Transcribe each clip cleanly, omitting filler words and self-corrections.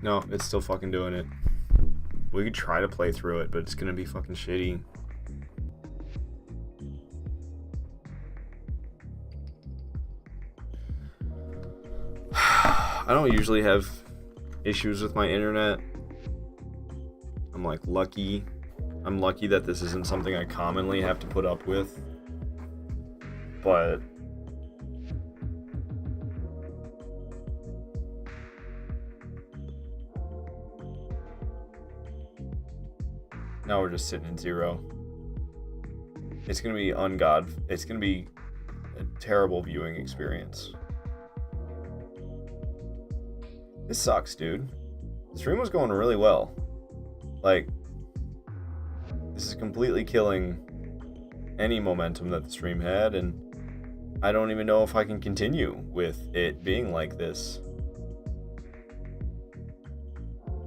No, it's still fucking doing it. We could try to play through it, but it's gonna be fucking shitty. I don't usually have issues with my internet. I'm like lucky. I'm lucky that this isn't something I commonly have to put up with. But now we're just sitting in 0. It's gonna be it's gonna be a terrible viewing experience. This sucks, dude. The stream was going really well. Like, this is completely killing any momentum that the stream had, and I don't even know if I can continue with it being like this.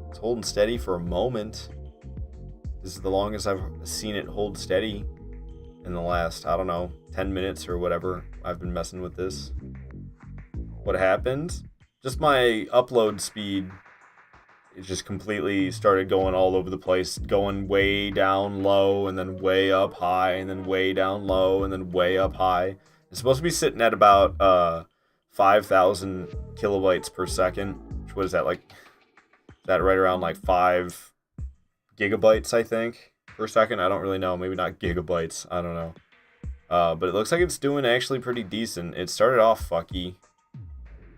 It's holding steady for a moment. This is the longest I've seen it hold steady in the last, I don't know, 10 minutes or whatever I've been messing with this. What happened? Just my upload speed, it just completely started going all over the place, going way down low, and then way up high, and then way down low, and then way up high. It's supposed to be sitting at about 5,000 kilobytes per second, which was that, like, that right around like 5 gigabytes, I think, per second. I don't really know, maybe not gigabytes, I don't know. But it looks like it's doing actually pretty decent. It started off fucky.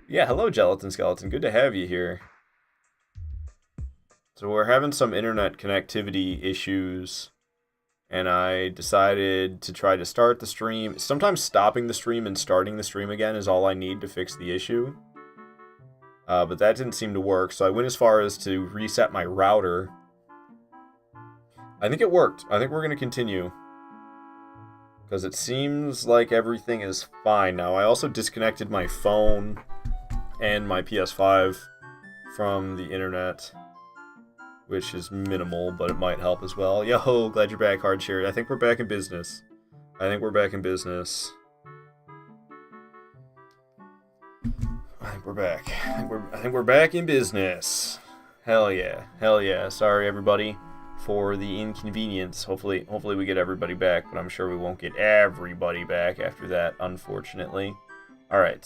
Yeah, hello, Gelatin Skeleton. Good to have you here. So we're having some internet connectivity issues, and I decided to try to start the stream. Sometimes stopping the stream and starting the stream again is all I need to fix the issue. But that didn't seem to work, so I went as far as to reset my router. I think it worked. I think we're going to continue, because it seems like everything is fine now. I also disconnected my phone and my PS5 from the internet, which is minimal, but it might help as well. Yo, glad you're back, Hardshare. I think we're back in business. I think we're back. I think we're back in business. Hell yeah. Sorry, everybody, for the inconvenience. Hopefully we get everybody back, but I'm sure we won't get everybody back after that, unfortunately. Upgrade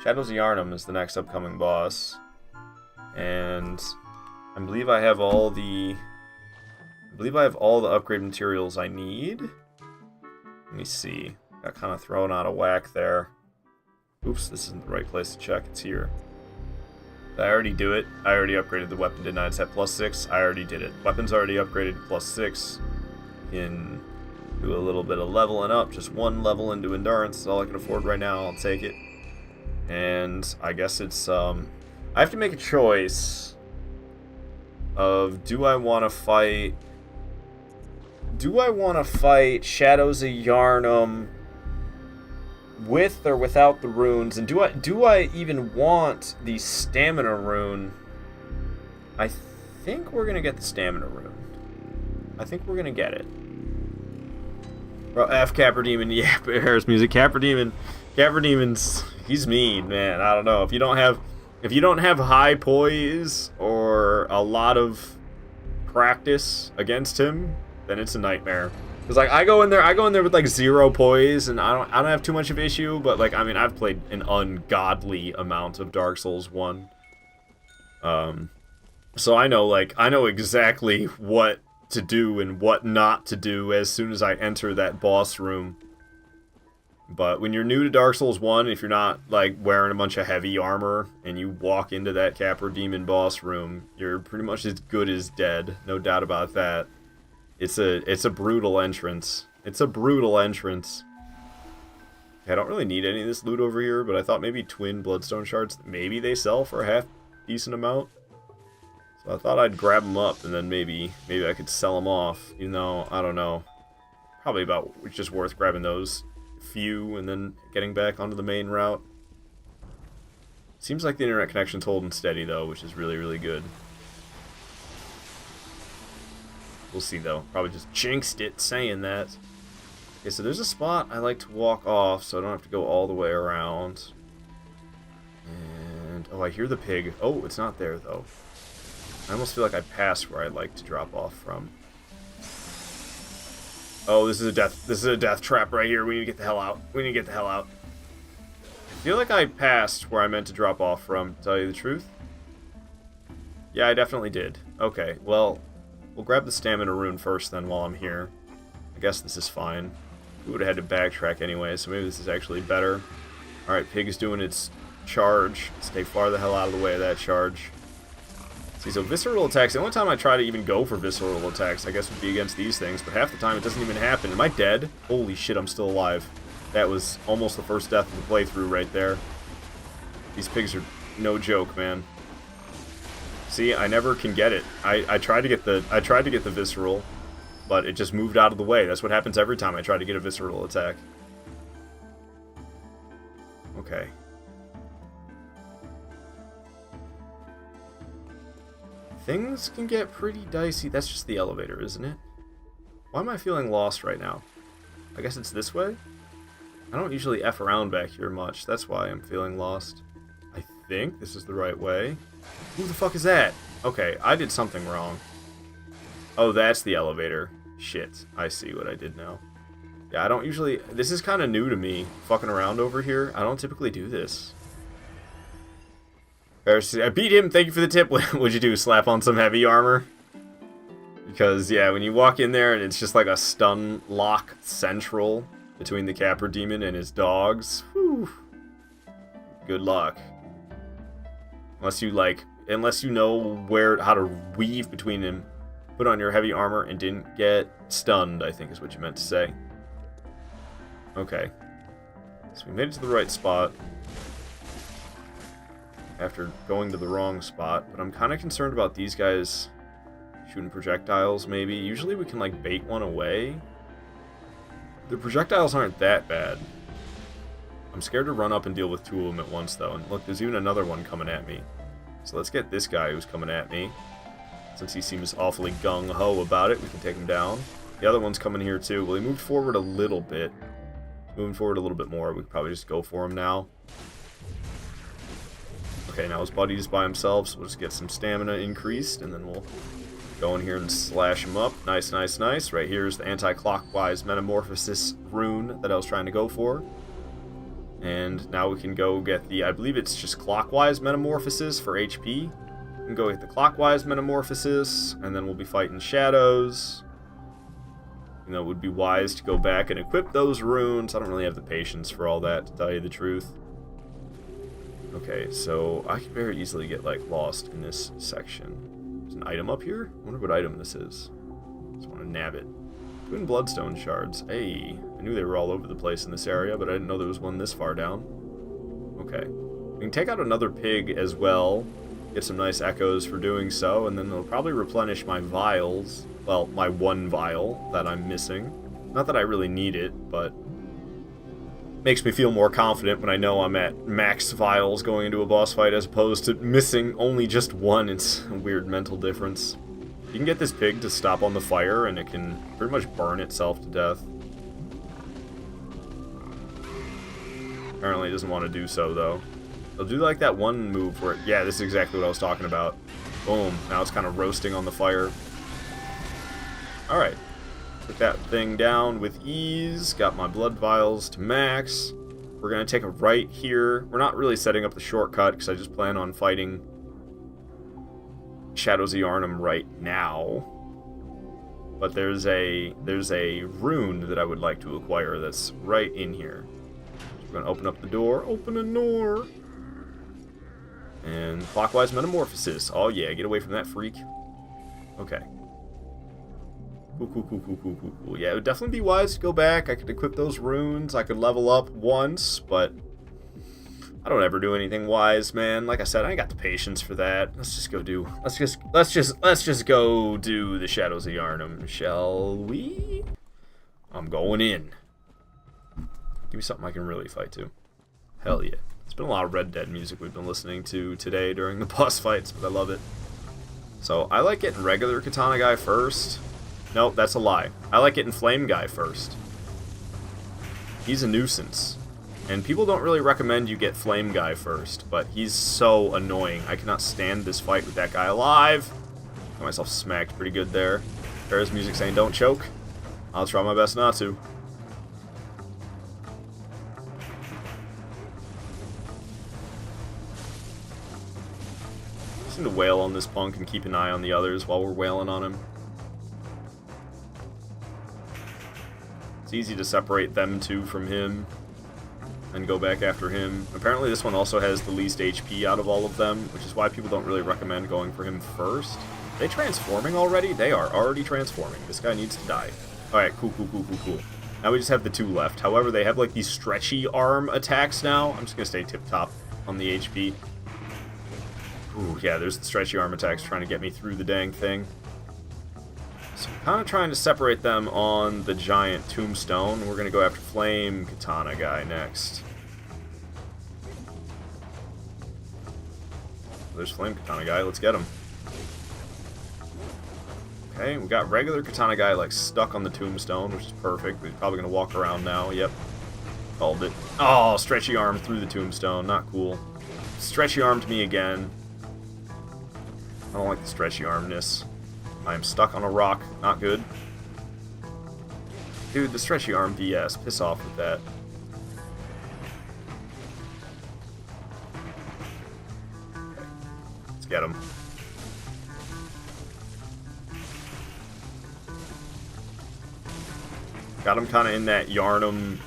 Shadows of Yharnam is the next upcoming boss, and I believe I have all the upgrade materials I need. Let me see. Got kind of thrown out of whack there. Oops, this isn't the right place to check. It's here. Did I already do it? I already upgraded the weapon, didn't I? It's at +6. I already did it. Weapon's already upgraded to +6. Can do a little bit of leveling up. Just one level into endurance is all I can afford right now. I'll take it. And I guess it's I have to make a choice of do I want to fight Shadows of Yharnam with or without the runes, and do I even want the stamina rune? I think we're gonna get the stamina rune. I think we're gonna get it. Bro, F Capper Demon, yeah, Harris Music. Capper Demon's, he's mean, man. I don't know. If you don't have high poise or a lot of practice against him, then it's a nightmare. Cause like I go in there with like 0 poise, and I don't have too much of issue, but like I mean I've played an ungodly amount of Dark Souls 1. So I know exactly what to do and what not to do as soon as I enter that boss room. But when you're new to Dark Souls 1, if you're not like wearing a bunch of heavy armor and you walk into that Capper Demon boss room, you're pretty much as good as dead, no doubt about that. It's a brutal entrance. It's a brutal entrance. I don't really need any of this loot over here, but I thought maybe twin bloodstone shards, maybe they sell for a half decent amount. So I thought I'd grab them up and then maybe I could sell them off. You know, I don't know. Probably about it's just worth grabbing those few and then getting back onto the main route. Seems like the internet connection's holding steady though, which is really, really good. We'll see though. Probably just jinxed it saying that. Okay, so there's a spot I like to walk off so I don't have to go all the way around. And oh, I hear the pig. Oh, it's not there though. I almost feel like I passed where I'd like to drop off from. Oh, this is a death trap right here. We need to get the hell out. We need to get the hell out. I feel like I passed where I meant to drop off from, to tell you the truth. Yeah, I definitely did. Okay, well, we'll grab the stamina rune first then while I'm here. I guess this is fine. We would have had to backtrack anyway, so maybe this is actually better. Alright, pig is doing its charge. Stay far the hell out of the way of that charge. See, so visceral attacks, the only time I try to even go for visceral attacks, I guess, would be against these things, but half the time it doesn't even happen. Am I dead? Holy shit, I'm still alive. That was almost the first death of the playthrough right there. These pigs are no joke, man. See, I never can get it. I tried to get the visceral, but it just moved out of the way. That's what happens every time I try to get a visceral attack. Okay. Things can get pretty dicey. That's just the elevator, isn't it? Why am I feeling lost right now? I guess it's this way? I don't usually F around back here much. That's why I'm feeling lost. I think this is the right way. Who the fuck is that? Okay, I did something wrong. Oh, that's the elevator. Shit, I see what I did now. Yeah, I don't usually... This is kind of new to me, fucking around over here. I don't typically do this. I beat him, thank you for the tip. What'd you do, slap on some heavy armor? Because, yeah, when you walk in there and it's just like a stun lock central between the Capper Demon and his dogs, whew, good luck. Unless you know how to weave between them, put on your heavy armor and didn't get stunned, I think is what you meant to say. Okay. So we made it to the right spot after going to the wrong spot, but I'm kind of concerned about these guys shooting projectiles, maybe. Usually we can, like, bait one away. The projectiles aren't that bad. I'm scared to run up and deal with two of them at once, though. And look, there's even another one coming at me. So let's get this guy who's coming at me. Since he seems awfully gung-ho about it, we can take him down. The other one's coming here, too. Well, he moved forward a little bit. Moving forward a little bit more. We could probably just go for him now. Okay, now his buddy's by himself, so we'll just get some stamina increased, and then we'll go in here and slash him up. Nice, nice, nice. Right here is the anti-clockwise metamorphosis rune that I was trying to go for. And now we can go get the, I believe it's just clockwise metamorphosis for HP. We can go get the clockwise metamorphosis, and then we'll be fighting shadows. You know, it would be wise to go back and equip those runes. I don't really have the patience for all that, to tell you the truth. Okay, so I could very easily get, like, lost in this section. There's an item up here? I wonder what item this is. Just want to nab it. Twin bloodstone shards. Hey, I knew they were all over the place in this area, but I didn't know there was one this far down. Okay. We can take out another pig as well. Get some nice echoes for doing so, and then it'll probably replenish my vials. Well, my one vial that I'm missing. Not that I really need it, but makes me feel more confident when I know I'm at max vials going into a boss fight as opposed to missing only just one. It's a weird mental difference. You can get this pig to stop on the fire and it can pretty much burn itself to death. Apparently it doesn't want to do so, though. It'll do like that one move where, yeah, this is exactly what I was talking about. Boom, now it's kind of roasting on the fire. Alright. Took that thing down with ease. Got my blood vials to max. We're going to take a right here. We're not really setting up the shortcut because I just plan on fighting Shadows of Yharnam right now. But there's a rune that I would like to acquire that's right in here. So we're going to open up the door. Open a door. And clockwise metamorphosis. Oh yeah, get away from that freak. Okay. Cool. Yeah, it would definitely be wise to go back. I could equip those runes. I could level up once, but I don't ever do anything wise, man. Like I said, I ain't got the patience for that. Let's just go do. Let's just go do the Shadows of Yharnam, shall we? I'm going in. Give me something I can really fight to. Hell yeah. It's been a lot of Red Dead music we've been listening to today during the boss fights, but I love it. So I like getting regular Katana Guy first. Nope, that's a lie. I like getting Flame Guy first. He's a nuisance. And people don't really recommend you get Flame Guy first, but he's so annoying. I cannot stand this fight with that guy alive. Got myself smacked pretty good there. There's music saying don't choke. I'll try my best not to. Just need to wail on this punk and keep an eye on the others while we're wailing on him. It's easy to separate them two from him and go back after him. Apparently this one also has the least HP out of all of them, which is why people don't really recommend going for him first. Are they transforming already? They are already transforming. This guy needs to die. Alright, cool. Now we just have the two left. However, they have like these stretchy arm attacks now. I'm just gonna stay tip-top on the HP. Ooh, yeah, there's the stretchy arm attacks trying to get me through the dang thing. So I'm kind of trying to separate them on the giant tombstone. We're going to go after Flame Katana guy next. There's Flame Katana guy. Let's get him. Okay, we got regular Katana guy like stuck on the tombstone, which is perfect. He's probably going to walk around now. Yep. Called it. Oh, stretchy arm through the tombstone. Not cool. Stretchy armed me again. I don't like the stretchy armness. I am stuck on a rock. Not good. Dude, the stretchy arm BS. Piss off with that. Okay. Let's get him. Got him kind of in that Yarnum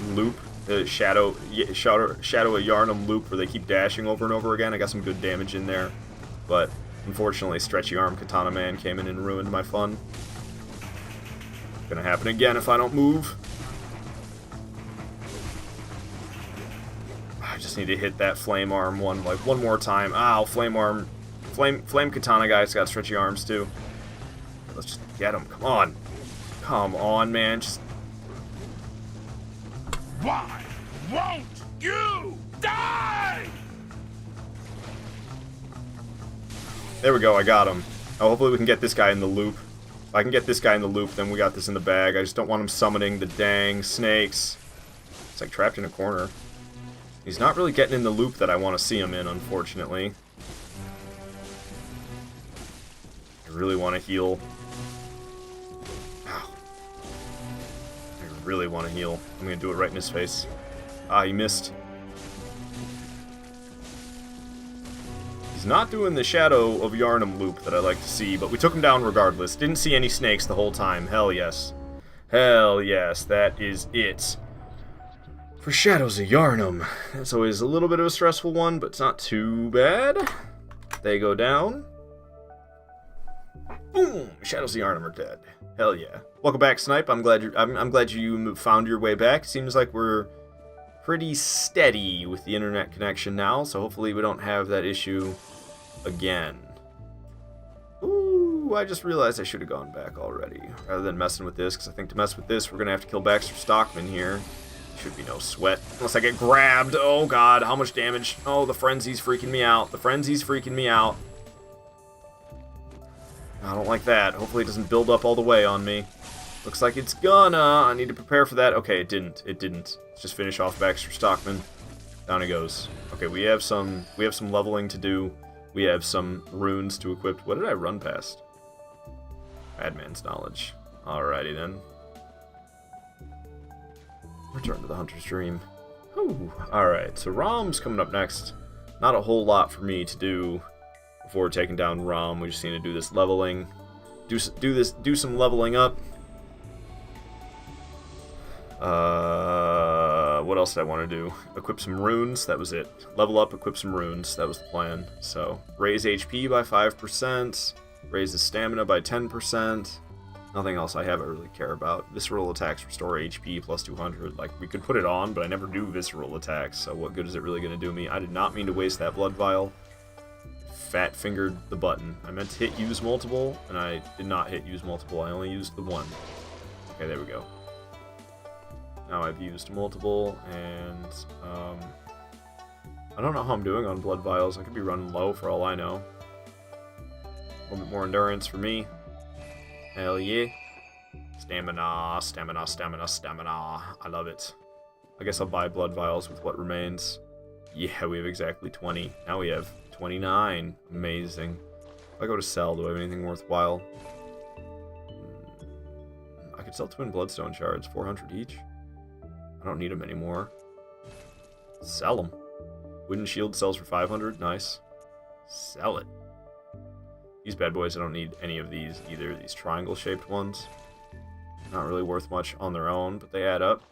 loop. The shadow of Yarnum loop where they keep dashing over and over again. I got some good damage in there. But unfortunately, Stretchy Arm Katana Man came in and ruined my fun. Gonna happen again if I don't move. I just need to hit that Flame Arm one, like, one more time. Ow, Flame Arm. Flame Katana guy's got stretchy arms, too. Let's just get him. Come on. Come on, man. Just... Why won't you die? There we go, I got him. Oh, hopefully we can get this guy in the loop. If I can get this guy in the loop, then we got this in the bag. I just don't want him summoning the dang snakes. It's like trapped in a corner. He's not really getting in the loop that I want to see him in, unfortunately. I really want to heal. Ow. I really want to heal. I'm going to do it right in his face. Ah, he missed. He's not doing the Shadow of Yarnum loop that I like to see, but we took him down regardless. Didn't see any snakes the whole time. Hell yes. Hell yes, that is it. For Shadows of Yarnum. That's always a little bit of a stressful one, but it's not too bad. They go down. Boom! Shadows of Yarnum are dead. Hell yeah. Welcome back, Snipe. I'm glad you found your way back. Seems like we're pretty steady with the internet connection now, so hopefully we don't have that issue again. Ooh, I just realized I should have gone back already, rather than messing with this, because I think to mess with this, we're going to have to kill Baxter Stockman here. Should be no sweat, unless I get grabbed. Oh god, how much damage? Oh, the frenzy's freaking me out. The frenzy's freaking me out. I don't like that. Hopefully it doesn't build up all the way on me. Looks like it's gonna. I need to prepare for that. Okay, it didn't. It didn't. Let's just finish off Baxter Stockman. Down he goes. Okay, we have some leveling to do. We have some runes to equip. What did I run past? Madman's Knowledge. Alrighty then. Return to the Hunter's Dream. Whew. Alright, so Rom's coming up next. Not a whole lot for me to do before taking down Rom. We just need to do this leveling. Do some leveling up. What else did I want to do? Equip some runes, that was it. Level up, equip some runes, that was the plan. So, raise HP by 5%, raise the stamina by 10%. Nothing else I really care about. Visceral attacks restore HP plus 200. Like, we could put it on, but I never do visceral attacks, so what good is it really going to do me? I did not mean to waste that blood vial. Fat-fingered the button. I meant to hit use multiple, and I did not hit use multiple. I only used the one. Okay, there we go. Now I've used multiple, and I don't know how I'm doing on blood vials. I could be running low for all I know. A little bit more endurance for me. Hell yeah. Stamina, stamina, stamina, stamina. I love it. I guess I'll buy blood vials with what remains. Yeah, we have exactly 20. Now we have 29. Amazing. If I go to sell, do I have anything worthwhile? I could sell twin bloodstone shards, 400 each. I don't need them anymore. Sell them. Wooden shield sells for 500. Nice. Sell it. These bad boys, I don't need any of these either. These triangle-shaped ones. Not really worth much on their own, but they add up.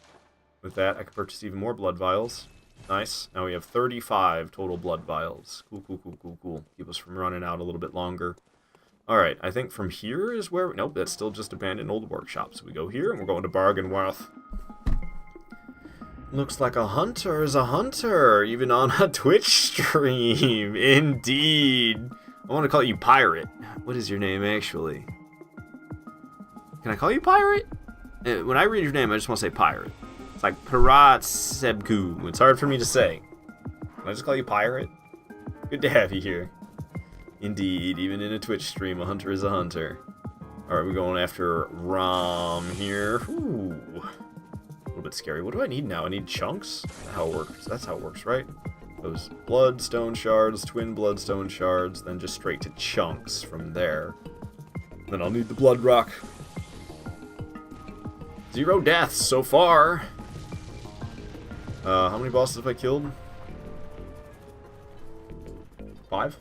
With that, I could purchase even more blood vials. Nice. Now we have 35 total blood vials. Cool, cool, cool, cool, cool. Keep us from running out a little bit longer. Alright, I think from here is where... Nope, that's still just abandoned old workshop. So we go here, and we're going to Bargain Wharf. Looks like a hunter is a hunter, even on a Twitch stream. Indeed. I want to call you Pirate. What is your name, actually? Can I call you Pirate? When I read your name, I just want to say Pirate. It's like Pirat Sebku. It's hard for me to say. Can I just call you Pirate? Good to have you here. Indeed, even in a Twitch stream, a hunter is a hunter. Alright, we're going after Rom here. Ooh. A little bit scary. What do I need now? I need chunks? That's how it works. That's how it works, right? Those bloodstone shards, twin bloodstone shards, then just straight to chunks from there. Then I'll need the blood rock. 0 deaths so far. How many bosses have I killed? 5?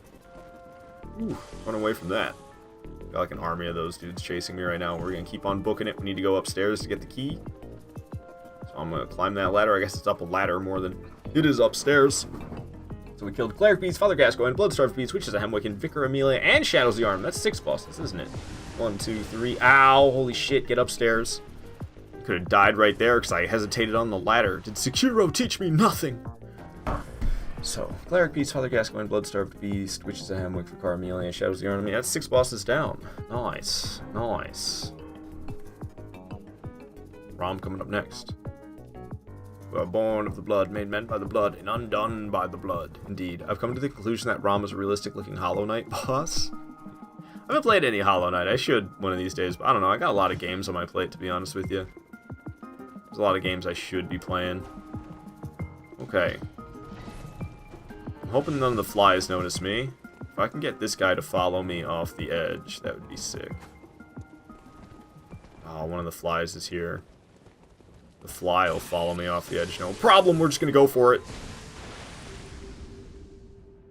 Ooh, run away from that. Got like an army of those dudes chasing me right now. We're gonna keep on booking it. We need to go upstairs to get the key. So I'm gonna climb that ladder. I guess it's up a ladder more than it is upstairs. So we killed Cleric Beast, Father Gasco, and Bloodstarved Beast, Witches of Hemwick, and Vicar Amelia, and Shadows the Arm. That's 6 bosses, isn't it? 1, 2, 3. Ow, holy shit, get upstairs. Could have died right there because I hesitated on the ladder. Did Sekiro teach me nothing? So, Cleric Beast, Father Gasco, and Bloodstarved Beast, Witches of Hemwick, Vicar Amelia, and Shadows the Arm. That's 6 bosses down. Nice, nice. Rom coming up next. We are born of the blood, made men by the blood, and undone by the blood. Indeed. I've come to the conclusion that Rom is a realistic-looking Hollow Knight boss. I haven't played any Hollow Knight. I should one of these days, but I don't know. I got a lot of games on my plate, to be honest with you. There's a lot of games I should be playing. Okay. I'm hoping none of the flies notice me. If I can get this guy to follow me off the edge, that would be sick. Oh, one of the flies is here. The fly will follow me off the edge. No problem, we're just gonna go for it.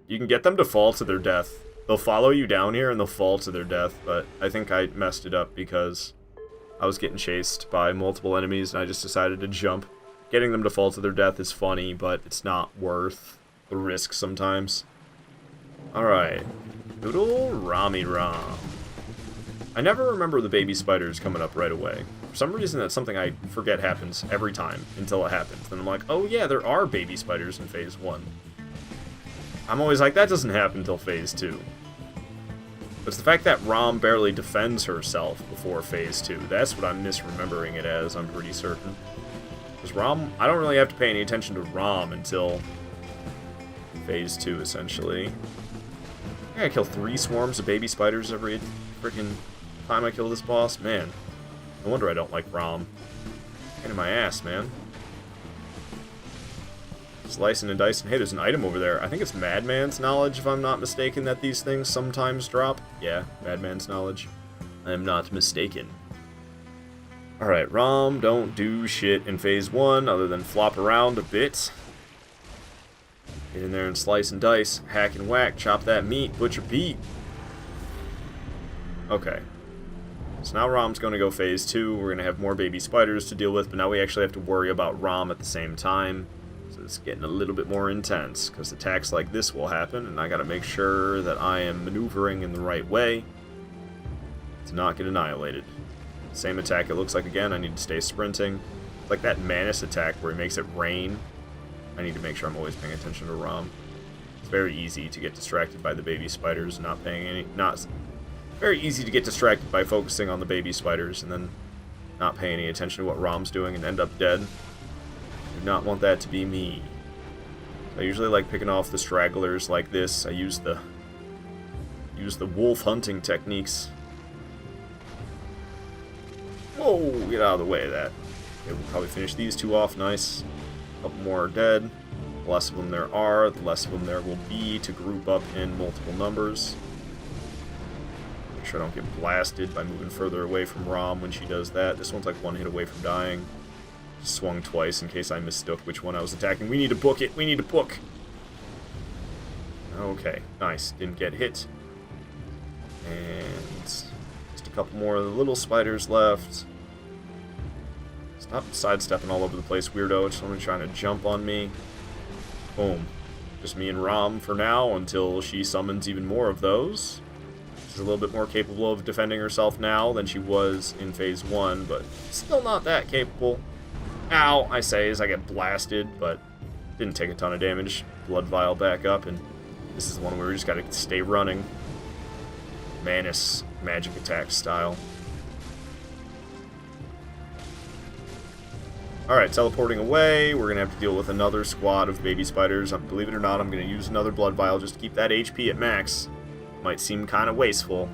You can get them to fall to their death. They'll follow you down here and they'll fall to their death, but I think I messed it up because I was getting chased by multiple enemies and I just decided to jump. Getting them to fall to their death is funny, but it's not worth the risk sometimes. Alright. Noodle Rami Rom. I never remember the baby spiders coming up right away. For some reason, that's something I forget happens every time until it happens. Then I'm like, oh yeah, there are baby spiders in Phase 1. I'm always like, that doesn't happen until Phase 2. But it's the fact that Rom barely defends herself before Phase 2. That's what I'm misremembering it as, I'm pretty certain. Because Rom, I don't really have to pay any attention to Rom until Phase 2, essentially. I gotta kill 3 swarms of baby spiders every freaking time I kill this boss. Man, no wonder I don't like Rom. Pain in my ass, man. Slicing and dicing. Hey, there's an item over there. I think it's Madman's Knowledge, if I'm not mistaken, that these things sometimes drop. Yeah, Madman's Knowledge. I am not mistaken. Alright, Rom don't do shit in Phase 1 other than flop around a bit. Get in there and slice and dice. Hack and whack. Chop that meat. Butcher Pete. Okay. So now Rom's going to go Phase 2. We're going to have more baby spiders to deal with, but now we actually have to worry about Rom at the same time. So it's getting a little bit more intense, because attacks like this will happen, and I got to make sure that I am maneuvering in the right way to not get annihilated. Same attack it looks like again. I need to stay sprinting. Like that Manus attack where he makes it rain. I need to make sure I'm always paying attention to Rom. It's very easy to get distracted by the baby spiders, very easy to get distracted by focusing on the baby spiders and then not paying any attention to what Rom's doing and end up dead. Do not want that to be me. I usually like picking off the stragglers like this. I use the wolf hunting techniques. Whoa, get out of the way of that. Okay, we'll probably finish these 2 off nice. A couple more are dead. The less of them there are, the less of them there will be to group up in multiple numbers. sure I don't get blasted by moving further away from Rom when she does that. This one's like one hit away from dying. Swung twice in case I mistook which one I was attacking. We need to book it. We need to book. Okay, nice. Didn't get hit. And just a couple more of the little spiders left. Stop sidestepping all over the place, weirdo. It's only trying to jump on me. Boom. Just me and Rom for now until she summons even more of those. She's a little bit more capable of defending herself now than she was in Phase 1, but still not that capable. Ow, I say as I get blasted, but didn't take a ton of damage. Blood vial back up, and this is the one where we just gotta stay running. Manus magic attack style. Alright, teleporting away. We're gonna have to deal with another squad of baby spiders. Believe it or not, I'm gonna use another blood vial just to keep that HP at max. Might seem kind of wasteful.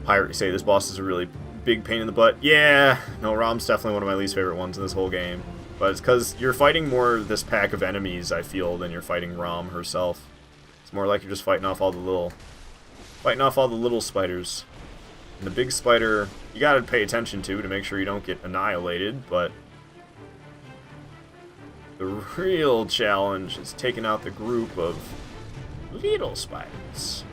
Pirate say this boss is a really big pain in the butt. Yeah, no, Rom's definitely one of my least favorite ones in this whole game. But it's because you're fighting more of this pack of enemies, I feel, than you're fighting Rom herself. It's more like you're just fighting off all the little spiders. And the big spider, you gotta pay attention to make sure you don't get annihilated, but the real challenge is taking out the group of little spiders.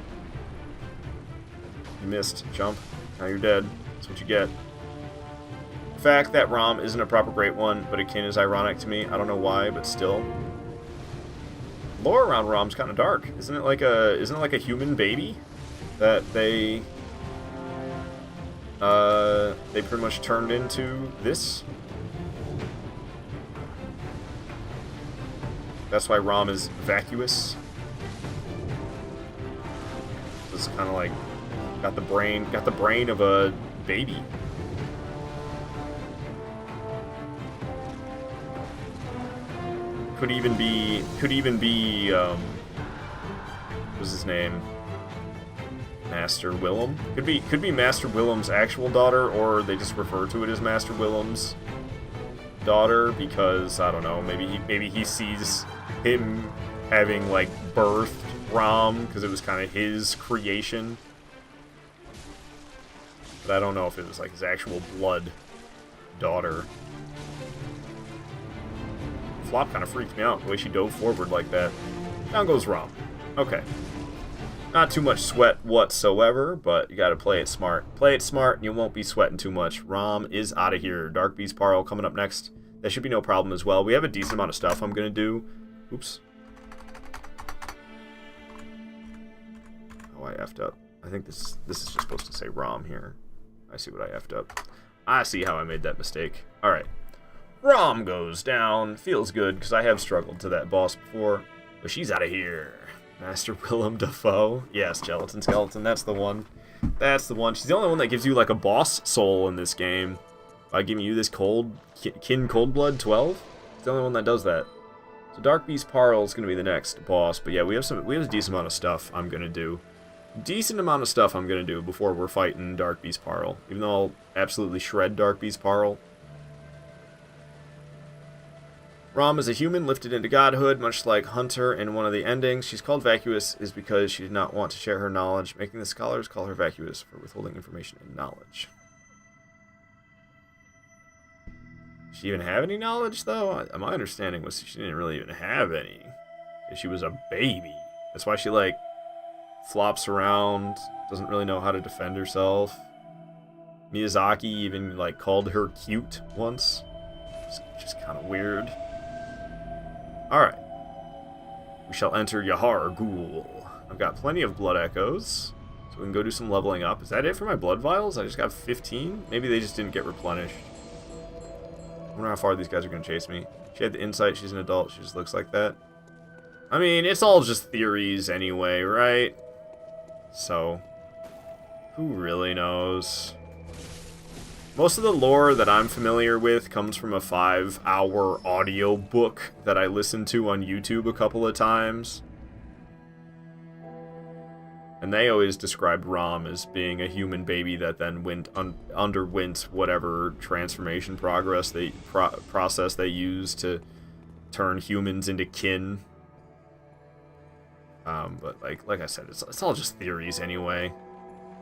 You missed. Jump. Now you're dead. That's what you get. The fact that Rom isn't a proper Great One, but akin is ironic to me. I don't know why, but still. Lore around Rom's kind of dark. Isn't it like a human baby that they pretty much turned into this? That's why Rom is vacuous. It's kind of like got the brain of a baby. Could even be what's his name? Master Willem? Could be Master Willem's actual daughter, or they just refer to it as Master Willem's daughter because I don't know, maybe he sees him having like birthed Rom because it was kind of his creation. But I don't know if it was like his actual blood daughter. Flop kind of freaked me out, the way she dove forward like that. Down goes Rom. Okay. Not too much sweat whatsoever, but you gotta play it smart. Play it smart and you won't be sweating too much. Rom is out of here. Dark Beast Parl coming up next. That should be no problem as well. We have a decent amount of stuff I'm gonna do. Oops. Oh, I effed up. I think this is just supposed to say Rom here. I see what I effed up. I see how I made that mistake. Alright. Rom goes down. Feels good, because I have struggled to that boss before. But she's out of here. Master Willem Dafoe. Yes, Gelatin Skeleton. That's the one. That's the one. She's the only one that gives you, like, a boss soul in this game. By giving you this Kin Coldblood 12. It's the only one that does that. So Dark Beast Parl is going to be the next boss. But yeah, we have a decent amount of stuff I'm going to do. Before we're fighting Dark Beast Parl. Even though I'll absolutely shred Dark Beast Parl. Rom is a human lifted into godhood, much like Hunter in one of the endings. She's called vacuous is because she did not want to share her knowledge, making the scholars call her vacuous for withholding information and knowledge. Does she even have any knowledge, though? My understanding was she didn't really even have any. She was a baby. That's why she, like, flops around, doesn't really know how to defend herself. Miyazaki even, like, called her cute once. Just kind of weird. Alright. We shall enter Yahar Ghul. I've got plenty of blood echoes, so we can go do some leveling up. Is that it for my blood vials? I just got 15? Maybe they just didn't get replenished. I wonder how far these guys are going to chase me. She had the insight, she's an adult, she just looks like that. I mean, it's all just theories anyway, right? So, who really knows? Most of the lore that I'm familiar with comes from a 5-hour audio book that I listened to on YouTube a couple of times. And they always described Rom as being a human baby that then underwent whatever transformation process they used to turn humans into kin. But like I said, it's all just theories anyway.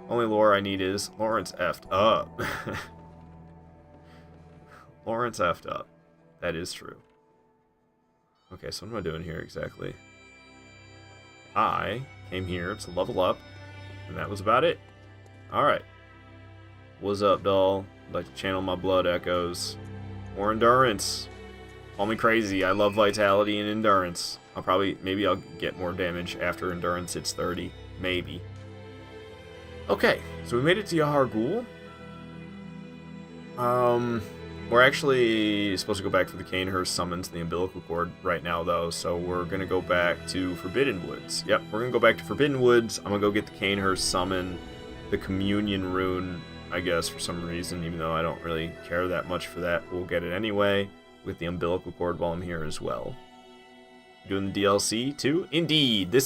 Only lore I need is Lawrence effed up. Lawrence effed up. That is true. Okay, so what am I doing here exactly? I came here to level up, and that was about it. Alright. What's up, doll? I'd like to channel my blood echoes. More endurance. Call me crazy. I love vitality and endurance. Maybe I'll get more damage after endurance hits 30. Maybe. Okay, so we made it to Yahar Ghul. We're actually supposed to go back for the Cainhurst summons the umbilical cord right now, though, so we're gonna go back to Forbidden Woods. Yep, we're gonna go back to Forbidden Woods. I'm gonna go get the Cainhurst summon, the Communion rune, I guess, for some reason, even though I don't really care that much for that. We'll get it anyway, with the umbilical cord while I'm here as well. Doing the DLC, too? Indeed!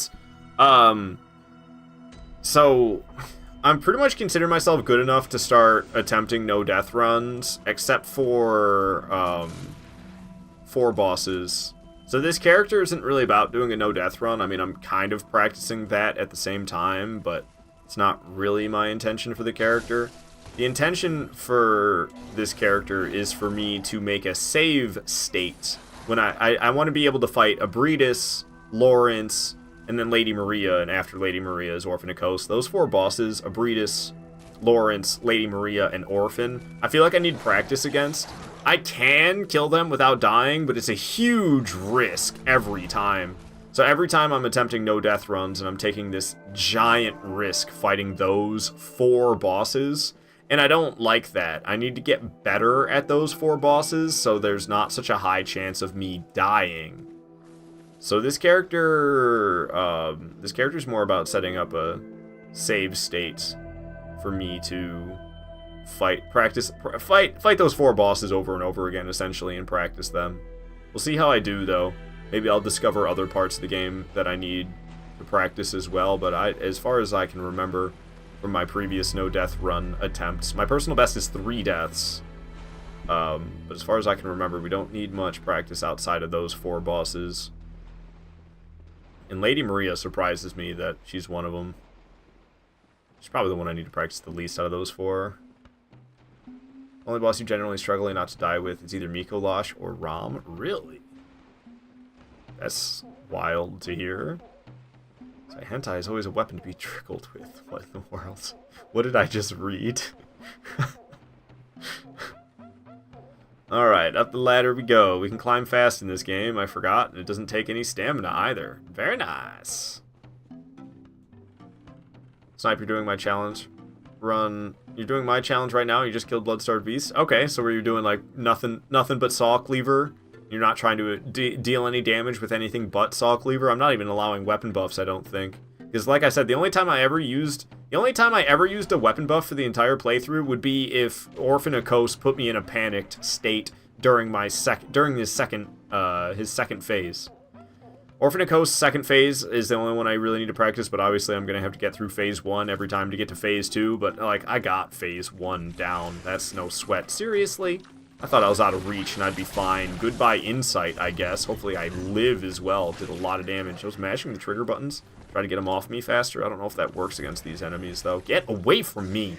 So, I'm pretty much considering myself good enough to start attempting no-death runs, except for, 4 bosses. So this character isn't really about doing a no-death run. I mean, I'm kind of practicing that at the same time, but it's not really my intention for the character. The intention for this character is for me to make a save state. When I want to be able to fight Abridus, Lawrence, and then Lady Maria, and after Lady Maria is Orphan Coast. Those 4 bosses, Abridus, Lawrence, Lady Maria, and Orphan, I feel like I need practice against. I can kill them without dying, but it's a huge risk every time. So every time I'm attempting no-death runs, and I'm taking this giant risk fighting those 4 bosses, and I don't like that. I need to get better at those 4 bosses, so there's not such a high chance of me dying. So this character's more about setting up a save state for me to fight those 4 bosses over and over again, essentially, and practice them. We'll see how I do, though. Maybe I'll discover other parts of the game that I need to practice as well, but as far as I can remember from my previous no-death run attempts, my personal best is 3 deaths. But as far as I can remember, we don't need much practice outside of those 4 bosses. And Lady Maria surprises me that she's one of them. She's probably the one I need to practice the least out of those 4. Only boss you generally struggling not to die with is either Mikolash or Rom. Really? That's wild to hear. So hentai is always a weapon to be trickled with. What in the world? What did I just read? Alright, up the ladder we go. We can climb fast in this game, I forgot, and it doesn't take any stamina either. Very nice. Snipe, you're doing my challenge. Run. You're doing my challenge right now, you just killed Bloodstarved Beast? Okay, so where you're doing, like, nothing but Saw Cleaver? You're not trying to deal any damage with anything but Saw Cleaver? I'm not even allowing weapon buffs, I don't think. Because, like I said, the only time I ever used a weapon buff for the entire playthrough would be if Orphan Akos put me in a panicked state during his second phase. Orphan Akos' second phase is the only one I really need to practice, but obviously I'm gonna have to get through phase 1 every time to get to phase 2. But like, I got phase 1 down. That's no sweat. Seriously? I thought I was out of reach and I'd be fine. Goodbye insight, I guess. Hopefully I live as well. Did a lot of damage. I was mashing the trigger buttons. Try to get them off me faster. I don't know if that works against these enemies, though. Get away from me!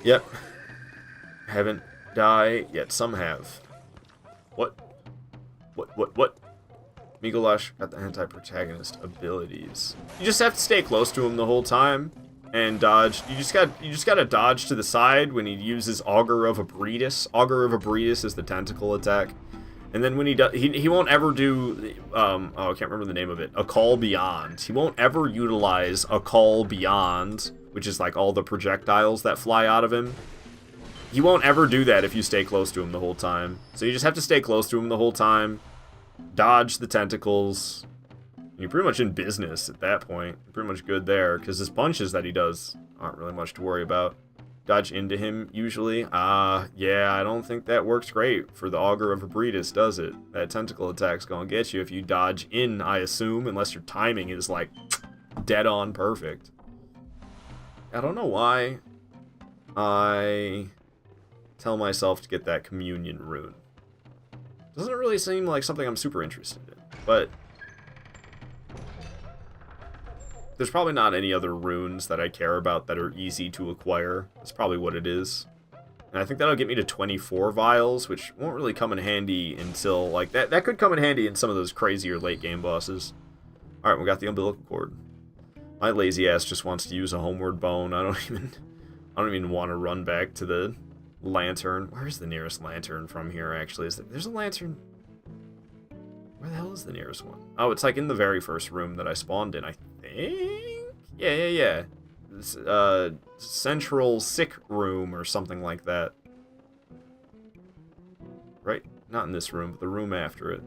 Yep. Haven't died yet. Some have. What? What? Mikolash got the anti-protagonist abilities. You just have to stay close to him the whole time and dodge. You just gotta dodge to the side when he uses Augur of Abridus. Augur of Abridus is the tentacle attack. And then when he does, he won't ever do, oh, I can't remember the name of it, A Call Beyond. He won't ever utilize A Call Beyond, which is like all the projectiles that fly out of him. He won't ever do that if you stay close to him the whole time. So you just have to stay close to him the whole time, dodge the tentacles. You're pretty much in business at that point. You're pretty much good there, because his punches that he does aren't really much to worry about. Dodge into him, usually. Yeah, I don't think that works great for the Augur of Abridus, does it? That tentacle attack's gonna get you if you dodge in, I assume, unless your timing is, like, dead on perfect. I don't know why I tell myself to get that Communion rune. Doesn't really seem like something I'm super interested in, but there's probably not any other runes that I care about that are easy to acquire. That's probably what it is. And I think that'll get me to 24 vials, which won't really come in handy until, like, that could come in handy in some of those crazier late game bosses. Alright, we got the umbilical cord. My lazy ass just wants to use a homeward bone. I don't even want to run back to the lantern. Where's the nearest lantern from here, actually? There's a lantern. Where the hell is the nearest one? Oh, it's like in the very first room that I spawned in, I think? Yeah. This, central sick room or something like that. Right? Not in this room, but the room after it.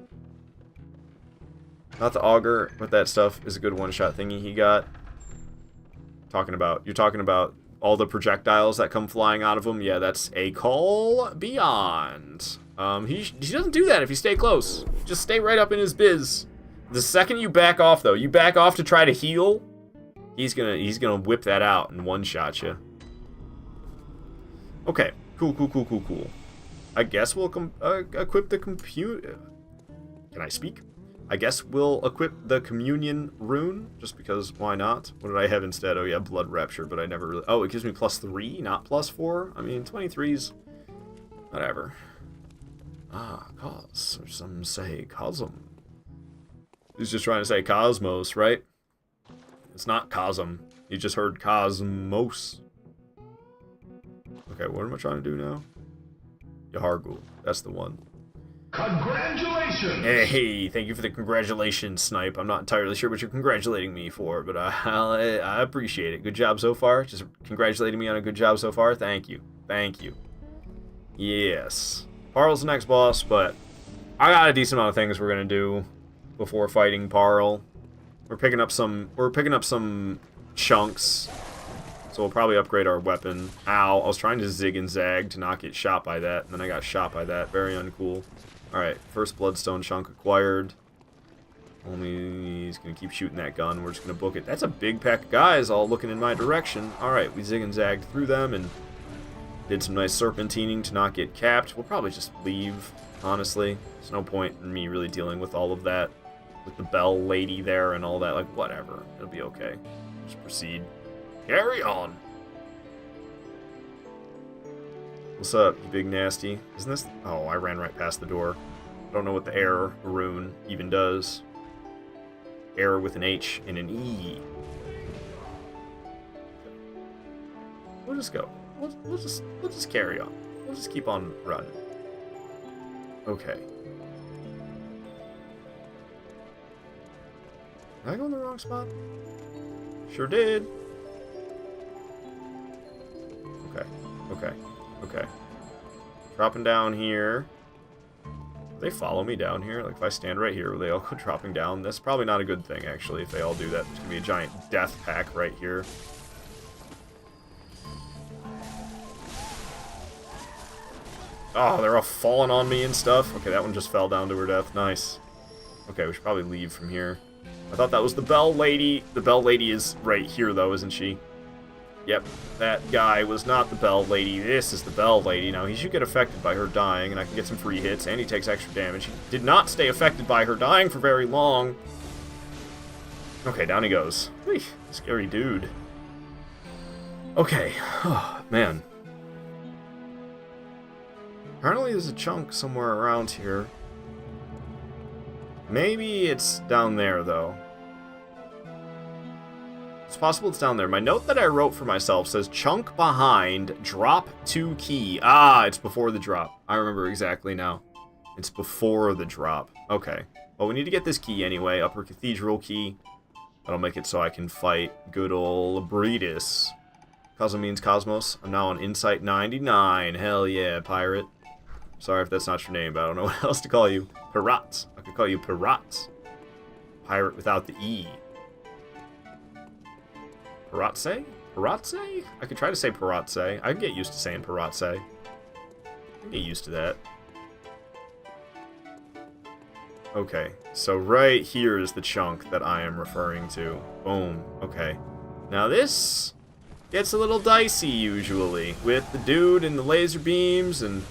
Not the auger, but that stuff is a good one-shot thingy he got. You're talking about all the projectiles that come flying out of him? Yeah, that's a call beyond. He doesn't do that if you stay close. Just stay right up in his biz. The second you back off, though, you back off to try to heal, he's gonna whip that out and one-shot you. Okay, cool. I guess we'll equip the computer. Can I speak? I guess we'll equip the communion rune, just because why not? What did I have instead? Oh yeah, blood rapture, but I never really... Oh, it gives me +3, not +4? I mean, 23's... Whatever. Ah, cos, or some say cosm. He's just trying to say cosmos, right? It's not cosm. You just heard cosmos. Okay, what am I trying to do now? Yahargul, that's the one. Congratulations! Hey, thank you for the congratulations, Snipe. I'm not entirely sure what you're congratulating me for, but I appreciate it. Good job so far. Just congratulating me on a good job so far. Thank you. Yes. Parl's the next boss, but I got a decent amount of things we're gonna do before fighting Parl. We're picking up some chunks, so we'll probably upgrade our weapon. Ow! I was trying to zig and zag to not get shot by that, and then I got shot by that. Very uncool. Alright, first bloodstone chunk acquired. Only he's going to keep shooting that gun. We're just going to book it. That's a big pack of guys all looking in my direction. Alright, we zig and zagged through them and did some nice serpentining to not get capped. We'll probably just leave, honestly. There's no point in me really dealing with all of that. With the bell lady there and all that. Like, whatever. It'll be okay. Just proceed. Carry on! What's up, you big nasty? Isn't this... Oh, I ran right past the door. I don't know what the air rune even does. Air with an H and an E. We'll just go. We'll just carry on. We'll just keep on running. Okay. Did I go in the wrong spot? Sure did. Okay. Dropping down here. Will they follow me down here? Like, if I stand right here, will they all go dropping down? That's probably not a good thing, actually, if they all do that. There's gonna be a giant death pack right here. Oh, they're all falling on me and stuff. Okay, that one just fell down to her death. Nice. Okay, we should probably leave from here. I thought that was the Bell Lady. The Bell Lady is right here, though, isn't she? Yep, that guy was not the Bell Lady. This is the Bell Lady. Now, he should get affected by her dying, and I can get some free hits, and he takes extra damage. He did not stay affected by her dying for very long. Okay, down he goes. Whew, scary dude. Okay. Oh, man. Apparently there's a chunk somewhere around here. Maybe it's down there, though. It's possible it's down there. My note that I wrote for myself says, chunk behind, drop 2 key. Ah, it's before the drop. I remember exactly now. It's before the drop. Okay. Well, we need to get this key anyway. Upper Cathedral key. That'll make it so I can fight good ol' Breedis. Cosmo means Cosmos. I'm now on Insight 99. Hell yeah, pirate. Sorry if that's not your name, but I don't know what else to call you. Pirat. I could call you Pirat. Pirate without the E. Piratse? Piratse? I could try to say Piratse. I can get used to saying Piratse. I can get used to that. Okay, so right here is the chunk that I am referring to. Boom. Okay. Now this gets a little dicey usually, with the dude and the laser beams and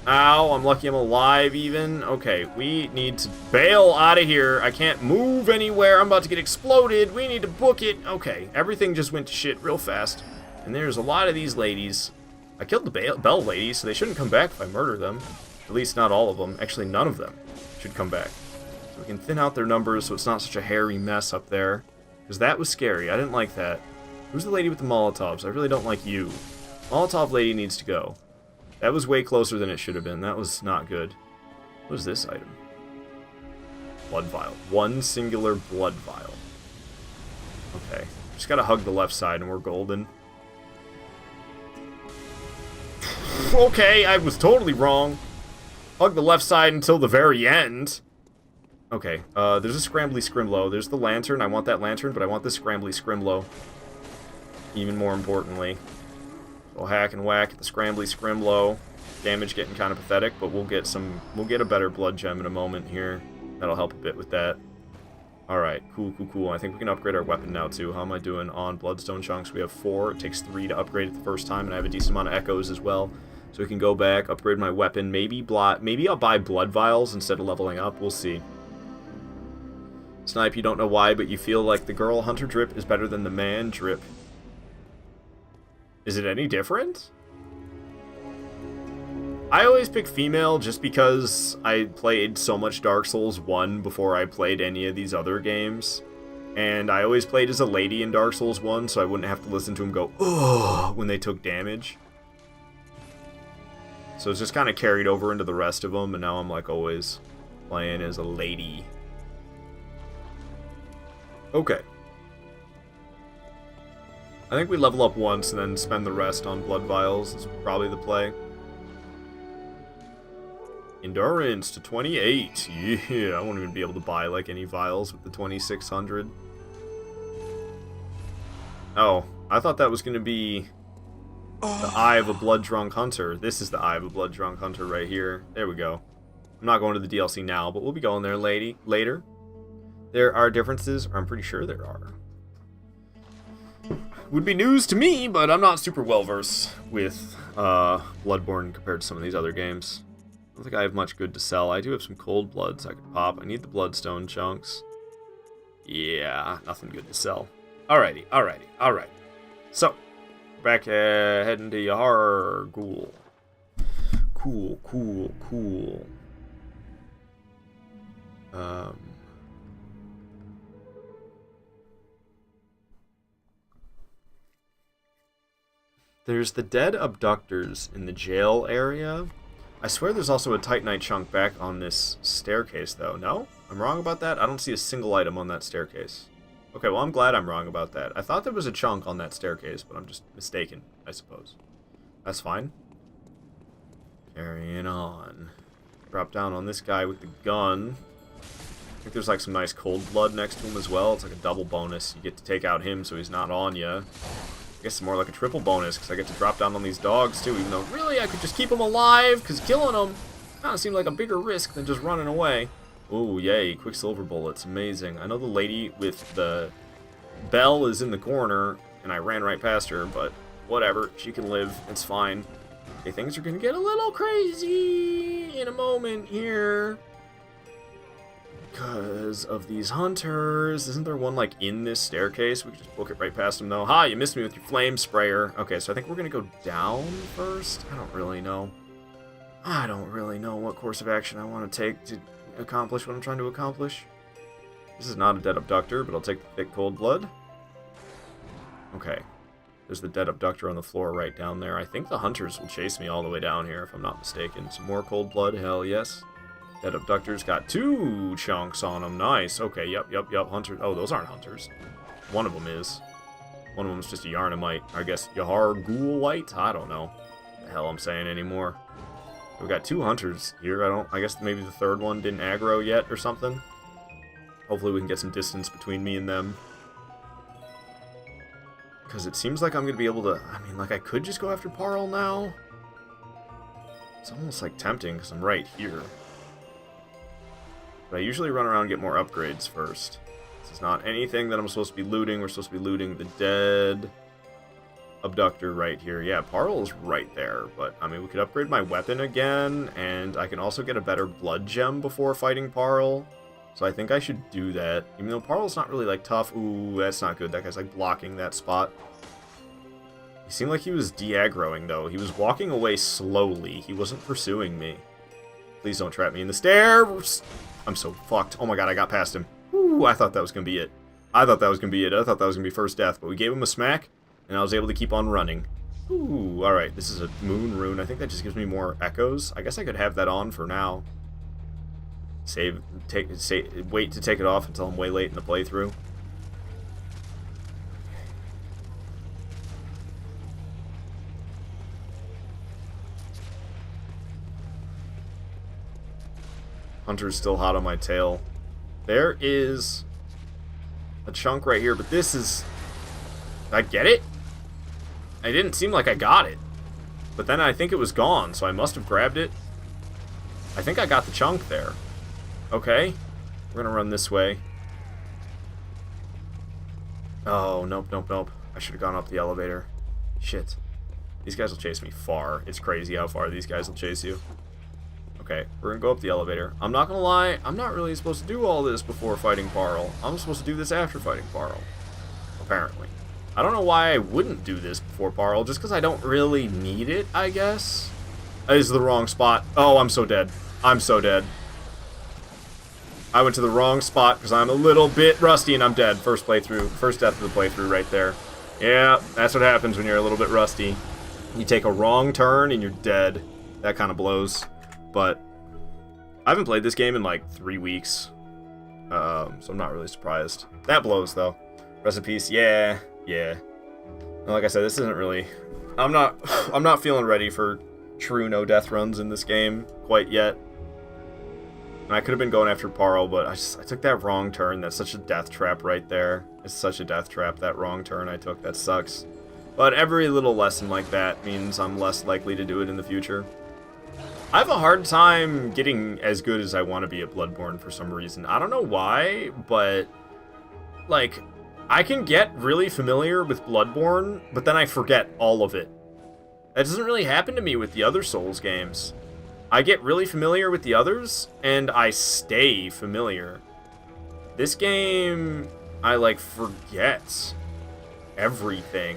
Ow, I'm lucky I'm alive even. Okay, we need to bail out of here. I can't move anywhere. I'm about to get exploded. We need to book it. Okay, everything just went to shit real fast. And there's a lot of these ladies. I killed the bell ladies, so they shouldn't come back if I murder them. At least not all of them. Actually, none of them should come back. So we can thin out their numbers so it's not such a hairy mess up there. Because that was scary. I didn't like that. Who's the lady with the Molotovs? I really don't like you. Molotov lady needs to go. That was way closer than it should have been. That was not good. What is this item? Blood vial. One singular blood vial. Okay. Just gotta hug the left side and we're golden. Okay, I was totally wrong. Hug the left side until the very end. Okay, there's a Scrambly Scrimlow. There's the lantern. I want that lantern, but I want the Scrambly Scrimlow. Even more importantly. We'll hack and whack at the Scrambly Scrimlow. Damage getting kind of pathetic, but we'll get a better blood gem in a moment here. That'll help a bit with that. Alright, cool. I think we can upgrade our weapon now too. How am I doing on Bloodstone chunks? We have 4. It takes 3 to upgrade it the first time, and I have a decent amount of echoes as well. So we can go back, upgrade my weapon, maybe I'll buy blood vials instead of leveling up. We'll see. Snipe, you don't know why, but you feel like the girl hunter drip is better than the man drip. Is it any different? I always pick female just because I played so much Dark Souls 1 before I played any of these other games. And I always played as a lady in Dark Souls 1, so I wouldn't have to listen to them go, ugh, when they took damage. So it's just kind of carried over into the rest of them, and now I'm like always playing as a lady. Okay. I think we level up once and then spend the rest on blood vials. Is probably the play. Endurance to 28. Yeah, I won't even be able to buy like any vials with the 2600. Oh, I thought that was going to be the Eye of a Blood Drunk Hunter. This is the Eye of a Blood Drunk Hunter right here. There we go. I'm not going to the DLC now, but we'll be going there later. There are differences, or I'm pretty sure there are. Would be news to me, but I'm not super well versed with Bloodborne compared to some of these other games. I don't think I have much good to sell. I do have some cold bloods I could pop. I need the bloodstone chunks. Yeah, nothing good to sell. Alrighty. So, back heading to Yahar Ghoul. Cool. There's the dead abductors in the jail area. I swear there's also a Titanite chunk back on this staircase, though. No? I'm wrong about that? I don't see a single item on that staircase. Okay, well, I'm glad I'm wrong about that. I thought there was a chunk on that staircase, but I'm just mistaken, I suppose. That's fine. Carrying on. Drop down on this guy with the gun. I think there's like some nice cold blood next to him as well. It's like a double bonus. You get to take out him so he's not on you. I guess it's more like a triple bonus, because I get to drop down on these dogs, too, even though, really, I could just keep them alive, because killing them kind of seemed like a bigger risk than just running away. Ooh, yay, Quicksilver bullets, amazing. I know the lady with the bell is in the corner, and I ran right past her, but whatever, she can live, it's fine. Okay, things are going to get a little crazy in a moment here. Because of these hunters. Isn't there one, like, in this staircase? We could just book it right past them, though. Ha, you missed me with your flame sprayer. Okay, so I think we're going to go down first. I don't really know what course of action I want to take to accomplish what I'm trying to accomplish. This is not a dead abductor, but I'll take the thick cold blood. Okay. There's the dead abductor on the floor right down there. I think the hunters will chase me all the way down here, if I'm not mistaken. Some more cold blood, hell yes. Dead abductor's got 2 chunks on them. Nice. Okay, yep. Hunters. Oh, those aren't hunters. One of them is. One of them's just a Yarnamite. I guess Yahar Ghoulite? I don't know what the hell I'm saying anymore. We've got 2 hunters here. I guess maybe the third one didn't aggro yet or something. Hopefully we can get some distance between me and them. Because it seems like I'm going to be able to... I mean, like, I could just go after Parl now. It's almost, like, tempting because I'm right here. But I usually run around and get more upgrades first. This is not anything that I'm supposed to be looting. We're supposed to be looting the dead. abductor right here. Yeah, Parl's right there, but I mean, we could upgrade my weapon again, and I can also get a better blood gem before fighting Parl. So I think I should do that, even though Parl's not really, like, tough. Ooh, that's not good. That guy's, like, blocking that spot. He seemed like he was de-aggroing, though. He was walking away slowly. He wasn't pursuing me. Please don't trap me in the stairs. I'm so fucked. Oh my god, I got past him. Ooh, I thought that was gonna be it. I thought that was gonna be it. I thought that was gonna be first death, but we gave him a smack, and I was able to keep on running. Ooh, alright, this is a moon rune. I think that just gives me more echoes. I guess I could have that on for now. Wait to take it off until I'm way late in the playthrough. Hunter's still hot on my tail. There is a chunk right here, but this is... Did I get it? It didn't seem like I got it. But then I think it was gone, so I must have grabbed it. I think I got the chunk there. Okay. We're gonna run this way. Oh, nope, nope, nope. I should have gone up the elevator. Shit. These guys will chase me far. It's crazy how far these guys will chase you. Okay, we're gonna go up the elevator. I'm not gonna lie, I'm not really supposed to do all this before fighting Parl. I'm supposed to do this after fighting Parl. Apparently. I don't know why I wouldn't do this before Parl, just because I don't really need it, I guess. This is the wrong spot. Oh, I'm so dead. I'm so dead. I went to the wrong spot because I'm a little bit rusty and I'm dead. First playthrough, first death of the playthrough right there. Yeah, that's what happens when you're a little bit rusty. You take a wrong turn and you're dead. That kind of blows. But I haven't played this game in like 3 weeks. So I'm not really surprised. That blows though. Rest in peace. Yeah. And like I said, this isn't really... I'm not feeling ready for true no death runs in this game quite yet. And I could have been going after Parl, but I took that wrong turn. That's such a death trap right there. It's such a death trap, that wrong turn I took. That sucks. But every little lesson like that means I'm less likely to do it in the future. I have a hard time getting as good as I want to be at Bloodborne for some reason. I don't know why, but like I can get really familiar with Bloodborne, but then I forget all of it. That doesn't really happen to me with the other Souls games. I get really familiar with the others, and I stay familiar. This game, I like forget everything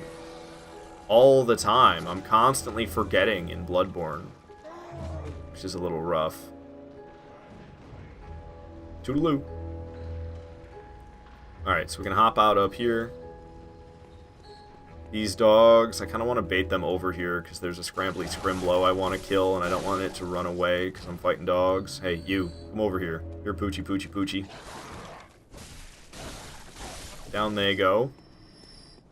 all the time. I'm constantly forgetting in Bloodborne, which is a little rough. Toodaloo. Alright, so we can hop out up here. These dogs, I kind of want to bait them over here because there's a scrambly scrimblow I want to kill, and I don't want it to run away because I'm fighting dogs. Hey, you, come over here. You're Poochie, Poochie, Poochie. Down they go.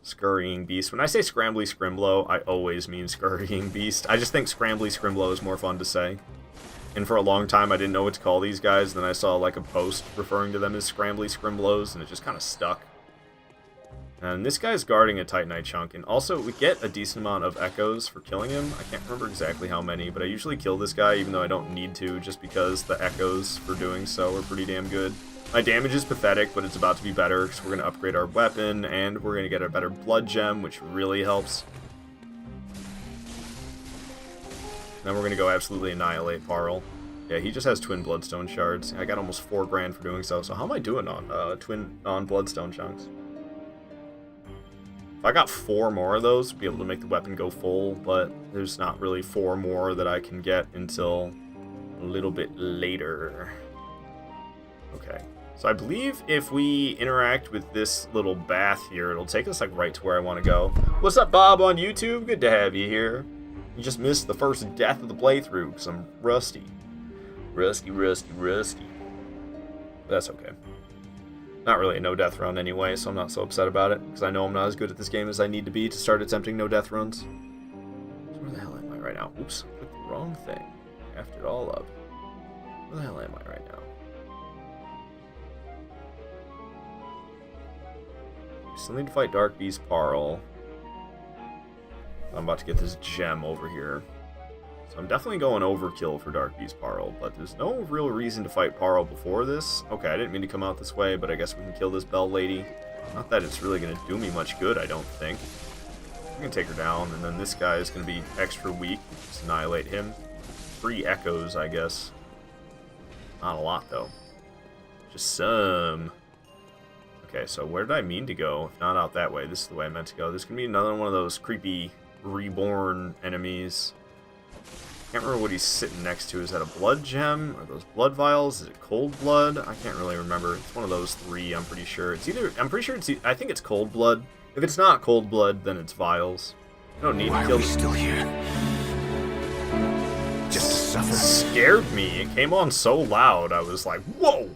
Scurrying Beast. When I say scrambly scrimblow, I always mean scurrying beast. I just think scrambly scrimblow is more fun to say. And for a long time, I didn't know what to call these guys. Then I saw like a post referring to them as scrambly scrimblows, and it just kind of stuck. And this guy's guarding a Titanite chunk, and also we get a decent amount of echoes for killing him. I can't remember exactly how many, but I usually kill this guy even though I don't need to, just because the echoes for doing so are pretty damn good. My damage is pathetic, but it's about to be better because we're going to upgrade our weapon, and we're going to get a better blood gem, which really helps. Then we're going to go absolutely annihilate Parl. Yeah, he just has twin bloodstone shards. I got almost 4 grand for doing so. So how am I doing on bloodstone chunks? If I got 4 more of those, I'd be able to make the weapon go full, but there's not really 4 more that I can get until a little bit later. Okay. So I believe if we interact with this little bath here, it'll take us like right to where I want to go. What's up, Bob on YouTube? Good to have you here. You just missed the first death of the playthrough because I'm rusty. Rusty. But that's okay. Not really a no-death run anyway, so I'm not so upset about it, because I know I'm not as good at this game as I need to be to start attempting no-death runs. So where the hell am I right now? Oops, clicked the wrong thing. Effed it all up. Where the hell am I right now? I still need to fight Dark Beast Parl. I'm about to get this gem over here. So I'm definitely going overkill for Dark Beast Parl, but there's no real reason to fight Parl before this. Okay, I didn't mean to come out this way, but I guess we can kill this Bell Lady. Not that it's really going to do me much good, I don't think. can take her down, and then this guy is going to be extra weak. Just annihilate him. 3 echoes, I guess. Not a lot, though. Just some. Okay, so where did I mean to go? If not out that way, this is the way I meant to go. There's going to be another one of those creepy reborn enemies. Can't remember what he's sitting next to. Is that a blood gem? Are those blood vials? Is it cold blood? I can't really remember. It's one of those 3, I'm pretty sure. It's either... I'm pretty sure it's... I think it's cold blood. If it's not cold blood, then it's vials. I don't need to kill... Why are we still here? Just to suffer? It scared me. It came on so loud. I was like, whoa!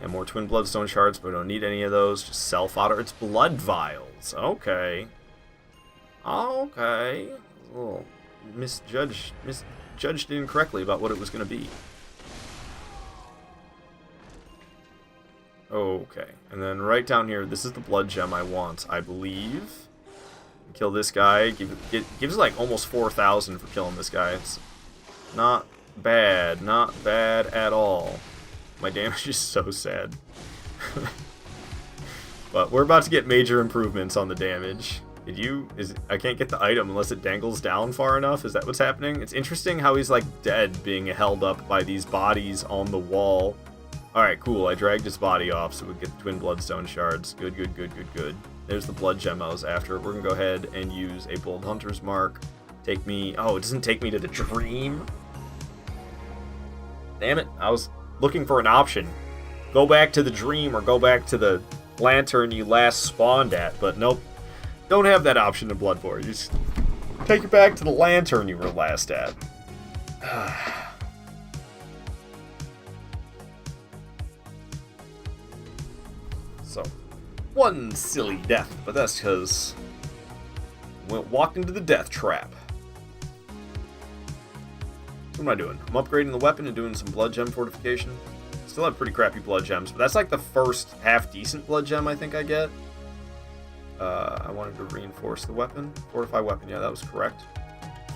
And more twin bloodstone shards, but we don't need any of those. Just self-auto. It's blood vials. Okay. Okay. Oh, misjudged incorrectly about what it was going to be. Okay. And then right down here, this is the blood gem I want, I believe. Kill this guy. Gives like almost 4,000 for killing this guy. It's not bad. Not bad at all. My damage is so sad. But we're about to get major improvements on the damage. I can't get the item unless it dangles down far enough. Is that what's happening? It's interesting how he's like dead being held up by these bodies on the wall. Alright, cool. I dragged his body off so we get the twin bloodstone shards. Good, good, good, good, good. There's the blood gem I was after. We're gonna go ahead and use a bold hunter's mark. Take me... Oh, it doesn't take me to the dream? Damn it. I was looking for an option. Go back to the dream or go back to the lantern you last spawned at, but nope. Don't have that option in Bloodborne. You just take it back to the lantern you were last at. So, one silly death, but that's because walked into the death trap. What am I doing? I'm upgrading the weapon and doing some blood gem fortification. Still have pretty crappy blood gems, but that's like the first half-decent blood gem I think I get. I wanted to reinforce the weapon. Fortify weapon, yeah, that was correct.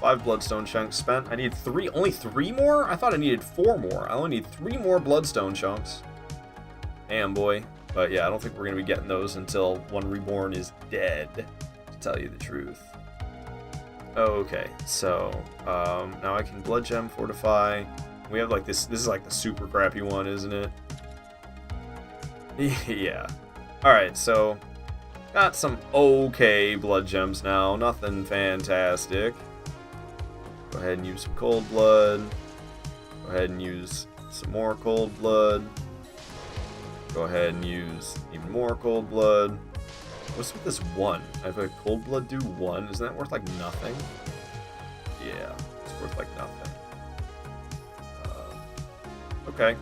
5 bloodstone chunks spent. I need 3, only 3 more? I thought I needed 4 more. I only need 3 more bloodstone chunks. Damn, boy. But yeah, I don't think we're going to be getting those until one reborn is dead, to tell you the truth. Okay, so now I can blood gem fortify. We have like this is like the super crappy one, isn't it? Yeah. Alright, so got some okay blood gems now. Nothing fantastic. Go ahead and use some cold blood. Go ahead and use some more cold blood. Go ahead and use even more cold blood. What's with this 1? I have a cold blood do 1. Isn't that worth like nothing? Yeah, it's worth like nothing. Okay.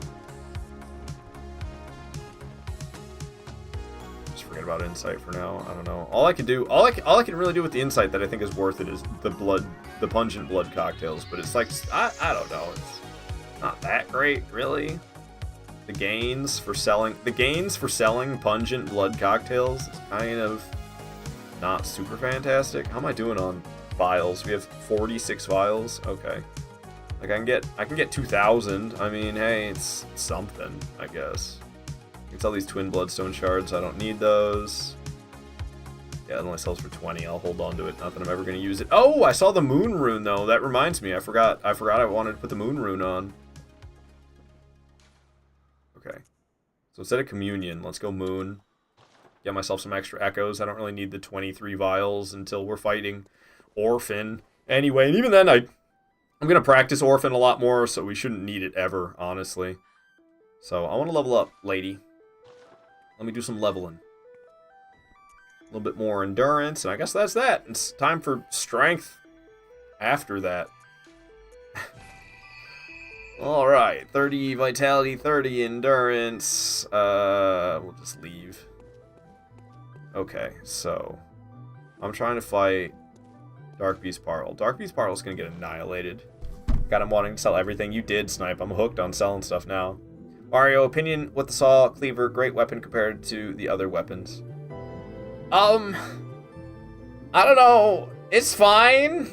Just forget about insight for now. I don't know. All I can really do with the insight that I think is worth it is the pungent blood cocktails. But it's like I don't know. It's not that great, really. The gains for selling pungent blood cocktails is kind of not super fantastic. How am I doing on vials? We have 46 vials. Okay. Like I can get 2,000. I mean, hey, it's something, I guess. I can sell these twin bloodstone shards. I don't need those. Yeah, it only sells for 20. I'll hold on to it. Not that I'm ever going to use it. Oh, I saw the moon rune though. That reminds me. I forgot I wanted to put the moon rune on. Okay. So instead of communion, let's go moon. Get myself some extra echoes. I don't really need the 23 vials until we're fighting Orphan. Anyway, and even then I'm going to practice Orphan a lot more, so we shouldn't need it ever, honestly. So I want to level up, lady. Let me do some leveling. A little bit more endurance, and I guess that's that. It's time for strength after that. Alright, 30 vitality, 30 endurance. We'll just leave. Okay, so I'm trying to fight Dark Beast Parl. Dark Beast Parl is going to get annihilated. Got him wanting to sell everything. You did, Snipe. I'm hooked on selling stuff now. Mario, opinion with the Saw Cleaver, great weapon compared to the other weapons. I don't know. It's fine.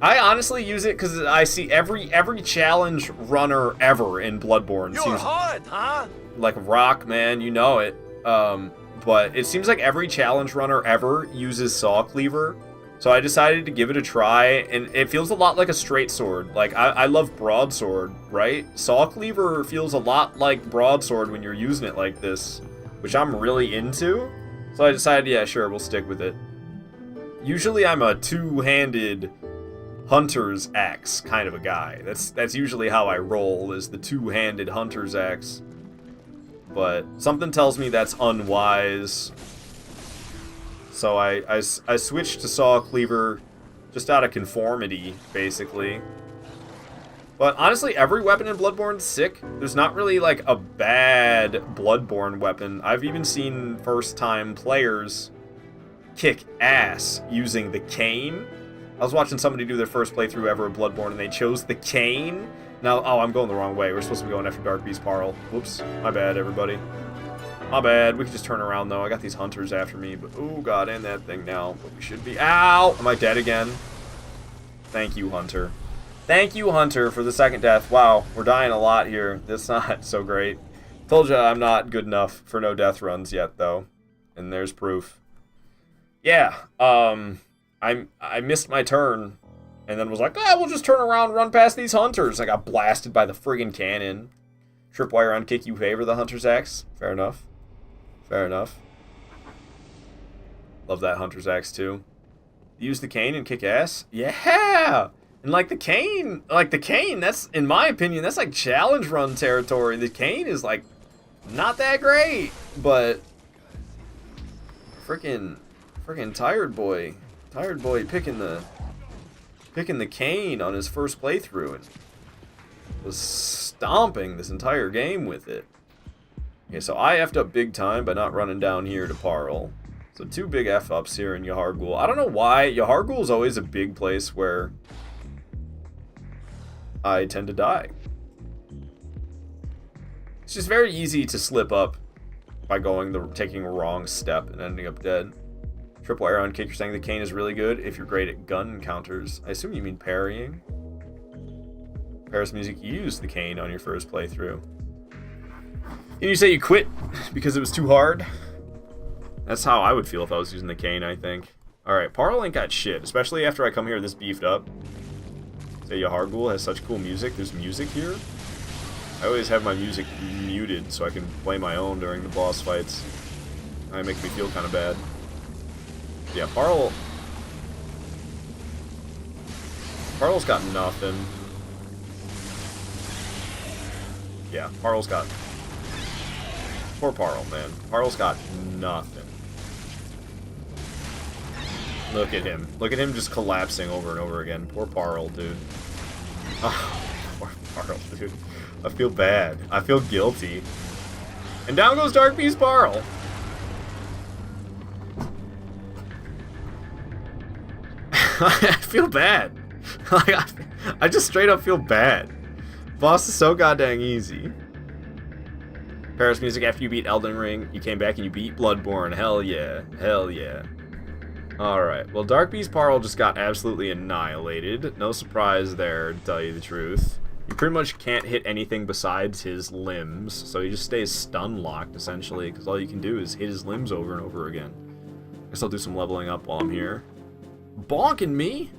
I honestly use it because I see every challenge runner ever in Bloodborne. You're hard, huh? Like rock, man. You know it. But it seems like every challenge runner ever uses Saw Cleaver. So I decided to give it a try, and it feels a lot like a straight sword. Like, I love broadsword, right? Saw Cleaver feels a lot like broadsword when you're using it like this, which I'm really into. So I decided, yeah, sure, we'll stick with it. Usually I'm a two-handed hunter's axe kind of a guy. That's usually how I roll, is the two-handed hunter's axe. But something tells me that's unwise. So I switched to Saw Cleaver just out of conformity, basically. But honestly, every weapon in Bloodborne's sick. There's not really like a bad Bloodborne weapon. I've even seen first-time players kick ass using the cane. I was watching somebody do their first playthrough ever of Bloodborne, and they chose the cane. Now, oh, I'm going the wrong way. We're supposed to be going after Dark Beast Parl. Whoops. My bad, everybody. My bad. We can just turn around, though. I got these hunters after me, but oh god, and that thing now. But we should be... Ow! Am I dead again? Thank you, Hunter. Thank you, Hunter, for the second death. Wow, we're dying a lot here. That's not so great. Told you I'm not good enough for no death runs yet, though. And there's proof. Yeah, I missed my turn, and then was like, we'll just turn around and run past these hunters. I got blasted by the friggin' cannon. Tripwire on kick, you favor the hunter's axe? Fair enough. Fair enough. Love that hunter's axe, too. Use the cane and kick ass? Yeah! And like the cane, that's, in my opinion, that's like challenge run territory. The cane is like, not that great, but frickin' tired boy picking the cane on his first playthrough and was stomping this entire game with it. Okay, so I effed up big time by not running down here to Parl. So 2 big F-ups here in Yahar'gul. I don't know why. Yahar'gul is always a big place where I tend to die. It's just very easy to slip up by taking a wrong step and ending up dead. Tripwire on kick, you're saying the cane is really good if you're great at gun encounters. I assume you mean parrying. Paris Music, you used the cane on your first playthrough. And you say you quit because it was too hard? That's how I would feel if I was using the cane, I think. Alright, Parl ain't got shit, especially after I come here this beefed up. Say Yahar'gul has such cool music. There's music here? I always have my music muted so I can play my own during the boss fights. That makes me feel kind of bad. Yeah, Parl's got nothing. Yeah, Parl's got... Poor Parl, man. Parl's got nothing. Look at him. Look at him just collapsing over and over again. Poor Parl, dude. Oh, poor Parl, dude. I feel bad. I feel guilty. And down goes Dark Beast Parl. I feel bad. I just straight up feel bad. Boss is so goddamn easy. Paris Music, after you beat Elden Ring, you came back and you beat Bloodborne. Hell yeah. Hell yeah. Alright, well, Dark Beast Parl just got absolutely annihilated. No surprise there, to tell you the truth. You pretty much can't hit anything besides his limbs, so he just stays stun-locked, essentially, because all you can do is hit his limbs over and over again. Guess I'll do some leveling up while I'm here. Bonking me?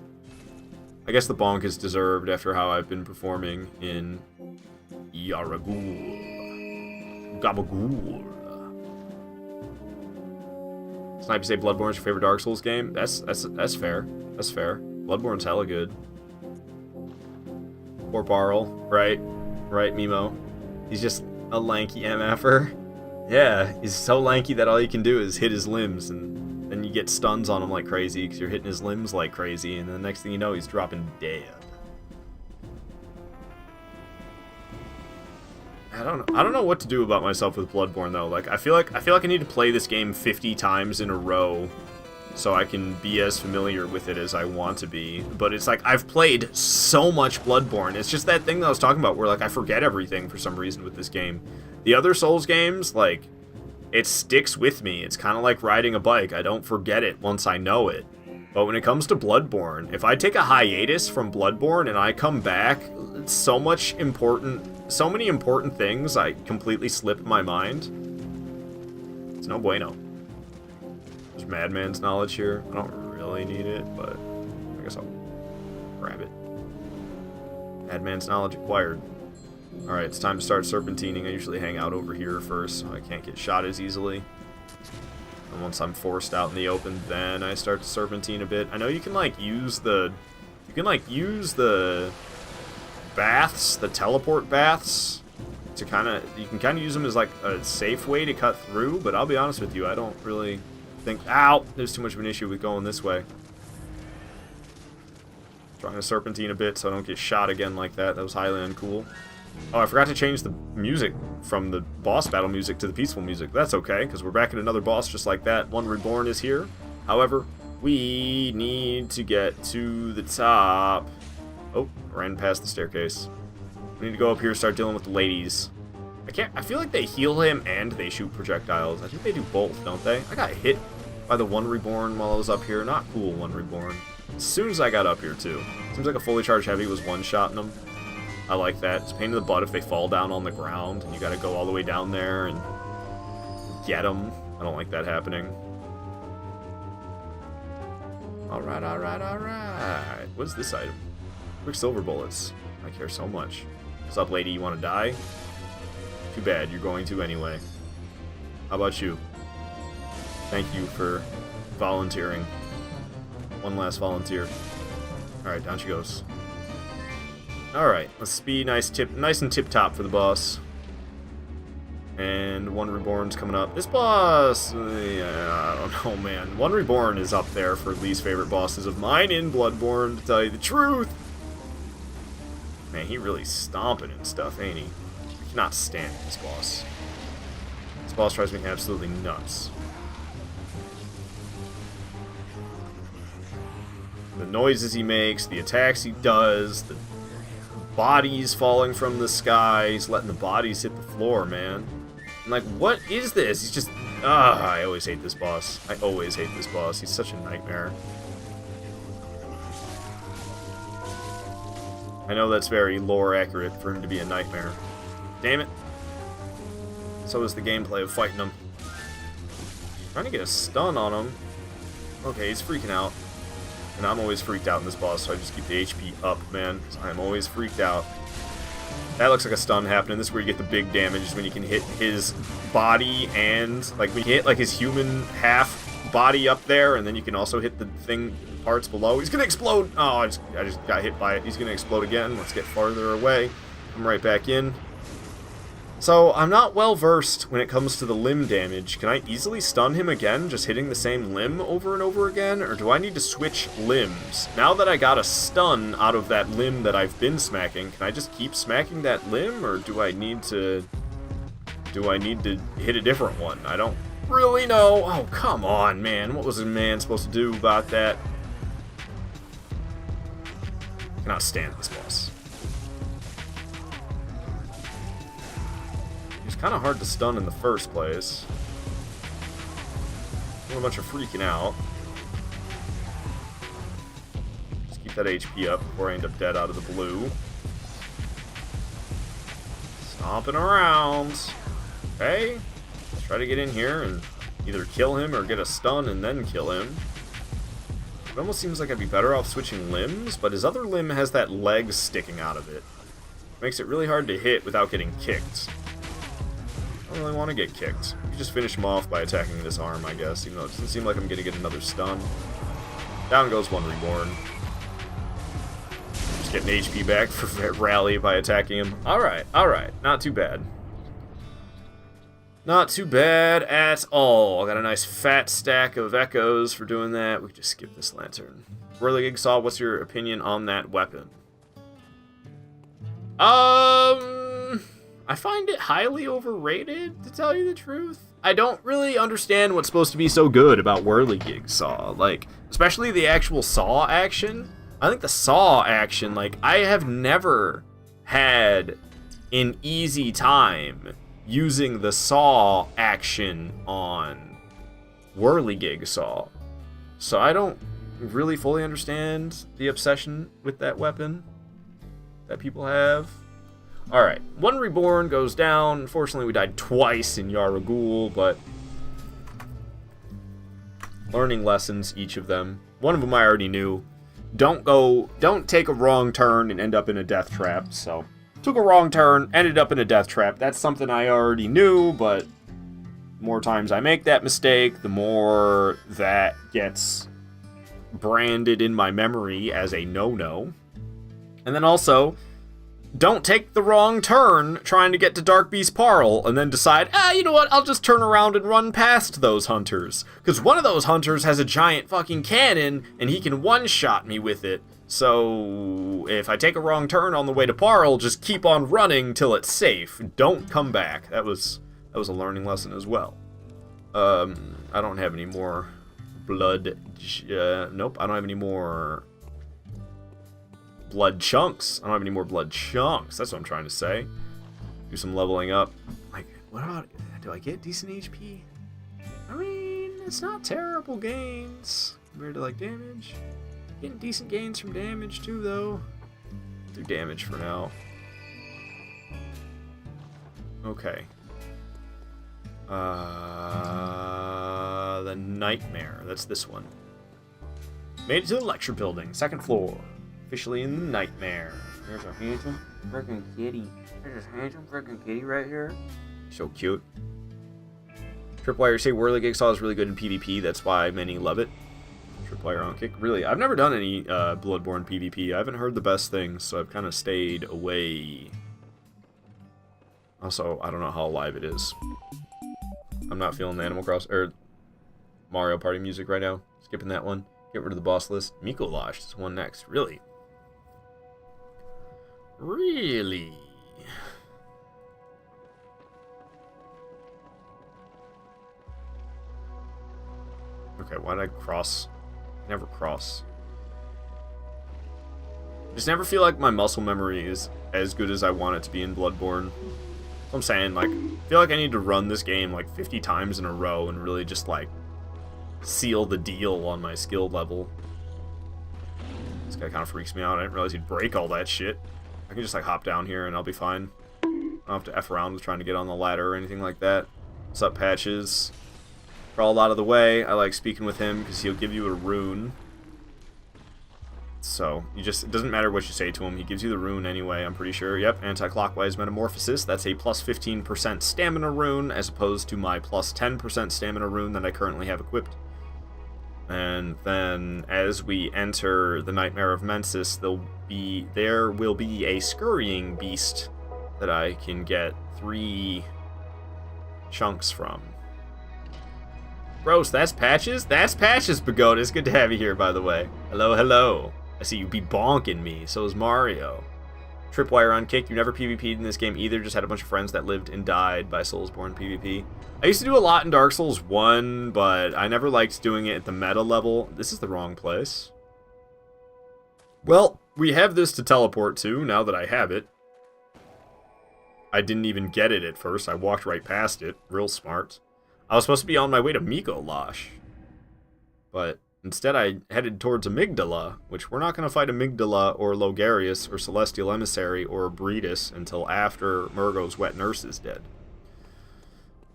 I guess the bonk is deserved after how I've been performing in Yahar'gul. Gabagool. Snipe, you say Bloodborne's your favorite Dark Souls game? That's fair. That's fair. Bloodborne's hella good. Poor Parl, right? Right, Mimo? He's just a lanky MFer. Yeah, he's so lanky that all you can do is hit his limbs, and then you get stuns on him like crazy because you're hitting his limbs like crazy, and then the next thing you know, he's dropping dead. I don't know what to do about myself with Bloodborne though. Like I feel like I need to play this game 50 times in a row so I can be as familiar with it as I want to be. But it's like I've played so much Bloodborne. It's just that thing that I was talking about where like I forget everything for some reason with this game. The other Souls games, like, it sticks with me. It's kind of like riding a bike. I don't forget it once I know it. But when it comes to Bloodborne, if I take a hiatus from Bloodborne and I come back, it's so many important things I completely slip my mind. It's no bueno. There's Madman's knowledge here. I don't really need it, but I guess I'll grab it. Madman's knowledge acquired. Alright, it's time to start serpentining. I usually hang out over here first, so I can't get shot as easily. And once I'm forced out in the open, then I start to serpentine a bit. I know you can, like, use the... You can, like, use the baths, the teleport baths, to kind of... You can kind of use them as, like, a safe way to cut through, but I'll be honest with you, I don't really think... Ow! There's too much of an issue with going this way. Trying to serpentine a bit so I don't get shot again like that. That was highly uncool. Oh, I forgot to change the music from the boss battle music to the peaceful music. That's okay, because we're back at another boss just like that. One Reborn is here. However, we need to get to the top. Oh, ran past the staircase. We need to go up here and start dealing with the ladies. I feel like they heal him and they shoot projectiles. I think they do both, don't they? I got hit by the One Reborn while I was up here. Not cool, One Reborn. As soon as I got up here, too. Seems like a fully charged heavy was one-shotting them. I like that. It's a pain in the butt if they fall down on the ground, and you gotta go all the way down there and get them. I don't like that happening. Alright, alright, alright. What's this item? Quicksilver bullets. I care so much. What's up, lady? You wanna die? Too bad. You're going to anyway. How about you? Thank you for volunteering. One last volunteer. Alright, down she goes. Alright, let's be nice and tip-top for the boss. And One Reborn's coming up. This boss... yeah, I don't know, man. One Reborn is up there for least favorite bosses of mine in Bloodborne, to tell you the truth. Man, he really stomping and stuff, ain't he? I cannot stand this boss. This boss drives me absolutely nuts. The noises he makes, the attacks he does, the bodies falling from the sky, he's letting the bodies hit the floor, man. I'm like, what is this? He's just... I always hate this boss. I always hate this boss. He's such a nightmare. I know that's very lore accurate for him to be a nightmare. Damn it. So is the gameplay of fighting him. Trying to get a stun on him. Okay, he's freaking out. And I'm always freaked out in this boss, so I just keep the HP up, man. I'm always freaked out. That looks like a stun happening. This is where you get the big damage, is when you can hit his body and, like, when you hit, like, his human half body up there, and then you can also hit the thing parts below. He's gonna explode! Oh, I just got hit by it. He's gonna explode again. Let's get farther away. I'm right back in. So, I'm not well versed when it comes to the limb damage. Can I easily stun him again, just hitting the same limb over and over again? Or do I need to switch limbs? Now that I got a stun out of that limb that I've been smacking, can I just keep smacking that limb? Or do I need to hit a different one? I don't really know. Oh, come on, man. What was a man supposed to do about that? I cannot stand this boss. Kind of hard to stun in the first place. A bunch of freaking out. Just keep that HP up before I end up dead out of the blue. Stomping around. Okay. Let's try to get in here and either kill him or get a stun and then kill him. It almost seems like I'd be better off switching limbs, but his other limb has that leg sticking out of it. Makes it really hard to hit without getting kicked. I don't really want to get kicked. You just finish him off by attacking this arm, I guess, even though it doesn't seem like I'm going to get another stun. Down goes One Reborn. Just getting HP back for rally by attacking him. Alright, alright. Not too bad. Not too bad at all. Got a nice fat stack of echoes for doing that. We could just skip this lantern. Whirligig Saw, what's your opinion on that weapon? I find it highly overrated, to tell you the truth. I don't really understand what's supposed to be so good about Whirligig Saw. Like, especially the actual saw action. I think the saw action, like, I have never had an easy time using the saw action on Whirligig Saw. So I don't really fully understand the obsession with that weapon that people have. Alright, One Reborn goes down. Unfortunately, we died twice in Yaragul, but learning lessons, each of them. one of them I already knew. Don't take a wrong turn and end up in a death trap. So, took a wrong turn, ended up in a death trap. That's something I already knew, but the more times I make that mistake, the more that gets branded in my memory as a no-no. And then also, don't take the wrong turn trying to get to Dark Beast Parl and then decide, you know what, I'll just turn around and run past those hunters. Because one of those hunters has a giant fucking cannon, and he can one-shot me with it. So, if I take a wrong turn on the way to Parl, just keep on running till it's safe. Don't come back. That was a learning lesson as well. I don't have any more blood... nope, I don't have any more... blood chunks. I don't have any more blood chunks. That's what I'm trying to say. Do some leveling up. Like, what about... do I get decent HP? I mean, it's not terrible gains compared to, like, damage. Getting decent gains from damage, too, though. Do damage for now. Okay. The Nightmare. That's this one. Made it to the lecture building. Second floor. Officially in the Nightmare. There's a handsome freaking kitty. There's a handsome freaking kitty right here. So cute. Tripwire say Whirligig Saw is really good in PvP. That's why many love it. Tripwire on kick. Really, I've never done any Bloodborne PvP. I haven't heard the best things, so I've kind of stayed away. Also, I don't know how alive it is. I'm not feeling the Animal Cross or Mario Party music right now. Skipping that one. Get rid of the boss list. Mikolash is one next. Really? Really? Okay, why did I cross? Never cross. Just never feel like my muscle memory is as good as I want it to be in Bloodborne. So I'm saying, like, I feel like I need to run this game like 50 times in a row and really just, like, seal the deal on my skill level. This guy kind of freaks me out. I didn't realize he'd break all that shit. I can just, like, hop down here and I'll be fine. I don't have to F around with trying to get on the ladder or anything like that. What's up, Patches? Crawled out of the way. I like speaking with him because he'll give you a rune. So, it doesn't matter what you say to him. He gives you the rune anyway, I'm pretty sure. Yep, anti-clockwise metamorphosis. That's a plus 15% stamina rune as opposed to my plus 10% stamina rune that I currently have equipped. And then, as we enter the Nightmare of Mensis, there will be a scurrying beast that I can get 3 chunks from. Gross, that's Patches? That's Patches, Pagoda. It's good to have you here, by the way. Hello, hello. I see you be bonking me. So is Mario. Tripwire on kick. You never PvP'd in this game either. Just had a bunch of friends that lived and died by Soulsborne PvP. I used to do a lot in Dark Souls 1, but I never liked doing it at the meta level. This is the wrong place. Well, we have this to teleport to, now that I have it. I didn't even get it at first. I walked right past it. Real smart. I was supposed to be on my way to Mikolash. But instead I headed towards Amygdala, which we're not going to fight Amygdala or Logarius or Celestial Emissary or Breedis until after Murgo's Wet Nurse is dead.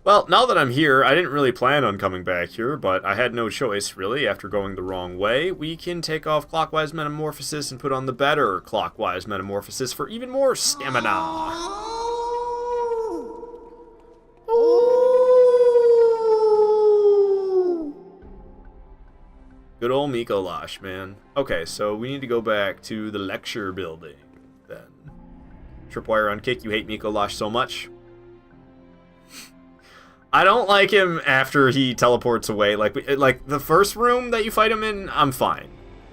Well, now that I'm here, I didn't really plan on coming back here, but I had no choice, really, after going the wrong way. We can take off Clockwise Metamorphosis and put on the better Clockwise Metamorphosis for even more stamina. Good old Mikolash, man. Okay, so we need to go back to the lecture building, then. Tripwire on kick, you hate Mikolash so much. I don't like him after he teleports away. Like the first room that you fight him in, I'm fine.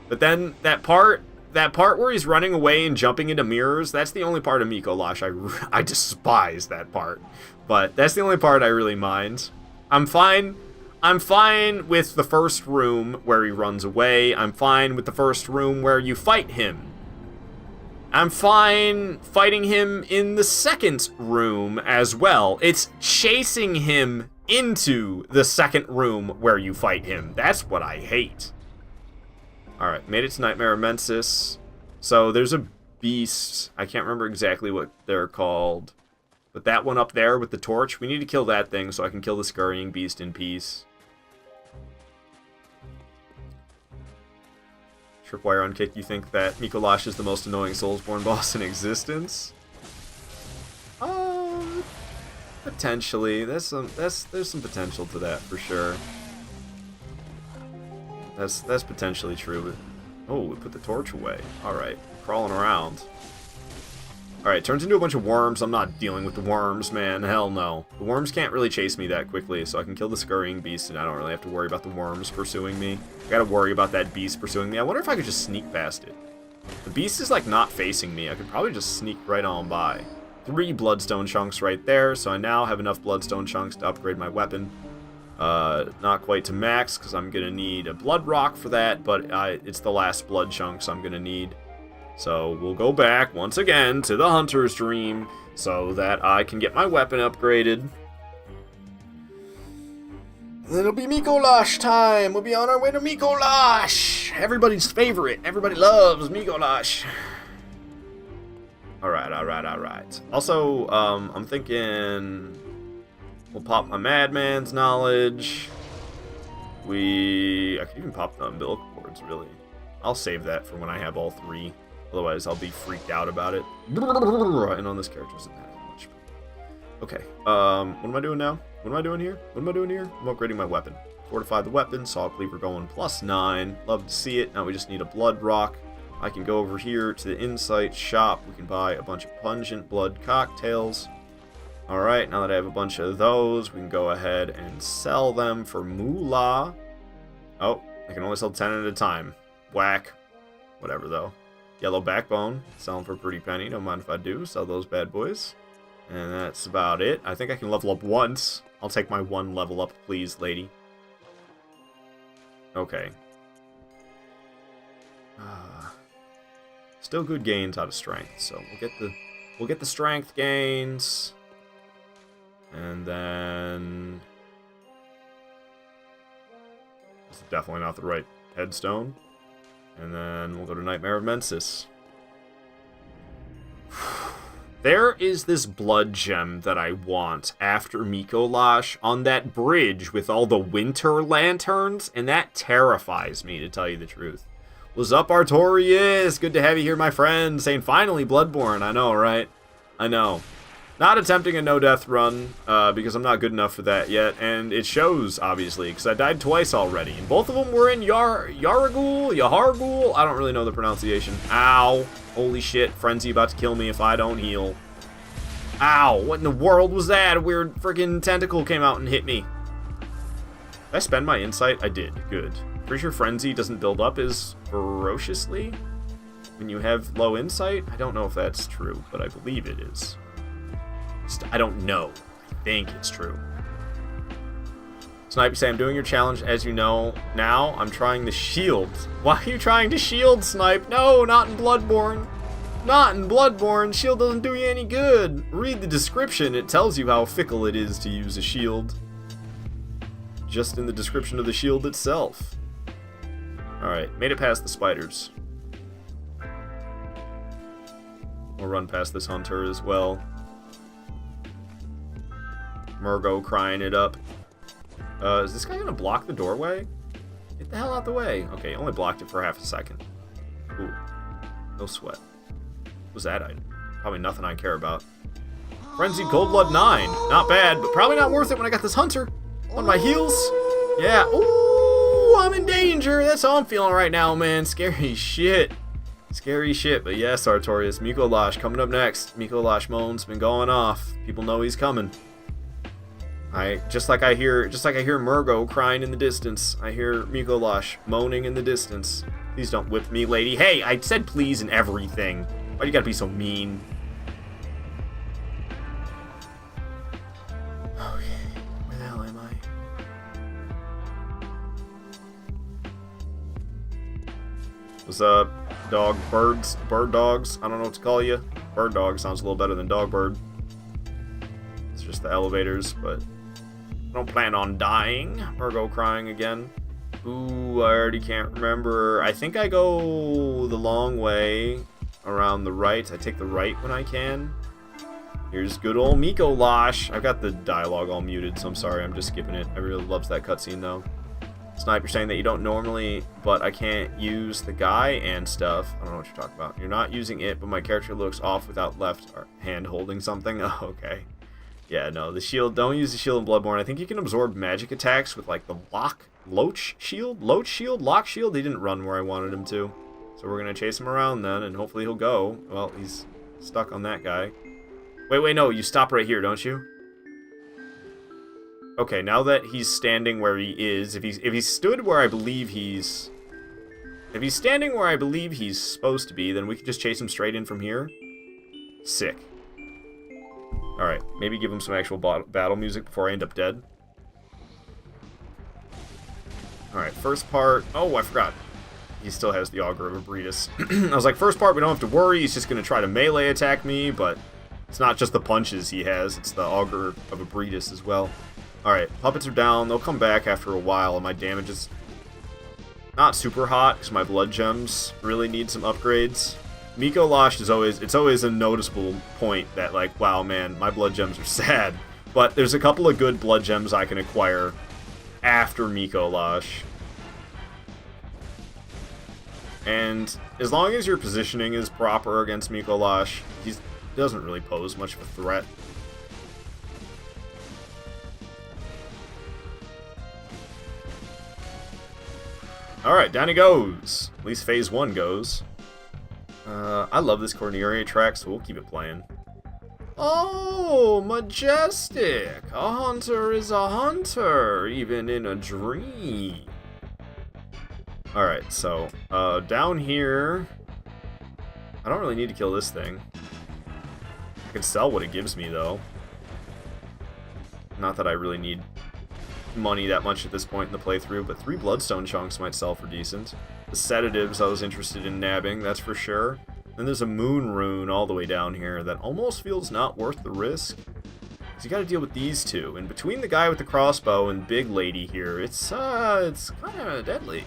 But then that part where he's running away and jumping into mirrors, that's the only part of Mikolash I despise that part. But that's the only part I really mind. I'm fine with the first room where he runs away. I'm fine with the first room where you fight him. I'm fine fighting him in the second room as well. It's chasing him into the second room where you fight him. That's what I hate. Alright, made it to Nightmare of Mensis. So there's a beast. I can't remember exactly what they're called. But that one up there with the torch, we need to kill that thing so I can kill the scurrying beast in peace. Tripwire on Kick, you think that Mikolash is the most annoying Soulsborne boss in existence? Potentially. There's some potential to that for sure. That's potentially true. Oh, we put the torch away. Alright, crawling around. Alright, turns into a bunch of worms. I'm not dealing with the worms, man. Hell no. The worms can't really chase me that quickly, so I can kill the scurrying beast, and I don't really have to worry about the worms pursuing me. I gotta worry about that beast pursuing me. I wonder if I could just sneak past it. The beast is, like, not facing me. I could probably just sneak right on by. 3 bloodstone chunks right there, so I now have enough bloodstone chunks to upgrade my weapon. Not quite to max, because I'm gonna need a blood rock for that, but it's the last blood chunks I'm gonna need. So we'll go back once again to the Hunter's Dream so that I can get my weapon upgraded. Then it'll be Mikolash time. We'll be on our way to Mikolash. Everybody's favorite. Everybody loves Mikolash. Alright. Also, I'm thinking we'll pop my Madman's knowledge. I could even pop the umbilical cords, really. I'll save that for when I have all 3. Otherwise, I'll be freaked out about it. And on this character doesn't matter much. Okay, what am I doing now? What am I doing here? I'm upgrading my weapon. Fortify the weapon, Saw Cleaver going +9. Love to see it. Now we just need a blood rock. I can go over here to the Insight shop. We can buy a bunch of pungent blood cocktails. Alright, now that I have a bunch of those, we can go ahead and sell them for moolah. Oh, I can only sell 10 at a time. Whack. Whatever, though. Yellow backbone, selling for a pretty penny. Don't mind if I do. Sell those bad boys. And that's about it. I think I can level up once. I'll take my 1 level up, please, lady. Okay. Still good gains out of strength, so we'll get the strength gains. And then this is definitely not the right headstone. And then we'll go to Nightmare of Mensis. There is this blood gem that I want after Mikolash on that bridge with all the winter lanterns, and that terrifies me, to tell you the truth. What's up, Artorias? Good to have you here, my friend. Saying finally Bloodborne. I know, right? I know. Not attempting a no-death run, because I'm not good enough for that yet, and it shows, obviously, because I died twice already, and both of them were in Yahar'gul? I don't really know the pronunciation. Ow. Holy shit, Frenzy about to kill me if I don't heal. Ow, what in the world was that? A weird freaking tentacle came out and hit me. Did I spend my insight? I did. Good. Pretty sure Frenzy doesn't build up as ferociously when you have low insight. I don't know if that's true, but I believe it is. I don't know. I think it's true. Snipe, you say, I'm doing your challenge, as you know. Now, I'm trying the shield. Why are you trying to shield, Snipe? No, not in Bloodborne. Not in Bloodborne. Shield doesn't do you any good. Read the description. It tells you how fickle it is to use a shield. Just in the description of the shield itself. Alright, made it past the spiders. We'll run past this hunter as well. Murgo crying it up. Is this guy gonna block the doorway? Get the hell out the way. Okay, only blocked it for half a second. Ooh. No sweat. What was that item? Probably nothing I care about. Frenzied Cold Blood 9. Not bad, but probably not worth it when I got this hunter on my heels. Yeah. Ooh, I'm in danger. That's how I'm feeling right now, man. Scary shit. Scary shit. But yes, Artorias. Mikolash coming up next. Mikolash moan's been going off. People know he's coming. Just like I hear Murgo crying in the distance. I hear Mikolash moaning in the distance. Please don't whip me, lady. Hey, I said please and everything. Why do you gotta be so mean? Okay, where the hell am I? What's up, bird dogs? I don't know what to call you. Bird dog sounds a little better than dog bird. It's just the elevators, but I don't plan on dying. Murgo crying again. Ooh, I already can't remember. I think I go the long way around the right. I take the right when I can. Here's good old Mikolash. I've got the dialogue all muted, so I'm sorry. I'm just skipping it. I really loves that cutscene, though. Snipe, you're saying that you don't normally, but I can't use the guy and stuff. I don't know what you're talking about. You're not using it, but my character looks off without left hand holding something. Oh, okay. Yeah, no, the shield, don't use the shield in Bloodborne. I think you can absorb magic attacks with, like, the loach shield? Loach shield? Lock shield? He didn't run where I wanted him to. So we're going to chase him around then, and hopefully he'll go. Well, he's stuck on that guy. Wait, no, you stop right here, don't you? Okay, now that he's standing where he is, if he's stood where I believe he's... If he's standing where I believe he's supposed to be, then we can just chase him straight in from here. Sick. Alright, maybe give him some actual battle music before I end up dead. Alright, first part... Oh, I forgot. He still has the Augur of Abretus. I was like, first part, we don't have to worry. He's just going to try to melee attack me, but it's not just the punches he has. It's the Augur of Abretus as well. Alright, puppets are down. They'll come back after a while, and my damage is not super hot, because my blood gems really need some upgrades. Miko Losh is always a noticeable point that, like, wow, man, my blood gems are sad. But there's a couple of good blood gems I can acquire after Miko Losh. And as long as your positioning is proper against Miko Losh, he doesn't really pose much of a threat. Alright, down he goes. At least phase 1 goes. I love this Corneria track, so we'll keep it playing. Oh, majestic! A hunter is a hunter, even in a dream. Alright, so, down here... I don't really need to kill this thing. I can sell what it gives me, though. Not that I really need money that much at this point in the playthrough, but 3 bloodstone chunks might sell for decent. The sedatives I was interested in nabbing, that's for sure. Then there's a moon rune all the way down here that almost feels not worth the risk. So you gotta deal with these two. And between the guy with the crossbow and big lady here, it's kinda deadly.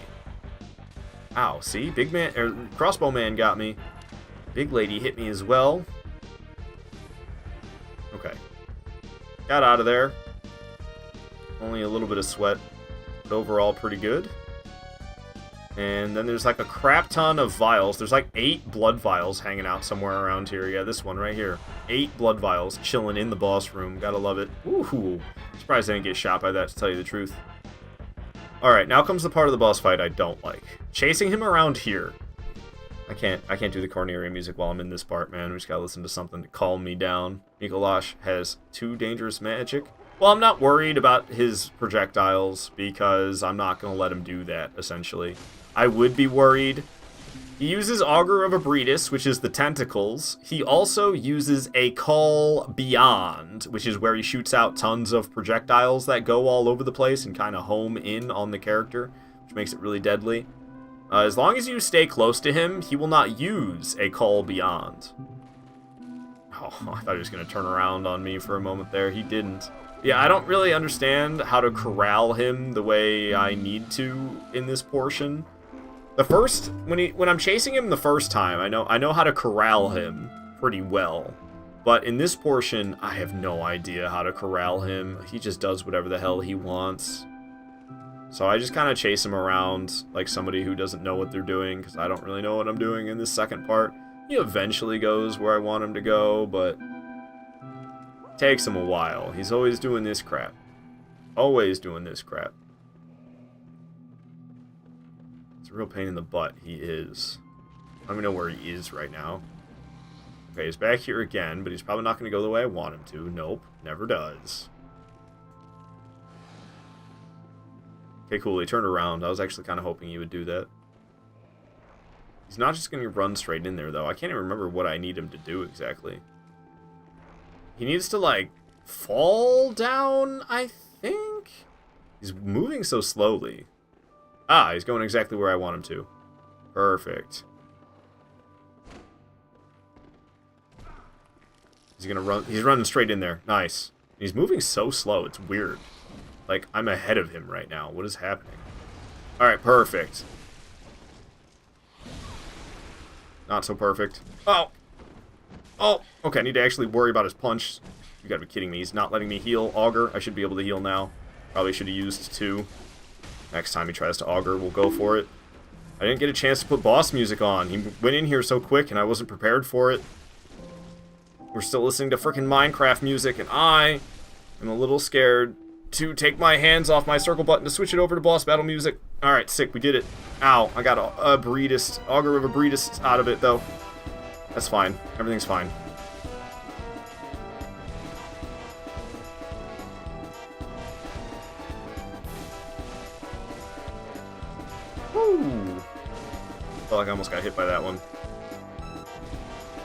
Ow, see? Big man, crossbow man got me. Big lady hit me as well. Okay. Got out of there. Only a little bit of sweat, but overall pretty good. And then there's like a crap ton of vials. There's like 8 blood vials hanging out somewhere around here. Yeah, this one right here. 8 blood vials chilling in the boss room. Gotta love it. Ooh, surprised I didn't get shot by that, to tell you the truth. Alright, now comes the part of the boss fight I don't like. Chasing him around here. I can't do the Corneria music while I'm in this part, man. We just gotta listen to something to calm me down. Miko Losh has 2 dangerous magic. Well, I'm not worried about his projectiles, because I'm not going to let him do that, essentially. I would be worried. He uses Augur of Abretus, which is the tentacles. He also uses a Call Beyond, which is where he shoots out tons of projectiles that go all over the place and kind of home in on the character, which makes it really deadly. As long as you stay close to him, he will not use a Call Beyond. Oh, I thought he was going to turn around on me for a moment there. He didn't. Yeah, I don't really understand how to corral him the way I need to in this portion. The first, when I'm chasing him the first time, I know how to corral him pretty well. But in this portion, I have no idea how to corral him. He just does whatever the hell he wants. So I just kind of chase him around like somebody who doesn't know what they're doing, because I don't really know what I'm doing in this second part. He eventually goes where I want him to go, but takes him a while. He's always doing this crap. Always doing this crap. It's a real pain in the butt, he is. I don't even know where he is right now. Okay, he's back here again, but he's probably not going to go the way I want him to. Nope, never does. Okay, cool, he turned around. I was actually kind of hoping he would do that. He's not just going to run straight in there, though. I can't even remember what I need him to do exactly. He needs to, like, fall down, I think? He's moving so slowly. Ah, he's going exactly where I want him to. Perfect. He's gonna run. He's running straight in there. Nice. He's moving so slow, it's weird. Like, I'm ahead of him right now. What is happening? Alright, perfect. Not so perfect. Oh! Oh! Okay, I need to actually worry about his punch. You gotta be kidding me. He's not letting me heal. Augur, I should be able to heal now. Probably should have used 2. Next time he tries to auger, we'll go for it. I didn't get a chance to put boss music on. He went in here so quick and I wasn't prepared for it. We're still listening to frickin' Minecraft music and I am a little scared to take my hands off my circle button to switch it over to boss battle music. Alright, sick, we did it. Ow, I got a Breedist, Augur of a Breedist out of it though. That's fine. Everything's fine. Woo! Felt like I almost got hit by that one.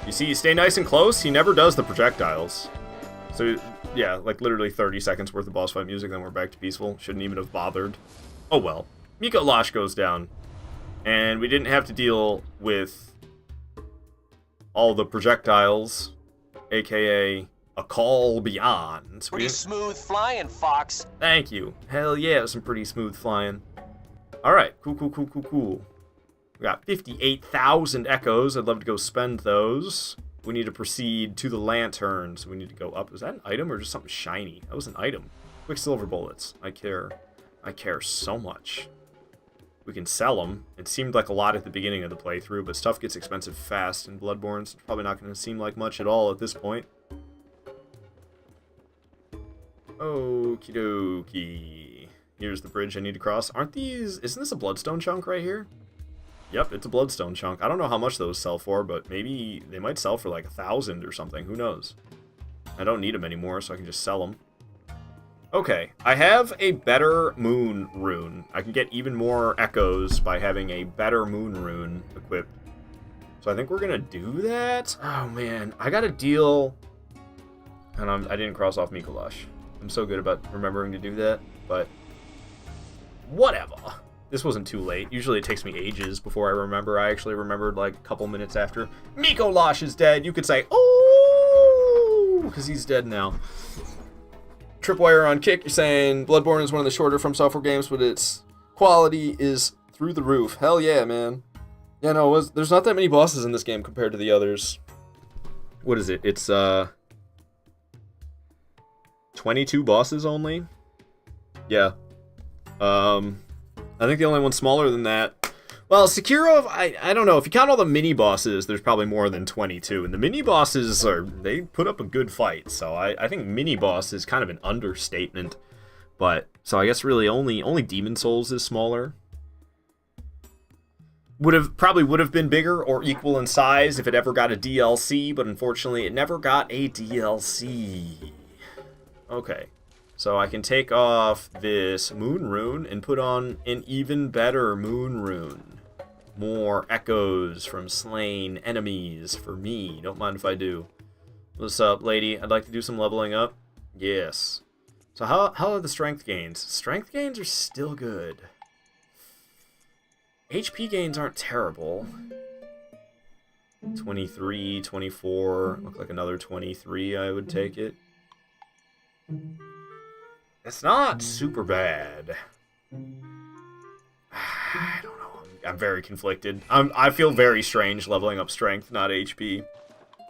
You see, you stay nice and close, he never does the projectiles. So, yeah, like literally 30 seconds worth of boss fight music, then we're back to peaceful. Shouldn't even have bothered. Oh well. Miko Lash goes down. And we didn't have to deal with all the projectiles, aka a call beyond. Pretty smooth flying, Fox. Thank you. Hell yeah, some pretty smooth flying. Alright, cool. We got 58,000 echoes. I'd love to go spend those. We need to proceed to the lanterns. We need to go up. Was that an item or just something shiny? That was an item. Quicksilver bullets. I care. I care so much. We can sell them. It seemed like a lot at the beginning of the playthrough, but stuff gets expensive fast in Bloodborne, so it's probably not going to seem like much at all at this point. Okie dokie. Here's the bridge I need to cross. Aren't these... Isn't this a bloodstone chunk right here? Yep, it's a bloodstone chunk. I don't know how much those sell for, but maybe they might sell for like 1,000 or something. Who knows? I don't need them anymore, so I can just sell them. Okay, I have a better moon rune. I can get even more echoes by having a better moon rune equipped. So I think we're gonna do that. Oh man, I gotta deal... And I didn't cross off Mikolash. I'm so good about remembering to do that, but... Whatever. This wasn't too late. Usually it takes me ages before I remember. I actually remembered like a couple minutes after. Mikolash is dead. You could say, oh, because he's dead now. Tripwire on kick. You're saying Bloodborne is one of the shorter From Software games, but its quality is through the roof. Hell yeah, man. Yeah, no, there's not that many bosses in this game compared to the others. What is it? It's 22 bosses only? Yeah. I think the only one smaller than that... Well, Sekiro, I don't know. If you count all the mini-bosses, there's probably more than 22. And the mini-bosses, they put up a good fight. So I think mini-boss is kind of an understatement. But, so I guess really only Demon Souls is smaller. Probably would have been bigger or equal in size if it ever got a DLC. But unfortunately, it never got a DLC. Okay. So I can take off this moon rune and put on an even better moon rune. More echoes from slain enemies for me. Don't mind if I do. What's up, lady? I'd like to do some leveling up. Yes. So how are the strength gains? Strength gains are still good. HP gains aren't terrible. 23, 24. Look like another 23, I would take it. It's not super bad. I don't know. I'm very conflicted. I feel very strange leveling up strength, not HP.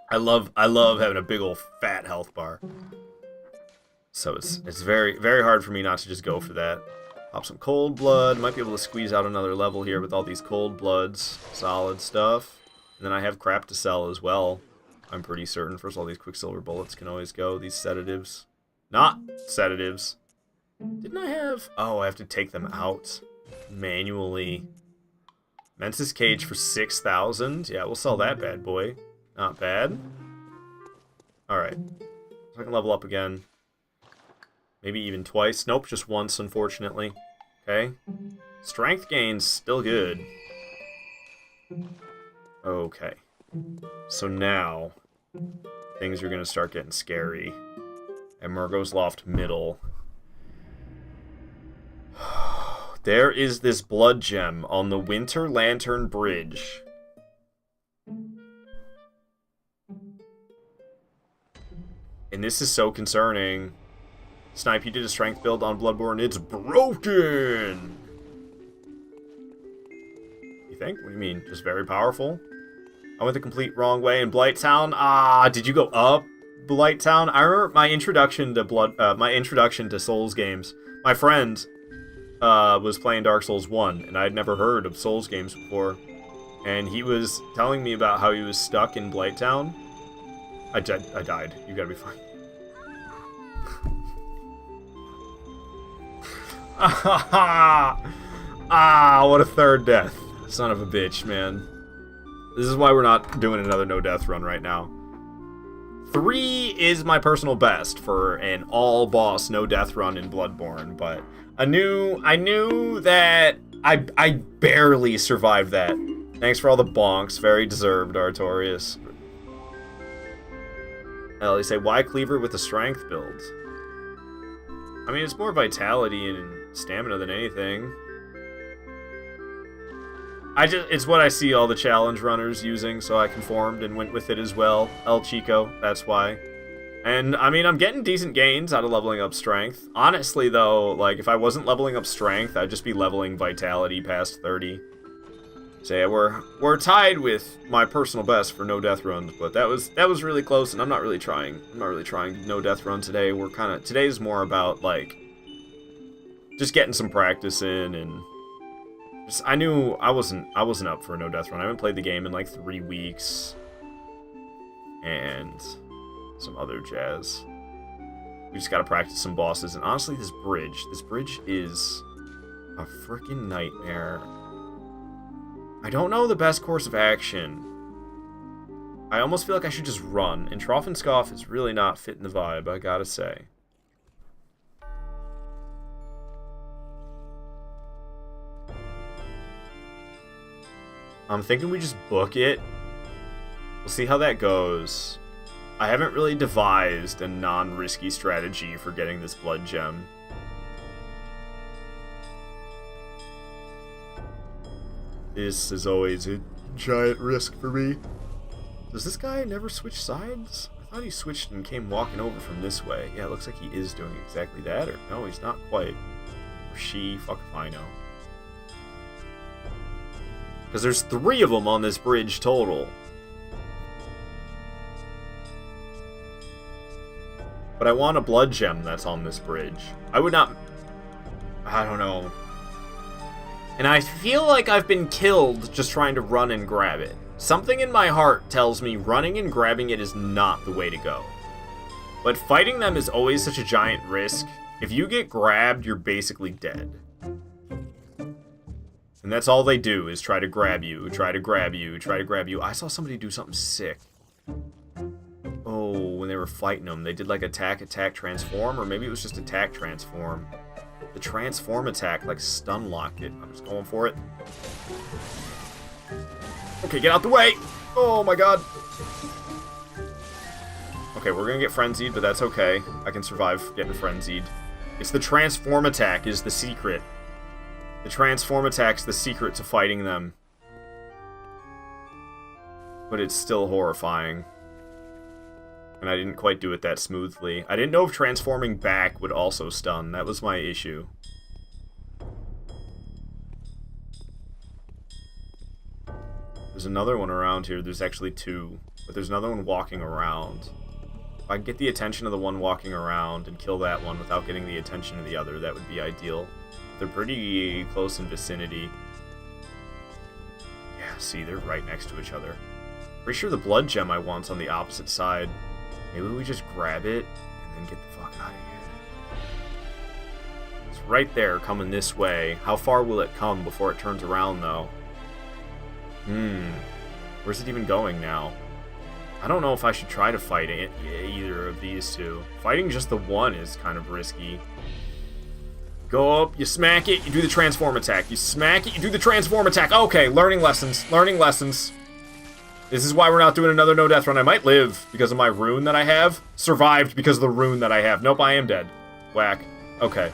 I love having a big old fat health bar. So it's very hard for me not to just go for that. Pop some cold blood. Might be able to squeeze out another level here with all these cold bloods. Solid stuff. And then I have crap to sell as well. I'm pretty certain. First of all, these quicksilver bullets can always go. These sedatives. Not sedatives. Didn't I have... Oh, I have to take them out manually. Mensis Cage for 6,000. Yeah, we'll sell that bad boy. Not bad. Alright. So I can level up again. Maybe even twice. Nope, just once, unfortunately. Okay. Strength gains, still good. Okay. So now, things are going to start getting scary. At Murgo's Loft Middle. There is this blood gem on the Winter Lantern Bridge. And this is so concerning. Snipe, you did a strength build on Bloodborne. It's broken! You think? What do you mean? Just very powerful? I went the complete wrong way in Blighttown. Ah, did you go up Blighttown? I remember my introduction to my introduction to Souls games. My friend... was playing Dark Souls 1, and I'd never heard of Souls games before. And he was telling me about how he was stuck in Blighttown. I died. You gotta be fine. What a third death. Son of a bitch, man. This is why we're not doing another no-death run right now. 3 is my personal best for an all-boss no-death run in Bloodborne, but I knew that I barely survived that. Thanks for all the bonks. Very deserved, Artorias. They say, why Cleaver with the strength build? I mean, it's more vitality and stamina than anything. It's what I see all the challenge runners using, so I conformed and went with it as well. El Chico, that's why. And, I mean, I'm getting decent gains out of leveling up strength. Honestly, though, like, if I wasn't leveling up strength, I'd just be leveling vitality past 30. So yeah, we're tied with my personal best for no death runs, but that was really close, and I'm not really trying no death run today. Today's more about, like, just getting some practice in, and I knew I wasn't up for a no death run. I haven't played the game in like 3 weeks, and some other jazz. We just gotta practice some bosses, and honestly, this bridge is a freaking nightmare. I don't know the best course of action. I almost feel like I should just run, and Troffenscoff is really not fitting the vibe, I gotta say. I'm thinking we just book it. We'll see how that goes. I haven't really devised a non-risky strategy for getting this blood gem. This is always a giant risk for me. Does this guy never switch sides? I thought he switched and came walking over from this way. Yeah, it looks like he is doing exactly that, or no, he's not quite. Or she, fuck if I know. Because there's 3 of them on this bridge total. But I want a blood gem that's on this bridge. I would not... I don't know. And I feel like I've been killed just trying to run and grab it. Something in my heart tells me running and grabbing it is not the way to go. But fighting them is always such a giant risk. If you get grabbed, you're basically dead. And that's all they do, is try to grab you, try to grab you, try to grab you. I saw somebody do something sick. Oh, when they were fighting them, they did like attack, transform, or maybe it was just attack, transform. The transform attack, like, stun locked it. I'm just going for it. Okay, get out the way! Oh my god! Okay, we're gonna get frenzied, but that's okay. I can survive getting frenzied. It's the transform attack is the secret. The transform attack's the secret to fighting them. But it's still horrifying. And I didn't quite do it that smoothly. I didn't know if transforming back would also stun. That was my issue. There's another one around here. There's actually 2. But there's another one walking around. If I can get the attention of the one walking around and kill that one without getting the attention of the other, that would be ideal. They're pretty close in vicinity. Yeah, see, they're right next to each other. Pretty sure the blood gem I want's on the opposite side. Maybe we just grab it and then get the fuck out of here. It's right there, coming this way. How far will it come before it turns around, though? Where's it even going now? I don't know if I should try to fight either of these two. Fighting just the one is kind of risky. Go up, you smack it, you do the transform attack. You smack it, you do the transform attack. Okay, learning lessons, learning lessons. This is why we're not doing another no death run. I might live because of my rune that I have. Survived because of the rune that I have. Nope, I am dead. Whack. Okay.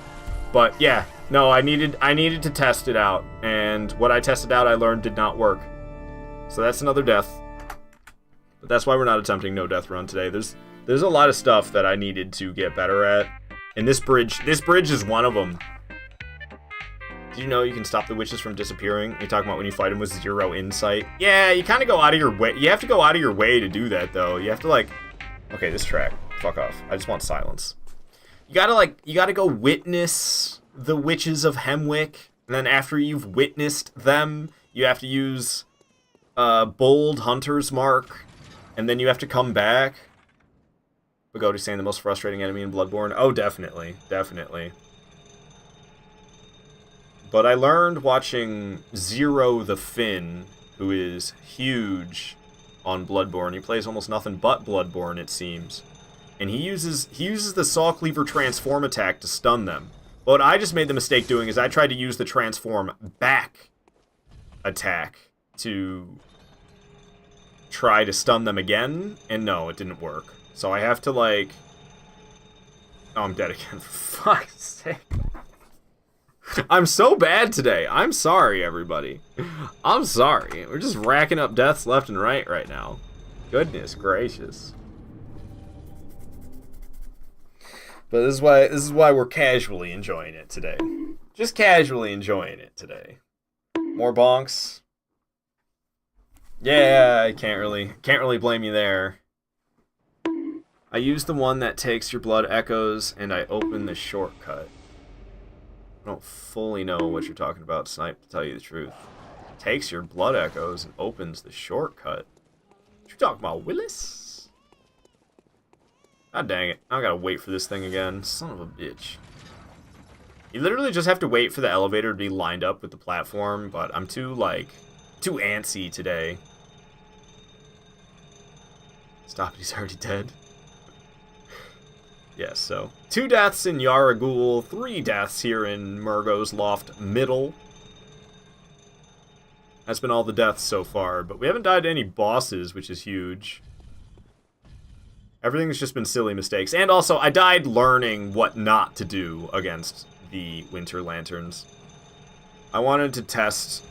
But yeah, no, I needed to test it out, and what I tested out I learned did not work. So that's another death. But that's why we're not attempting no death run today. There's a lot of stuff that I needed to get better at. And this bridge is one of them. Did you know you can stop the witches from disappearing? You're talking about when you fight them with 0 insight? Yeah, you kind of go out of your way. You have to go out of your way to do that, though. You have to, like... Okay, this track. Fuck off. I just want silence. You gotta go witness the Witches of Hemwick, and then after you've witnessed them, you have to use Bold Hunter's Mark, and then you have to come back. Pagody's saying the most frustrating enemy in Bloodborne. Oh, definitely. Definitely. But I learned watching Zero the Finn, who is huge on Bloodborne. He plays almost nothing but Bloodborne, it seems. And he uses the Saw Cleaver transform attack to stun them. But what I just made the mistake doing is I tried to use the transform back attack to try to stun them again, and no, it didn't work. So I have to, like... Oh, I'm dead again, for fuck's sake. I'm so bad today. I'm sorry, everybody. I'm sorry. We're just racking up deaths left and right now. Goodness gracious. But this is why we're casually enjoying it today. Just casually enjoying it today. More bonks. Yeah, I can't really blame you there. I use the one that takes your blood echoes, and I open the shortcut. I don't fully know what you're talking about, Snipe, to tell you the truth. Takes your blood echoes and opens the shortcut. What you talking about, Willis? God dang it. I gotta wait for this thing again. Son of a bitch. You literally just have to wait for the elevator to be lined up with the platform, but I'm too antsy today. Stop it, he's already dead. Yes, so 2 deaths in Yaragul, 3 deaths here in Murgo's Loft Middle. That's been all the deaths so far, but we haven't died to any bosses, which is huge. Everything's just been silly mistakes. And also, I died learning what not to do against the Winter Lanterns. I wanted to test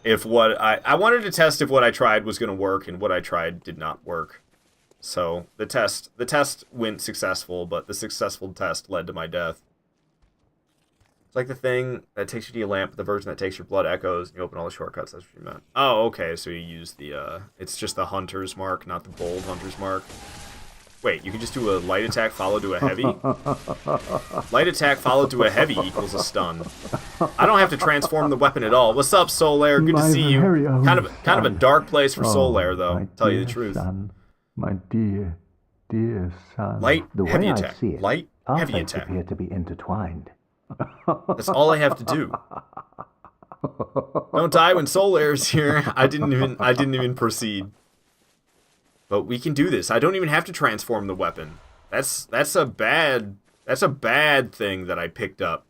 if what I tried was going to work, and what I tried did not work. So, the test went successful, but the successful test led to my death. It's like the thing that takes you to your lamp, the version that takes your blood echoes, and you open all the shortcuts, that's what you meant. Oh, okay, so you use the, it's just the Hunter's Mark, not the Bold Hunter's Mark. Wait, you can just do a light attack followed to a heavy? Light attack followed to a heavy equals a stun. I don't have to transform the weapon at all. What's up, Solaire? Good to see you. Kind of a dark place for Solaire, though, tell you the truth. My dear, dear son. Light, the heavy way attack. I see it, Light, our heavy fates attack. appear to be intertwined. That's all I have to do. Don't die when Solaire's here. I didn't even proceed. But we can do this. I don't even have to transform the weapon. That's a bad thing that I picked up.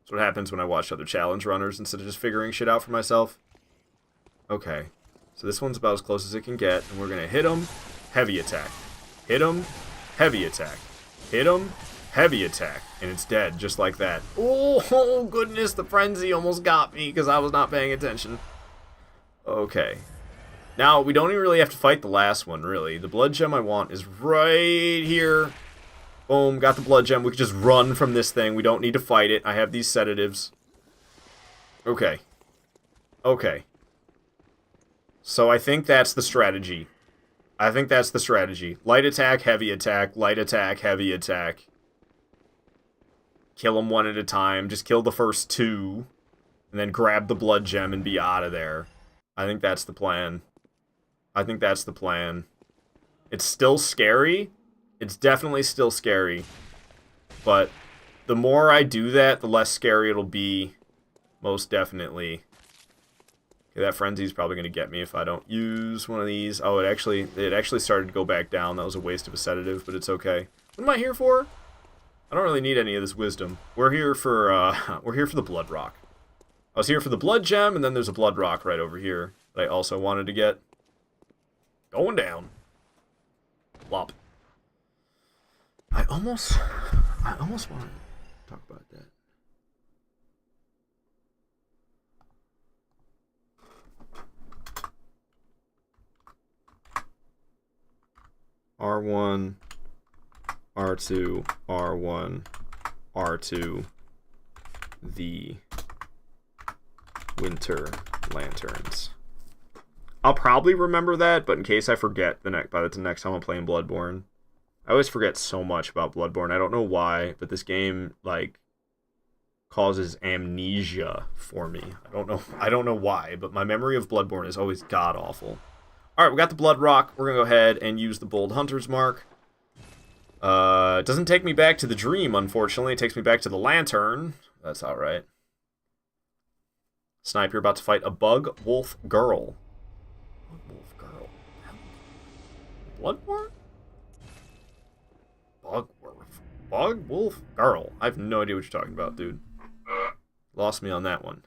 That's what happens when I watch other challenge runners instead of just figuring shit out for myself. Okay. So this one's about as close as it can get, and we're gonna hit him. Heavy attack. Hit him. Heavy attack. Hit him. Heavy attack. And it's dead, just like that. Oh, goodness, the frenzy almost got me because I was not paying attention. Okay. Now, we don't even really have to fight the last one, really. The blood gem I want is right here. Boom, got the blood gem. We can just run from this thing. We don't need to fight it. I have these sedatives. Okay. Okay. So I think that's the strategy. Light attack, heavy attack, light attack, heavy attack. Kill them one at a time. Just kill the first 2. And then grab the blood gem and be out of there. I think that's the plan. It's still scary. It's definitely still scary. But the more I do that, the less scary it'll be. Most definitely. Okay, that frenzy's probably going to get me if I don't use one of these. Oh, it actually started to go back down. That was a waste of a sedative, but it's okay. What am I here for? I don't really need any of this wisdom. We're here for the blood rock. I was here for the blood gem, and then there's a blood rock right over here that I also wanted to get. Going down. Plop. I almost want to talk about that. R1, R2, R1, R2, the Winter Lanterns. I'll probably remember that, but in case I forget by the next time I'm playing Bloodborne, I always forget so much about Bloodborne. I don't know why, but this game, like, causes amnesia for me. I don't know why, but my memory of Bloodborne is always god-awful. Alright, we got the Blood Rock. We're gonna go ahead and use the Bold Hunter's Mark. It doesn't take me back to the dream, unfortunately. It takes me back to the lantern. That's alright. Snipe, you're about to fight a Bug Wolf Girl. Bug Wolf Girl? Bloodborne? Bug Wolf Girl. I have no idea what you're talking about, dude. Lost me on that one.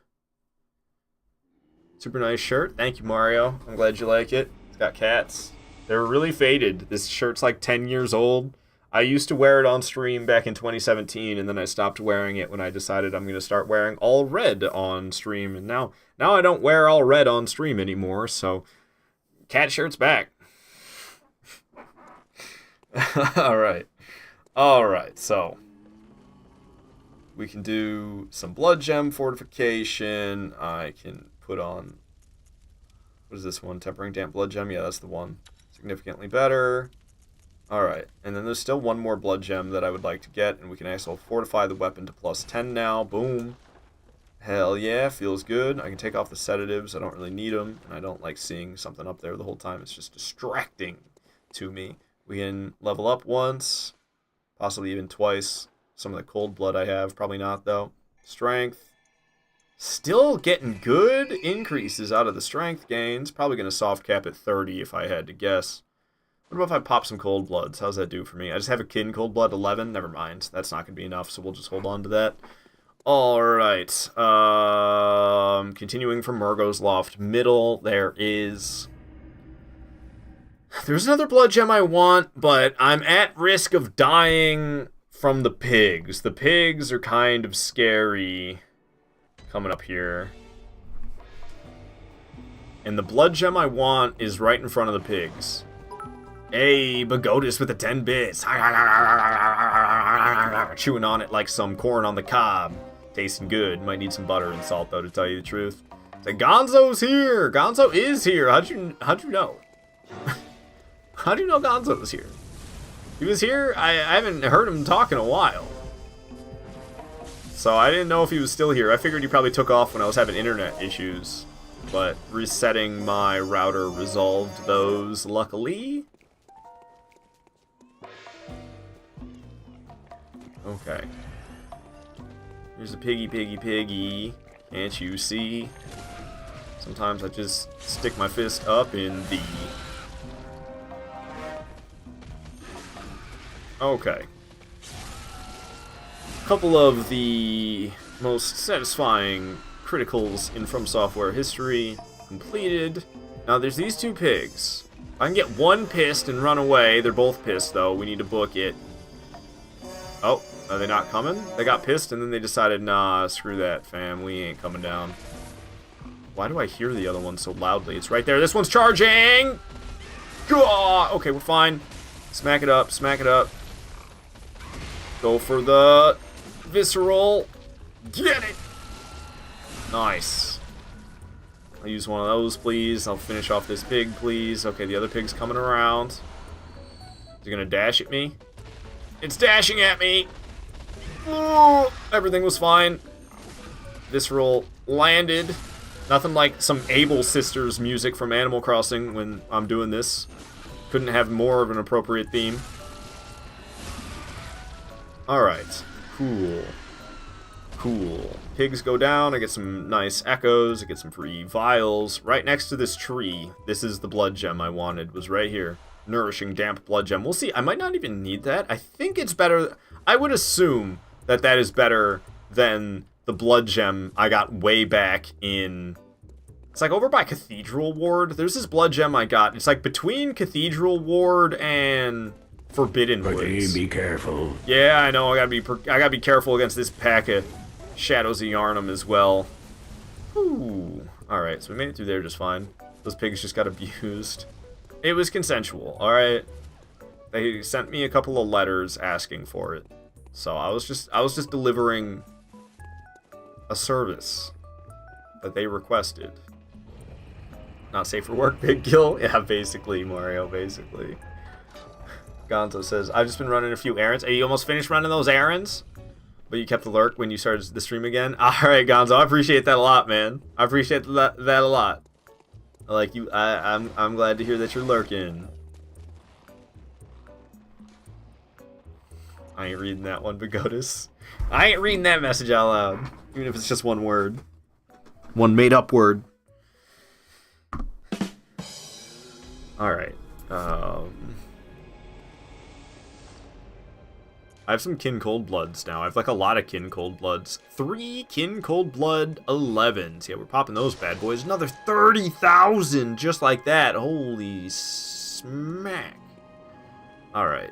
Super nice shirt. Thank you, Mario. I'm glad you like it. It's got cats. They're really faded. This shirt's like 10 years old. I used to wear it on stream back in 2017, and then I stopped wearing it when I decided I'm going to start wearing all red on stream. And now I don't wear all red on stream anymore, so cat shirt's back. Alright, so we can do some blood gem fortification. I can put on, what is this one? Tempering damp blood gem? Yeah, that's the one. Significantly better. Alright, and then there's still one more blood gem that I would like to get, and we can also fortify the weapon to plus 10 now. Boom. Hell yeah, feels good. I can take off the sedatives. I don't really need them, and I don't like seeing something up there the whole time. It's just distracting to me. We can level up once, possibly even twice. Some of the cold blood I have, probably not though. Strength. Still getting good increases out of the strength gains. Probably going to soft cap at 30 if I had to guess. What about if I pop some cold bloods? How's that do for me? I just have a kid in cold blood 11. Never mind. That's not going to be enough, so we'll just hold on to that. Alright. Continuing from Murgo's Loft middle, there's another blood gem I want, but I'm at risk of dying from the pigs. The pigs are kind of scary coming up here. And the blood gem I want is right in front of the pigs. Hey, Bagotis with the 10 bits. Chewing on it like some corn on the cob. Tasting good. Might need some butter and salt, though, to tell you the truth. So Gonzo's here. Gonzo is here. How'd you know? How do you know Gonzo was here? He was here? I haven't heard him talk in a while. So I didn't know if he was still here. I figured he probably took off when I was having internet issues. But resetting my router resolved those, luckily. Okay. Here's a piggy, piggy, piggy. Can't you see? Sometimes I just stick my fist up in the... Okay. A couple of the most satisfying criticals in From Software history completed. Now there's these two pigs. I can get one pissed and run away. They're both pissed though. We need to book it. Oh, are they not coming? They got pissed and then they decided, nah, screw that, fam. We ain't coming down. Why do I hear the other one so loudly? It's right there. This one's charging! Gah! Okay, we're fine. Smack it up, smack it up. Go for the visceral. Get it! Nice. I'll use one of those, please. I'll finish off this pig, please. Okay, the other pig's coming around. Is it gonna dash at me? It's dashing at me! Oh, everything was fine. Visceral landed. Nothing like some Able Sisters music from Animal Crossing when I'm doing this. Couldn't have more of an appropriate theme. Alright. Cool. Cool. Pigs go down. I get some nice echoes. I get some free vials. Right next to this tree. This is the blood gem I wanted. Was right here. Nourishing damp blood gem. We'll see. I might not even need that. I think it's better. I would assume that that is better than the blood gem I got way back in... It's like over by Cathedral Ward. There's this blood gem I got. It's like between Cathedral Ward and Forbidden Woods. Be careful. Yeah, I know. I gotta be careful against this pack of Shadows of Yarnum as well. Ooh. Alright, so we made it through there just fine. Those pigs just got abused. It was consensual, alright? They sent me a couple of letters asking for it. So I was just delivering a service that they requested. Not safe for work, big kill? Yeah, basically, Mario, basically. Gonzo says, I've just been running a few errands. Are you almost finished running those errands? But you kept the lurk when you started the stream again? Alright, Gonzo, I appreciate that a lot, man. I appreciate that a lot. I like you. I'm glad to hear that you're lurking. I ain't reading that one, Pagodas. I ain't reading that message out loud. Even if it's just one word. One made-up word. Alright. I have some Kin Cold Bloods now. I have like a lot of Kin Cold Bloods. 3 Kin Cold Blood 11s. Yeah, we're popping those bad boys. Another 30,000 just like that. Holy smack. Alright,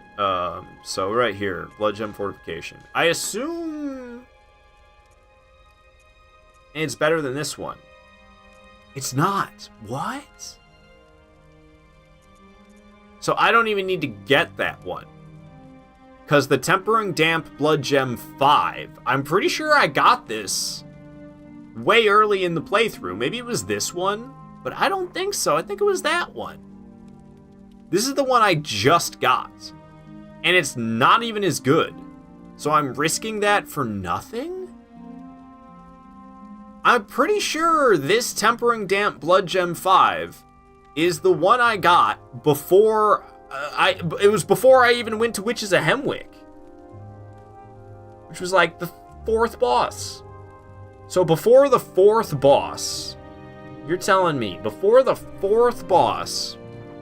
so right here, Blood Gem Fortification. I assume it's better than this one. It's not. What? So I don't even need to get that one. Because the Tempering Damp Blood Gem 5, I'm pretty sure I got this way early in the playthrough. Maybe it was this one, but I don't think so. I think it was that one. This is the one I just got, and it's not even as good. So I'm risking that for nothing? I'm pretty sure this Tempering Damp Blood Gem 5 is the one I got before it was before I even went to Witches of Hemwick, which was like the 4th boss. So before the 4th boss, you're telling me before the 4th boss,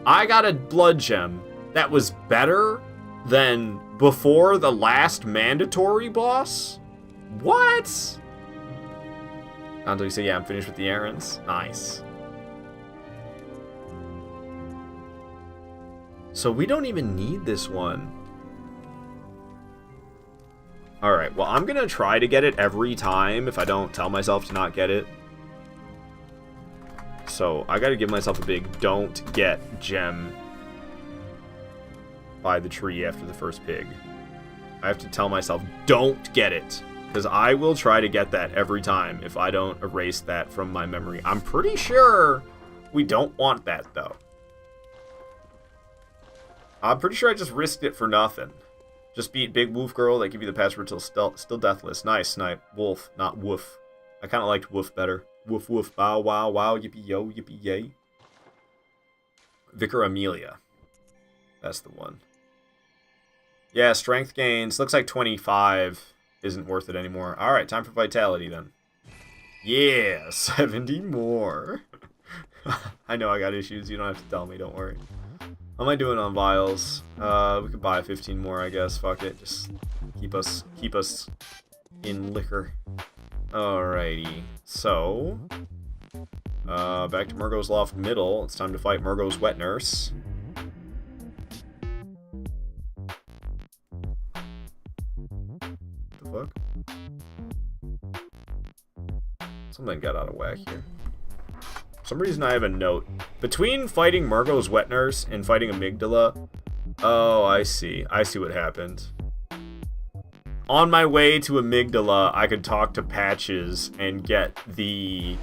I got a blood gem that was better than before the last mandatory boss? What? Until you say, yeah, I'm finished with the errands. Nice. So we don't even need this one. Alright, well, I'm gonna try to get it every time if I don't tell myself to not get it. So I gotta give myself a big don't get gem by the tree after the first pig. I have to tell myself don't get it, because I will try to get that every time if I don't erase that from my memory. I'm pretty sure we don't want that though. I'm pretty sure I just risked it for nothing. Just beat Big Wolf Girl, they give you the password till still deathless. Nice, Snipe. Wolf, not Woof. I kind of liked Woof better. Woof woof, bow wow wow, yippee yo, yippee yay. Vicar Amelia. That's the one. Yeah, strength gains. Looks like 25 isn't worth it anymore. Alright, time for vitality then. Yeah, 70 more. I know I got issues, you don't have to tell me, don't worry. How am I doing on vials? We could buy 15 more, I guess. Fuck it, just keep us in liquor. Alrighty, so back to Murgo's Loft Middle. It's time to fight Murgo's Wet Nurse. The fuck? Something got out of whack here. For some reason I have a note. Between fighting Murgo's Wet Nurse and fighting Amygdala... Oh, I see. I see what happened. On my way to Amygdala, I could talk to Patches and get the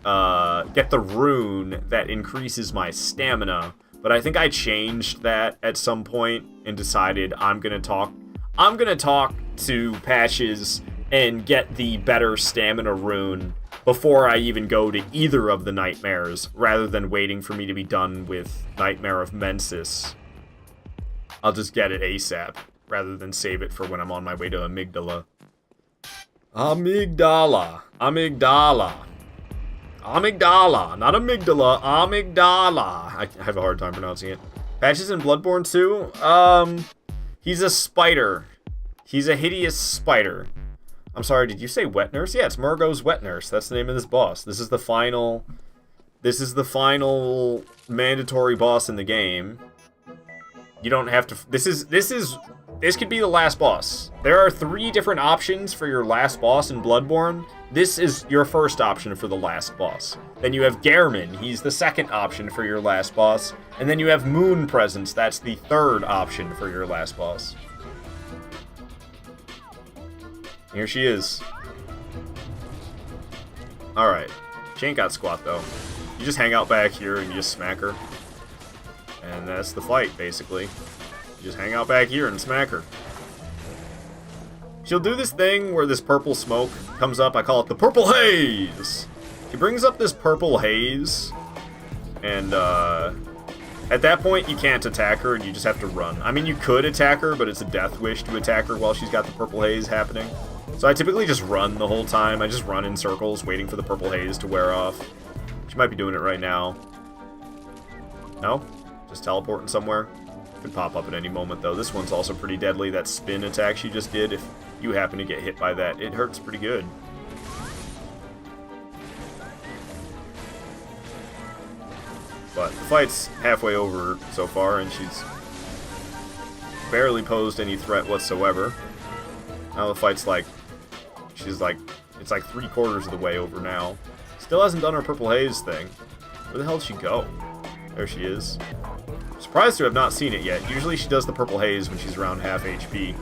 rune that increases my stamina. But I think I changed that at some point and decided I'm gonna talk to Patches and get the better stamina rune before I even go to either of the nightmares, rather than waiting for me to be done with Nightmare of Mensis. I'll just get it ASAP, rather than save it for when I'm on my way to Amygdala. Amygdala. Amygdala. Amygdala. Not amygdala. Amygdala. I have a hard time pronouncing it. Patches in Bloodborne 2? He's a spider. He's a hideous spider. I'm sorry, did you say Wet Nurse? Yeah, it's Murgo's Wet Nurse. That's the name of this boss. This is the final mandatory boss in the game. You don't have to... This could be the last boss. There are 3 different options for your last boss in Bloodborne. This is your first option for the last boss. Then you have Gehrman. He's the second option for your last boss. And then you have Moon Presence. That's the third option for your last boss. Here she is. Alright. She ain't got squat, though. You just hang out back here and you just smack her. And that's the fight, basically. You just hang out back here and smack her. She'll do this thing where this purple smoke comes up. I call it the purple haze. She brings up this purple haze, and at that point you can't attack her and you just have to run. I mean, you could attack her, but it's a death wish to attack her while she's got the purple haze happening. So I typically just run the whole time. I just run in circles waiting for the purple haze to wear off. She might be doing it right now. No? Just teleporting somewhere? Could pop up at any moment, though. This one's also pretty deadly. That spin attack she just did, if you happen to get hit by that, it hurts pretty good. But the fight's halfway over so far, and she's barely posed any threat whatsoever. Now the fight's like... She's like... It's like 3/4 of the way over now. Still hasn't done her purple haze thing. Where the hell did she go? There she is. Surprised to have not seen it yet. Usually she does the purple haze when she's around half HP.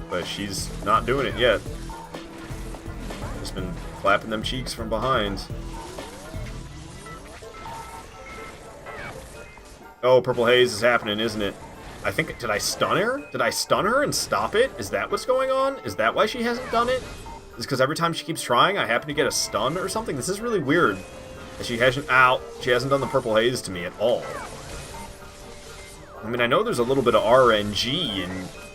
But she's not doing it yet. Just been clapping them cheeks from behind. Oh, purple haze is happening, isn't it? I think... Did I stun her? Did I stun her and stop it? Is that what's going on? Is that why she hasn't done it? Is because every time she keeps trying, I happen to get a stun or something? This is really weird. She hasn't... Ow! She hasn't done the purple haze to me at all. I mean, I know there's a little bit of RNG in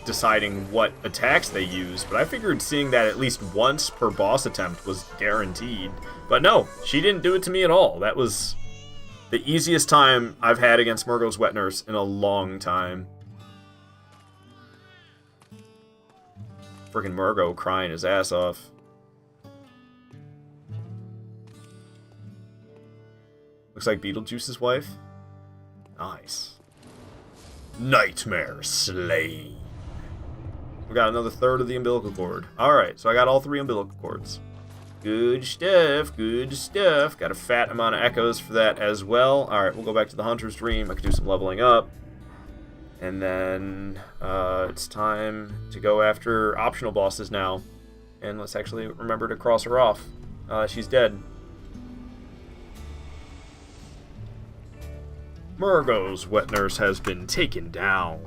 deciding what attacks they use, but I figured seeing that at least once per boss attempt was guaranteed. But no, she didn't do it to me at all. That was the easiest time I've had against Murgo's Wet Nurse in a long time. Freaking Murgo crying his ass off. Looks like Beetlejuice's wife. Nice. Nightmare slain. We got another third of the umbilical cord. Alright, so I got all 3 umbilical cords. Good stuff, good stuff. Got a fat amount of echoes for that as well. Alright, we'll go back to the Hunter's Dream. I can do some leveling up. And then it's time to go after optional bosses now. And let's actually remember to cross her off. She's dead. Murgo's Wet Nurse has been taken down.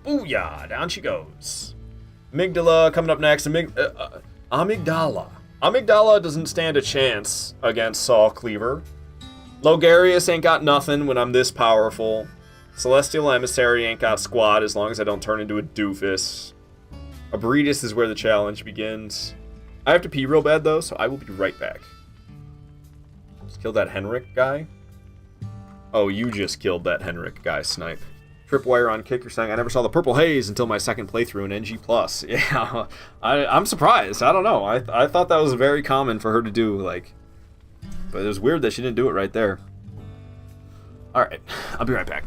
Booyah! Down she goes. Amygdala coming up next. Amygdala. Amygdala doesn't stand a chance against Saw Cleaver. Logarius ain't got nothing when I'm this powerful. Celestial Emissary ain't got squat as long as I don't turn into a doofus. Abretus is where the challenge begins. I have to pee real bad though, so I will be right back. Just killed that Henrik guy. Oh, you just killed that Henrik guy, Snipe. Tripwire on Kick, you're saying, I never saw the purple haze until my second playthrough in NG+. Yeah, I'm surprised. I don't know. I thought that was very common for her to do, like... But it was weird that she didn't do it right there. Alright, I'll be right back.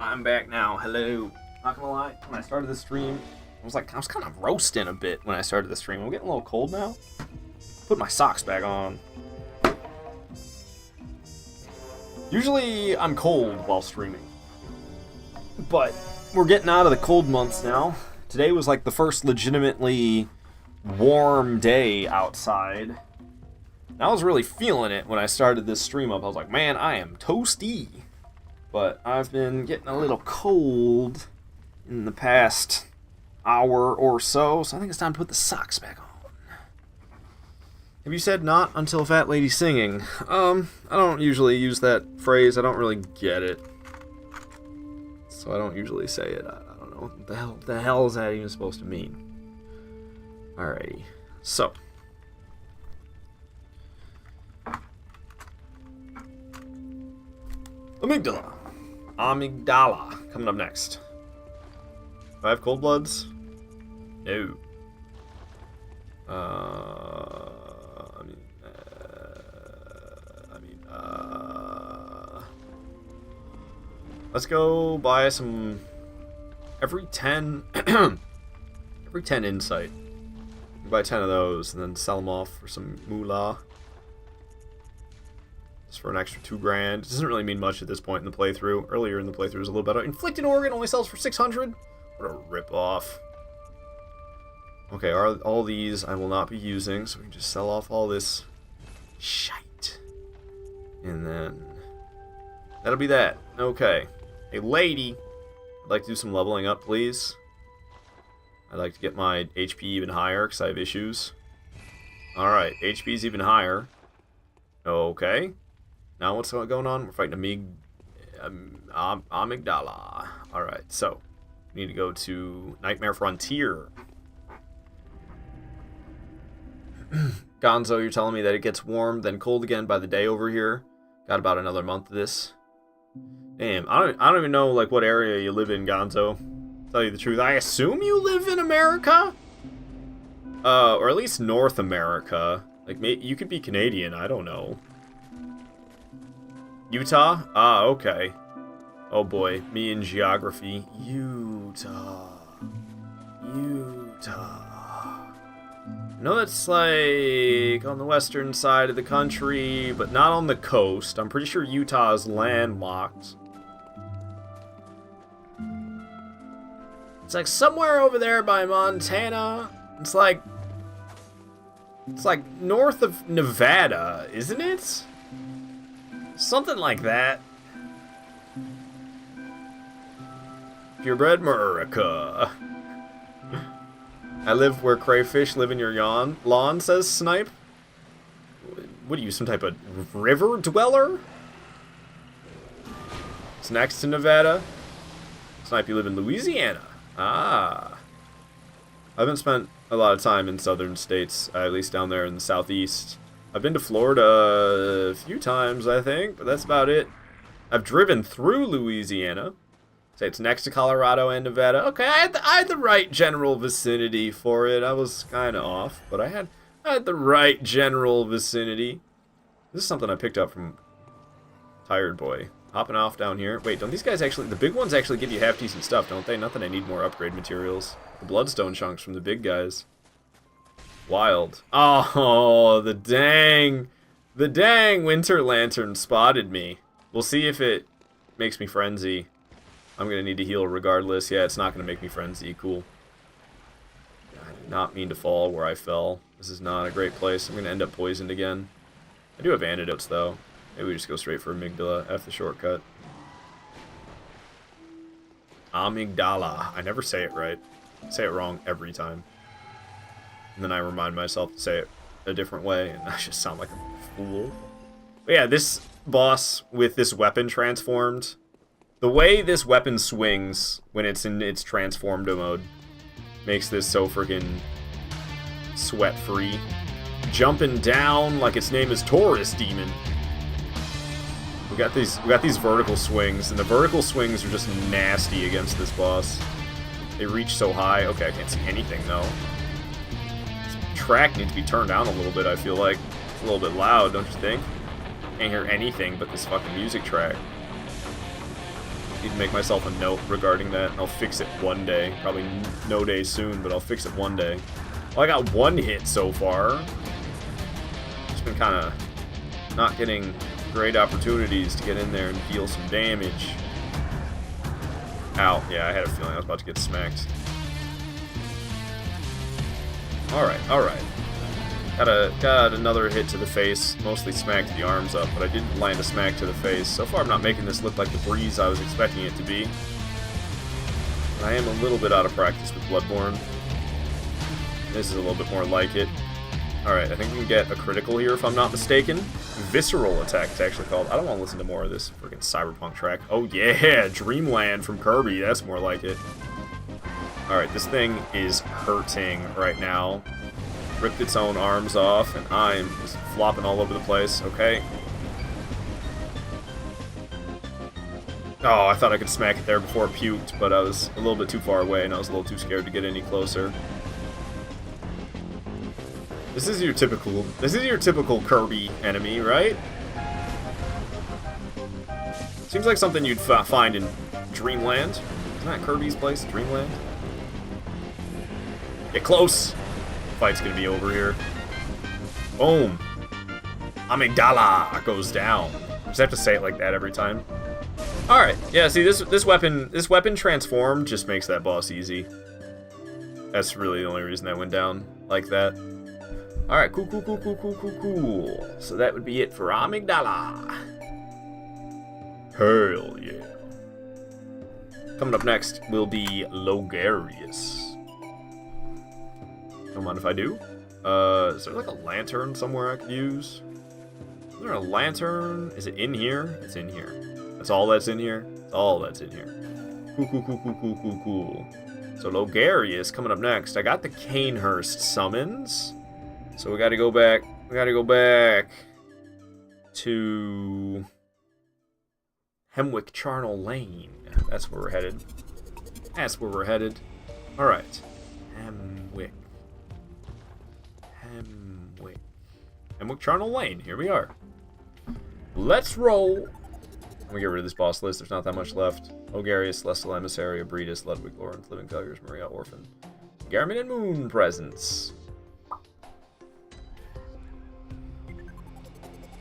I'm back now. Hello. Not gonna lie, when I started the stream, I was kind of roasting a bit when I started the stream. I'm getting a little cold now. Put my socks back on. Usually I'm cold while streaming, but we're getting out of the cold months now. Today was like the first legitimately warm day outside. And I was really feeling it when I started this stream up. I was like, man, I am toasty. But I've been getting a little cold in the past hour or so, so I think it's time to put the socks back on. Have you said not until fat lady singing? I don't usually use that phrase. I don't really get it. So I don't usually say it. I don't know what the hell is that even supposed to mean? Alrighty. So. Amygdala. Coming up next. Do I have cold bloods? No. Let's go buy some every 10 every 10 insight. Buy 10 of those and then sell them off for some moolah. Just for an extra $2,000. It doesn't really mean much at this point in the playthrough. Earlier in the playthrough was a little better. Inflicted organ only sells for 600. What a rip-off. Okay, all these I will not be using, so we can just sell off all this shite. And then that'll be that. Okay. Hey, lady. I'd like to do some leveling up, please. I'd like to get my HP even higher, because I have issues. Alright, HP's even higher. Okay. Now what's going on? We're fighting Amygdala. Alright, so we need to go to Nightmare Frontier. Gonzo, you're telling me that it gets warm, then cold again by the day over here. Got about another month of this. Damn, I don't even know like what area you live in, Gonzo. Tell you the truth, I assume you live in America, or at least North America. Like you could be Canadian. I don't know. Utah? Ah, okay. Oh boy, me in geography. Utah. I know that's like on the western side of the country, but not on the coast. I'm pretty sure Utah is landlocked. It's like somewhere over there by Montana. It's like north of Nevada, isn't it? Something like that. Purebred America. I live where crayfish live in your lawn, says Snipe. What are you, some type of river dweller? It's next to Nevada. Snipe, you live in Louisiana. Ah. I haven't spent a lot of time in southern states, at least down there in the southeast. I've been to Florida a few times, I think, but that's about it. I've driven through Louisiana. Say it's next to Colorado and Nevada. Okay, I had the right general vicinity for it. I was kind of off, but I had the right general vicinity. This is something I picked up from Tired Boy. Hopping off down here. Wait, don't these guys actually... The big ones actually give you half-decent stuff, don't they? Not that I need more upgrade materials. The bloodstone chunks from the big guys. Wild. Oh, the dang Winter Lantern spotted me. We'll see if it makes me frenzy. I'm going to need to heal regardless. Yeah, it's not going to make me frenzy. Cool. I did not mean to fall where I fell. This is not a great place. I'm going to end up poisoned again. I do have antidotes, though. Maybe we just go straight for Amygdala. F the shortcut. Amygdala. I never say it right. I say it wrong every time. And then I remind myself to say it a different way, and I just sound like a fool. But yeah, this boss with this weapon transformed... The way this weapon swings when it's in its transformed mode makes this so freaking sweat-free. Jumping down like its name is Taurus Demon. We got these vertical swings, and the vertical swings are just nasty against this boss. They reach so high. Okay, I can't see anything though. This track needs to be turned down a little bit, I feel like. It's a little bit loud, don't you think? Can't hear anything but this fucking music track. Need to make myself a note regarding that. I'll fix it one day. Probably no day soon, but I'll fix it one day. Well, I got one hit so far. Just been kind of not getting great opportunities to get in there and deal some damage. Ow. Yeah, I had a feeling I was about to get smacked. Alright, alright. Got another hit to the face, mostly smacked the arms up, but I didn't land a smack to the face. So far I'm not making this look like the breeze I was expecting it to be. I am a little bit out of practice with Bloodborne. This is a little bit more like it. Alright, I think we can get a critical here if I'm not mistaken. Visceral attack, it's actually called. I don't want to listen to more of this freaking cyberpunk track. Oh yeah, Dreamland from Kirby, that's more like it. Alright, this thing is hurting right now. Ripped its own arms off, and I'm just flopping all over the place, okay? Oh, I thought I could smack it there before it puked, but I was a little bit too far away, and I was a little too scared to get any closer. This is your typical Kirby enemy, right? Seems like something you'd find in Dreamland. Isn't that Kirby's place, Dreamland? Get close! Fight's gonna be over here. Boom! Amygdala goes down. I just have to say it like that every time. Alright, yeah, see, this weapon transformed just makes that boss easy. That's really the only reason I went down like that. Alright, cool. So that would be it for Amygdala. Hell yeah. Coming up next will be Logarius. Don't mind if I do. Is there like a lantern somewhere I could use? Is there a lantern? Is it in here? It's in here. That's all that's in here? That's all that's in here. Cool. So Logarius coming up next. I got the Canehurst summons. So we gotta go back. To Hemwick Charnel Lane. That's where we're headed. Alright. Hemwick Charnel Lane. Here we are. Let's roll. Let me get rid of this boss list. There's not that much left. Logarius, Celestial Emissary, Abretus, Ludwig, Lawrence, Living Failures, Maria, Orphan, Garmin and Moon Presence.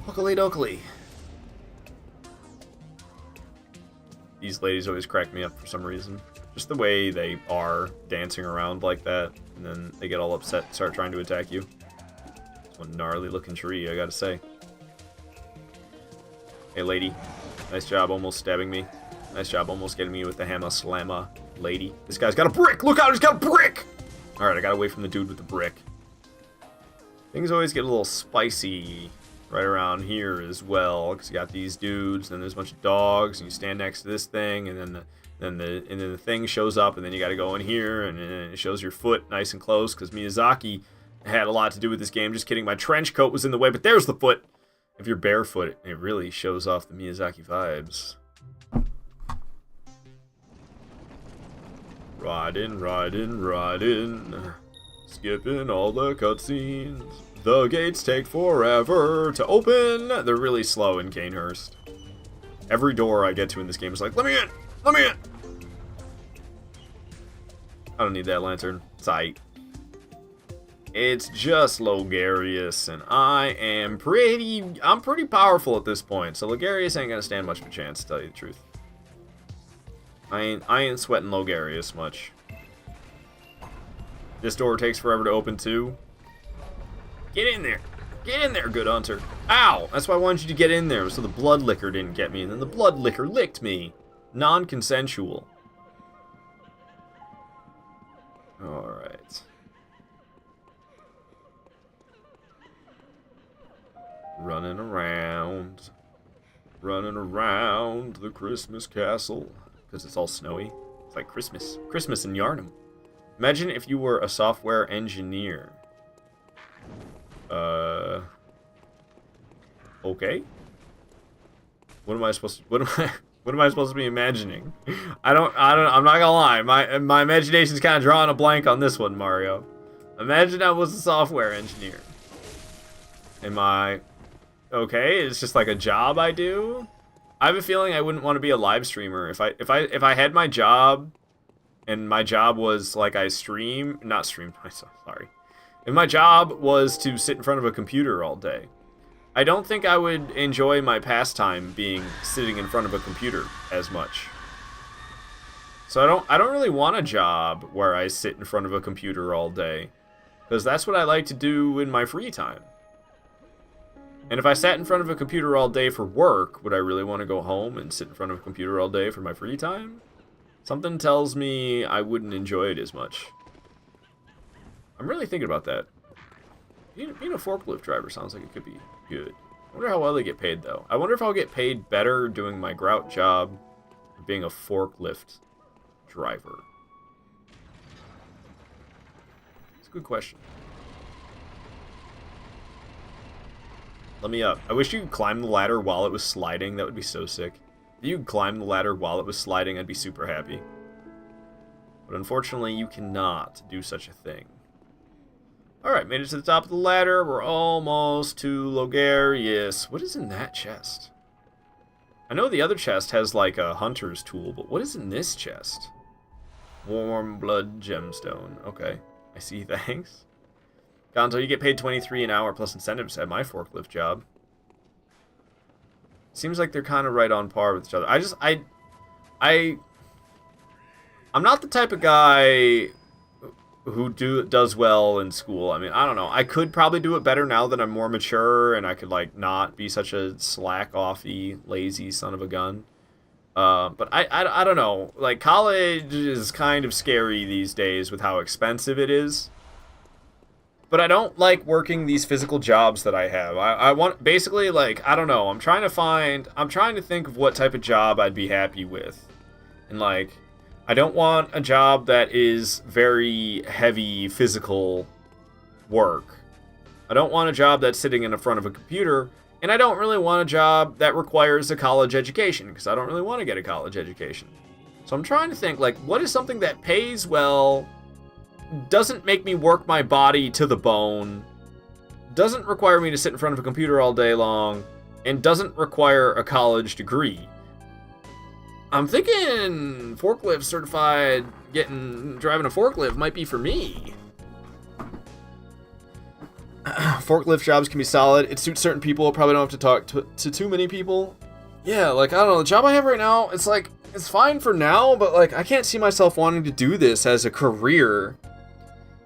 Hookily dokley. These ladies always crack me up for some reason. Just the way they are dancing around like that, and then they get all upset and start trying to attack you. It's one gnarly looking tree, I gotta say. Hey lady, nice job almost stabbing me. Nice job almost getting me with the hammer slammer, lady. This guy's got a brick! Look out, he's got a brick! Alright, I got away from the dude with the brick. Things always get a little spicy right around here as well, because you got these dudes, then there's a bunch of dogs, and you stand next to this thing, and then the thing shows up, and then you got to go in here, and it shows your foot nice and close, because Miyazaki had a lot to do with this game. Just kidding, my trench coat was in the way, but there's the foot. If you're barefoot, it really shows off the Miyazaki vibes. Riding, skipping all the cutscenes. The gates take forever to open. They're really slow in Canehurst. Every door I get to in this game is like, let me in! Let me in! I don't need that lantern. It's aight. It's just Logarius, and I'm pretty powerful at this point, so Logarius ain't gonna stand much of a chance, to tell you the truth. I ain't sweating Logarius much. This door takes forever to open too. Get in there! Get in there, good hunter! Ow! That's why I wanted you to get in there, so the blood liquor didn't get me, and then the blood liquor licked me. Non-consensual. Alright. Running around the Christmas castle, because it's all snowy. It's like Christmas in Yarnum. Imagine if you were a software engineer. Okay. What am I supposed to be imagining? I'm not gonna lie. My imagination's kind of drawing a blank on this one, Mario. Imagine I was a software engineer. Am I okay? It's just like a job I do. I have a feeling I wouldn't want to be a live streamer. If I had my job, and my job was like I not stream myself, sorry. If my job was to sit in front of a computer all day, I don't think I would enjoy my pastime being sitting in front of a computer as much. So I don't really want a job where I sit in front of a computer all day, because that's what I like to do in my free time. And if I sat in front of a computer all day for work, would I really want to go home and sit in front of a computer all day for my free time? Something tells me I wouldn't enjoy it as much. I'm really thinking about that. Being a forklift driver sounds like it could be good. I wonder how well they get paid, though. I wonder if I'll get paid better doing my grout job or being a forklift driver. It's a good question. Let me up. I wish you could climb the ladder while it was sliding. That would be so sick. If you could climb the ladder while it was sliding, I'd be super happy. But unfortunately, you cannot do such a thing. Alright, made it to the top of the ladder. We're almost to Logarius. What is in that chest? I know the other chest has like a hunter's tool, but what is in this chest? Warm blood gemstone. Okay, I see, thanks. Gonzo, you get paid 23 an hour plus incentives at my forklift job. Seems like they're kind of right on par with each other. I'm not the type of guy who does well in school. I mean, I don't know. I could probably do it better now that I'm more mature and I could like not be such a slack-offy, lazy son of a gun. But I don't know. Like, college is kind of scary these days with how expensive it is. But I don't like working these physical jobs that I have. I want, basically, like, I don't know. I'm trying to think of what type of job I'd be happy with. And, like, I don't want a job that is very heavy physical work. I don't want a job that's sitting in front of a computer. And I don't really want a job that requires a college education, because I don't really want to get a college education. So I'm trying to think, like, what is something that pays well, doesn't make me work my body to the bone, doesn't require me to sit in front of a computer all day long, and doesn't require a college degree. I'm thinking forklift certified, driving a forklift might be for me. Forklift jobs can be solid. It suits certain people. Probably don't have to talk to too many people. Yeah, like, I don't know. The job I have right now, it's like, it's fine for now, but like, I can't see myself wanting to do this as a career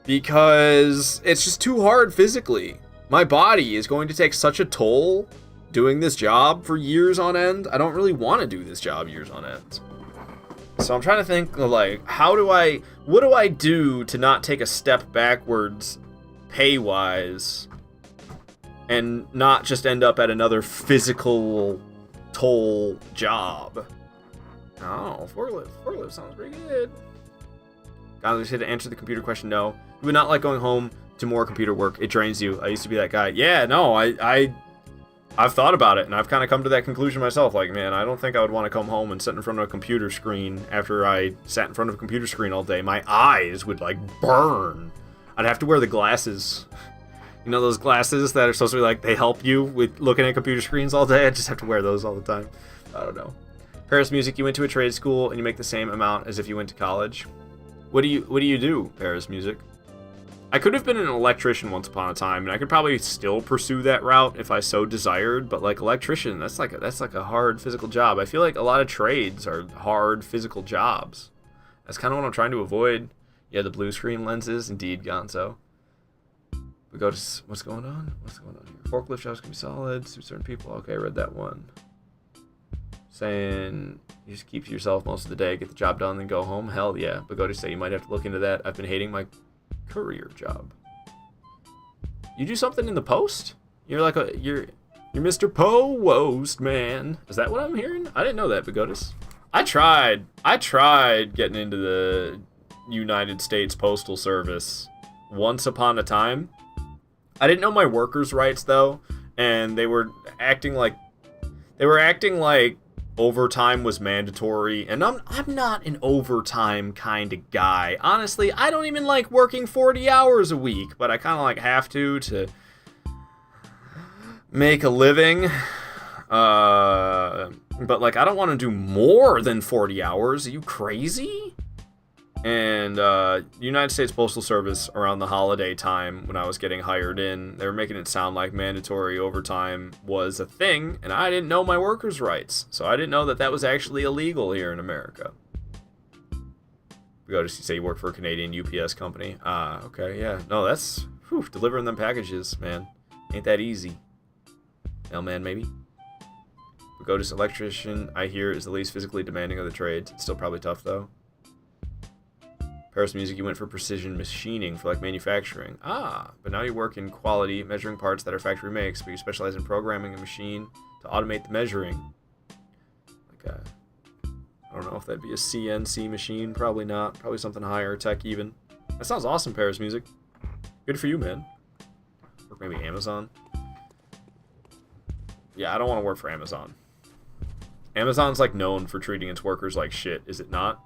because it's just too hard physically. My body is going to take such a toll doing this job for years on end. I don't really want to do this job years on end. So I'm trying to think, like, what do I do to not take a step backwards pay-wise and not just end up at another physical toll job? Oh, forklift sounds pretty good. Guys, just had to answer the computer question. No, you would not like going home to more computer work. It drains you. I used to be that guy. Yeah, no, I've thought about it, and I've kind of come to that conclusion myself. Like, man, I don't think I would want to come home and sit in front of a computer screen after I sat in front of a computer screen all day. My eyes would, like, burn. I'd have to wear the glasses. You know those glasses that are supposed to be, like, they help you with looking at computer screens all day? I just have to wear those all the time. I don't know. Paris Music, you went to a trade school and you make the same amount as if you went to college. What do you do, Paris Music? I could have been an electrician once upon a time, and I could probably still pursue that route if I so desired, but like electrician, that's like a hard physical job. I feel like a lot of trades are hard physical jobs. That's kind of what I'm trying to avoid. Yeah, the blue screen lenses, indeed, Gonzo. We go to, what's going on? What's going on here? Forklift jobs can be solid, suit certain people. Okay, I read that one. Saying you just keep to yourself most of the day, get the job done, then go home. Hell yeah. But go to say you might have to look into that. I've been hating my career job. You do something in the post? You're like you're Mr. Post man. Is that what I'm hearing? I didn't know that, Pagodis. I tried getting into the United States Postal Service once upon a time. I didn't know my workers' rights though, and they were acting like overtime was mandatory, and I'm not an overtime kind of guy. Honestly, I don't even like working 40 hours a week, but I kind of like have to make a living. But, like, I don't want to do more than 40 hours. Are you crazy? And United States Postal Service, around the holiday time when I was getting hired in, they were making it sound like mandatory overtime was a thing, and I didn't know my workers' rights. So I didn't know that that was actually illegal here in America. We go to say you work for a Canadian UPS company. Ah, okay, yeah. No, that's delivering them packages, man. Ain't that easy. Mailman, maybe? We go to electrician, I hear, is the least physically demanding of the trades. It's still probably tough, though. Paris Music, you went for precision machining for, like, manufacturing. Ah, but now you work in quality, measuring parts that our factory makes, but you specialize in programming a machine to automate the measuring. Like I don't know if that'd be a CNC machine. Probably not. Probably something higher tech, even. That sounds awesome, Paris Music. Good for you, man. Work maybe Amazon. Yeah, I don't want to work for Amazon. Amazon's, like, known for treating its workers like shit, is it not?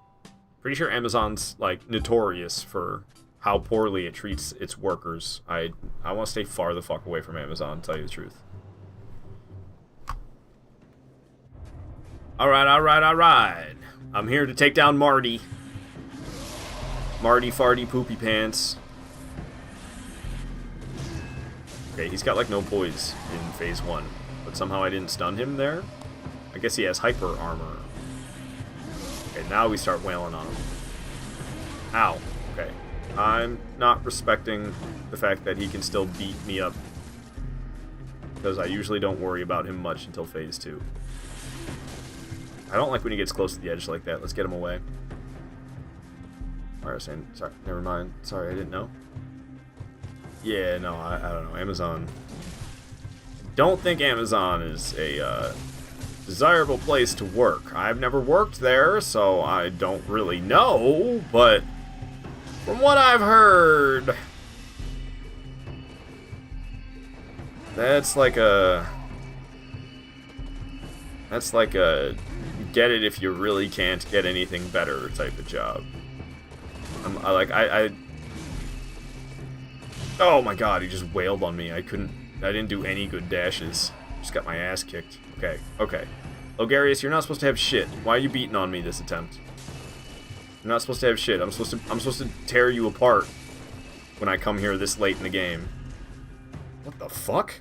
Pretty sure Amazon's, like, notorious for how poorly it treats its workers. I want to stay far the fuck away from Amazon, to tell you the truth. Alright. I'm here to take down Marty. Marty Farty Poopy Pants. Okay, he's got, like, no poise in phase 1. But somehow I didn't stun him there. I guess he has hyper armor. Okay, now we start wailing on him. Ow. Okay. I'm not respecting the fact that he can still beat me up. Because I usually don't worry about him much until phase 2. I don't like when he gets close to the edge like that. Let's get him away. Alright, saying, sorry, never mind. Sorry, I didn't know. Yeah, no, I don't know. Amazon. Don't think Amazon is a desirable place to work. I've never worked there, so I don't really know, but from what I've heard, that's like a get it if you really can't get anything better type of job. Oh my god, he just wailed on me. I didn't do any good dashes. Just got my ass kicked. Okay. Logarius, you're not supposed to have shit. Why are you beating on me this attempt? You're not supposed to have shit. I'm supposed to tear you apart when I come here this late in the game. What the fuck?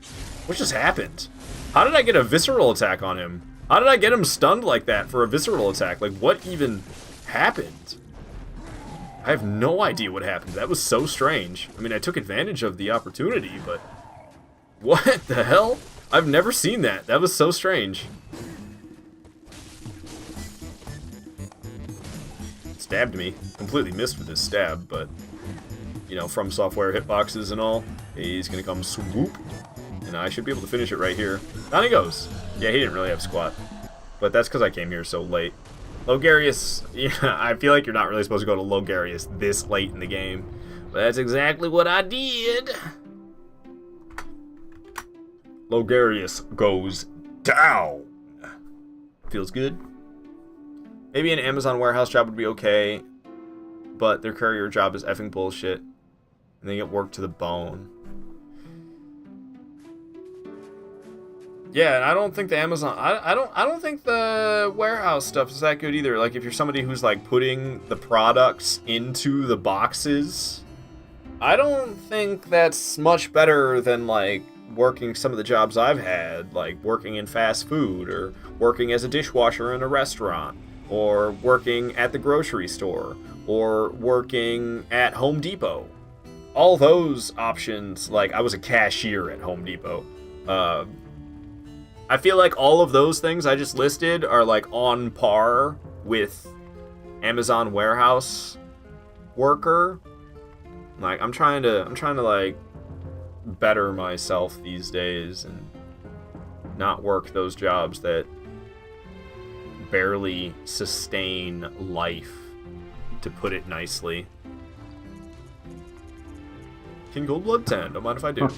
What just happened? How did I get a visceral attack on him? How did I get him stunned like that for a visceral attack? Like, what even happened? I have no idea what happened. That was so strange. I mean, I took advantage of the opportunity, but what the hell? I've never seen that. That was so strange. Stabbed me. Completely missed with his stab, but, you know, From Software hitboxes and all. He's gonna come swoop, and I should be able to finish it right here. Down he goes. Yeah, he didn't really have squat, but that's because I came here so late. Logarius, yeah, I feel like you're not really supposed to go to Logarius this late in the game, but that's exactly what I did. Logarius goes down. Feels good. Maybe an Amazon warehouse job would be okay, but their courier job is effing bullshit, and they get worked to the bone. Yeah, and I don't think the Amazon, I don't think the warehouse stuff is that good either. Like, if you're somebody who's, like, putting the products into the boxes, I don't think that's much better than, like, working some of the jobs I've had, like working in fast food, or working as a dishwasher in a restaurant, or working at the grocery store, or working at Home Depot. All those options, like, I was a cashier at Home Depot. I feel like all of those things I just listed are, like, on par with Amazon warehouse worker. Like, I'm trying to like better myself these days and not work those jobs that barely sustain life, to put it nicely. King Goldblood 10, don't mind if I do.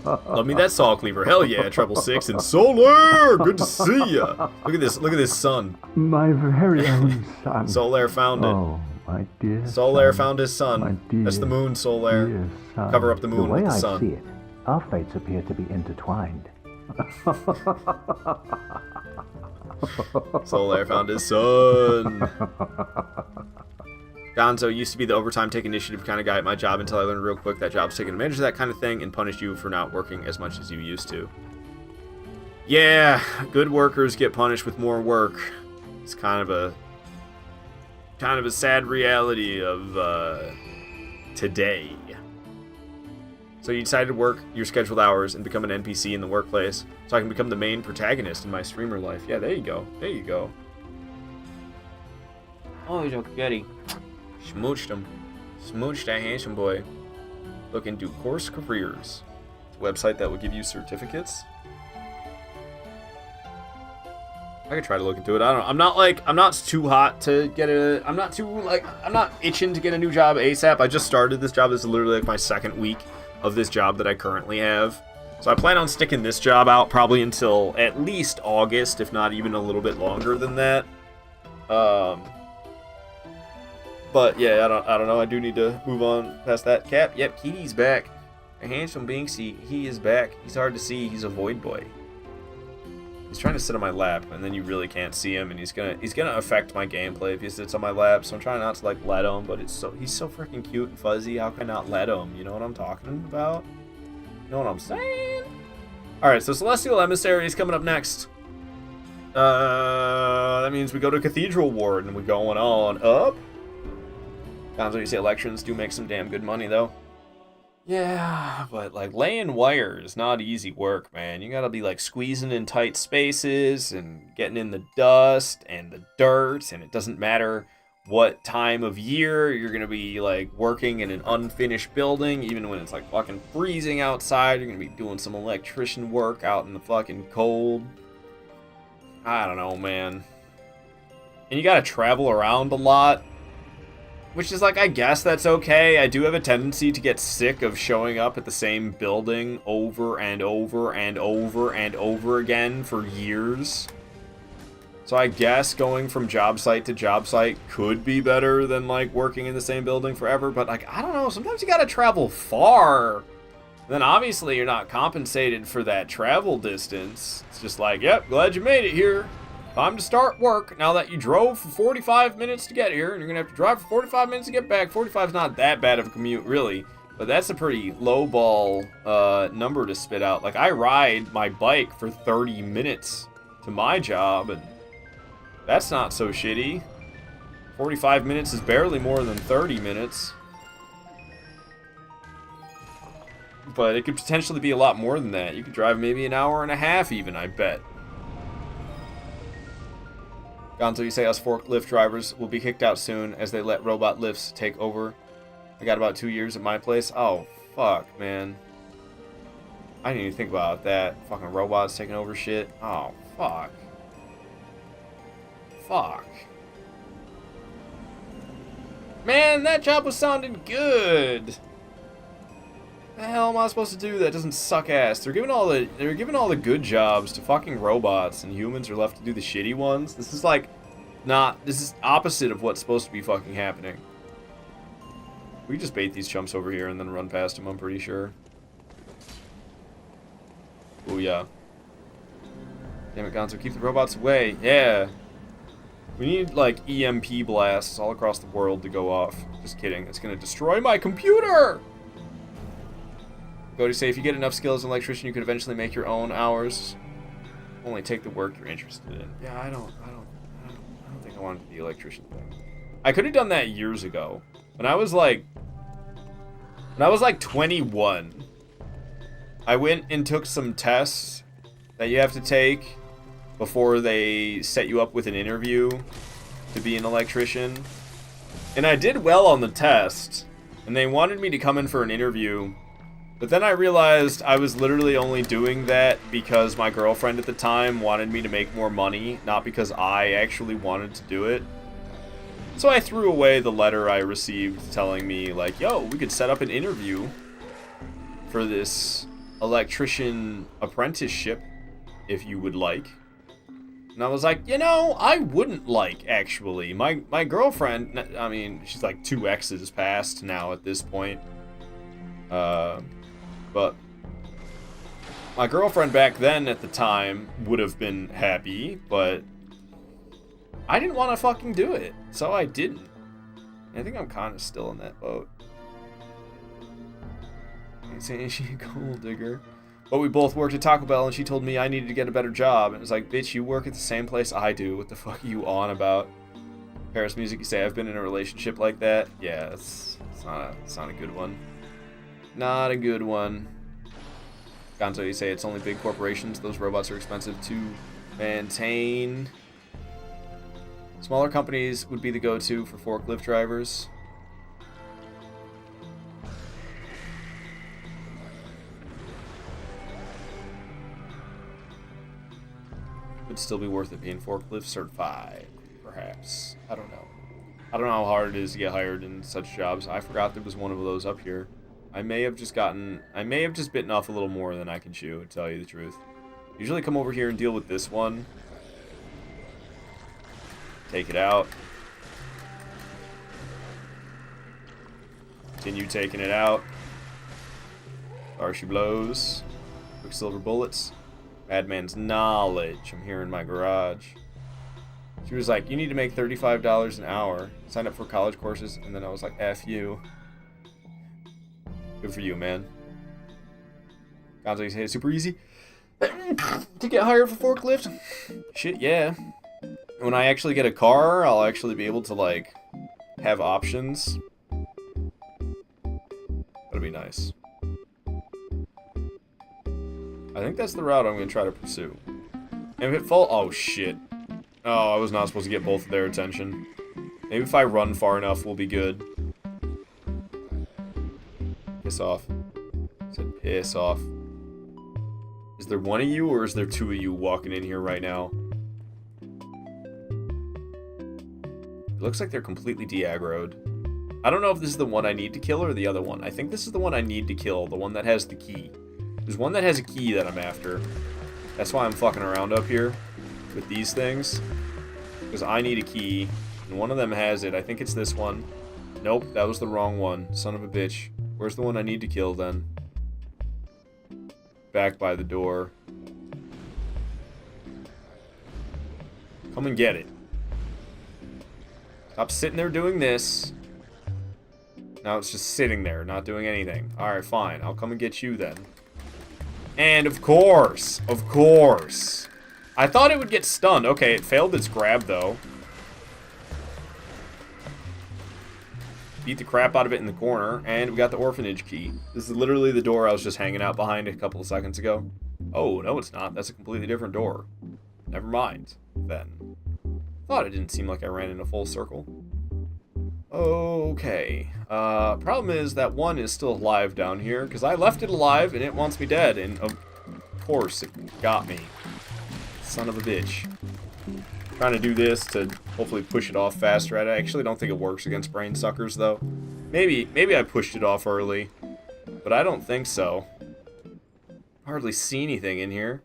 Love me that Saw Cleaver, hell yeah, Treble 6, and Solaire! Good to see ya! Look at this sun. My very own son. Solaire found it. Oh, my dear Solaire son. found his My sun. dear, That's the moon, Solaire. dear son. Cover up the moon with the way sun. I see it, our fates appear to be intertwined. Solaire found his son. Gonzo used to be the overtime take initiative kind of guy at my job until I learned real quick that job's taking advantage of that kind of thing and punished you for not working as much as you used to. Yeah, good workers get punished with more work. It's kind of a sad reality of today. So you decided to work your scheduled hours and become an NPC in the workplace so I can become the main protagonist in my streamer life. Yeah, there you go. There you go. Oh, he's okay. Smooched him. Smooched that handsome boy. Look into Course Careers. It's a website that will give you certificates. I could try to look into it. I don't know. I'm not too hot to get I'm not itching to get a new job ASAP. I just started this job. This is literally like my second week of this job that I currently have. So I plan on sticking this job out probably until at least August, if not even a little bit longer than that. But yeah, I don't know. I do need to move on past that. Cap, yep, Kitty's back. A handsome Binksy, he is back. He's hard to see. He's a void boy. He's trying to sit on my lap, and then you really can't see him, and he's gonna affect my gameplay if he sits on my lap. So I'm trying not to like let him, but he's so freaking cute and fuzzy. How can I not let him? You know what I'm talking about? You know what I'm saying? All right, so Celestial Emissary is coming up next. That means we go to Cathedral Ward, and we're going on up. Gonzo, you say elections do make some damn good money, though. Yeah, but, like, laying wire is not easy work, man. You gotta be, like, squeezing in tight spaces and getting in the dust and the dirt, and it doesn't matter what time of year you're gonna be, like, working in an unfinished building, even when it's, like, fucking freezing outside. You're gonna be doing some electrician work out in the fucking cold. I don't know, man. And you gotta travel around a lot. Which is like, I guess that's okay. I do have a tendency to get sick of showing up at the same building over and over and over and over again for years. So I guess going from job site to job site could be better than like working in the same building forever. But like, I don't know, sometimes you gotta travel far. Then obviously you're not compensated for that travel distance. It's just like, yep, glad you made it here. Time to start work now that you drove for 45 minutes to get here, and you're going to have to drive for 45 minutes to get back. 45 is not that bad of a commute, really, but that's a pretty low-ball number to spit out. Like, I ride my bike for 30 minutes to my job, and that's not so shitty. 45 minutes is barely more than 30 minutes. But it could potentially be a lot more than that. You could drive maybe an hour and a half even, I bet. Gonzo, you say us forklift drivers will be kicked out soon as they let robot lifts take over. I got about 2 years at my place. Oh, fuck, man. I didn't even think about that. Fucking robots taking over shit. Oh, fuck. Fuck. Man, that job was sounding good. The hell am I supposed to do that doesn't suck ass? They're giving all the good jobs to fucking robots, and humans are left to do the shitty ones. This is like this is opposite of what's supposed to be fucking happening. We just bait these chumps over here and then run past them, I'm pretty sure. Oh yeah. Damn it, Gonzo, keep the robots away. Yeah. We need like EMP blasts all across the world to go off. Just kidding. It's gonna destroy my computer! Go to say, if you get enough skill as an electrician, you could eventually make your own hours. Only take the work you're interested in. Yeah, I don't think I wanted to be an electrician thing. I could have done that years ago. When I was like 21, I went and took some tests that you have to take before they set you up with an interview to be an electrician. And I did well on the test, and they wanted me to come in for an interview. But then I realized I was literally only doing that because my girlfriend at the time wanted me to make more money, not because I actually wanted to do it. So I threw away the letter I received telling me, like, yo, we could set up an interview for this electrician apprenticeship if you would like. And I was like, you know, I wouldn't like, actually. My girlfriend, I mean, she's like 2 X's past now at this point. But my girlfriend back then at the time would have been happy, but I didn't want to fucking do it, so I didn't. I think I'm kind of still in that boat. Saying she a gold digger. But we both worked at Taco Bell, and she told me I needed to get a better job. And it was like, bitch, you work at the same place I do. What the fuck are you on about? Paris Music, you say I've been in a relationship like that? Yeah, it's not a good one. Not a good one. Gonzo, you say it's only big corporations. Those robots are expensive to maintain. Smaller companies would be the go-to for forklift drivers. Would still be worth it being forklift certified, perhaps. I don't know. I don't know how hard it is to get hired in such jobs. I forgot there was one of those up here. I may have just bitten off a little more than I can chew, to tell you the truth. Usually come over here and deal with this one. Take it out. Continue taking it out. There she blows. Quicksilver bullets. Madman's knowledge. I'm here in my garage. She was like, you need to make $35 an hour. Sign up for college courses. And then I was like, F you. Good for you, man. Gonzo, you say it's super easy to get hired for forklift? Shit, yeah. When I actually get a car, I'll actually be able to, like, have options. That'll be nice. I think that's the route I'm going to try to pursue. And if it falls... Oh, shit. Oh, I was not supposed to get both of their attention. Maybe if I run far enough, we'll be good. Piss off. I said piss off. Is there one of you, or is there two of you walking in here right now? It looks like they're completely de-aggroed. I don't know if this is the one I need to kill or the other one. I think this is the one I need to kill, the one that has the key. There's one that has a key that I'm after. That's why I'm fucking around up here with these things. Because I need a key, and one of them has it. I think it's this one. Nope, that was the wrong one. Son of a bitch. Where's the one I need to kill, then? Back by the door. Come and get it. Stop sitting there doing this. Now it's just sitting there, not doing anything. Alright, fine. I'll come and get you, then. And of course, I thought it would get stunned. Okay, it failed its grab, though. Beat the crap out of it in the corner, and we got the orphanage key. This is literally the door I was just hanging out behind a couple of seconds ago. Oh, no it's not. That's a completely different door. Never mind, then. Thought it didn't seem like I ran in a full circle. Okay. Problem is that one is still alive down here, because I left it alive, and it wants me dead, and of course it got me. Son of a bitch. Trying to do this to hopefully push it off faster. I actually don't think it works against brain suckers, though. Maybe I pushed it off early, but I don't think so. Hardly see anything in here.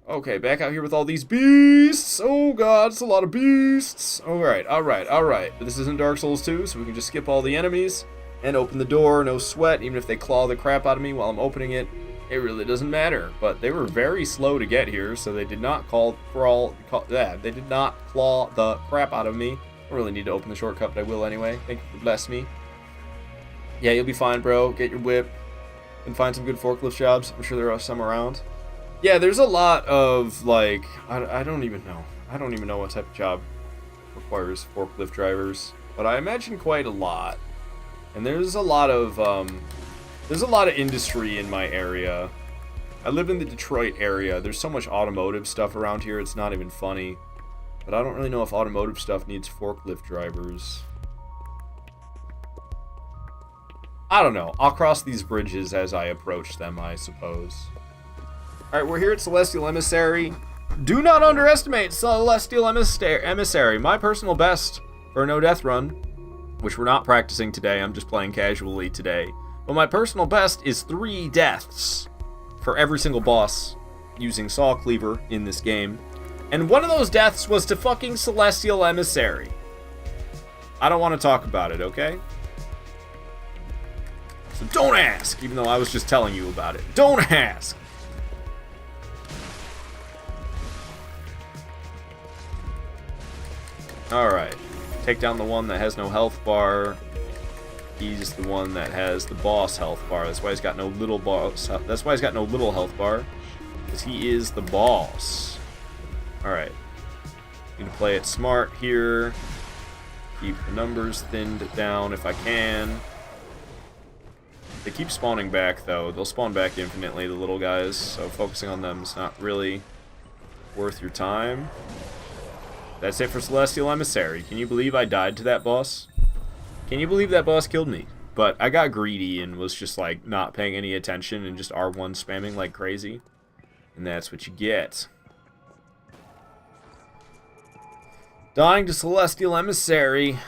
Okay, back out here with all these beasts. Oh god, it's a lot of beasts. Alright. But this isn't Dark Souls 2, so we can just skip all the enemies and open the door. No sweat, even if they claw the crap out of me while I'm opening it. It really doesn't matter. But they were very slow to get here, so they did not they did not claw the crap out of me. I don't really need to open the shortcut, but I will anyway. Thank you for blessing me. Yeah, you'll be fine, bro. Get your whip and find some good forklift jobs. I'm sure there are some around. Yeah, there's a lot of, like, I don't even know. I don't even know what type of job requires forklift drivers. But I imagine quite a lot. And there's a lot of industry in my area. I live in the Detroit area. There's so much automotive stuff around here, it's not even funny. But I don't really know if automotive stuff needs forklift drivers. I don't know. I'll cross these bridges as I approach them, I suppose. Alright, we're here at Celestial Emissary. Do not underestimate Celestial Emissary. My personal best for a no-death run, which we're not practicing today. I'm just playing casually today. But my personal best is 3 deaths for every single boss using Saw Cleaver in this game. And one of those deaths was to fucking Celestial Emissary. I don't want to talk about it, okay? So don't ask, even though I was just telling you about it. Don't ask! Alright. Take down the one that has no health bar. He's the one that has the boss health bar. That's why he's got no little boss. That's why he's got no little health bar. Because he is the boss. Alright. Need to play it smart here. Keep the numbers thinned down if I can. They keep spawning back, though. They'll spawn back infinitely, the little guys. So focusing on them is not really worth your time. That's it for Celestial Emissary. Can you believe I died to that boss? Can you believe that boss killed me? But I got greedy and was just, like, not paying any attention and just R1 spamming like crazy. And that's what you get. Dying to Celestial Emissary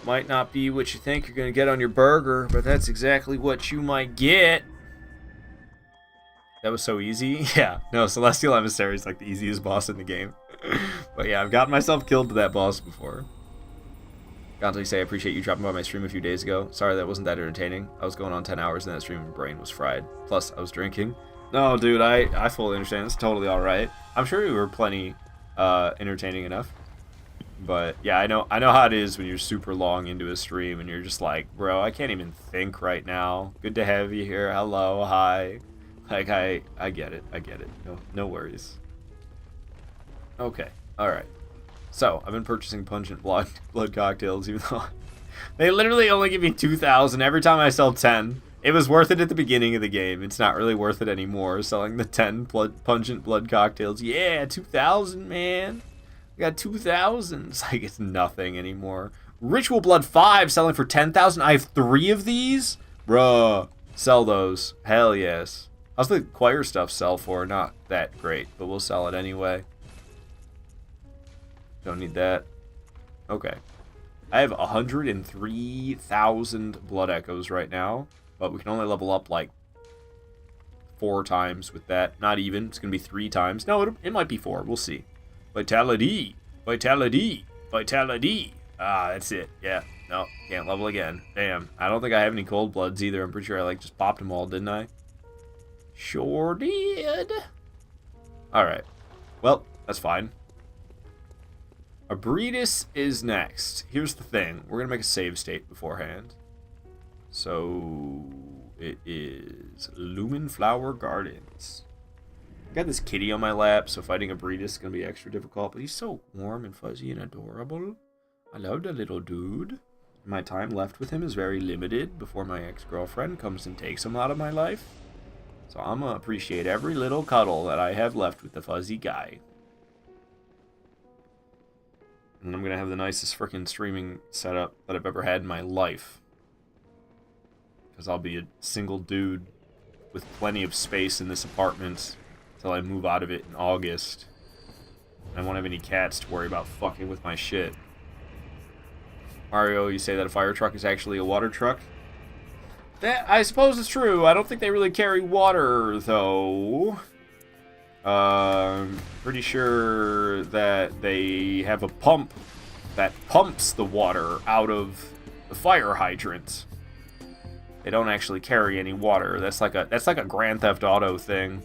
might not be what you think you're going to get on your burger, but that's exactly what you might get. That was so easy. Yeah, no, Celestial Emissary is like the easiest boss in the game. But yeah, I've gotten myself killed to that boss before. Gonto say, I appreciate you dropping by my stream a few days ago. Sorry that wasn't that entertaining. I was going on 10 hours and that stream and brain was fried. Plus, I was drinking. No, dude, I fully understand. It's totally alright. I'm sure you were plenty entertaining enough. But yeah, I know how it is when you're super long into a stream and you're just like, bro, I can't even think right now. Good to have you here. Hello, hi. Like, I get it. I get it. No worries. Okay, alright. So, I've been purchasing pungent blood cocktails, even though they literally only give me 2,000 every time I sell 10. It was worth it at the beginning of the game. It's not really worth it anymore, selling the 10 pungent blood cocktails. Yeah, 2,000, man. I got 2,000. It's like, it's nothing anymore. Ritual Blood 5 selling for 10,000. I have 3 of these? Bruh. Sell those. Hell yes. How's the choir stuff sell for? Not that great, but we'll sell it anyway. Don't need that. Okay. I have 103,000 blood echoes right now, but we can only level up like 4 times with that. Not even. It's going to be 3 times. No, it might be 4. We'll see. Vitality. Vitality. Vitality. Ah, that's it. Yeah. No, can't level again. Damn. I don't think I have any cold bloods either. I'm pretty sure I like just popped them all, didn't I? Sure did. Alright. Well, that's fine. Abretus is next. Here's the thing. We're going to make a save state beforehand. So, it is Lumen Flower Gardens. I got this kitty on my lap, so fighting Abretus is going to be extra difficult. But he's so warm and fuzzy and adorable. I love the little dude. My time left with him is very limited before my ex-girlfriend comes and takes him out of my life. So I'm going to appreciate every little cuddle that I have left with the fuzzy guy. And I'm going to have the nicest freaking streaming setup that I've ever had in my life. Because I'll be a single dude with plenty of space in this apartment until I move out of it in August. I won't have any cats to worry about fucking with my shit. Mario, you say that a fire truck is actually a water truck? That, I suppose it's true. I don't think they really carry water, though. Pretty sure that they have a pump that pumps the water out of the fire hydrant. They don't actually carry any water. That's like a Grand Theft Auto thing,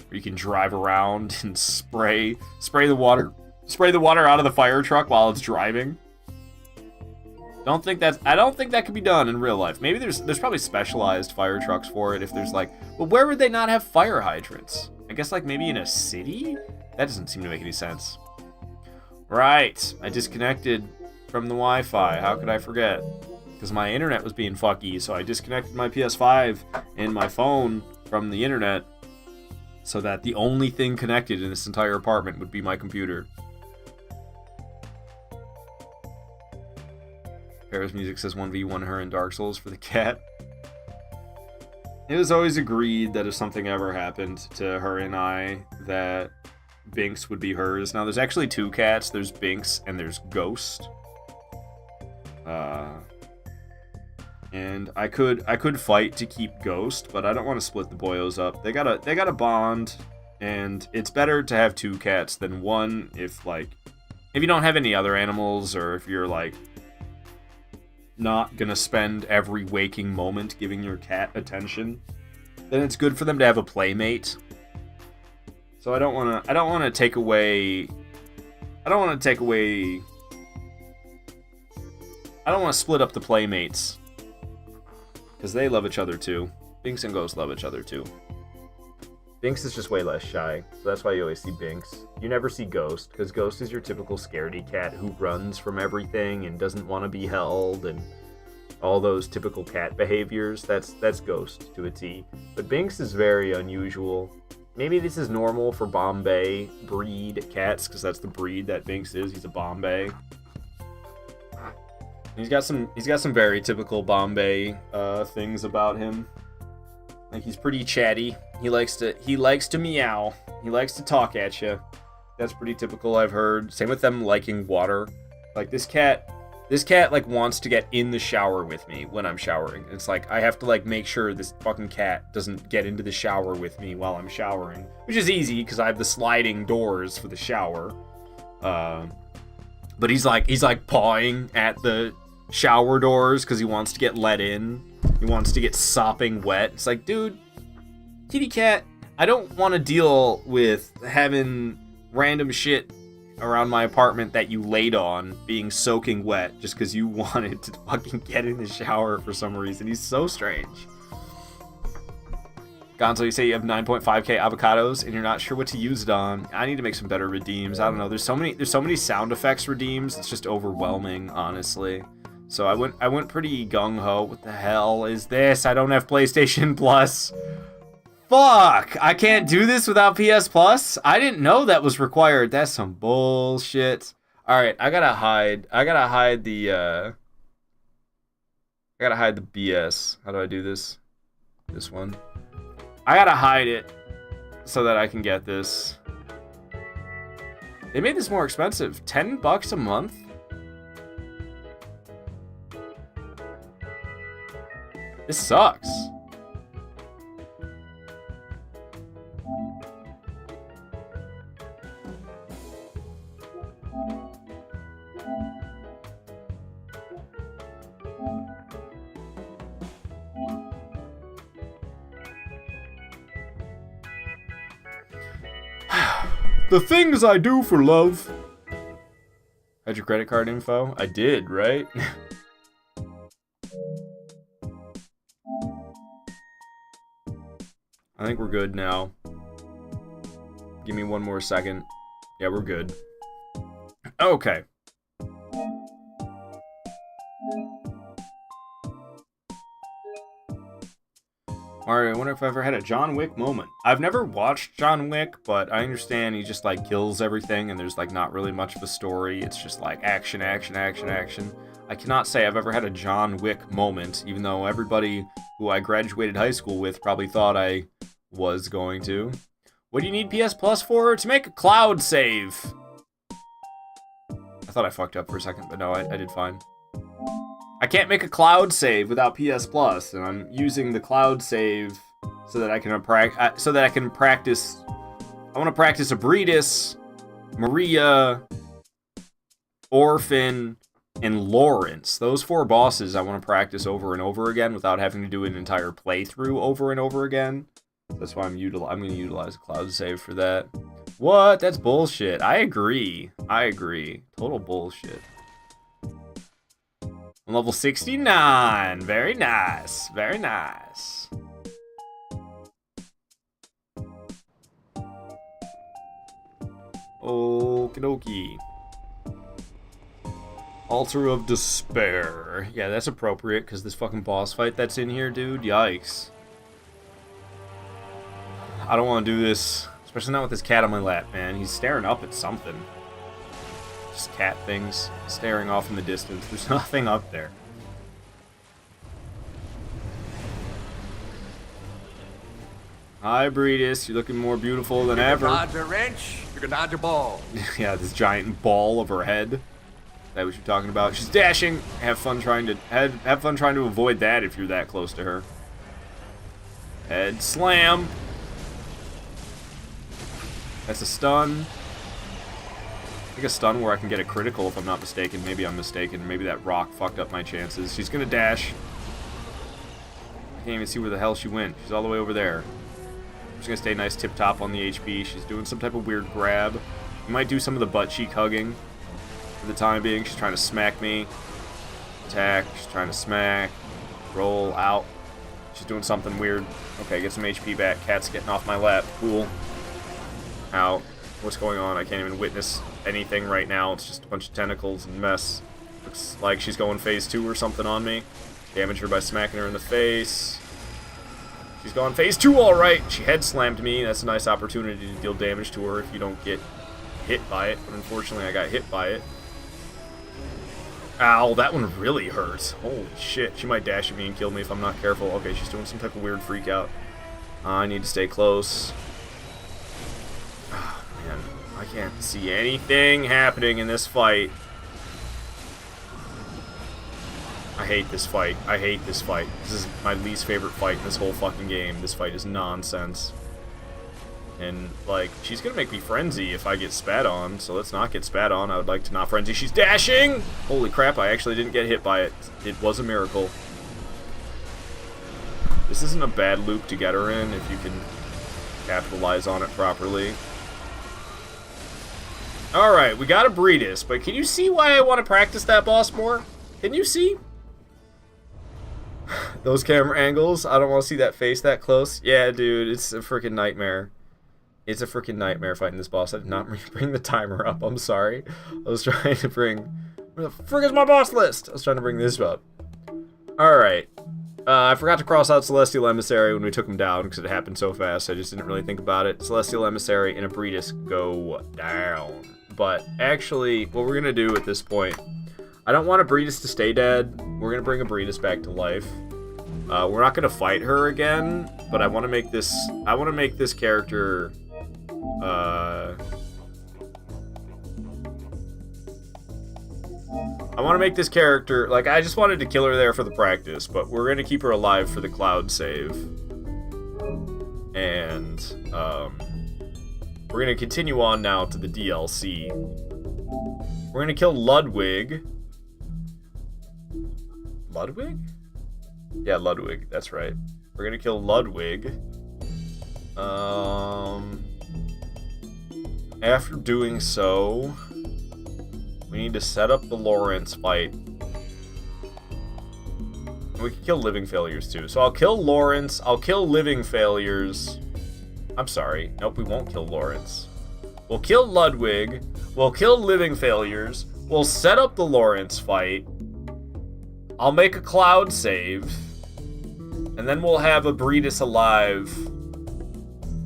where you can drive around and spray the water out of the fire truck while it's driving. I don't think that could be done in real life. Maybe there's probably specialized fire trucks for it if there's like, well, where would they not have fire hydrants? I guess like maybe in a city? That doesn't seem to make any sense. Right, I disconnected from the Wi-Fi. How could I forget? Because my internet was being fucky, so I disconnected my PS5 and my phone from the internet so that the only thing connected in this entire apartment would be my computer. Paris Music says 1v1 her in Dark Souls for the cat. It was always agreed that if something ever happened to her and I, that Binks would be hers. Now, there's actually 2 cats. There's Binks and there's Ghost. And I could fight to keep Ghost, but I don't want to split the boyos up. They got a bond, and it's better to have 2 cats than 1 if you don't have any other animals, or if you're like not gonna spend every waking moment giving your cat attention, then it's good for them to have a playmate. So I don't want to take away I don't want to take away... I don't want to split up the playmates. Because they love each other too. Binks and Ghost love each other too. Binks is just way less shy, so that's why you always see Binks. You never see Ghost, because Ghost is your typical scaredy cat who runs from everything and doesn't want to be held, and all those typical cat behaviors. That's Ghost to a T. But Binks is very unusual. Maybe this is normal for Bombay breed cats, because that's the breed that Binks is. He's a Bombay. He's got some very typical Bombay things about him. Like, he's pretty chatty. He likes to meow. He likes to talk at you. That's pretty typical, I've heard. Same with them liking water. Like, this cat like wants to get in the shower with me when I'm showering. It's like I have to like make sure this fucking cat doesn't get into the shower with me while I'm showering, which is easy because I have the sliding doors for the shower. But he's like pawing at the shower doors because he wants to get let in. He wants to get sopping wet. It's like, dude, kitty cat, I don't want to deal with having random shit around my apartment that you laid on being soaking wet just because you wanted to fucking get in the shower for some reason. He's so strange. Gonzo, you say you have 9.5k avocados and you're not sure what to use it on. I need to make some better redeems. I don't know. There's so many sound effects redeems. It's just overwhelming, honestly. So I went pretty gung-ho. What the hell is this? I don't have PlayStation Plus. Fuck! I can't do this without PS Plus? I didn't know that was required. That's some bullshit. Alright, I gotta hide the BS. How do I do this? This one. I gotta hide it so that I can get this. They made this more expensive. $10 a month? This sucks. The things I do for love. Had your credit card info? I did, right? I think we're good now. Give me one more second. Yeah, we're good. Okay. Mario, I wonder if I ever had a John Wick moment. I've never watched John Wick, but I understand he just like kills everything and there's like not really much of a story. It's just like action, action, action, action. I cannot say I've ever had a John Wick moment, even though everybody who I graduated high school with probably thought I was going to. What do you need PS Plus for? To make a cloud save. I thought I fucked up for a second, but no, I did fine. I can't make a cloud save without PS Plus, and I'm using the cloud save so that I can practice. I want to practice Abridus, Maria, Orphan, and Lawrence. Those 4 bosses I want to practice over and over again without having to do an entire playthrough over and over again. That's why I'm going to utilize a cloud save for that. What? That's bullshit. I agree. Total bullshit. Level 69. Very nice. Very nice. Okie dokie. Altar of Despair. Yeah, that's appropriate, because this fucking boss fight that's in here, dude, yikes. I don't want to do this, especially not with this cat on my lap, man. He's staring up at something. Just cat things staring off in the distance. There's nothing up there. Hi, Breedis. You're looking more beautiful than ever. You can dodge a wrench, you can dodge a ball. Yeah, this giant ball of her head. Is that what you're talking about? She's dashing. Have fun trying to avoid that if you're that close to her. Head slam. That's a stun. I think a stun where I can get a critical if I'm not mistaken. Maybe I'm mistaken. Maybe that rock fucked up my chances. She's gonna dash. I can't even see where the hell she went. She's all the way over there. I'm just gonna stay nice tip-top on the HP. She's doing some type of weird grab. We might do some of the butt cheek hugging for the time being. She's trying to smack me. Attack. She's trying to smack. Roll out. She's doing something weird. Okay, get some HP back. Cat's getting off my lap. Cool. Ow. What's going on? I can't even witness anything right now. It's just a bunch of tentacles and mess. Looks like she's going phase 2 or something on me. Damage her by smacking her in the face. She's gone phase 2 alright. She head slammed me. That's a nice opportunity to deal damage to her if you don't get hit by it. But unfortunately, I got hit by it. Ow, that one really hurts. Holy shit. She might dash at me and kill me if I'm not careful. Okay, she's doing some type of weird freak out. I need to stay close. Oh, man. I can't see anything happening in this fight. I hate this fight. I hate this fight. This is my least favorite fight in this whole fucking game. This fight is nonsense. And, like, she's gonna make me frenzy if I get spat on, so let's not get spat on. I would like to not frenzy. She's dashing! Holy crap, I actually didn't get hit by it. It was a miracle. This isn't a bad loop to get her in if you can capitalize on it properly. Alright, we got a Breedis, but can you see why I want to practice that boss more? Can you see? Those camera angles, I don't want to see that face that close. Yeah, dude, it's a freaking nightmare. It's a freaking nightmare fighting this boss. I did not bring the timer up. I'm sorry. I was trying to bring... Where the frick is my boss list? I was trying to bring this up. Alright. I forgot to cross out Celestial Emissary when we took him down because it happened so fast. I just didn't really think about it. Celestial Emissary and a Breedis go down. But actually, what we're going to do at this point... I don't want a Breedis to stay dead. We're going to bring a Breedis back to life. We're not going to fight her again, but I want to make this... I want to make this character... I want to make this character... Like, I just wanted to kill her there for the practice, but we're going to keep her alive for the cloud save. And, we're going to continue on now to the DLC. We're going to kill Ludwig. Ludwig? Yeah, Ludwig. That's right. We're going to kill Ludwig. After doing so, we need to set up the Lawrence fight. We can kill Living Failures too. So I'll kill Lawrence. I'll kill Living Failures. I'm sorry. Nope, we won't kill Lawrence. We'll kill Ludwig. We'll kill Living Failures. We'll set up the Lawrence fight. I'll make a cloud save. And then we'll have a Breedis alive.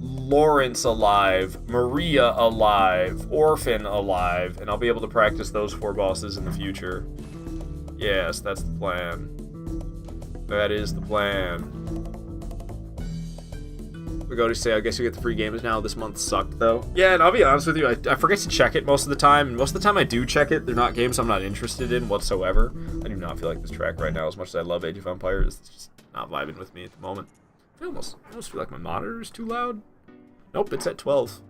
Lawrence alive, Maria alive, Orphan alive, and I'll be able to practice those 4 bosses in the future. Yes, that's the plan. That is the plan. We go to say, I guess you get the free games now. This month sucked, though. Yeah, and I'll be honest with you, I forget to check it most of the time, and most of the time I do check it. They're not games I'm not interested in whatsoever. I do not feel like this track right now, as much as I love Age of Empires. It's just not vibing with me at the moment. I almost feel like my monitor is too loud. Nope, it's at 12.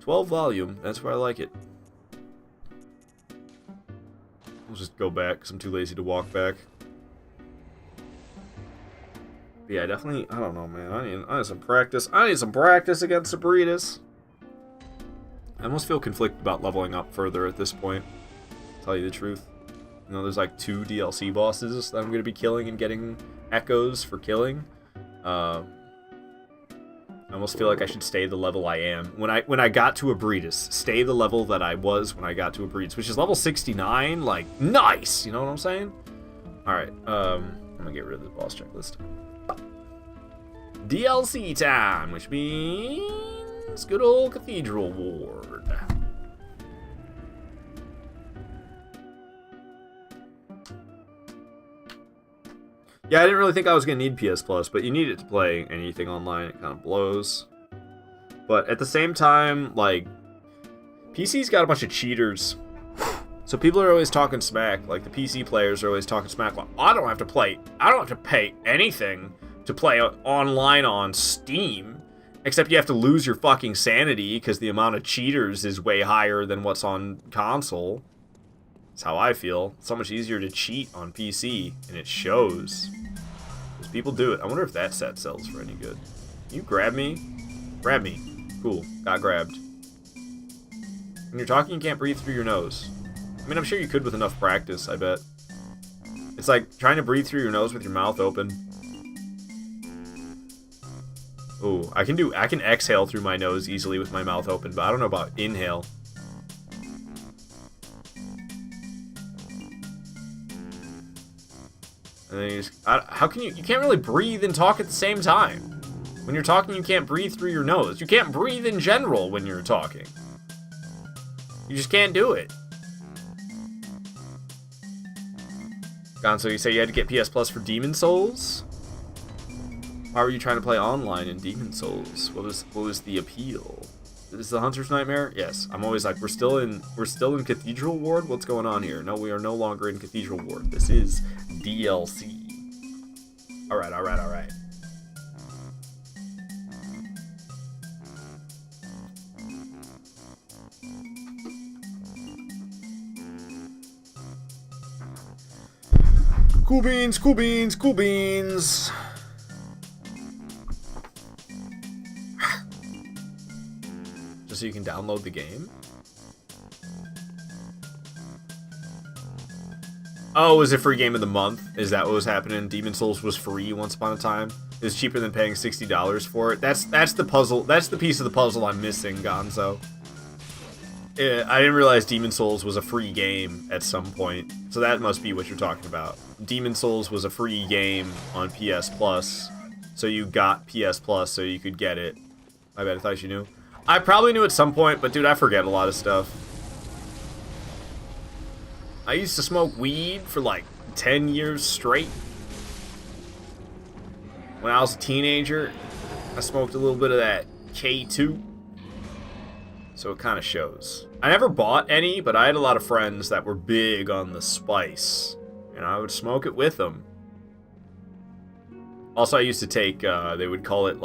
12 volume. That's where I like it. We'll just go back because I'm too lazy to walk back. But yeah, definitely. I don't know, man. I need some practice. I need some practice against the Breedis. I almost feel conflicted about leveling up further at this point. To tell you the truth. You know, there's like 2 DLC bosses that I'm going to be killing and getting echoes for killing. I almost feel like I should stay the level I am. When I got to a Breedis, stay the level that I was when I got to a Breedis, which is level 69. Like, nice! You know what I'm saying? Alright, I'm gonna get rid of the boss checklist. DLC time, which means good old Cathedral Ward. Yeah, I didn't really think I was going to need PS Plus, but you need it to play anything online. It kind of blows. But at the same time, like, PC's got a bunch of cheaters. So people are always talking smack. Like, the PC players are always talking smack. Like, I don't have to pay anything to play online on Steam. Except you have to lose your fucking sanity because the amount of cheaters is way higher than what's on console. That's how I feel. It's so much easier to cheat on PC, and it shows. Because people do it. I wonder if that set sells for any good. Can you grab me? Grab me. Cool. Got grabbed. When you're talking, you can't breathe through your nose. I mean, I'm sure you could with enough practice, I bet. It's like trying to breathe through your nose with your mouth open. Ooh, I can exhale through my nose easily with my mouth open, but I don't know about inhale. And then you just, how can you can't really breathe and talk at the same time. When you're talking, you can't breathe through your nose. You can't breathe in general when you're talking. You just can't do it. Gonzo, you say you had to get PS Plus for Demon Souls? Why were you trying to play online in Demon Souls? What was the appeal? Is the Hunter's Nightmare? Yes. I'm always like, we're still in Cathedral Ward? What's going on here? No, we are no longer in Cathedral Ward. This is DLC. Alright. Cool beans. Just so you can download the game? Oh, was it free game of the month? Is that what was happening? Demon Souls was free once upon a time? It was cheaper than paying $60 for it? That's the puzzle. That's the piece of the puzzle I'm missing, Gonzo. I didn't realize Demon Souls was a free game at some point. So that must be what you're talking about. Demon Souls was a free game on PS Plus. So you got PS Plus so you could get it. I bet I thought you knew. I probably knew at some point, but dude, I forget a lot of stuff. I used to smoke weed for like 10 years straight. When I was a teenager, I smoked a little bit of that K2. So it kind of shows. I never bought any, but I had a lot of friends that were big on the spice. And I would smoke it with them. Also, I used to take, they would call it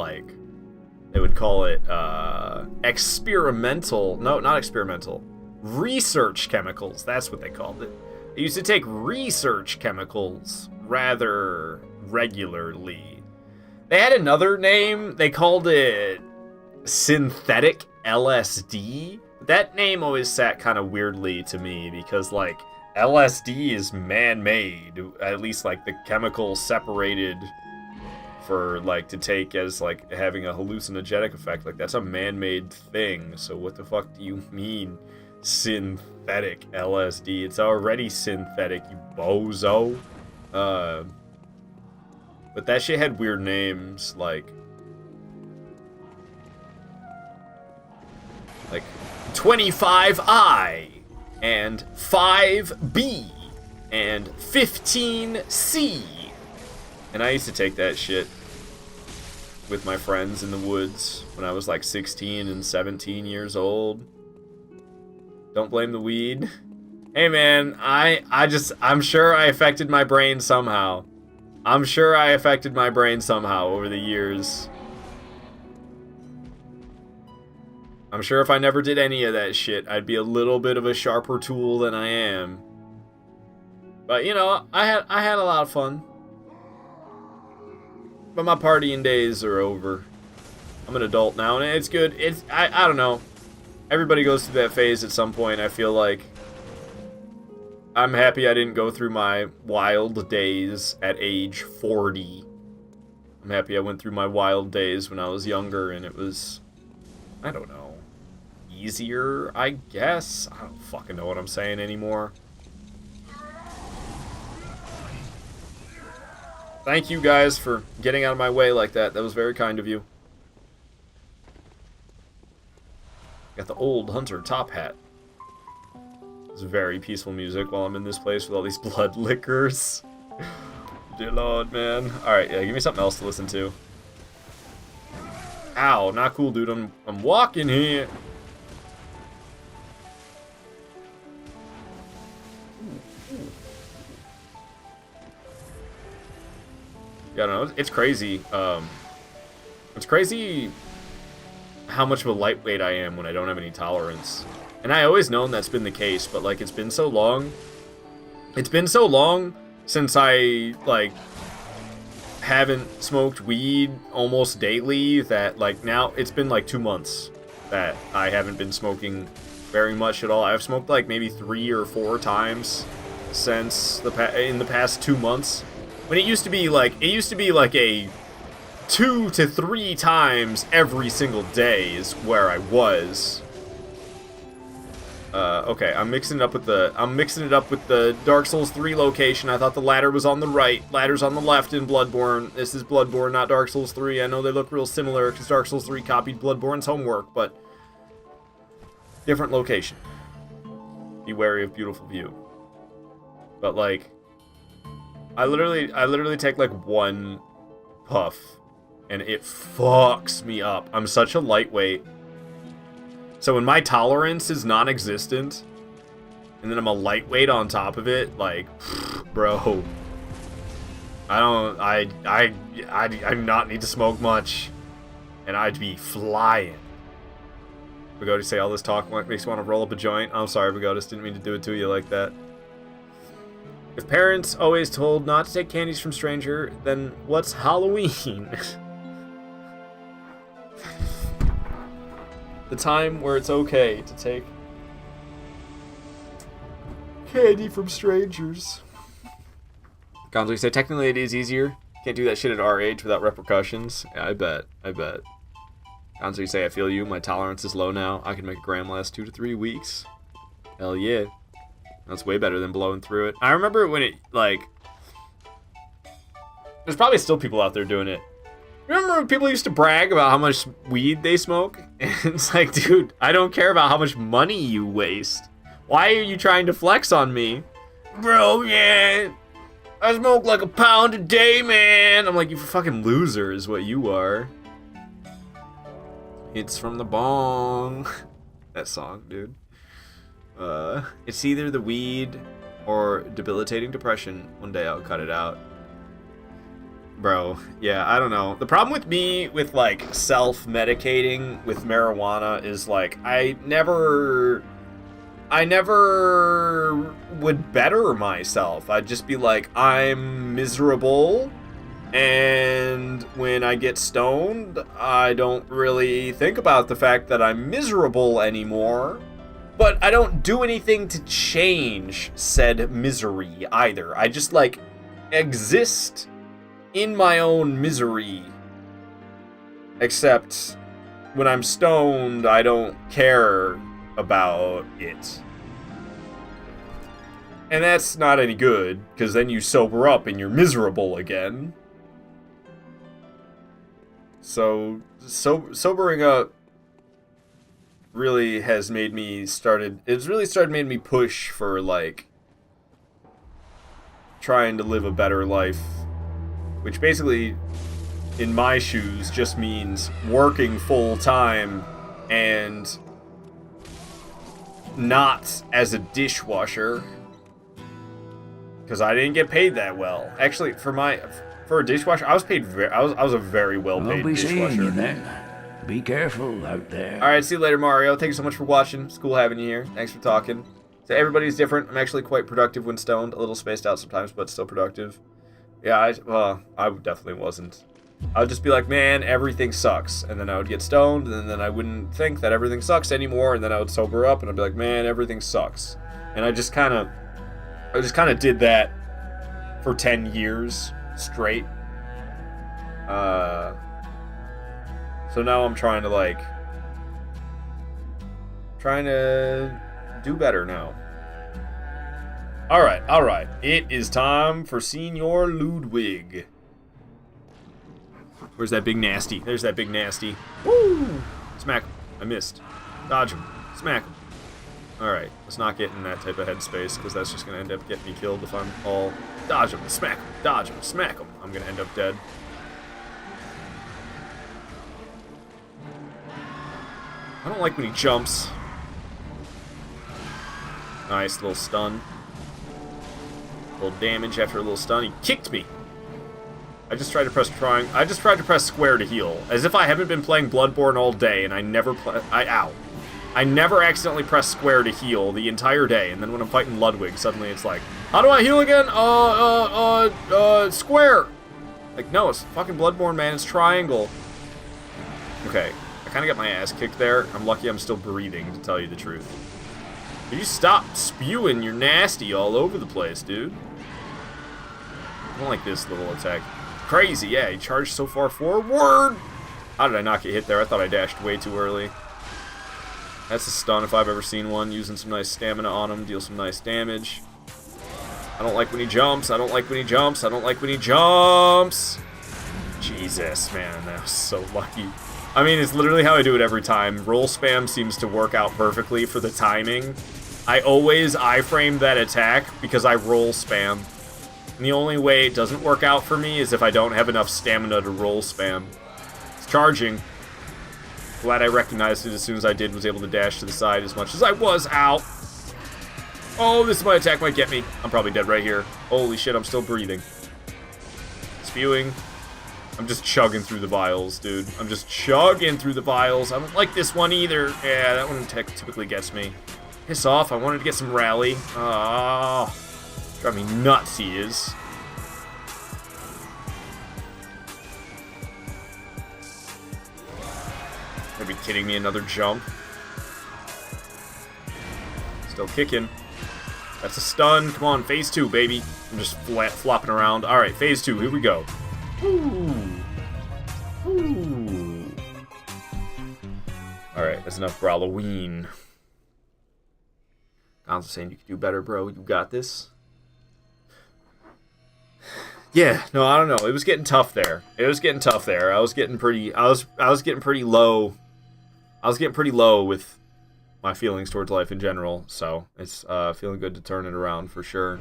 experimental, no, not experimental, research chemicals, that's what they called it. I used to take research chemicals rather regularly. They had another name, they called it synthetic LSD. That name always sat kind of weirdly to me because, like, LSD is man-made, at least, like, the chemical separated for, like, to take as, like, having a hallucinogenic effect. Like, that's a man-made thing, so what the fuck do you mean synthetic LSD? It's already synthetic, you bozo. But that shit had weird names, like 25I, and 5B, and 15C. And I used to take that shit with my friends in the woods when I was like 16 and 17 years old. Don't blame the weed. Hey man, I'm sure I affected my brain somehow. I'm sure I affected my brain somehow over the years. I'm sure if I never did any of that shit, I'd be a little bit of a sharper tool than I am. But you know, I had a lot of fun. But my partying days are over. I'm an adult now, and it's good. I don't know. Everybody goes through that phase at some point. I feel like I'm happy I didn't go through my wild days at age 40. I'm happy I went through my wild days when I was younger, and it was, I don't know, easier, I guess. I don't fucking know what I'm saying anymore. Thank you guys for getting out of my way like that. That was very kind of you. Got the old hunter top hat. It's very peaceful music while I'm in this place with all these blood liquors. Dear Lord, man. Alright, yeah, give me something else to listen to. Ow, not cool, dude. I'm walking here. Yeah, I don't know. It's crazy. It's crazy how much of a lightweight I am when I don't have any tolerance. And I always known that's been the case, but like it's been so long. It's been so long since I like haven't smoked weed almost daily that like now it's been like 2 months that I haven't been smoking very much at all. I've smoked like maybe 3 or 4 times since in the past 2 months. When it used to be like a 2 to 3 times every single day is where I was. Okay, I'm mixing it up with the Dark Souls 3 location. I thought the ladder was on the right, ladder's on the left in Bloodborne. This is Bloodborne, not Dark Souls 3. I know they look real similar because Dark Souls 3 copied Bloodborne's homework, but different location. Be wary of beautiful view. But like, I literally take like 1 puff, and it fucks me up. I'm such a lightweight. So when my tolerance is non-existent, and then I'm a lightweight on top of it, like, bro, I not need to smoke much, and I'd be flying. Pagoda say all this talk makes you want to roll up a joint. I'm sorry, Pagoda, didn't mean to do it to you like that. If parents always told not to take candies from stranger, then what's Halloween? The time where it's okay to take candy from strangers. Gonzo, you say technically it is easier. Can't do that shit at our age without repercussions. Yeah, I bet. Gonzo, you say I feel you. My tolerance is low now. I can make a gram last 2 to 3 weeks. Hell yeah. That's way better than blowing through it. I remember when it, like... There's probably still people out there doing it. Remember when people used to brag about how much weed they smoke? And it's like, dude, I don't care about how much money you waste. Why are you trying to flex on me? Bro, yeah, I smoke like a pound a day, man. I'm like, you fucking loser is what you are. It's from the bong. That song, dude. It's either the weed or debilitating depression. One day I'll cut it out. Bro, yeah, I don't know. The problem with me with, like, self-medicating with marijuana is, like, I never would better myself. I'd just be like, I'm miserable, and when I get stoned, I don't really think about the fact that I'm miserable anymore, but I don't do anything to change said misery either. I just, like, exist in my own misery. Except when I'm stoned, I don't care about it. And that's not any good, because then you sober up and you're miserable again. So, sobering up really has made me made me push for, like, trying to live a better life. Which basically, in my shoes, just means working full-time and not as a dishwasher. Because I didn't get paid that well. Actually, for a dishwasher, I was paid I was a very well-paid I'll be seeing dishwasher. you then. Be careful out there. Alright, see you later, Mario. Thank you so much for watching. It's cool having you here. Thanks for talking. So everybody's different. I'm actually quite productive when stoned. A little spaced out sometimes, but still productive. Yeah, I definitely wasn't. I would just be like, man, everything sucks. And then I would get stoned, and then I wouldn't think that everything sucks anymore, and then I would sober up, and I'd be like, man, everything sucks. And I just kind of did that for 10 years straight. So now I'm trying to do better now. Alright. It is time for Senior Ludwig. Where's that big nasty? There's that big nasty. Woo! Smack him. I missed. Dodge him. Smack him. Alright, let's not get in that type of headspace, because that's just going to end up getting me killed if I'm all... Dodge him. Smack him. Dodge him. Smack him. I'm going to end up dead. I don't like when he jumps. Nice little stun. Little damage after a little stun. He kicked me. I just tried to press square to heal, as if I haven't been playing Bloodborne all day, and I never accidentally press square to heal the entire day, and then when I'm fighting Ludwig, suddenly it's like, how do I heal again? Square. Like, no, it's fucking Bloodborne, man. It's triangle. Okay, I kind of got my ass kicked there. I'm lucky I'm still breathing, to tell you the truth. You stop spewing your nasty all over the place, dude. I don't like this little attack. Crazy, yeah, he charged so far forward. How did I not get hit there? I thought I dashed way too early. That's a stun if I've ever seen one. Using some nice stamina on him, deal some nice damage. I don't like when he jumps. I don't like when he jumps. I don't like when he jumps. Jesus, man, that was so lucky. I mean, it's literally how I do it every time. Roll spam seems to work out perfectly for the timing. I always iframe that attack because I roll spam. And the only way it doesn't work out for me is if I don't have enough stamina to roll spam. It's charging. Glad I recognized it as soon as I did, was able to dash to the side as much as I was. Ow! Oh, this is my attack might get me. I'm probably dead right here. Holy shit, I'm still breathing. Spewing. I'm just chugging through the vials, dude. I'm just chugging through the vials. I don't like this one either. Yeah, that one typically gets me. Piss off, I wanted to get some rally. Oh, drive me nuts, he is. Are you kidding me? Another jump. Still kicking. That's a stun. Come on, phase 2, baby. I'm just flopping around. Alright, phase 2, here we go. Ooh. Ooh. Alright, that's enough for Halloween. I was saying you can do better, bro. You got this. Yeah, no, I don't know. It was getting tough there. I was getting pretty low. I was getting pretty low with my feelings towards life in general, so it's feeling good to turn it around for sure.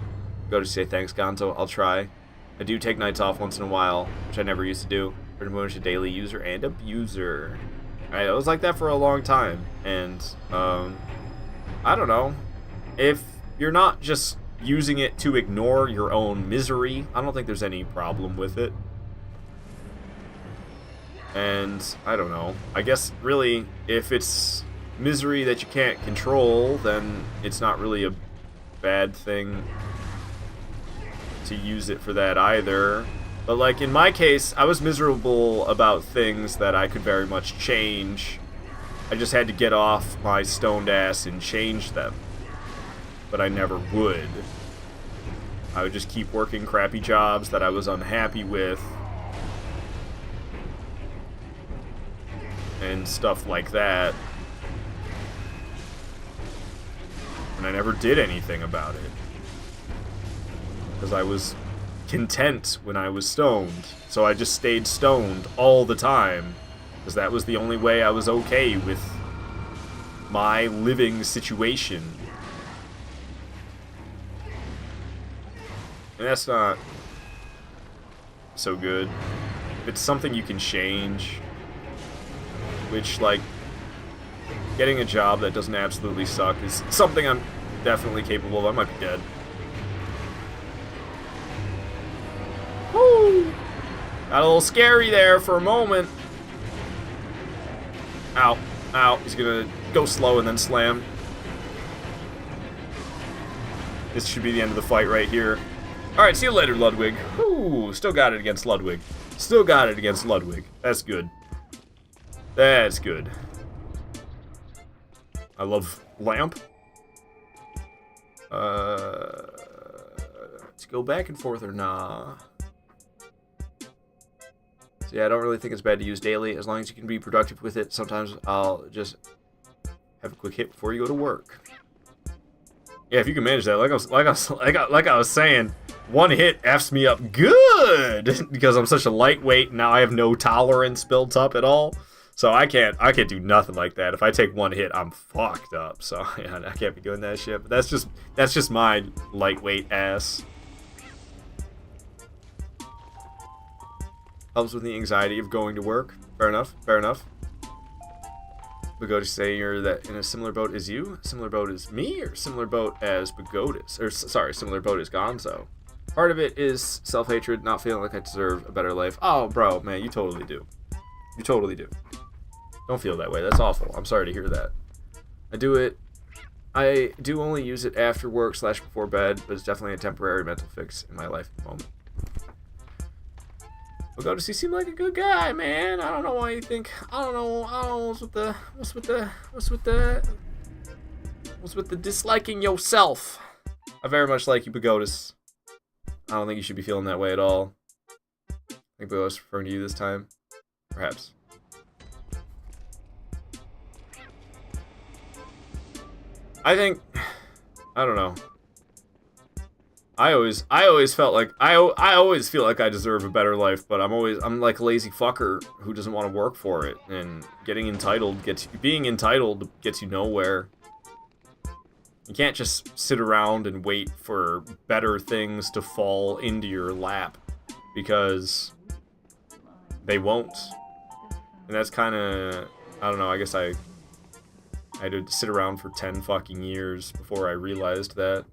Go to say thanks, Gonzo. I'll try. I do take nights off once in a while, which I never used to do. Pretty much a daily user and abuser. I was like that for a long time, and I don't know. If you're not just using it to ignore your own misery, I don't think there's any problem with it. And I don't know. I guess really, if it's misery that you can't control, then it's not really a bad thing to use it for that either. But like in my case, I was miserable about things that I could very much change. I just had to get off my stoned ass and change them. But I never would. I would just keep working crappy jobs that I was unhappy with. And stuff like that. And I never did anything about it. Because I was content when I was stoned. So I just stayed stoned all the time. Because that was the only way I was okay with my living situation. And that's not so good. If it's something you can change, which, like, getting a job that doesn't absolutely suck is something I'm definitely capable of. I might be dead. Woo! Got a little scary there for a moment. Ow. Ow. He's gonna go slow and then slam. This should be the end of the fight right here. Alright, see you later, Ludwig. Whew, still got it against Ludwig. Still got it against Ludwig. That's good. That's good. I love Lamp. To go back and forth or nah. So yeah, I don't really think it's bad to use daily, as long as you can be productive with it. Sometimes I'll just have a quick hit before you go to work. Yeah, if you can manage that, like I was saying, one hit F's me up good because I'm such a lightweight. And now I have no tolerance built up at all, so I can't do nothing like that. If I take one hit, I'm fucked up. So yeah, I can't be doing that shit. But that's just my lightweight ass. Helps with the anxiety of going to work. Fair enough. Fair enough. Bagotis say you're that in a similar boat as you? Similar boat as me? Or similar boat as Bagotis? Or, sorry, similar boat as Gonzo. Part of it is self-hatred, not feeling like I deserve a better life. Oh, bro, man, you totally do. You totally do. Don't feel that way. That's awful. I'm sorry to hear that. I do only use it after work / before bed, but it's definitely a temporary mental fix in my life at the moment. Bagotis, you seem like a good guy, man. I don't know why you think. I don't know what's with the was with the disliking yourself. I very much like you, Pagodis. I don't think you should be feeling that way at all. I think Pagodis is referring to you this time. Perhaps. I think... I don't know. I always felt like... I always feel like I deserve a better life, but I'm like a lazy fucker who doesn't want to work for it. And being entitled gets you nowhere. You can't just sit around and wait for better things to fall into your lap, because they won't. And that's kind of, I don't know, I guess I had to sit around for 10 fucking years before I realized that.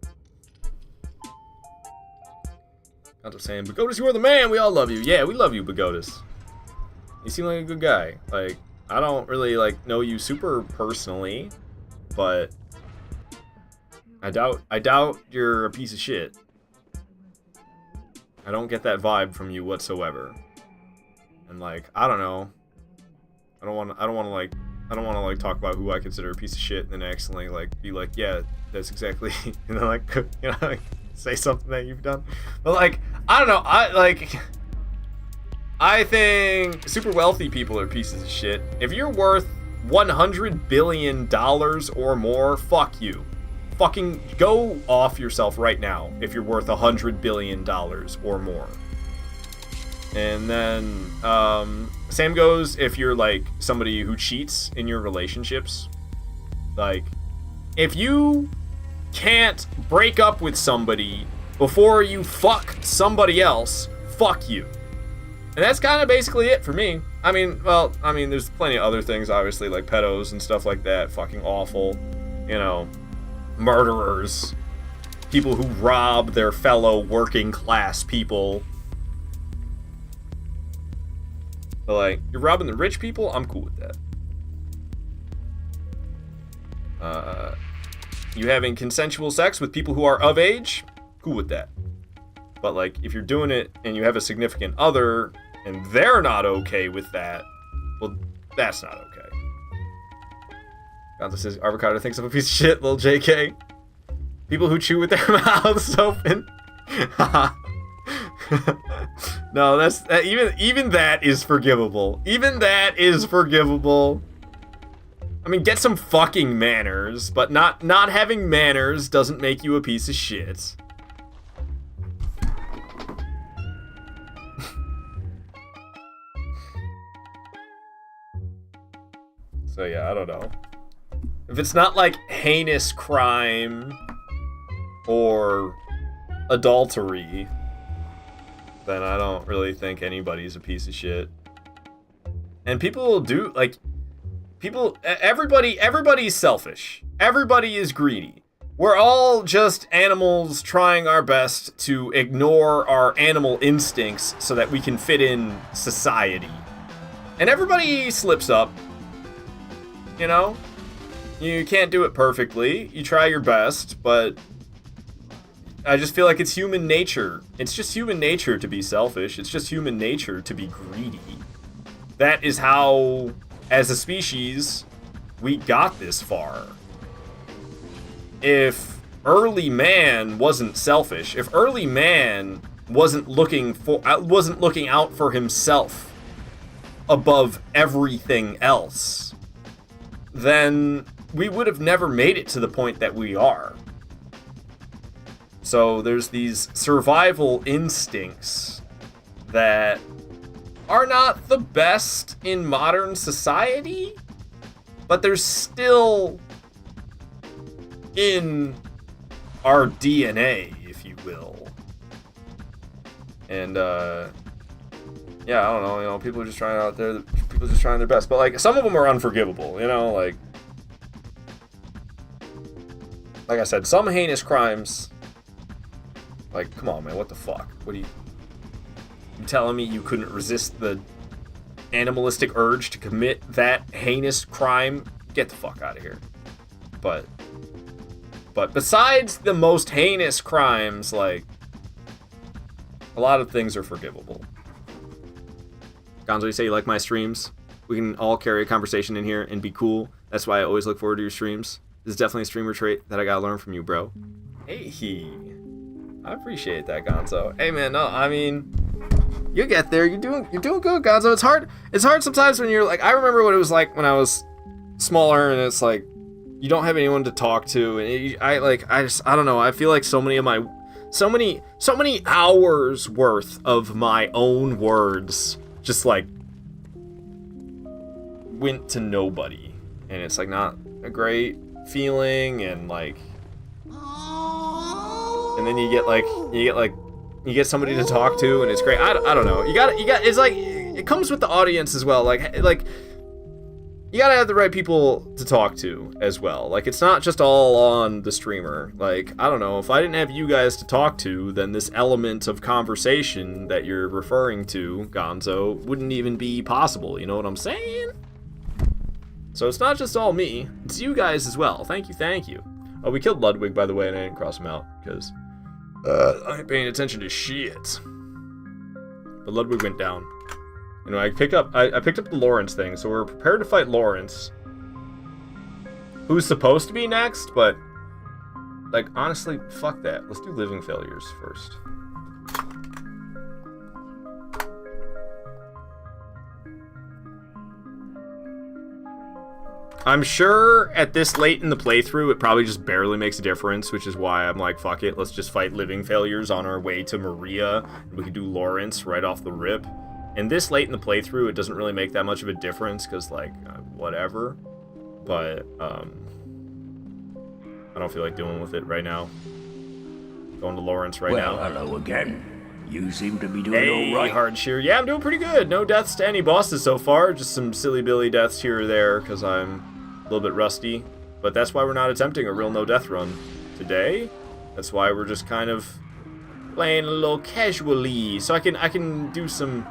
I'm just saying, Pagodis, you are the man, we all love you. Yeah, we love you, Pagodis. You seem like a good guy. Like, I don't really, like, know you super personally, but I doubt you're a piece of shit. I don't get that vibe from you whatsoever. And like, I don't know. I don't want to like talk about who I consider a piece of shit and then accidentally like be like, yeah, that's exactly, like say something that you've done. But like, I don't know. I think super wealthy people are pieces of shit. If you're worth $100 billion or more, fuck you. Fucking go off yourself right now if you're worth $100 billion or more. And then, same goes if you're like somebody who cheats in your relationships. Like, if you can't break up with somebody before you fuck somebody else, fuck you. And that's kind of basically it for me. I mean, there's plenty of other things, obviously, like pedos and stuff like that. Fucking awful. You know, murderers. People who rob their fellow working class people. But, like, you're robbing the rich people? I'm cool with that. You having consensual sex with people who are of age? Cool with that. But, like, if you're doing it and you have a significant other and they're not okay with that, well, that's not okay. Gonzo says, Avocado thinks I'm a piece of shit, little JK. People who chew with their mouths open. No, that's even that is forgivable. Even that is forgivable. I mean, get some fucking manners, but not having manners doesn't make you a piece of shit. So yeah, I don't know. If it's not like heinous crime or adultery, then I don't really think anybody's a piece of shit. And people will do, like, everybody's selfish. Everybody is greedy. We're all just animals trying our best to ignore our animal instincts so that we can fit in society. And everybody slips up. You know? You can't do it perfectly. You try your best, but I just feel like it's human nature. It's just human nature to be selfish. It's just human nature to be greedy. That is how, as a species, we got this far. If early man wasn't selfish, if early man wasn't looking out for himself above everything else, then we would have never made it to the point that we are. So there's these survival instincts that are not the best in modern society, but they're still in our DNA, if you will. And yeah, I don't know, people are just trying out there, people are just trying their best, but like some of them are unforgivable, like I said, some heinous crimes, like, come on, man, what the fuck? What are you telling me you couldn't resist the animalistic urge to commit that heinous crime? Get the fuck out of here. But besides the most heinous crimes, like, a lot of things are forgivable. Gonzo, you say you like my streams? We can all carry a conversation in here and be cool. That's why I always look forward to your streams. This is definitely a streamer trait that I gotta learn from you, bro. Hey, I appreciate that, Gonzo. Hey, man, no, I mean, you get there. You're doing good, Gonzo. It's hard. It's hard sometimes when you're like, I remember what it was like when I was smaller, and it's like you don't have anyone to talk to, and I don't know. I feel like so many hours worth of my own words just like went to nobody, and it's like not a great feeling, and like, and then you get somebody to talk to, and it's great. I don't know. You got it's like it comes with the audience as well. Like you gotta have the right people to talk to as well. Like, it's not just all on the streamer. Like, I don't know, if I didn't have you guys to talk to, then this element of conversation that you're referring to, Gonzo, wouldn't even be possible. You know what I'm saying? So it's not just all me, it's you guys as well. Thank you. Oh, we killed Ludwig, by the way, and I didn't cross him out, because I ain't paying attention to shit. But Ludwig went down. You know, I picked up the Lawrence thing, so we're prepared to fight Lawrence, who's supposed to be next, but, like, honestly, fuck that. Let's do Living Failures first. I'm sure at this late in the playthrough, it probably just barely makes a difference, which is why I'm like, fuck it, let's just fight Living Failures on our way to Maria, and we can do Lawrence right off the rip. And this late in the playthrough, it doesn't really make that much of a difference, because, like, whatever. But, I don't feel like dealing with it right now. Going to Lawrence right now. Well, hello again. You seem to be doing all right. Hard shear. Yeah, I'm doing pretty good. No deaths to any bosses so far. Just some silly billy deaths here or there, because I'm a little bit rusty. But that's why we're not attempting a real no-death run today. That's why we're just kind of playing a little casually. So I can do some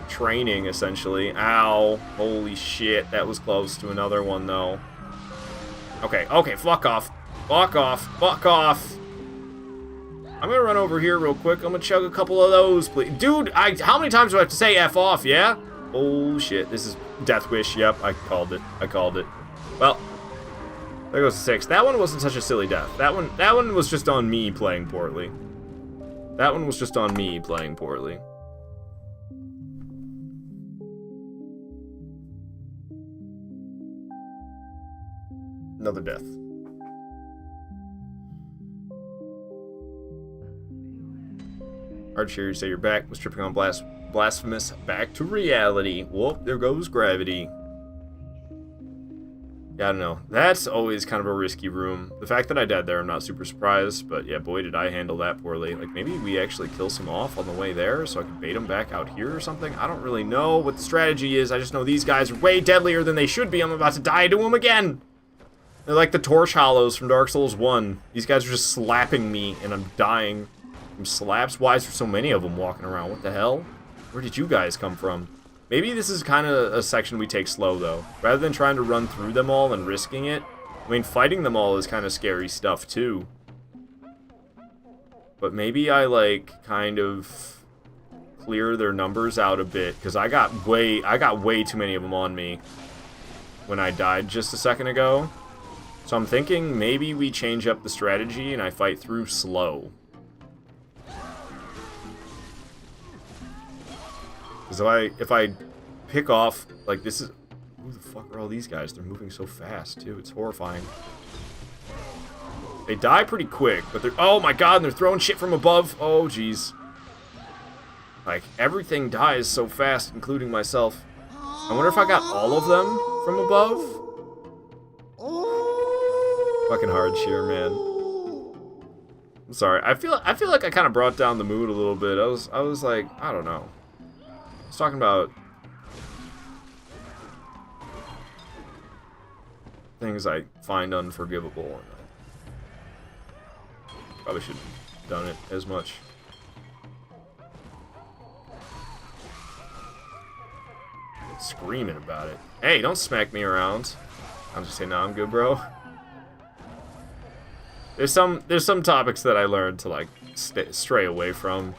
training, essentially. Ow. Holy shit. That was close to another one, though. Okay, fuck off. Fuck off. I'm gonna run over here real quick. I'm gonna chug a couple of those, please. Dude, how many times do I have to say F off, yeah? Oh, shit. This is Death Wish. Yep, I called it. Well, there goes the 6. That one wasn't such a silly death. That one was just on me playing poorly. Another death. Archer, you say you're back. Was tripping on blasphemous. Back to reality. Whoop, there goes gravity. Yeah, I don't know. That's always kind of a risky room. The fact that I died there, I'm not super surprised. But yeah, boy, did I handle that poorly. Like, maybe we actually kill some off on the way there so I can bait them back out here or something. I don't really know what the strategy is. I just know these guys are way deadlier than they should be. I'm about to die to them again. They're like the Torch Hollows from Dark Souls 1. These guys are just slapping me, and I'm dying from slaps. Why is there so many of them walking around? What the hell? Where did you guys come from? Maybe this is kind of a section we take slow, though. Rather than trying to run through them all and risking it. I mean, fighting them all is kind of scary stuff, too. But maybe I, like, kind of clear their numbers out a bit, because I got way too many of them on me when I died just a second ago. So I'm thinking maybe we change up the strategy and I fight through slow. Because if I pick off, like, this is... Who the fuck are all these guys? They're moving so fast, too. It's horrifying. They die pretty quick, but they're... Oh my god, and they're throwing shit from above. Oh, jeez. Like, everything dies so fast, including myself. I wonder if I got all of them from above? Fucking hard shear, man. I'm sorry. I feel like I kind of brought down the mood a little bit. I was like, I don't know. I was talking about things I find unforgivable. Probably shouldn't have done it as much. Screaming about it. Hey, don't smack me around. I'm just saying, no, I'm good, bro. There's some topics that I learned to, like, stray away from,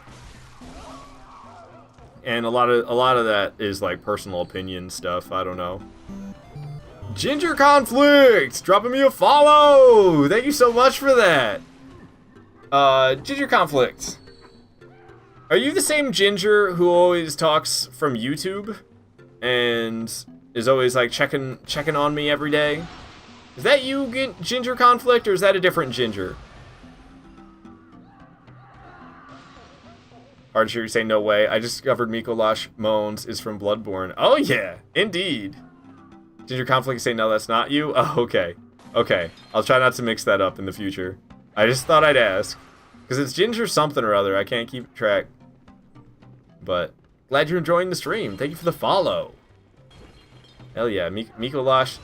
and a lot of that is like personal opinion stuff. I don't know, Ginger Conflict! Dropping me a follow! Thank you so much for that. Ginger Conflict. Are you the same Ginger who always talks from YouTube? And is always like checking on me every day? Is that you, Ginger Conflict, or is that a different Ginger? Hard sure you say no way. I discovered Mikolash Moans is from Bloodborne. Oh yeah, indeed. Ginger Conflict say no, that's not you? Oh, okay. Okay, I'll try not to mix that up in the future. I just thought I'd ask. Because it's Ginger something or other, I can't keep track. But, glad you're enjoying the stream. Thank you for the follow. Hell yeah, Mikolash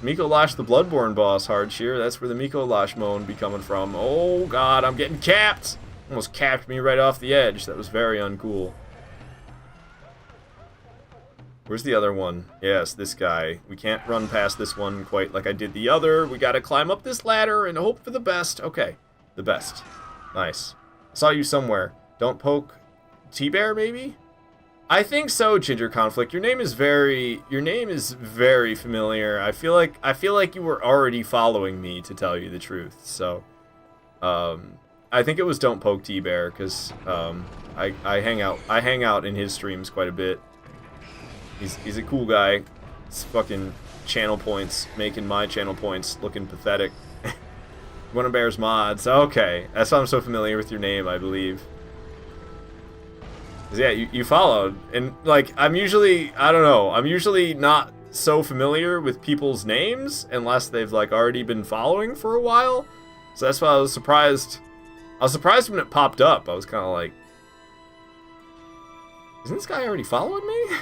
the Bloodborne boss, Hardshear. That's where the Mikolash moan be coming from. Oh god, I'm getting capped! Almost capped me right off the edge. That was very uncool. Where's the other one? Yes, this guy. We can't run past this one quite like I did the other. We gotta climb up this ladder and hope for the best. Okay, the best. Nice. I saw you somewhere. Don't poke T-Bear, maybe? I think so, Ginger Conflict. Your name is very familiar. I feel like you were already following me, to tell you the truth. So, I think it was Don't Poke T-Bear, because I hang out in his streams quite a bit. He's a cool guy. It's fucking channel points, making my channel points looking pathetic. One of Bear's mods. Okay, that's why I'm so familiar with your name, I believe. Yeah, you followed, and like I'm usually not so familiar with people's names unless they've like already been following for a while. So that's why I was surprised. I was surprised when it popped up. I was kind of like, isn't this guy already following me?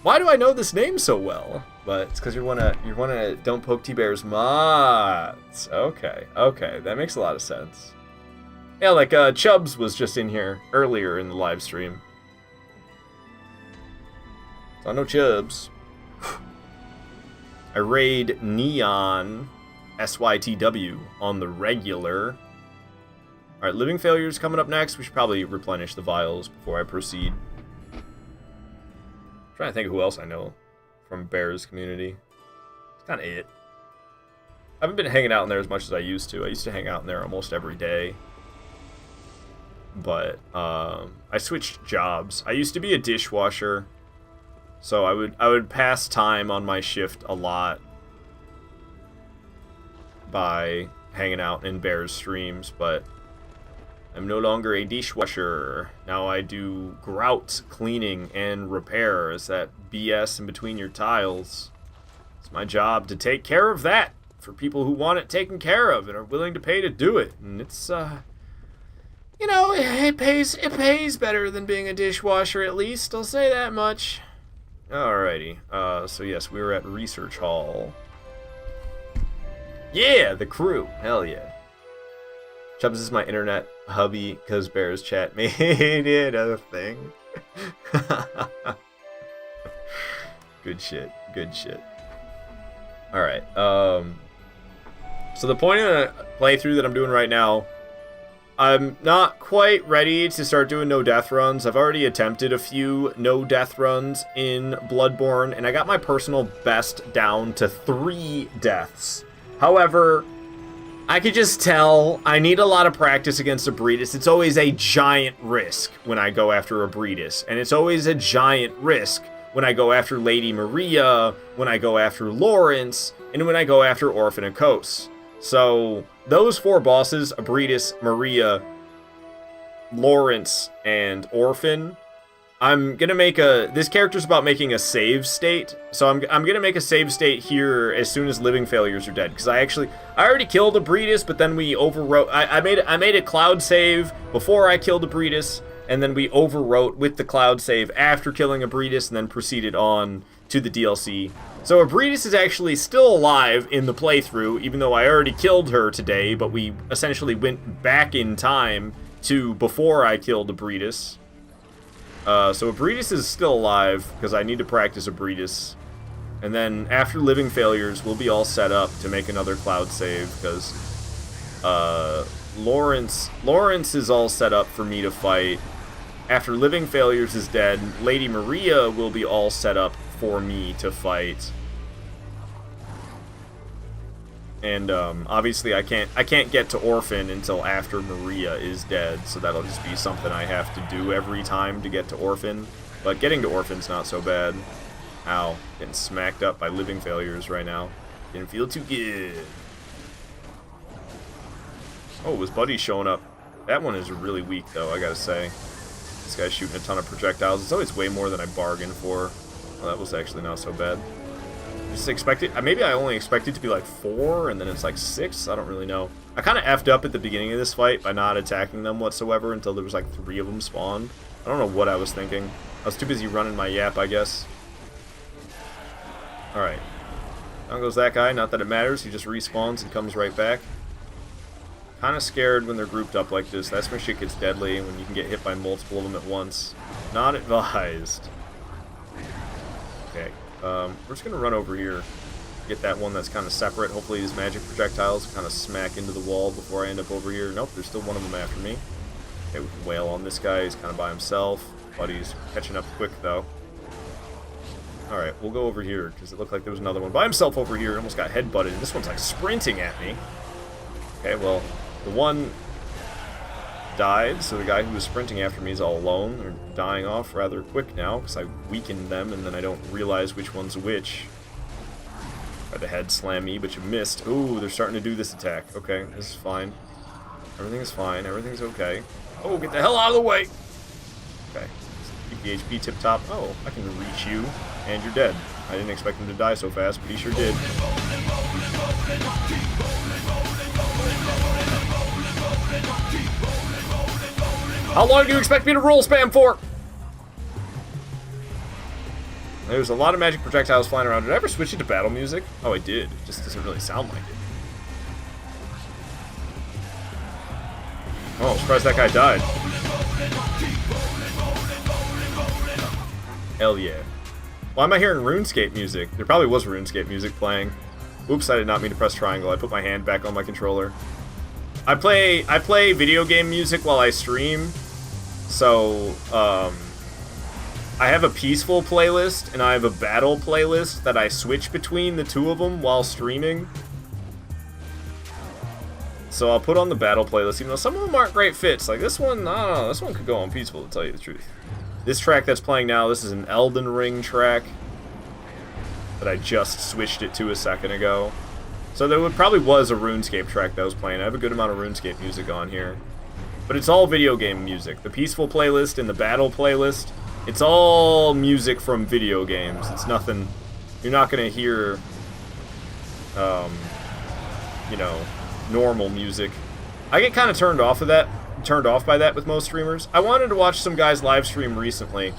Why do I know this name so well? But it's because you're one of Don't Poke T-Bear's mods. Okay, that makes a lot of sense. Yeah, like Chubbs was just in here earlier in the live stream. So I know Chubbs. I raid Neon SYTW on the regular. Alright, Living Failures coming up next. We should probably replenish the vials before I proceed. I'm trying to think of who else I know from Bear's community. It's kind of it. I haven't been hanging out in there as much as I used to. I used to hang out in there almost every day. But I switched jobs. I used to be a dishwasher, so I would pass time on my shift a lot by hanging out in Bear's streams, but I'm no longer a dishwasher. Now I do grout cleaning and repair. Is that BS in between your tiles? It's my job to take care of that for people who want it taken care of and are willing to pay to do it. And it's you know, it pays better than being a dishwasher, at least. I'll say that much. Alrighty. So yes, we were at Research Hall. Yeah, the crew. Hell yeah. Chubbs is my internet hubby because Bear's chat made it a thing. Good shit. Good shit. Alright. So the point of the playthrough that I'm doing right now, I'm not quite ready to start doing no death runs. I've already attempted a few no death runs in Bloodborne, and I got my personal best down to 3 deaths. However, I could just tell I need a lot of practice against a Breedis. It's always a giant risk when I go after a Breedis, and it's always a giant risk when I go after Lady Maria, when I go after Lawrence, and when I go after Orphan and Kos. So those 4 bosses, Breedis, Maria, Lawrence, and Orphan, I'm gonna make this character's about making a save state, so I'm gonna make a save state here as soon as Living Failures are dead, because I already killed a Breedis, but then we overwrote, I made a cloud save before I killed a Breedis, and then we overwrote with the cloud save after killing a Breedis, and then proceeded on to the DLC. So a Breedis is actually still alive in the playthrough, even though I already killed her today, but we essentially went back in time to before I killed a Breedis. So a Breedis is still alive, because I need to practice a Breedis. And then, after Living Failures, we'll be all set up to make another cloud save, because, Lawrence is all set up for me to fight. After Living Failures is dead, Lady Maria will be all set up for me to fight. And obviously I can't get to Orphan until after Maria is dead, so that'll just be something I have to do every time to get to Orphan. But getting to Orphan's not so bad. Ow, getting smacked up by living failures right now. Didn't feel too good. Oh, his buddy's showing up. That one is really weak, though, I gotta say. This guy's shooting a ton of projectiles. It's always way more than I bargained for. Well, that was actually not so bad. Just expected. Maybe I only expected to be like 4, and then it's like 6. I don't really know. I kind of effed up at the beginning of this fight by not attacking them whatsoever until there was like 3 of them spawned. I don't know what I was thinking. I was too busy running my yap, I guess. Alright. Down goes that guy. Not that it matters. He just respawns and comes right back. Kind of scared when they're grouped up like this. That's when shit gets deadly, when you can get hit by multiple of them at once. Not advised. Okay. We're just going to run over here. Get that one that's kind of separate. Hopefully his magic projectiles kind of smack into the wall before I end up over here. Nope, there's still one of them after me. Okay, we can wail on this guy. He's kind of by himself. Buddy's catching up quick, though. Alright, we'll go over here, because it looked like there was another one by himself over here. Almost got headbutted, and this one's like sprinting at me. Okay, well, the one died, so the guy who was sprinting after me is all alone. They're dying off rather quick now, because I weakened them, and then I don't realize which one's which. Tried to head slam me, but you missed. Ooh, they're starting to do this attack. Okay, this is fine. Everything is fine. Everything's okay. Oh, get the hell out of the way! Okay. Keep the HP tip-top. Oh, I can reach you, and you're dead. I didn't expect him to die so fast, but he sure did. How long do you expect me to roll spam for? There's a lot of magic projectiles flying around. Did I ever switch it to battle music? Oh, I did. It just doesn't really sound like it. Oh, I'm surprised that guy died. Hell yeah. Why am I hearing RuneScape music? There probably was RuneScape music playing. Oops, I did not mean to press triangle. I put my hand back on my controller. I play video game music while I stream. So, I have a peaceful playlist and I have a battle playlist that I switch between the two of them while streaming. So I'll put on the battle playlist, even though some of them aren't great fits. Like this one, I don't know, this one could go on peaceful, to tell you the truth. This track that's playing now, this is an Elden Ring track that I just switched it to a second ago. So there probably was a RuneScape track that was playing. I have a good amount of RuneScape music on here. But it's all video game music. The peaceful playlist and the battle playlist, it's all music from video games. It's nothing, you're not going to hear, you know, normal music. I get kind of turned off by that with most streamers. I wanted to watch some guy's live stream recently,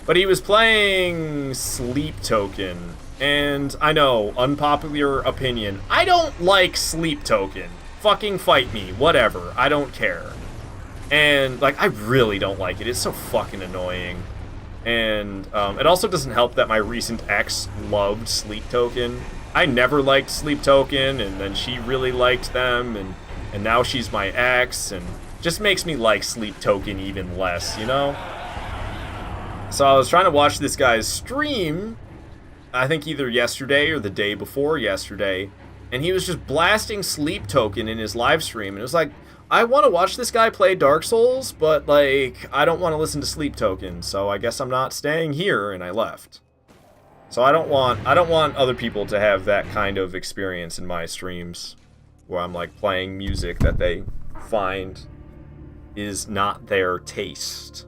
but he was playing Sleep Token, and I know, unpopular opinion, I don't like Sleep Token. Fucking fight me, whatever, I don't care. And, like, I really don't like it. It's so fucking annoying. And it also doesn't help that my recent ex loved Sleep Token. I never liked Sleep Token, and then she really liked them, and now she's my ex, and just makes me like Sleep Token even less, you know? So I was trying to watch this guy's stream, I think either yesterday or the day before yesterday, and he was just blasting Sleep Token in his live stream, and it was like, I want to watch this guy play Dark Souls, but, like, I don't want to listen to Sleep Token, so I guess I'm not staying here, and I left. So I don't want other people to have that kind of experience in my streams, where I'm, like, playing music that they find is not their taste.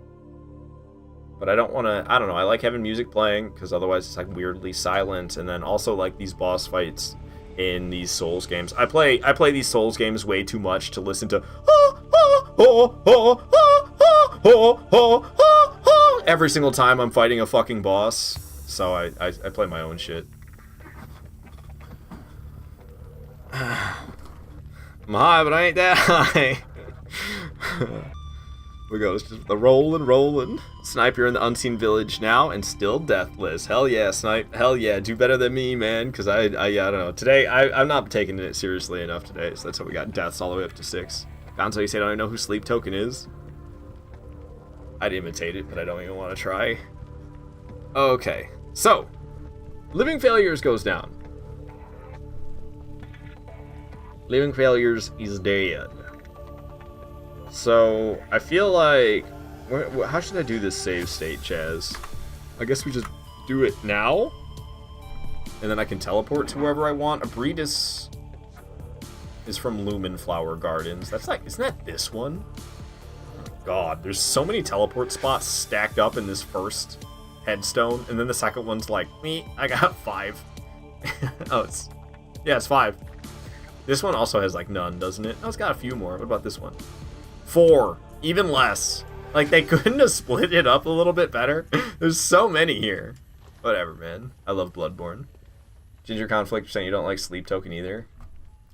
But I don't want to, I don't know, I like having music playing, because otherwise it's, like, weirdly silent, and then also, like, these boss fights in these Souls games. I play these Souls games way too much to listen to every single time I'm fighting a fucking boss. So I play my own shit. I'm high, but I ain't that high. We go, it's just the rolling. Snipe, you're in the unseen village now and still deathless. Hell yeah, Snipe. Hell yeah, do better than me, man. Because I don't know. Today, I'm not taking it seriously enough today. So that's why we got deaths all the way up to 6. Gonzo, you say I don't even know who Sleep Token is? I'd imitate it, but I don't even want to try. Okay, so living failures goes down. Leaving failures is dead. So, I feel like... How should I do this save state, Chaz? I guess we just do it now? And then I can teleport to wherever I want. Abretus is from Lumen Flower Gardens. That's like... Isn't that this one? Oh, God, there's so many teleport spots stacked up in this first headstone. And then the second one's like, me, I got 5. Oh, it's... Yeah, it's 5. This one also has, like, none, doesn't it? Oh, it's got a few more. What about this one? 4. Even less. Like, they couldn't have split it up a little bit better. There's so many here. Whatever, man. I love Bloodborne. Ginger Conflict, you're saying you don't like Sleep Token either?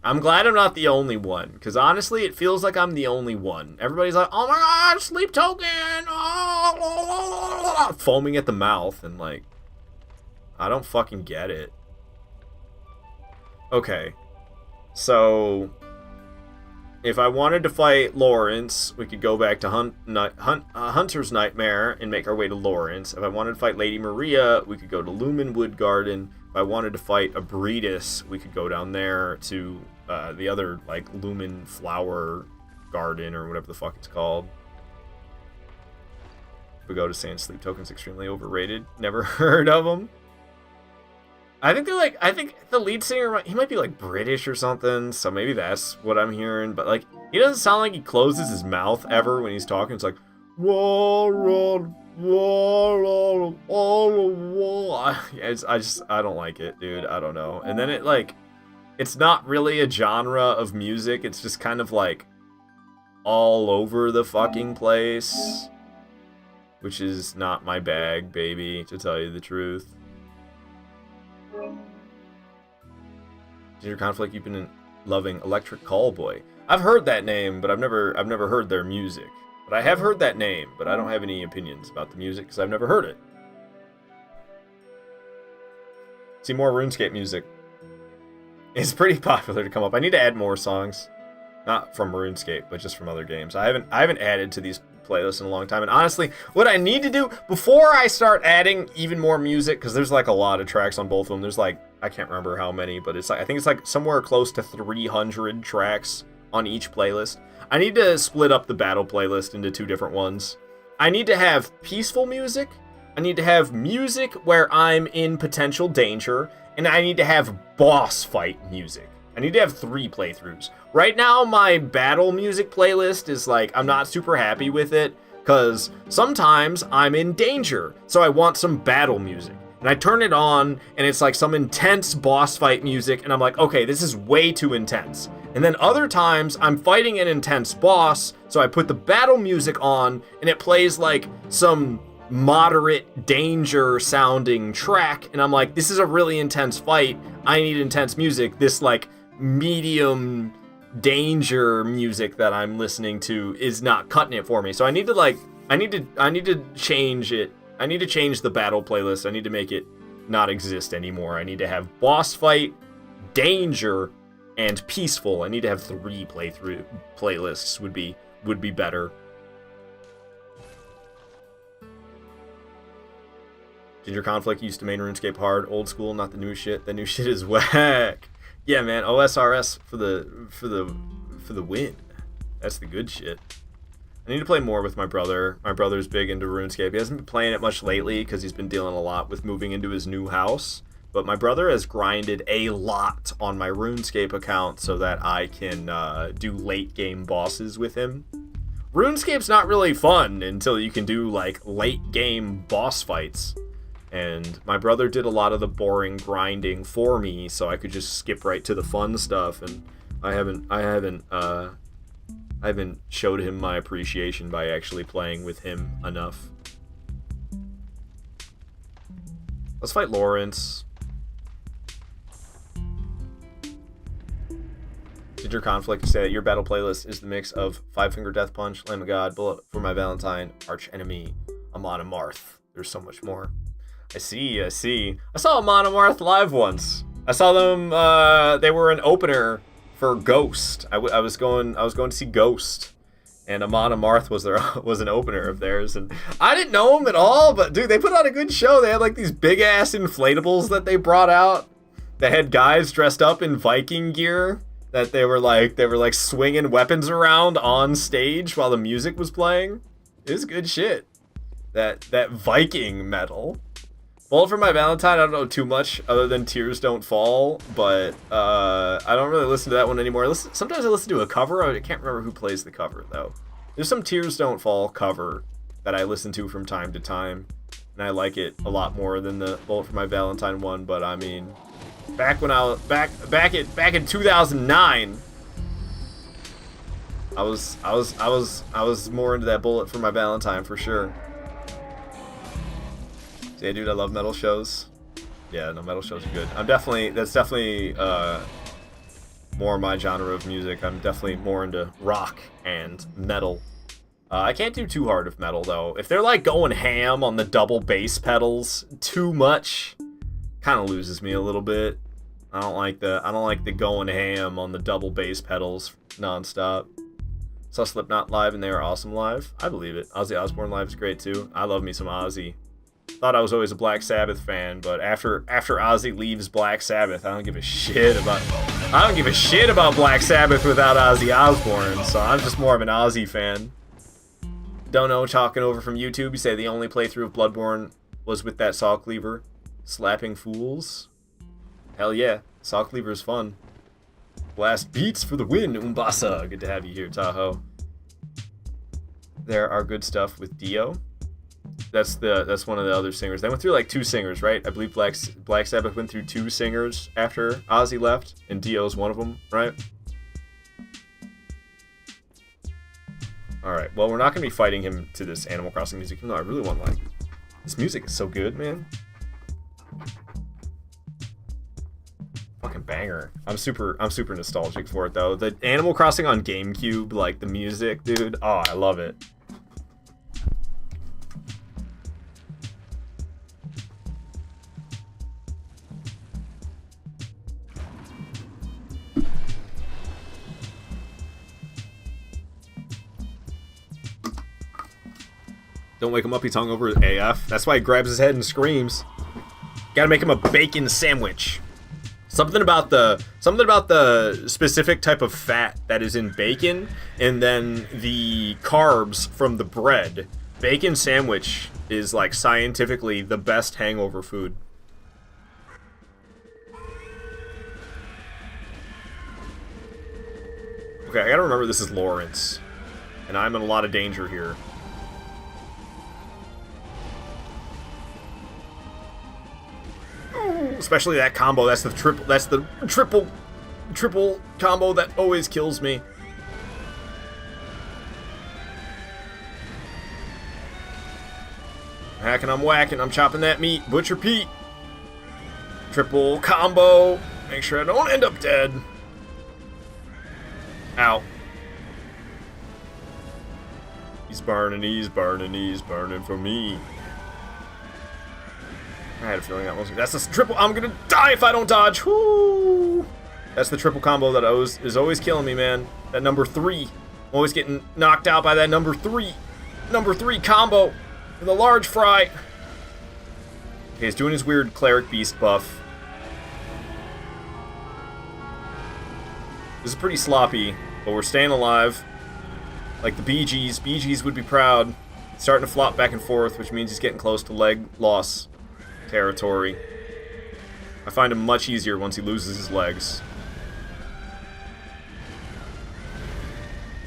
I'm glad I'm not the only one. Because, honestly, it feels like I'm the only one. Everybody's like, oh my god, Sleep Token! Oh, foaming at the mouth. And, like, I don't fucking get it. Okay. So, if I wanted to fight Lawrence, we could go back to Hunter's Nightmare and make our way to Lawrence. If I wanted to fight Lady Maria, we could go to Lumen Wood Garden. If I wanted to fight Abretus, we could go down there to the other, like, Lumen Flower Garden or whatever the fuck it's called. We go to Sand Sleep Token's extremely overrated. Never heard of them. I think the lead singer, he might be like British or something, so maybe that's what I'm hearing, but like, he doesn't sound like he closes his mouth ever when he's talking. It's like, I don't like it, dude. I don't know. And then it's not really a genre of music. It's just kind of like all over the fucking place, which is not my bag, baby, to tell you the truth. Ginger Conflict, you've been loving Electric Callboy. I've heard that name, but I've never heard their music. But I have heard that name, but I don't have any opinions about the music because I've never heard it. See more RuneScape music. It's pretty popular to come up. I need to add more songs, not from RuneScape, but just from other games. I haven't added to these playlists in a long time. And honestly, what I need to do before I start adding even more music, because there's like a lot of tracks on both of them. There's like, I can't remember how many, but it's like, I think it's like somewhere close to 300 tracks on each playlist. I need to split up the battle playlist into 2 different ones. I need to have peaceful music. I need to have music where I'm in potential danger, and I need to have boss fight music. I need to have 3 playthroughs. Right now, my battle music playlist is like, I'm not super happy with it, because sometimes I'm in danger, so I want some battle music. And I turn it on, and it's like some intense boss fight music, and I'm like, okay, this is way too intense. And then other times, I'm fighting an intense boss, so I put the battle music on, and it plays like some moderate danger sounding track, and I'm like, this is a really intense fight. I need intense music. This like medium danger music that I'm listening to is not cutting it for me. So I need to change it. I need to change the battle playlist. I need to make it not exist anymore. I need to have boss fight, danger, and peaceful. I need to have 3 playthrough playlists would be better. Ginger Conflict used to main RuneScape hard, old school, not the new shit. The new shit is whack. Yeah, man, OSRS for the win. That's the good shit. I need to play more with my brother. My brother's big into RuneScape. He hasn't been playing it much lately because he's been dealing a lot with moving into his new house. But my brother has grinded a lot on my RuneScape account so that I can do late game bosses with him. RuneScape's not really fun until you can do like late game boss fights. And my brother did a lot of the boring grinding for me, so I could just skip right to the fun stuff. And I haven't showed him my appreciation by actually playing with him enough. Let's fight Lawrence. Did your conflict say that your battle playlist is the mix of Five Finger Death Punch, Lamb of God, Bullet for My Valentine, Arch Enemy, Amon Amarth? There's so much more. I see. I saw Amon Amarth live once. I saw them, they were an opener for Ghost. I was going to see Ghost, and Amon Amarth was an opener of theirs, and I didn't know him at all, but dude, they put on a good show. They had like these big ass inflatables that they brought out that had guys dressed up in Viking gear, that they were like swinging weapons around on stage while the music was playing. It was good shit. That Viking metal. Bullet for My Valentine, I don't know too much other than Tears Don't Fall, but I don't really listen to that one anymore. Sometimes I listen to a cover. I can't remember who plays the cover, though. There's some Tears Don't Fall cover that I listen to from time to time, and I like it a lot more than the Bullet for My Valentine one, but I mean, back in 2009, I was more into that Bullet for My Valentine for sure. Yeah, dude, I love metal shows. Yeah, no, metal shows are good. That's definitely more my genre of music. I'm definitely more into rock and metal. I can't do too hard of metal though. If they're like going ham on the double bass pedals too much, kind of loses me a little bit. I don't like the going ham on the double bass pedals nonstop. Saw Slipknot live and they were awesome live. I believe it. Ozzy Osbourne live is great too. I love me some Ozzy. Thought I was always a Black Sabbath fan, but after Ozzy leaves Black Sabbath, I don't give a shit about Black Sabbath without Ozzy Osbourne, so I'm just more of an Ozzy fan. Don't know, talking over from YouTube, you say the only playthrough of Bloodborne was with that Saw Cleaver slapping fools. Hell yeah, Saw Cleaver's fun. Blast beats for the win, Umbasa. Good to have you here, Tahoe. There are good stuff with Dio. That's one of the other singers. They went through like 2 singers, right? I believe Black Sabbath went through 2 singers after Ozzy left, and Dio's one of them, right? Alright, well, we're not going to be fighting him to this Animal Crossing music. No, I really want, like... This music is so good, man. Fucking banger. I'm super nostalgic for it, though. The Animal Crossing on GameCube, like, the music, dude. Oh, I love it. Don't wake him up, he's hungover AF. That's why he grabs his head and screams. Gotta make him a bacon sandwich. Something about the specific type of fat that is in bacon, and then the carbs from the bread. Bacon sandwich is like scientifically the best hangover food. Okay, I gotta remember this is Lawrence, and I'm in a lot of danger here. Especially that combo. That's the triple combo that always kills me. Hacking, I'm whacking, I'm chopping that meat. Butcher Pete. Triple combo. Make sure I don't end up dead. Ow. He's burning for me. I had a feeling that wasn't. That's the triple. I'm gonna die if I don't dodge. Whoo! That's the triple combo that is always killing me, man. That number 3. I'm always getting knocked out by that number 3. Number 3 combo with a large fry. Okay, he's doing his weird cleric beast buff. This is pretty sloppy, but we're staying alive. Like the Bee Gees. Bee Gees would be proud. It's starting to flop back and forth, which means he's getting close to leg loss territory. I find him much easier once he loses his legs.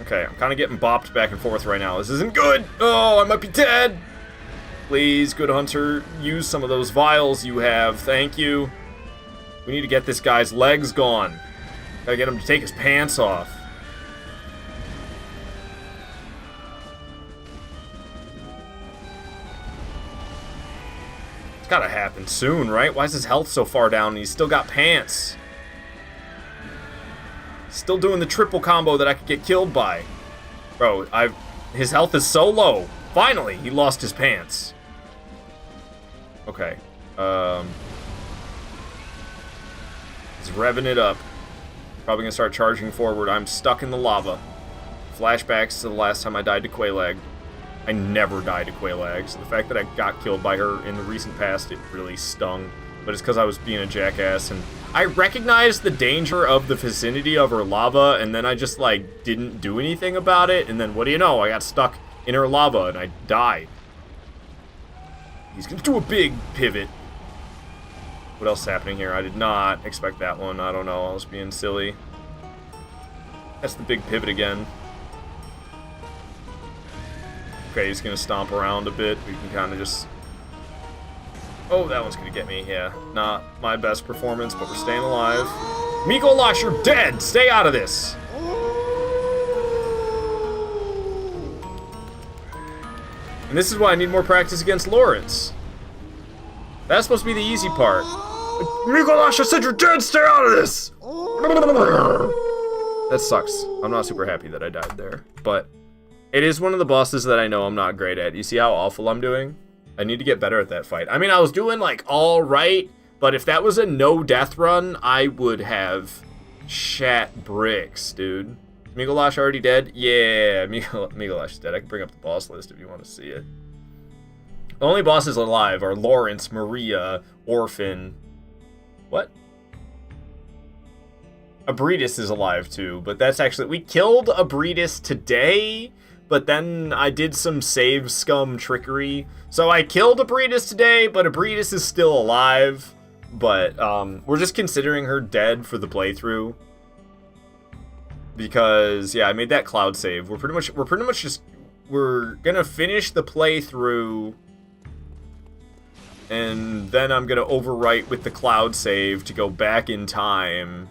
Okay, I'm kind of getting bopped back and forth right now. This isn't good! Oh, I might be dead! Please, good hunter, use some of those vials you have. Thank you. We need to get this guy's legs gone. Gotta get him to take his pants off. Gotta happen soon, right? Why is his health so far down and he's still got pants? Still doing the triple combo that I could get killed by. Bro, his health is so low. Finally, he lost his pants. Okay. He's revving it up. Probably gonna start charging forward. I'm stuck in the lava. Flashbacks to the last time I died to Quelaag. I never died to Quelaag, so the fact that I got killed by her in the recent past, it really stung. But it's because I was being a jackass and I recognized the danger of the vicinity of her lava, and then I just, like, didn't do anything about it, and then what do you know? I got stuck in her lava, and I died. He's gonna do a big pivot. What else is happening here? I did not expect that one. I don't know. I was being silly. That's the big pivot again. Okay, he's gonna stomp around a bit. We can kind of just... Oh, that one's gonna get me. Yeah, not my best performance, but we're staying alive. Mikolash, you're dead! Stay out of this! And this is why I need more practice against Lawrence. That's supposed to be the easy part. Mikolash, I said you're dead! Stay out of this! That sucks. I'm not super happy that I died there. But it is one of the bosses that I know I'm not great at. You see how awful I'm doing? I need to get better at that fight. I mean, I was doing, like, alright. But if that was a no-death run, I would have shat bricks, dude. Mikolash already dead? Yeah, Mikolash is dead. I can bring up the boss list if you want to see it. The only bosses alive are Lawrence, Maria, Orphan. What? Abretus is alive too, but that's actually... We killed Abretus today, but then I did some save scum trickery. So I killed Abretus today, but Abretus is still alive. But we're just considering her dead for the playthrough. Because, yeah, I made that cloud save. We're pretty much just... We're gonna finish the playthrough... And then I'm gonna overwrite with the cloud save to go back in time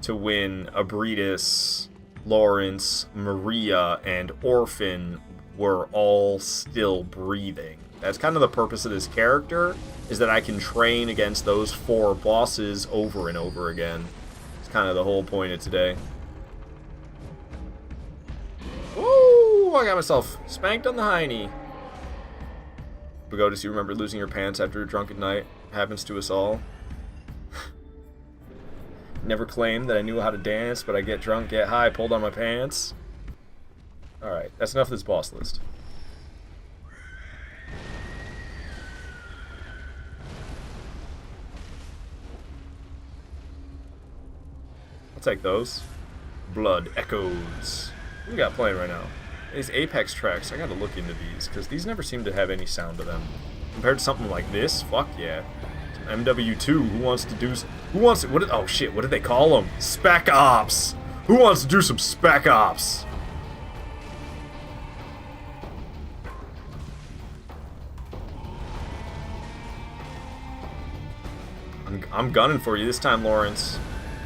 to win Abretus, Lawrence, Maria, and Orphan were all still breathing. That's kind of the purpose of this character, is that I can train against those 4 bosses over and over again. It's kind of the whole point of today. Woo! I got myself spanked on the hiney. Pagodas, you remember losing your pants after a drunken night? Happens to us all. Never claimed that I knew how to dance, but I get drunk, get high, pulled on my pants. Alright, that's enough of this boss list. I'll take those. Blood Echoes. What we got playing right now? These Apex tracks, I gotta look into these, because these never seem to have any sound to them. Compared to something like this, fuck yeah. MW2, who wants to do... Who wants to... Oh shit, what did they call them? Spec Ops! Who wants to do some Spec Ops? I'm gunning for you this time, Lawrence.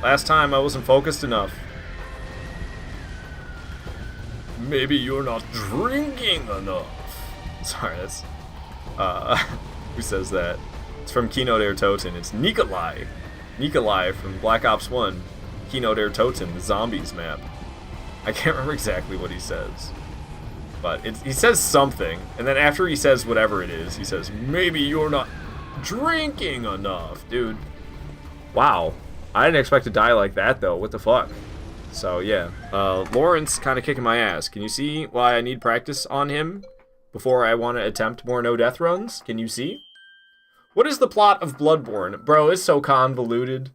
Last time I wasn't focused enough. Maybe you're not drinking enough. Sorry, that's... who says that? It's from Keynote Air Toten. It's Nikolai. Nikolai from Black Ops 1. Keynote Air Toten, the zombies map. I can't remember exactly what he says. But he says something, and then after he says whatever it is, he says, maybe you're not drinking enough, dude. Wow. I didn't expect to die like that, though. What the fuck? So, yeah. Lawrence kind of kicking my ass. Can you see why I need practice on him before I want to attempt more no-death runs? Can you see? What is the plot of Bloodborne? Bro, it's so convoluted.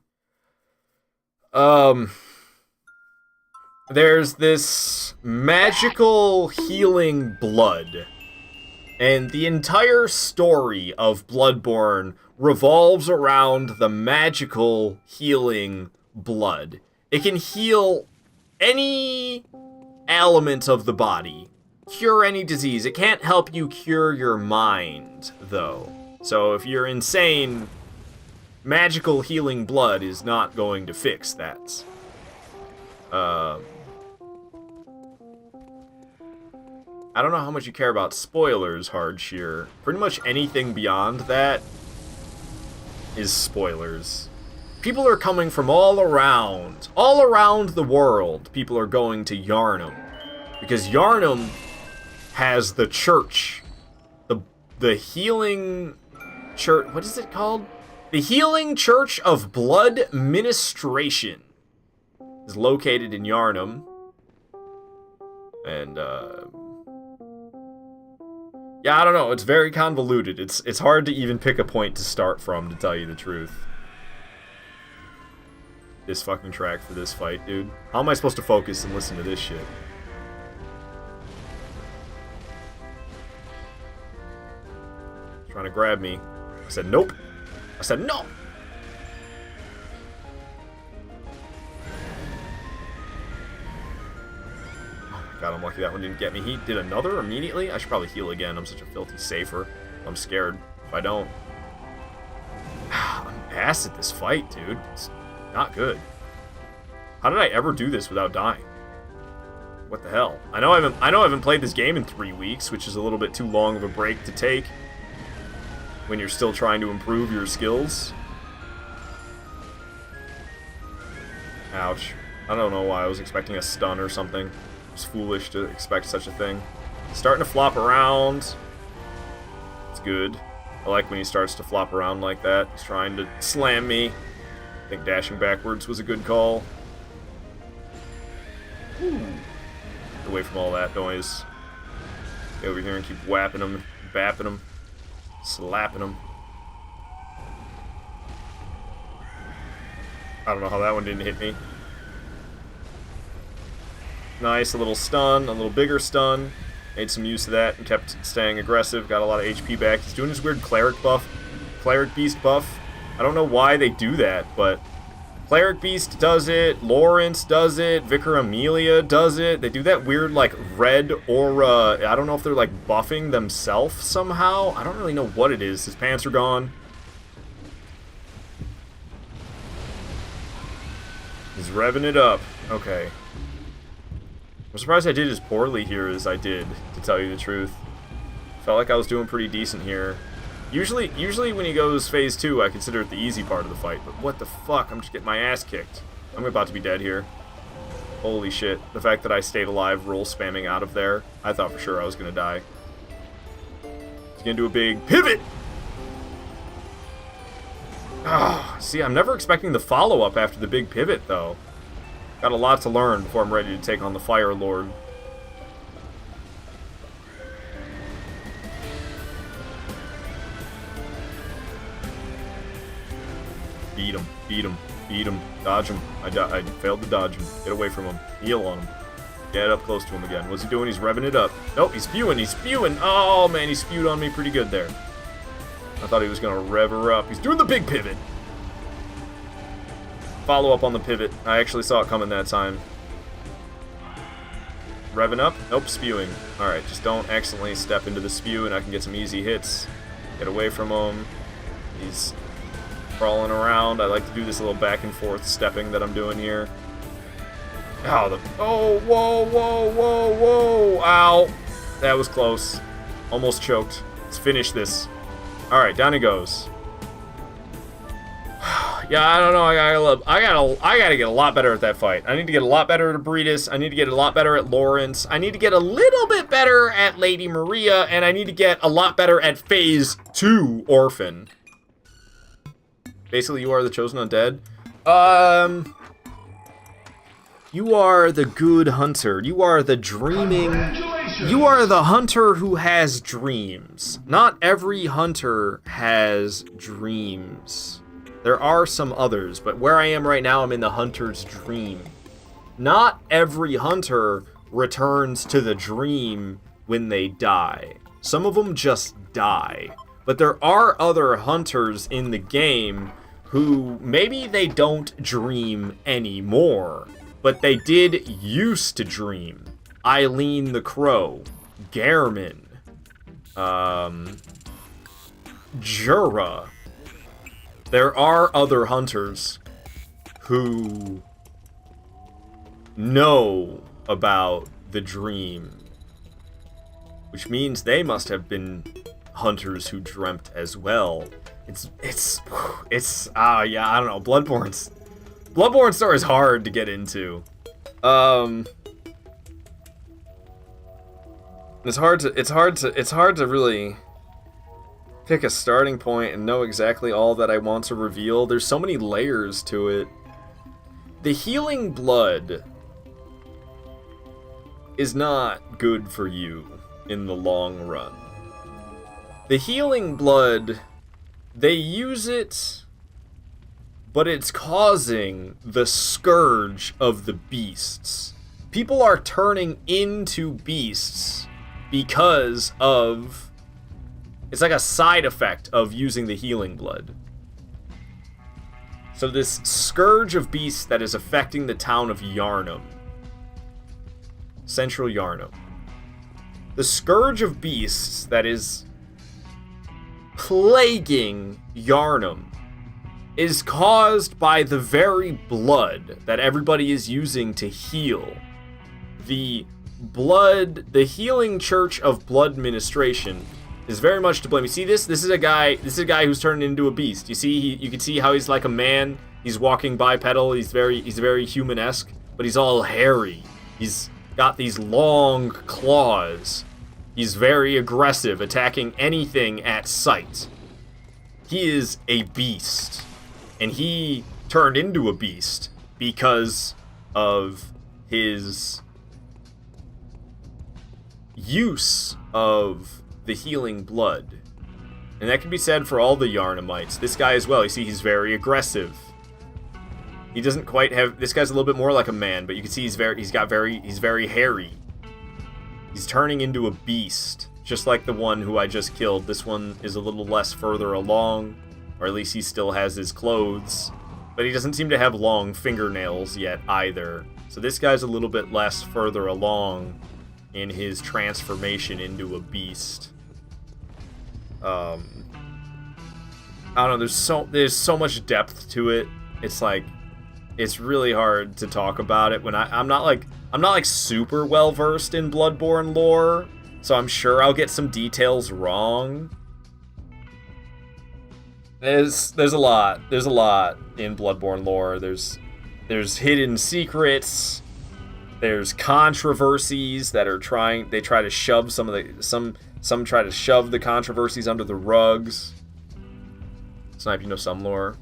There's this magical healing blood. And the entire story of Bloodborne revolves around the magical healing blood. It can heal any element of the body, cure any disease. It can't help you cure your mind, though. So if you're insane, magical healing blood is not going to fix that. I don't know how much you care about spoilers, Hardshear. Pretty much anything beyond that is spoilers. People are coming from all around the world. People are going to Yharnam. Because Yharnam has the church. The healing church, what is it called? The Healing Church of Blood Ministration is located in Yharnam. And, yeah, I don't know. It's very convoluted. It's hard to even pick a point to start from, to tell you the truth. this fucking track for this fight, dude. How am I supposed to focus and listen to this shit? Trying to grab me. I said nope. I said no. Oh my god, I'm lucky that one didn't get me. He did another immediately? I should probably heal again. I'm such a filthy safer. I'm scared if I don't. I'm ass at this fight, dude. It's not good. How did I ever do this without dying? What the hell? I know I haven't played this game in 3 weeks, which is a little bit too long of a break to take when you're still trying to improve your skills. Ouch. I don't know why I was expecting a stun or something. It was foolish to expect such a thing. Starting to flop around. It's good. I like when he starts to flop around like that. He's trying to slam me. I think dashing backwards was a good call. Get away from all that noise. Stay over here and keep whapping him, bapping him, slapping him. I don't know how that one didn't hit me. Nice, a little stun, a little bigger stun. Made some use of that and kept staying aggressive. Got a lot of HP back. He's doing his weird cleric buff, cleric beast buff. I don't know why they do that, but Cleric Beast does it, Lawrence does it, Vicar Amelia does it. They do that weird, like, red aura. I don't know if they're, like, buffing themselves somehow. I don't really know what it is. His pants are gone. He's revving it up. Okay. I'm surprised I did as poorly here as I did, to tell you the truth. Felt like I was doing pretty decent here. Usually when he goes phase 2, I consider it the easy part of the fight, but what the fuck? I'm just getting my ass kicked. I'm about to be dead here. Holy shit. The fact that I stayed alive roll spamming out of there, I thought for sure I was gonna die. He's gonna do a big pivot! Ah, see, I'm never expecting the follow-up after the big pivot, though. Got a lot to learn before I'm ready to take on the Fire Lord. Beat him, beat him, beat him, dodge him. I failed to dodge him. Get away from him. Heal on him. Get up close to him again. What's he doing? He's revving it up. Nope, he's spewing, he's spewing. Oh, man, he spewed on me pretty good there. I thought he was going to rev her up. He's doing the big pivot. Follow up on the pivot. I actually saw it coming that time. Revving up? Nope, spewing. Alright, just don't accidentally step into the spew and I can get some easy hits. Get away from him. He's crawling around. I like to do this little back and forth stepping that I'm doing here. Oh, whoa, whoa, whoa, whoa. Ow. That was close. Almost choked. Let's finish this. Alright, down he goes. Yeah, I don't know. I gotta get a lot better at that fight. I need to get a lot better at Abritus. I need to get a lot better at Lawrence. I need to get a little bit better at Lady Maria, and I need to get a lot better at Phase 2 Orphan. Basically, you are the chosen undead. You are the good hunter. You are the dreaming. You are the hunter who has dreams. Not every hunter has dreams. There are some others, but where I am right now, I'm in the hunter's dream. Not every hunter returns to the dream when they die. Some of them just die. But there are other hunters in the game who maybe they don't dream anymore, but they did used to dream. Eileen the Crow, Gehrman, Jura. There are other hunters who know about the dream, which means they must have been hunters who dreamt as well. Yeah, I don't know. Bloodborne story is hard to get into. It's hard to really pick a starting point and know exactly all that I want to reveal. There's so many layers to it. The healing blood is not good for you in the long run. The healing blood, they use it but it's causing the scourge of the beasts. People are turning into beasts because of... It's like a side effect of using the healing blood. So this scourge of beasts that is affecting the town of Yarnum. Central Yarnum. The scourge of beasts that is plaguing Yarnum is caused by the very blood that everybody is using to heal. The healing church of blood ministration is very much to blame. You see this? This is a guy who's turned into a beast. You see, you can see how he's like a man. He's walking bipedal. He's very human-esque, but he's all hairy. He's got these long claws. He's very aggressive, attacking anything at sight. He is a beast. And he turned into a beast because of his use of the healing blood. And that can be said for all the Yarnamites. This guy as well, you see he's very aggressive. He doesn't quite have... This guy's a little bit more like a man, but you can see he's very hairy. He's turning into a beast, just like the one who I just killed. This one is a little less further along, or at least he still has his clothes, but he doesn't seem to have long fingernails yet either. So this guy's a little bit less further along in his transformation into a beast. I don't know, there's so much depth to it. It's like, it's really hard to talk about it when I'm not like super well versed in Bloodborne lore, so I'm sure I'll get some details wrong. There's a lot in Bloodborne lore. There's hidden secrets. There's controversies that are try to shove some try to shove the controversies under the rugs. Snipe, you know some lore.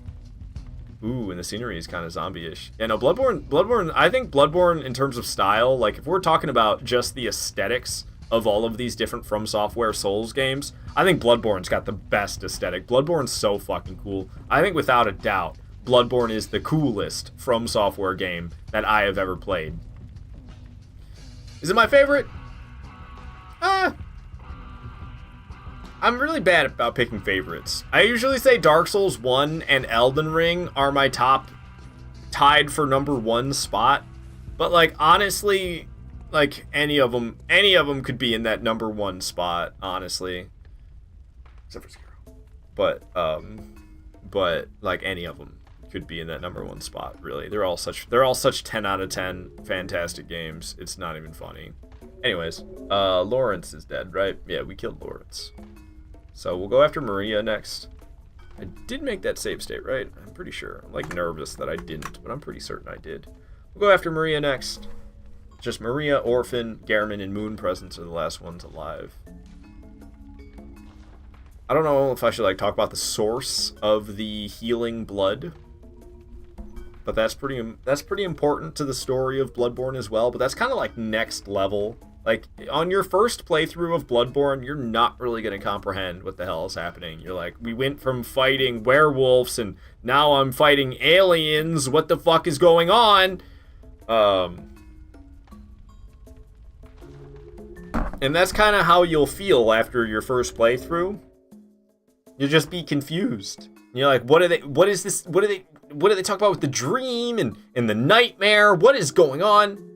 Ooh, and the scenery is kind of zombie-ish. Yeah, no, Bloodborne, I think Bloodborne in terms of style, like if we're talking about just the aesthetics of all of these different From Software Souls games, I think Bloodborne's got the best aesthetic. Bloodborne's so fucking cool. I think without a doubt, Bloodborne is the coolest From Software game that I have ever played. Is it my favorite? I'm really bad about picking favorites. I usually say Dark Souls 1 and Elden Ring are my top, tied for number 1 spot. But like honestly, like any of them could be in that number 1 spot, honestly. Except for Sekiro. But like any of them could be in that number 1 spot, really. They're all such 10 out of 10 fantastic games. It's not even funny. Anyways, Lawrence is dead, right? Yeah, we killed Lawrence. So we'll go after Maria next. I did make that save state, right? I'm pretty sure. I'm like nervous that I didn't, but I'm pretty certain I did. We'll go after Maria next. Just Maria, Orphan, Garamond, and Moon Presence are the last ones alive. I don't know if I should like talk about the source of the healing blood, but that's pretty important to the story of Bloodborne as well. But that's kind of like next level. Like, on your first playthrough of Bloodborne, you're not really going to comprehend what the hell is happening. You're like, we went from fighting werewolves, and now I'm fighting aliens. What the fuck is going on? And that's kind of how you'll feel after your first playthrough. You'll just be confused. You're like, what is this? What do they talk about with the dream and the nightmare? What is going on?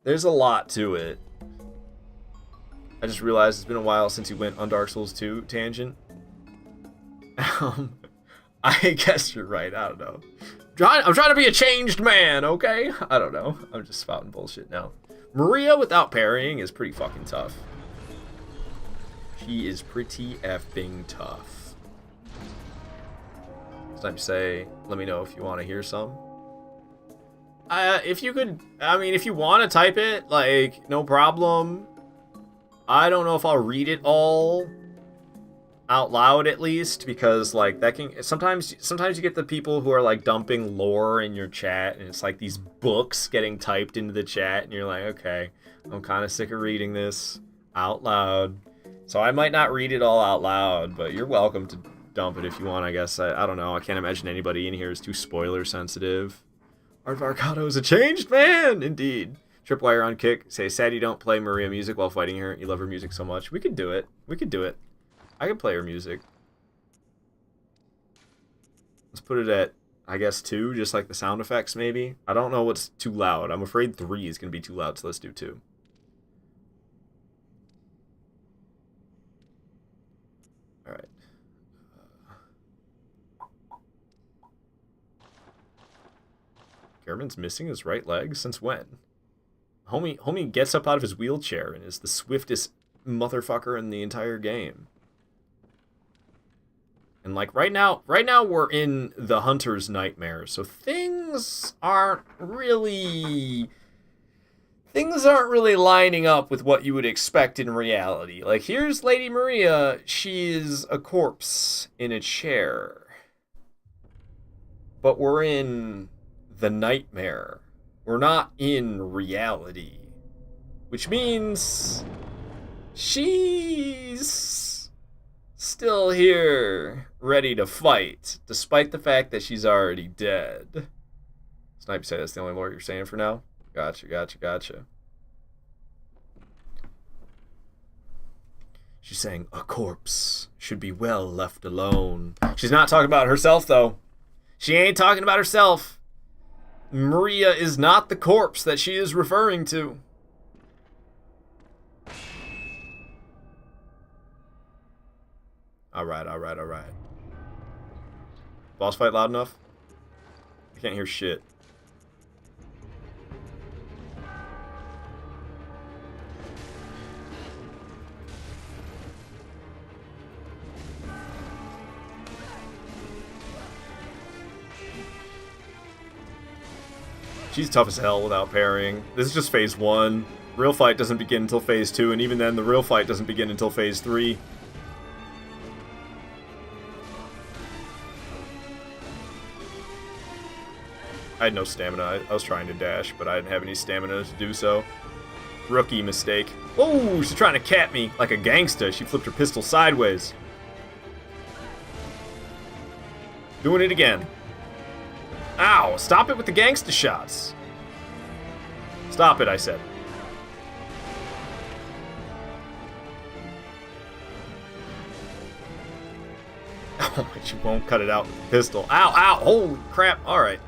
There's a lot to it. I just realized it's been a while since you went on Dark Souls 2 tangent. I guess you're right. I don't know. I'm trying to be a changed man, okay? I don't know. I'm just spouting bullshit now. Maria without parrying is pretty fucking tough. She is pretty effing tough. It's time to say, let me know if you want to hear some. If you could, I mean, if you want to type it, like, no problem. I don't know if I'll read it all out loud at least, because like that can sometimes you get the people who are like dumping lore in your chat, and it's like these books getting typed into the chat, and you're like, okay, I'm kind of sick of reading this out loud. So I might not read it all out loud, but you're welcome dump it if you want, I guess. I don't know. I can't imagine anybody in here is too spoiler sensitive. Art Varcado is a changed man! Indeed. Tripwire on kick. Say, sad you don't play Maria music while fighting her. You love her music so much. We could do it. We could do it. I could play her music. Let's put it at, I guess, 2, just like the sound effects, maybe. I don't know what's too loud. I'm afraid 3 is going to be too loud, so let's do 2. Alright. Gehrman's missing his right leg? Since when? Homie gets up out of his wheelchair and is the swiftest motherfucker in the entire game. And like right now we're in the hunter's nightmare, so things aren't really lining up with what you would expect in reality. Like, here's Lady Maria, she's a corpse in a chair. But we're in the nightmare. We're not in reality. Which means she's still here, ready to fight, despite the fact that she's already dead. Snipe say that's the only word you're saying for now? Gotcha. She's saying a corpse should be well left alone. She's not talking about herself, though. She ain't talking about herself. Maria is not the corpse that she is referring to. Alright. Boss fight loud enough? I can't hear shit. She's tough as hell without parrying. This is just phase 1. Real fight doesn't begin until phase 2, and even then the real fight doesn't begin until phase 3. I had no stamina. I was trying to dash, but I didn't have any stamina to do so. Rookie mistake. Oh, she's trying to cat me like a gangsta. She flipped her pistol sideways. Doing it again. Ow! Stop it with the gangsta shots. Stop it, I said. Oh, she won't cut it out with the pistol. Ow! Holy crap! Alright.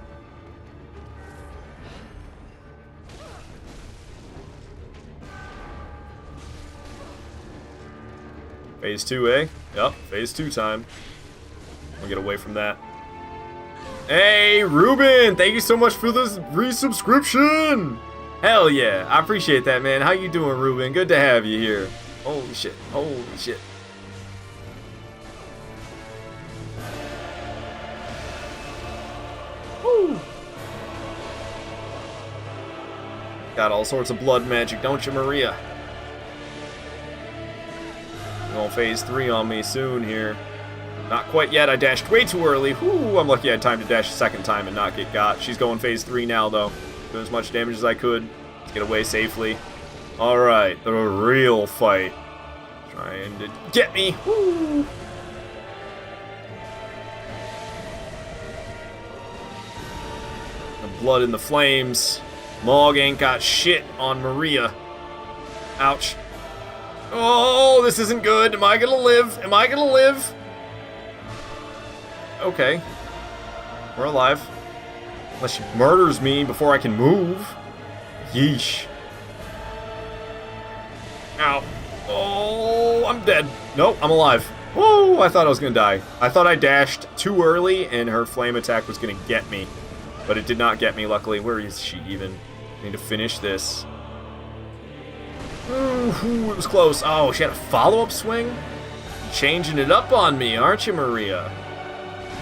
Phase 2, eh? Yup, phase 2 time. We'll get away from that. Hey, Ruben! Thank you so much for this resubscription! Hell yeah, I appreciate that, man. How you doing, Ruben? Good to have you here. Holy shit. Woo! Got all sorts of blood magic, don't you, Maria? You're going phase 3 on me soon here. Not quite yet. I dashed way too early. Whoo, I'm lucky I had time to dash a second time and not get got. She's going phase 3 now, though. Doing as much damage as I could to get away safely. Alright, the real fight. Trying to get me. Woo! The blood in the flames. Mog ain't got shit on Maria. Ouch. Oh, this isn't good. Am I gonna live? Okay. We're alive. Unless she murders me before I can move. Yeesh. Ow. Oh, I'm dead. Nope, I'm alive. Whoa, I thought I was gonna die. I thought I dashed too early and her flame attack was gonna get me. But it did not get me, luckily. Where is she even? I need to finish this. Ooh, it was close. Oh, she had a follow-up swing? Changing it up on me, aren't you, Maria?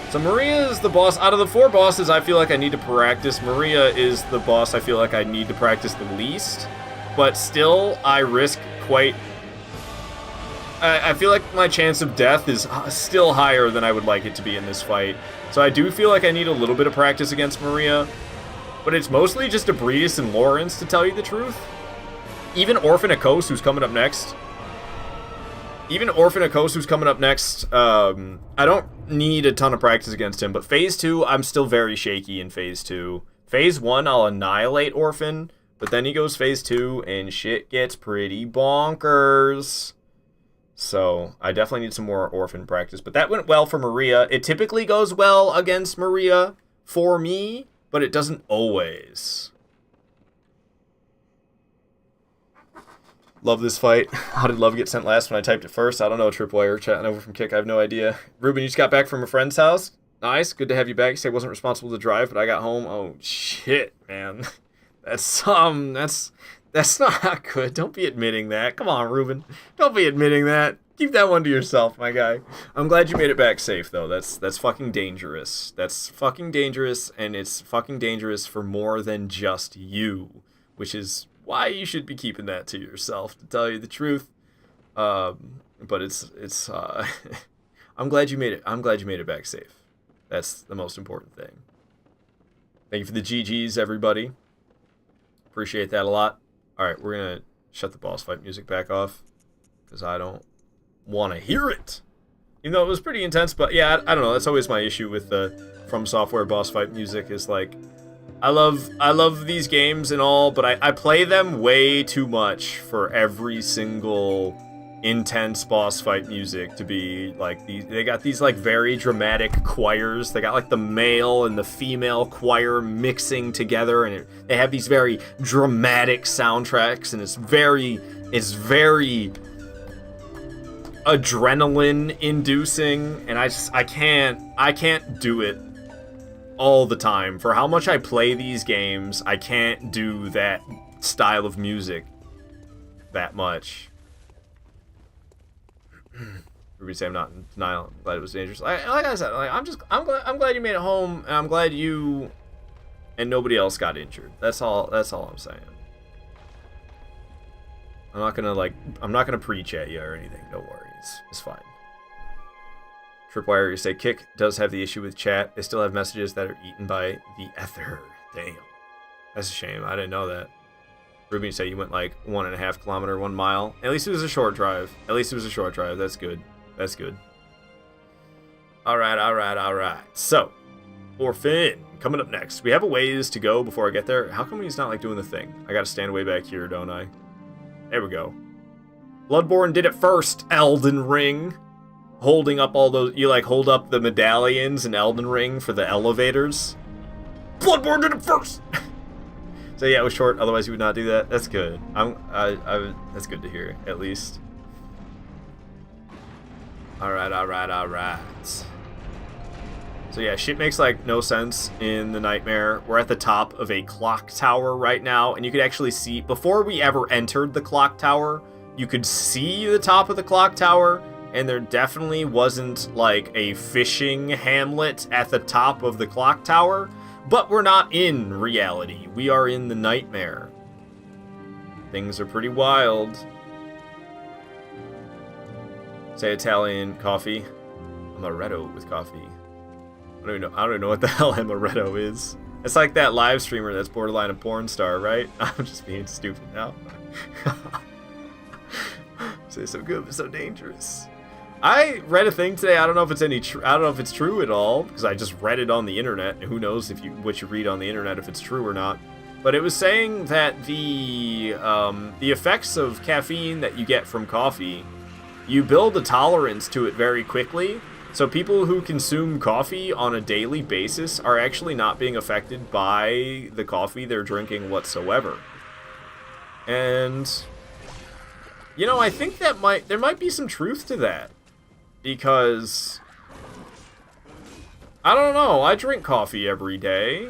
So Maria is the boss. Out of the 4 bosses I feel like I need to practice, Maria is the boss I feel like I need to practice the least. But still, I risk quite... I feel like my chance of death is still higher than I would like it to be in this fight. So I do feel like I need a little bit of practice against Maria. But it's mostly just Abrides and Lawrence, to tell you the truth. Even Orphan Akos, who's coming up next. even Orphan Akosu's coming up next. I don't need a ton of practice against him, but Phase 2, I'm still very shaky in Phase 2. Phase 1, I'll annihilate Orphan, but then he goes Phase 2, and shit gets pretty bonkers. So, I definitely need some more Orphan practice, but that went well for Maria. It typically goes well against Maria for me, but it doesn't always. Love this fight. How did love get sent last when I typed it first? I don't know, Tripwire chatting over from Kick. I have no idea. Ruben, you just got back from a friend's house? Nice. Good to have you back. You say I wasn't responsible to drive, but I got home. Oh, shit, man. That's not good. Don't be admitting that. Come on, Ruben. Don't be admitting that. Keep that one to yourself, my guy. I'm glad you made it back safe, though. That's fucking dangerous. That's fucking dangerous, and it's fucking dangerous for more than just you, which is why you should be keeping that to yourself, to tell you the truth. But it's I'm glad you made it. I'm glad you made it back safe. That's the most important thing. Thank you for the GGs, everybody. Appreciate that a lot. All right, we're gonna shut the boss fight music back off because I don't want to hear it. Even though it was pretty intense, but yeah, I don't know. That's always my issue with the From Software boss fight music is like, I love these games and all, but I play them way too much for every single intense boss fight music to be like these. They got these like very dramatic choirs. They got like the male and the female choir mixing together, and they have these very dramatic soundtracks, and it's very adrenaline inducing, and I can't do it all the time. For how much I play these games, I can't do that style of music that much. Ruby say I'm not in denial. I'm glad it was dangerous. Like I said, like I'm glad you made it home, and I'm glad you and nobody else got injured. That's all I'm saying. I'm not gonna preach at you or anything. Don't worry, it's fine. Tripwire, you say Kick does have the issue with chat. They still have messages that are eaten by the ether. Damn. That's a shame. I didn't know that. Ruby, you say you went like 1.5 kilometers, 1 mile. At least it was a short drive. That's good. That's good. Alright. So, Orphan, coming up next. We have a ways to go before I get there. How come he's not like doing the thing? I gotta stand way back here, don't I? There we go. Bloodborne did it first, Elden Ring. Holding up all those, you like hold up the medallions in Elden Ring for the elevators. Bloodborne did it first. So yeah, it was short. Otherwise, you would not do that. That's good. That's good to hear, at least. All right. So yeah, shit makes like no sense in the nightmare. We're at the top of a clock tower right now, and you could actually see before we ever entered the clock tower, you could see the top of the clock tower. And there definitely wasn't like a fishing hamlet at the top of the clock tower, but we're not in reality. We are in the nightmare. Things are pretty wild. Say Italian coffee. Amaretto with coffee. I don't even know what the hell amaretto is. It's like that live streamer that's borderline a porn star, right? I'm just being stupid now. Say so good, but so dangerous. I read a thing today. I don't know if it's I don't know if it's true at all because I just read it on the internet. And who knows what you read on the internet if it's true or not? But it was saying that the effects of caffeine that you get from coffee, you build a tolerance to it very quickly. So people who consume coffee on a daily basis are actually not being affected by the coffee they're drinking whatsoever. And you know, I think there might be some truth to that. Because, I don't know, I drink coffee every day,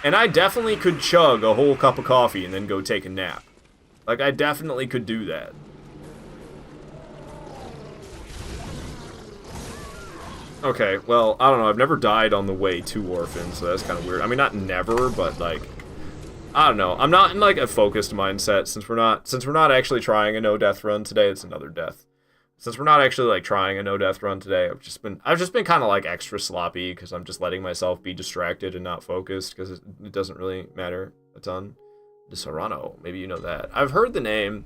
and I definitely could chug a whole cup of coffee and then go take a nap. Like, I definitely could do that. Okay, well, I don't know, I've never died on the way to Orphan, so that's kind of weird. I mean, not never, but, like, I don't know. I'm not in, like, a focused mindset, since we're not actually trying a no-death run today. It's another death. Since we're not actually like trying a no-death run today, I've just been kind of like extra sloppy because I'm just letting myself be distracted and not focused because it doesn't really matter a ton. De Serrano, maybe you know that. I've heard the name.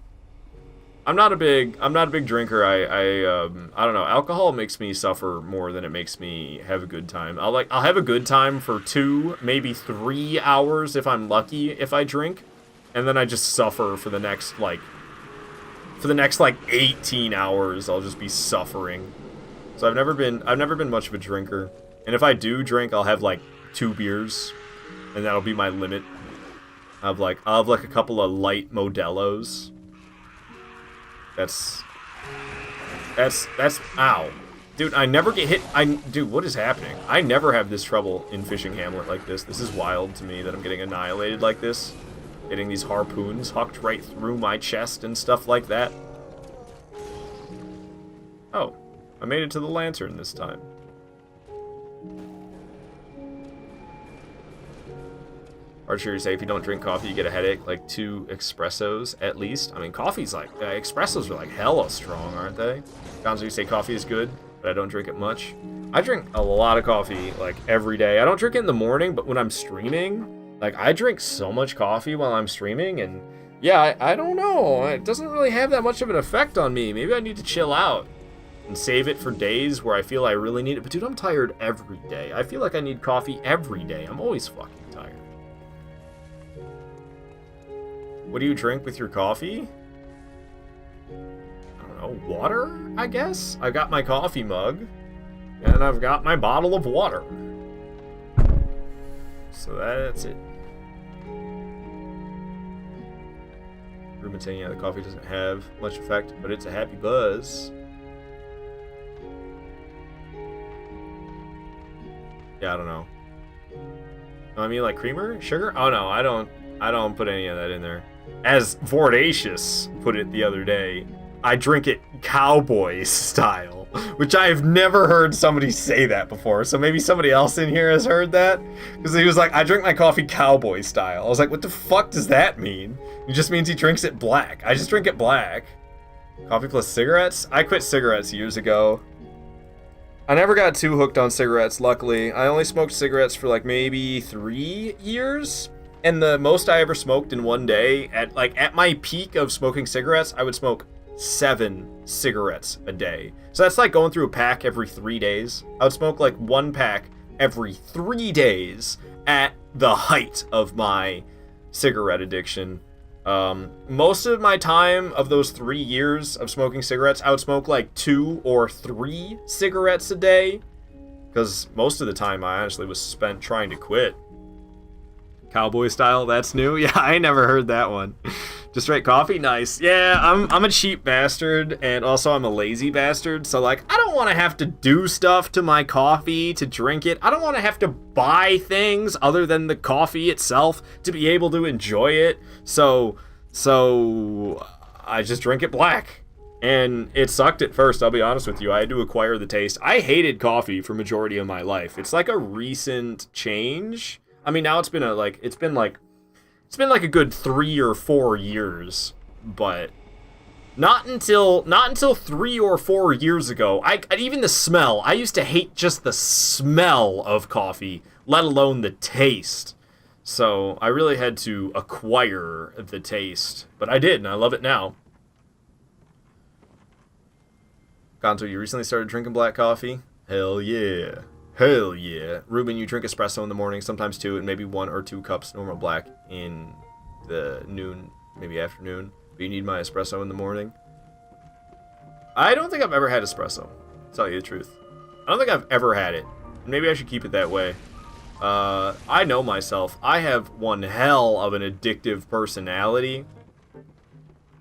I'm not a big drinker. I don't know. Alcohol makes me suffer more than it makes me have a good time. I'll have a good time for 2, maybe 3 hours if I'm lucky if I drink, and then I just suffer for the next 18 hours. I'll just be suffering. So I've never been much of a drinker. And if I do drink, I'll have like 2 beers, and that'll be my limit. I'll have like a couple of light Modelo's. That's ow. Dude, I never get hit. Dude, what is happening? I never have this trouble in Fishing Hamlet like this. This is wild to me that I'm getting annihilated like this. Getting these harpoons hucked right through my chest and stuff like that. Oh, I made it to the lantern this time. Archer, you say if you don't drink coffee, you get a headache. Like 2 espressos at least. I mean, coffee's like espressos are like hella strong, aren't they? Gonzo, you say coffee is good, but I don't drink it much. I drink a lot of coffee like every day. I don't drink it in the morning, but when I'm streaming, like I drink so much coffee while I'm streaming, and yeah, I don't know. It doesn't really have that much of an effect on me. Maybe I need to chill out and save it for days where I feel I really need it. But dude, I'm tired every day. I feel like I need coffee every day. I'm always fucking tired. What do you drink with your coffee? I don't know, water, I guess? I got my coffee mug, and I've got my bottle of water. So that's it. Ruben saying, yeah, the coffee doesn't have much effect, but it's a happy buzz. Yeah, I don't know. Oh, I mean, like creamer? Sugar? Oh, no, I don't put any of that in there. As Vordacious put it the other day, I drink it cowboy style, which I have never heard somebody say that before. So maybe somebody else in here has heard that, because he was like, I drink my coffee cowboy style. I was like, what the fuck does that mean? It just means he drinks it black. I just drink it black. Coffee plus cigarettes? I quit cigarettes years ago. I never got too hooked on cigarettes, luckily. I only smoked cigarettes for like maybe 3 years. And the most I ever smoked in one day, at my peak of smoking cigarettes, I would smoke 7 cigarettes a day. So that's like going through a pack every 3 days. I would smoke like 1 pack every 3 days at the height of my cigarette addiction. Most of my time of those 3 years of smoking cigarettes, I would smoke like 2 or 3 cigarettes a day. Because most of the time I honestly was spent trying to quit. Cowboy style, that's new? Yeah, I never heard that one. Just straight coffee? Nice. Yeah, I'm a cheap bastard, and also I'm a lazy bastard, so like, I don't want to have to do stuff to my coffee to drink it. I don't want to have to buy things other than the coffee itself to be able to enjoy it. So I just drink it black. And it sucked at first, I'll be honest with you. I had to acquire the taste. I hated coffee for majority of my life. It's like a recent change. I mean, now it's been like a good 3 or 4 years, but not until 3 or 4 years ago. Even the smell. I used to hate just the smell of coffee, let alone the taste. So I really had to acquire the taste, but I did, and I love it now. Gonzo, you recently started drinking black coffee? Hell yeah. Hell yeah. Ruben, you drink espresso in the morning, sometimes 2, and maybe 1 or 2 cups normal black in the noon, maybe afternoon. But you need my espresso in the morning. I don't think I've ever had espresso, to tell you the truth. I don't think I've ever had it. Maybe I should keep it that way. I know myself. I have one hell of an addictive personality.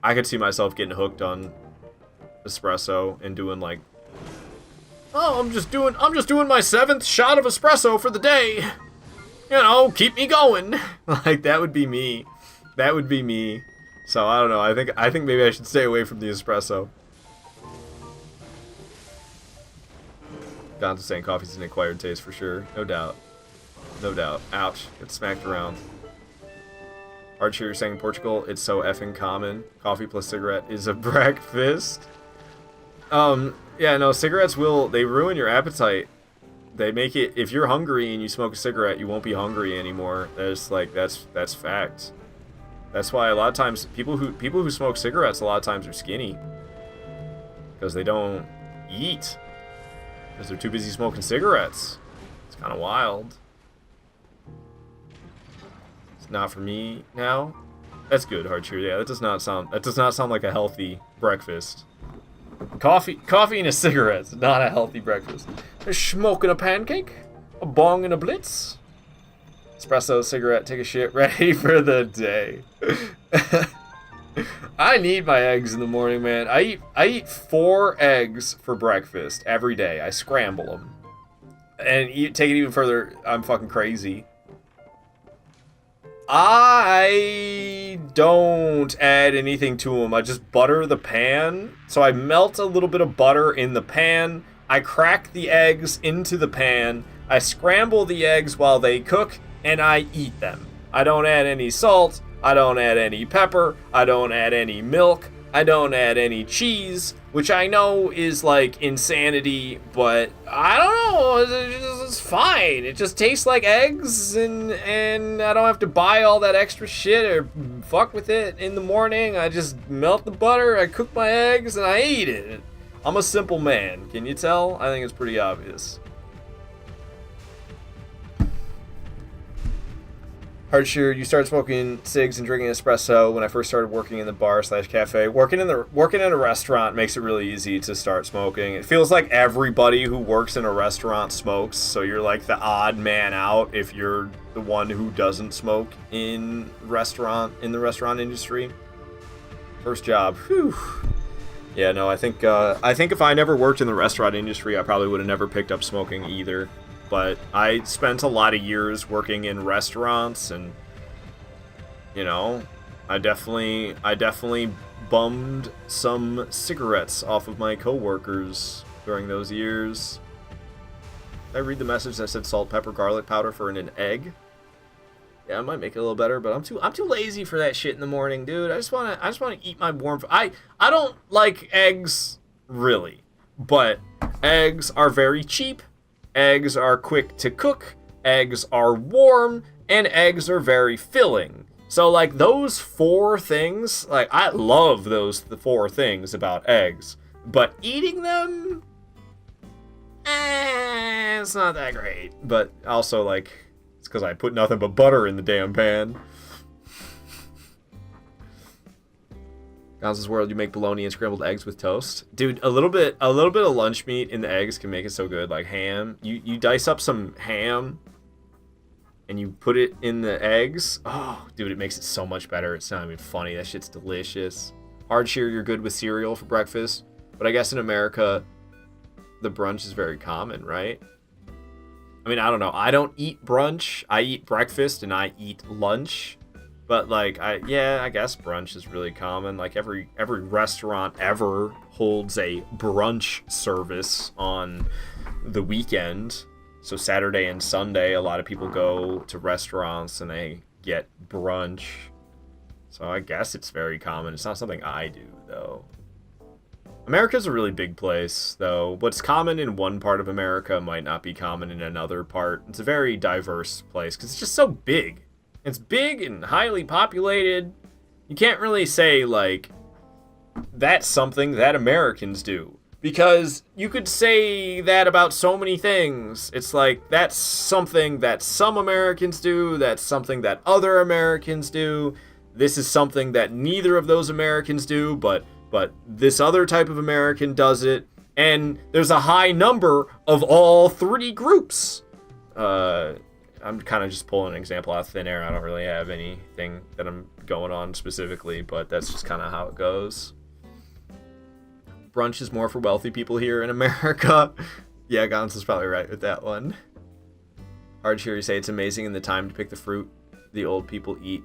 I could see myself getting hooked on espresso and doing like, oh, I'm just doing my 7th shot of espresso for the day. You know, keep me going. Like, that would be me. That would be me. So I don't know. I think maybe I should stay away from the espresso. Gonzo saying coffee's an acquired taste for sure. No doubt. No doubt. Ouch. Get smacked around. Archer, you're saying in Portugal, it's so effing common. Coffee plus cigarette is a breakfast. Yeah, no, cigarettes they ruin your appetite. They make it, if you're hungry and you smoke a cigarette, you won't be hungry anymore. That's fact. That's why a lot of times people who smoke cigarettes a lot of times are skinny because they don't eat because they're too busy smoking cigarettes. It's kind of wild. It's not for me now. That's good, Hardshire. Yeah, that does not sound like a healthy breakfast. Coffee and a cigarette is not a healthy breakfast. A smoking a pancake, a bong and a blitz. Espresso, cigarette, take a shit, ready for the day. I need my eggs in the morning, man. I eat 4 eggs for breakfast every day. I scramble them. And take it even further, I'm fucking crazy. I don't add anything to them. I just butter the pan. So I melt a little bit of butter in the pan. I crack the eggs into the pan. I scramble the eggs while they cook, and I eat them. I don't add any salt. I don't add any pepper. I don't add any milk. I don't add any cheese, which I know is like insanity, but I don't know. It's fine. It just tastes like eggs, and I don't have to buy all that extra shit or fuck with it in the morning. I just melt the butter, I cook my eggs, and I eat it. I'm a simple man. Can you tell? I think it's pretty obvious. Hardshire, you started smoking cigs and drinking espresso when I first started working in the bar/cafe. Working in a restaurant makes it really easy to start smoking. It feels like everybody who works in a restaurant smokes, so you're like the odd man out if you're the one who doesn't smoke in the restaurant industry. First job. Whew. Yeah, no, I think if I never worked in the restaurant industry, I probably would have never picked up smoking either. But I spent a lot of years working in restaurants, and you know, I definitely bummed some cigarettes off of my coworkers during those years. Did I read the message that said salt, pepper, garlic powder for an egg? Yeah, I might make it a little better, but I'm too lazy for that shit in the morning, dude. I just wanna eat my warm. I don't like eggs really, but eggs are very cheap. Eggs are quick to cook, eggs are warm, and eggs are very filling. So, like, those 4 things, like, I love the 4 things about eggs. But eating them, it's not that great. But also, like, it's because I put nothing but butter in the damn pan. Gonzo's World, you make bologna and scrambled eggs with toast. Dude, a little bit of lunch meat in the eggs can make it so good. Like ham. You dice up some ham and you put it in the eggs. Oh, dude, it makes it so much better. It's not even funny. That shit's delicious. Hardshire, you're good with cereal for breakfast. But I guess in America, the brunch is very common, right? I mean, I don't know. I don't eat brunch. I eat breakfast and I eat lunch. But like, I guess brunch is really common. Like every restaurant ever holds a brunch service on the weekend. So Saturday and Sunday, a lot of people go to restaurants and they get brunch. So I guess it's very common. It's not something I do though. America's a really big place though. What's common in one part of America might not be common in another part. It's a very diverse place because it's just so big. It's big and highly populated. You can't really say, like, that's something that Americans do. Because you could say that about so many things. It's like, that's something that some Americans do. That's something that other Americans do. This is something that neither of those Americans do, but this other type of American does it. And there's a high number of all 3 groups. I'm kind of just pulling an example out of thin air. I don't really have anything that I'm going on specifically, but that's just kind of how it goes. Brunch is more for wealthy people here in America. Yeah, Gonz is probably right with that one. Hardshire, you say it's amazing in the time to pick the fruit. The old people eat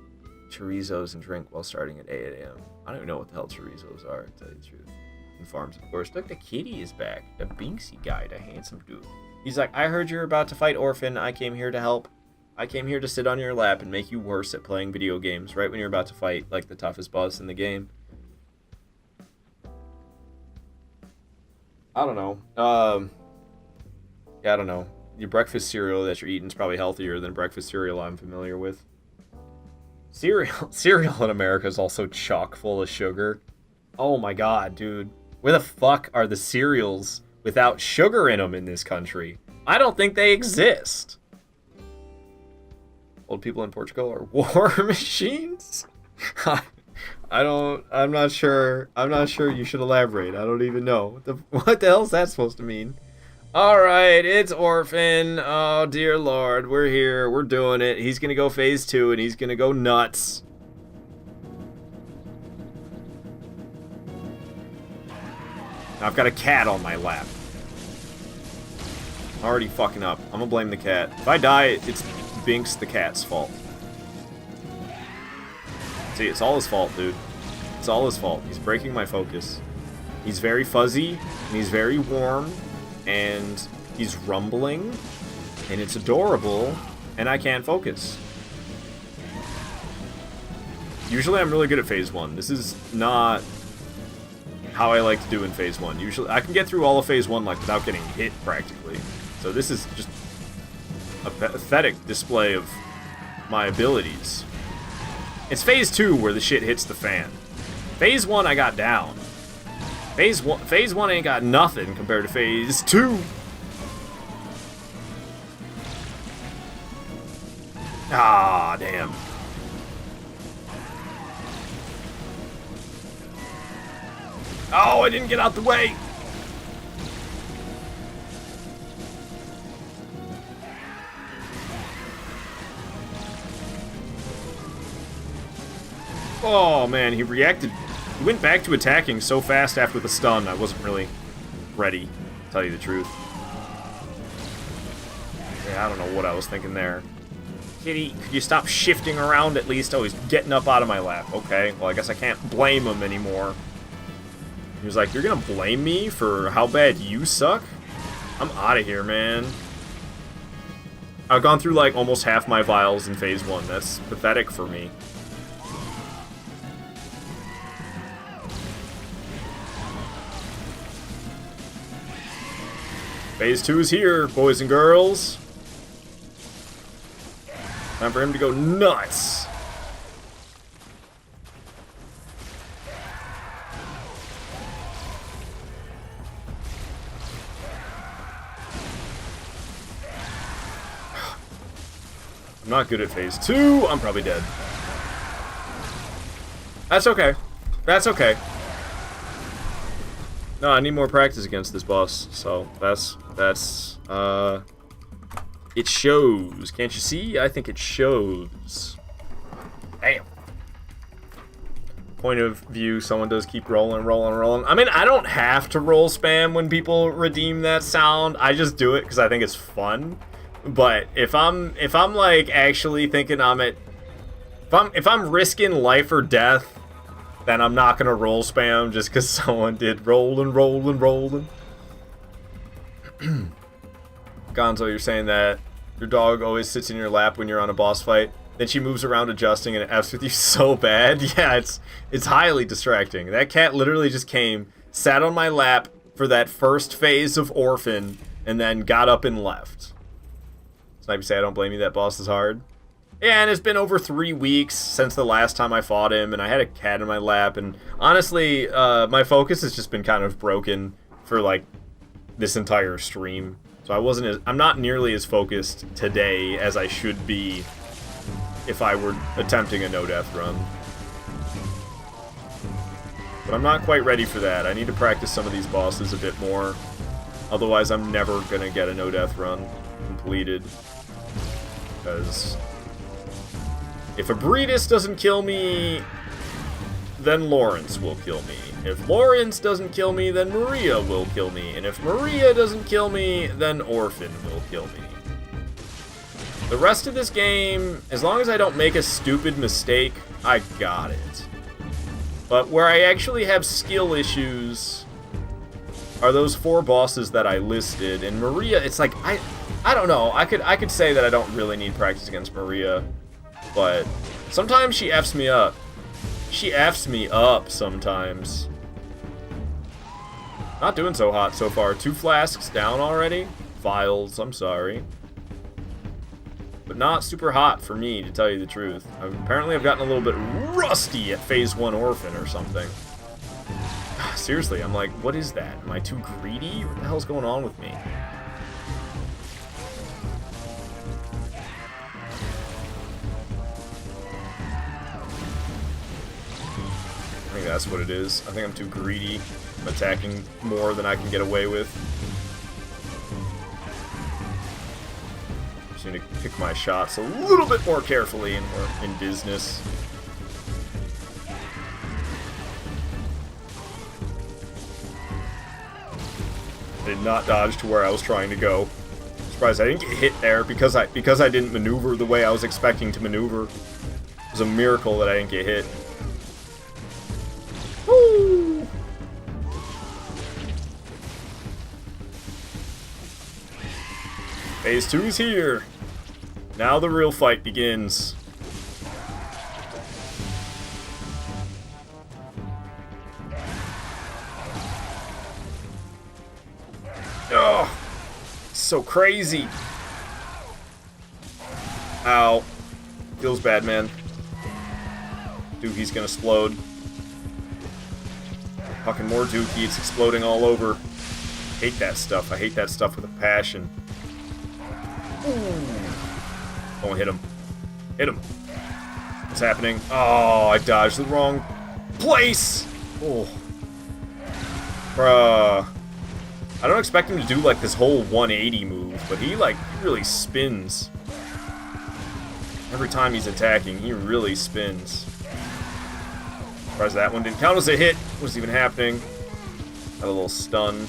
chorizos and drink while starting at 8 a.m. I don't even know what the hell chorizos are, to tell you the truth. And farms, of course. Look, the kitty is back. The Binksy guy, the handsome dude. He's like, I heard you're about to fight Orphan. I came here to help. I came here to sit on your lap and make you worse at playing video games right when you're about to fight, like, the toughest boss in the game. I don't know. Yeah, I don't know. Your breakfast cereal that you're eating is probably healthier than breakfast cereal I'm familiar with. Cereal in America is also chock full of sugar. Oh my god, dude. Where the fuck are the cereals without sugar in them in this country? I don't think they exist. Old people in Portugal are war machines? I'm not sure you should elaborate. I don't even know. What the hell is that supposed to mean? Alright, it's Orphan. Oh, dear lord. We're here. We're doing it. He's gonna go phase 2, and he's gonna go nuts. I've got a cat on my lap. I'm already fucking up. I'm gonna blame the cat. If I die, it's Binks the cat's fault. See, it's all his fault, dude. It's all his fault. He's breaking my focus. He's very fuzzy, and he's very warm, and he's rumbling, and it's adorable, and I can't focus. Usually I'm really good at phase 1. This is not how I like to do in phase 1. Usually I can get through all of phase 1 like without getting hit practically. So this is just a pathetic display of my abilities. It's phase 2 where the shit hits the fan. Phase 1 I got down. Phase 1 ain't got nothing compared to phase 2. Ah, damn. Oh, I didn't get out the way. Oh, man, he reacted. He went back to attacking so fast after the stun, I wasn't really ready, to tell you the truth. Yeah, I don't know what I was thinking there. Kitty, could you stop shifting around at least? Oh, he's getting up out of my lap. Okay, well, I guess I can't blame him anymore. He was like, you're gonna blame me for how bad you suck? I'm out of here, man. I've gone through, like, almost half my vials in phase 1. That's pathetic for me. Phase 2 is here, boys and girls. Time for him to go nuts. I'm not good at phase 2. I'm probably dead. That's okay. That's okay. No, I need more practice against this boss, so that's, it shows. Can't you see? I think it shows. Damn. Point of view, someone does keep rolling. I mean, I don't have to roll spam when people redeem that sound. I just do it because I think it's fun. But if I'm like actually thinking if I'm risking life or death, then I'm not gonna roll spam just because someone did rolling. Gonzo, you're saying that your dog always sits in your lap when you're on a boss fight, then she moves around adjusting and it F's with you so bad. Yeah, it's highly distracting. That cat literally just came, sat on my lap for that first phase of Orphan, and then got up and left. Snipey say I don't blame you, that boss is hard. Yeah, and it's been over 3 weeks since the last time I fought him, and I had a cat in my lap, and honestly, my focus has just been kind of broken for, like, this entire stream. So I'm not nearly as focused today as I should be if I were attempting a no-death run. But I'm not quite ready for that. I need to practice some of these bosses a bit more. Otherwise, I'm never gonna get a no-death run completed. Because if Abritus doesn't kill me, then Lawrence will kill me. If Lawrence doesn't kill me, then Maria will kill me. And if Maria doesn't kill me, then Orphan will kill me. The rest of this game, as long as I don't make a stupid mistake, I got it. But where I actually have skill issues are those 4 bosses that I listed. And Maria, it's like, I don't know. I could say that I don't really need practice against Maria. But sometimes she F's me up. She F's me up sometimes. Not doing so hot so far. 2 flasks down already? Vials, I'm sorry. But not super hot for me, to tell you the truth. Apparently I've gotten a little bit rusty at Phase 1 Orphan or something. Seriously, I'm like, what is that? Am I too greedy? What the hell's going on with me? I think that's what it is. I think I'm too greedy. I'm attacking more than I can get away with. Just need to pick my shots a little bit more carefully and we're in business. Did not dodge to where I was trying to go. Surprised I didn't get hit there because I didn't maneuver the way I was expecting to maneuver. It was a miracle that I didn't get hit. Woo! Phase 2 is here. Now the real fight begins. Oh, so crazy. Ow. Feels bad, man. Dookie's gonna explode. Fucking more Dookie, it's exploding all over. Hate that stuff. I hate that stuff with a passion. Don't hit him. Hit him. What's happening? Oh, I dodged the wrong place. Oh. Bruh. I don't expect him to do like this whole 180 move, but he really spins. Every time he's attacking, he really spins. Surprised that one didn't count as a hit. What's even happening? Got a little stun.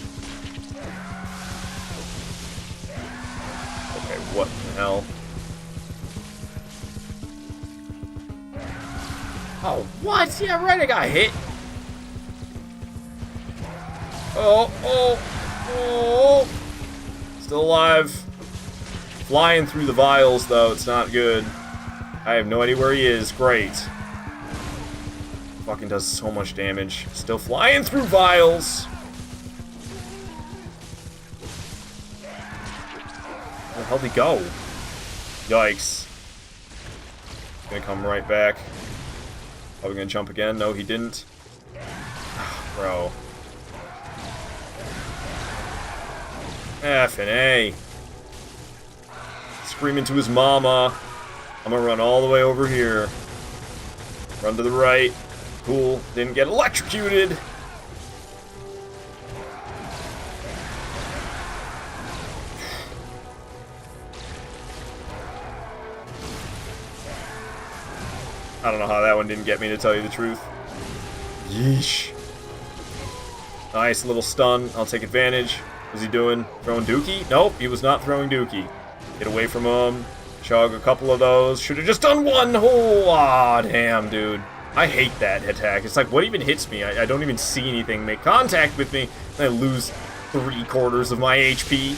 Okay, what the hell? Oh, what? Yeah, right, I got hit. Oh, oh. Oh, still alive. Flying through the vials, though. It's not good. I have no idea where he is. Great. Fucking does so much damage. Still flying through vials. Where the hell did he go? Yikes. Gonna come right back. Probably gonna jump again. No, he didn't. Bro. F and A. Screaming to his mama. I'm gonna run all the way over here. Run to the right. Cool. Didn't get electrocuted. I don't know how that one didn't get me, to tell you the truth. Yeesh. Nice little stun. I'll take advantage. What's he doing? Throwing Dookie? Nope, he was not throwing Dookie. Get away from him. Chug a couple of those. Should have just done one. Oh, ah, damn, dude. I hate that attack. It's like, what even hits me? I don't even see anything make contact with me. And I lose 3/4 of my HP.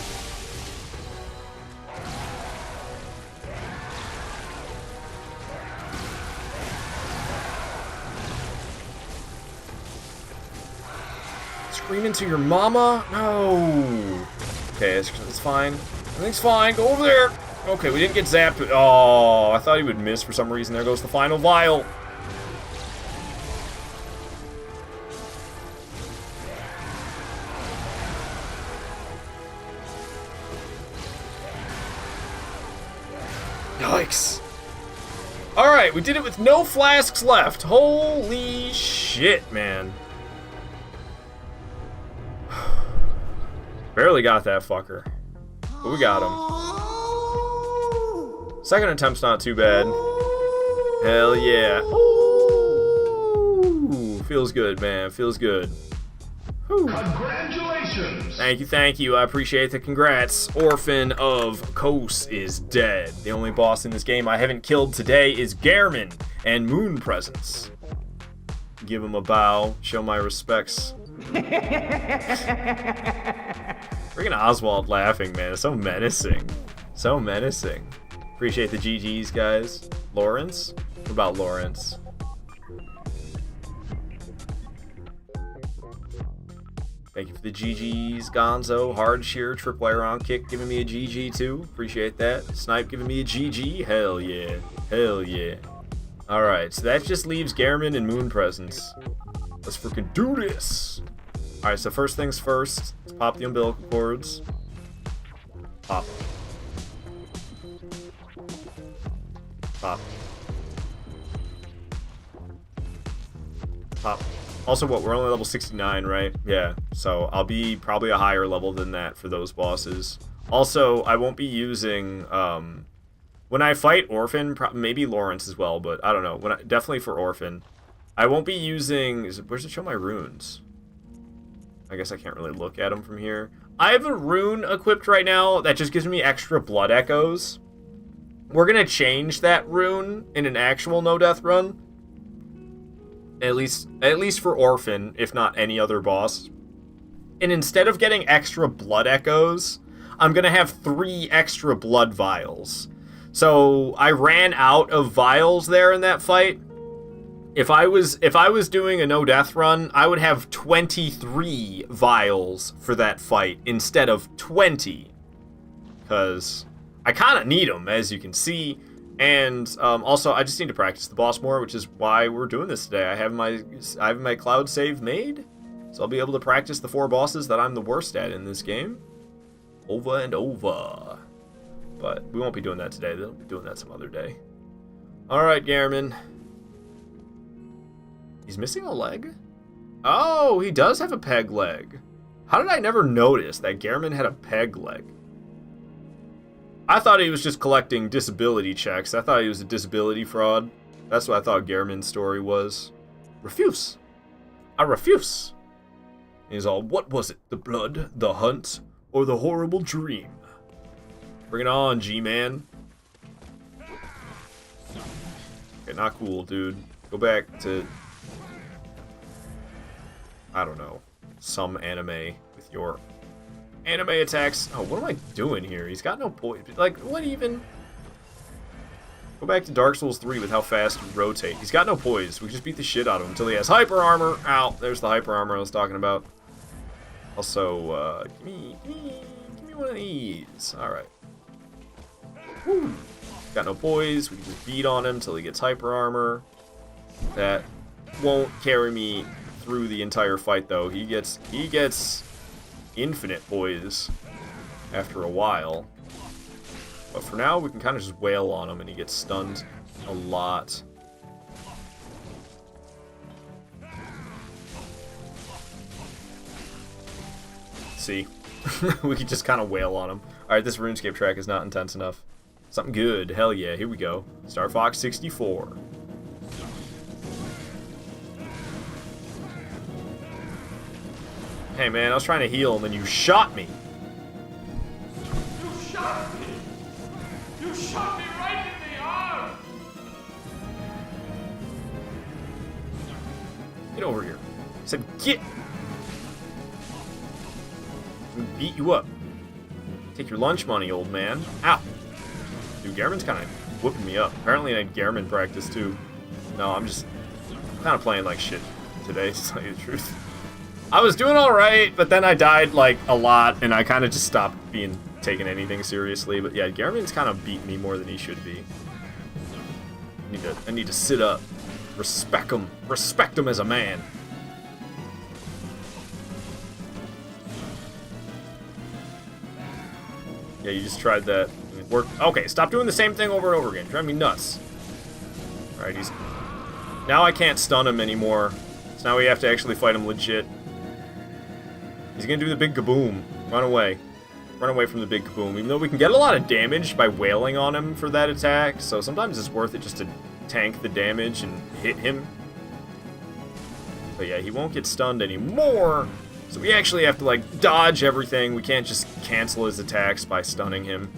Screaming to your mama? No. Okay, it's fine. Everything's fine. Go over there. Okay, we didn't get zapped. Oh, I thought he would miss for some reason. There goes the final vial. Yikes. Alright, we did it with no flasks left. Holy shit, man. Barely got that fucker. But we got him. Second attempt's not too bad. Hell yeah. Ooh, feels good, man. Feels good. Whew. Congratulations! Thank you. I appreciate the congrats. Orphan of Kos is dead. The only boss in this game I haven't killed today is Gehrman and Moon Presence. Give him a bow. Show my respects. Freaking Oswald laughing, man. It's so menacing. So menacing. Appreciate the GGs, guys. Lawrence? What about Lawrence? Thank you for the GGs, Gonzo. Hard shear, tripwire on kick, giving me a GG too. Appreciate that. Snipe giving me a GG. Hell yeah. Hell yeah. Alright, so that just leaves Gehrman and Moon Presence. Let's freaking do this. Alright, so first things first. Let's pop the umbilical cords. Pop. Pop. Pop. Also, what, we're only level 69, right? Yeah, so I'll be probably a higher level than that for those bosses. Also, I won't be using, when I fight Orphan, maybe Lawrence as well, but I don't know. Definitely for Orphan. I won't be using, where's it show my runes? I guess I can't really look at them from here. I have a rune equipped right now that just gives me extra blood echoes. We're gonna change that rune in an actual no-death run. At least for Orphan, if not any other boss. And instead of getting extra blood echoes, I'm gonna have 3 extra blood vials. So I ran out of vials there in that fight. If I was doing a no death run, I would have 23 vials for that fight instead of 20, because I kind of need them, as you can see. And also, I just need to practice the boss more, which is why we're doing this today. I have my cloud save made, so I'll be able to practice the 4 bosses that I'm the worst at in this game, over and over. But we won't be doing that today. They'll be doing that some other day. All right, Gehrman. He's missing a leg? Oh, he does have a peg leg. How did I never notice that Gehrman had a peg leg? I thought he was just collecting disability checks. I thought he was a disability fraud. That's what I thought Gehrman's story was. Refuse. I refuse. He's all, what was it? The blood, the hunt, or the horrible dream? Bring it on, G-Man. Okay, not cool, dude. Go back to, I don't know, some anime with your anime attacks. Oh, what am I doing here? He's got no point. Like, what even? Go back to Dark Souls 3 with how fast you rotate. He's got no poise. We just beat the shit out of him until he has hyper armor. Ow, there's the hyper armor I was talking about. Also, give me one of these. All right. Woo. Got no poise. We can just beat on him until he gets hyper armor. That won't carry me through the entire fight, though. He gets infinite poise after a while. But for now, we can kind of just wail on him and he gets stunned a lot. See? We can just kind of wail on him. Alright, this RuneScape track is not intense enough. Something good. Hell yeah, here we go. Star Fox 64. Hey man, I was trying to heal and then you shot me. You shot me! You shot me right in the arm! Get over here. I said get! I'm gonna beat you up. Take your lunch money, old man. Ow! Dude, Gehrman's kind of whooping me up. Apparently I had Gehrman practice too. No, I'm kind of playing like shit today, to tell you the truth. I was doing alright, but then I died like a lot, and I kind of just stopped taking anything seriously. But yeah, Gehrman's kind of beating me more than he should be. I need to sit up. Respect him. Respect him as a man. Yeah, you just tried that. It worked. Okay, stop doing the same thing over and over again. Drive me nuts. Alright, now I can't stun him anymore. So now we have to actually fight him legit. He's gonna do the big kaboom. Run away. Run away from the big kaboom. Even though we can get a lot of damage by wailing on him for that attack, so sometimes it's worth it just to tank the damage and hit him. But yeah, he won't get stunned anymore. So we actually have to, like, dodge everything. We can't just cancel his attacks by stunning him.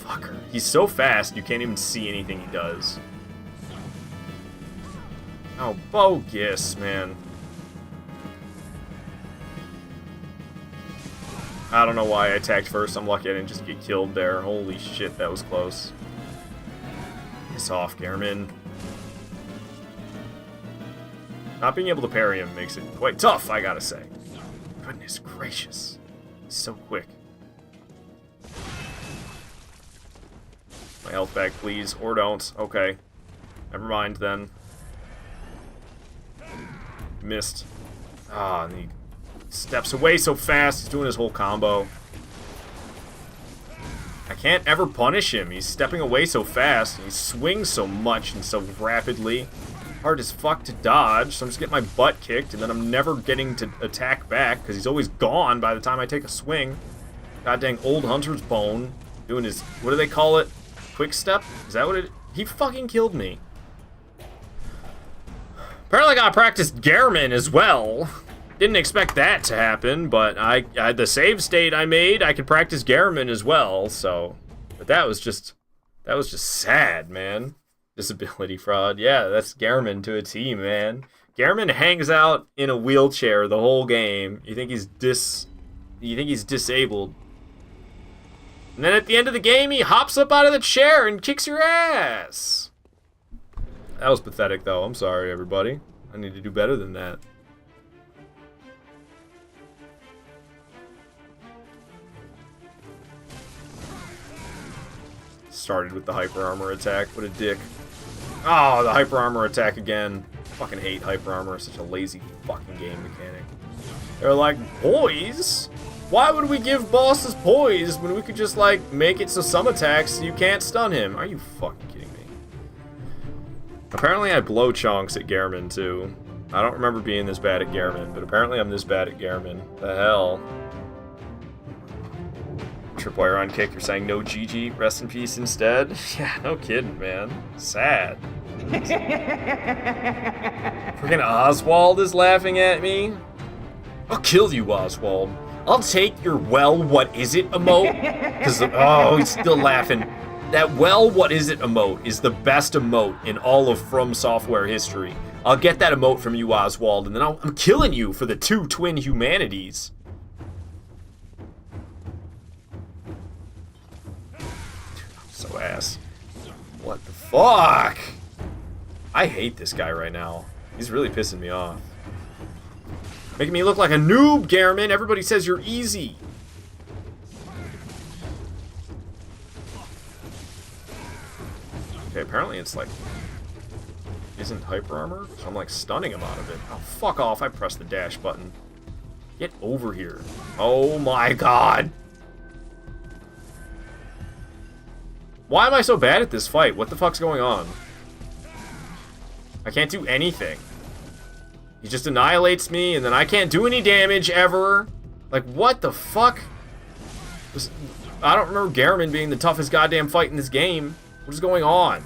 Fucker. He's so fast, you can't even see anything he does. Oh, bogus, man. I don't know why I attacked first. I'm lucky I didn't just get killed there. Holy shit, that was close. Piss off, Gehrman. Not being able to parry him makes it quite tough, I gotta say. Goodness gracious. He's so quick. My health back, please. Or don't. Okay. Never mind, then. Missed. Ah, and he steps away so fast. He's doing his whole combo. I can't ever punish him. He's stepping away so fast. And he swings so much and so rapidly. Hard as fuck to dodge. So I'm just getting my butt kicked. And then I'm never getting to attack back. Because he's always gone by the time I take a swing. God dang old hunter's bone. Doing his... What do they call it? Quick step? Is that what it... He fucking killed me. Apparently I gotta practice Gehrman as well. Didn't expect that to happen, but the save state I made, I could practice Gehrman as well, so... But that was just sad, man. Disability fraud. Yeah, that's Gehrman to a T, man. Gehrman hangs out in a wheelchair the whole game. You think he's disabled. And then at the end of the game, he hops up out of the chair and kicks your ass. That was pathetic, though. I'm sorry, everybody. I need to do better than that. Started with the hyper armor attack. What a dick. Oh, the hyper armor attack again. Fucking hate hyper armor. Such a lazy fucking game mechanic. They're like, poise? Why would we give bosses poise when we could just, like, make it so some attacks you can't stun him? Are you fucking kidding me? Apparently I blow chunks at Gehrman, too. I don't remember being this bad at Gehrman, but apparently I'm this bad at Gehrman. The hell? Tripwire on kick, you're saying no GG, rest in peace instead? Yeah, no kidding, man. Sad. Freaking Oswald is laughing at me. I'll kill you, Oswald. I'll take your well, what is it emote? Because, oh, he's still laughing. That well, what is it emote is the best emote in all of From Software history. I'll get that emote from you, Oswald, and then I'm killing you for the two twin humanities. So ass. What the fuck? I hate this guy right now. He's really pissing me off. Making me look like a noob, Gehrman. Everybody says you're easy. Okay, apparently it's like... Isn't hyper armor? So I'm like stunning him out of it. Oh, fuck off. I pressed the dash button. Get over here. Oh my god. Why am I so bad at this fight? What the fuck's going on? I can't do anything. He just annihilates me, and then I can't do any damage ever. Like, what the fuck? I don't remember Gehrman being the toughest goddamn fight in this game. What is going on?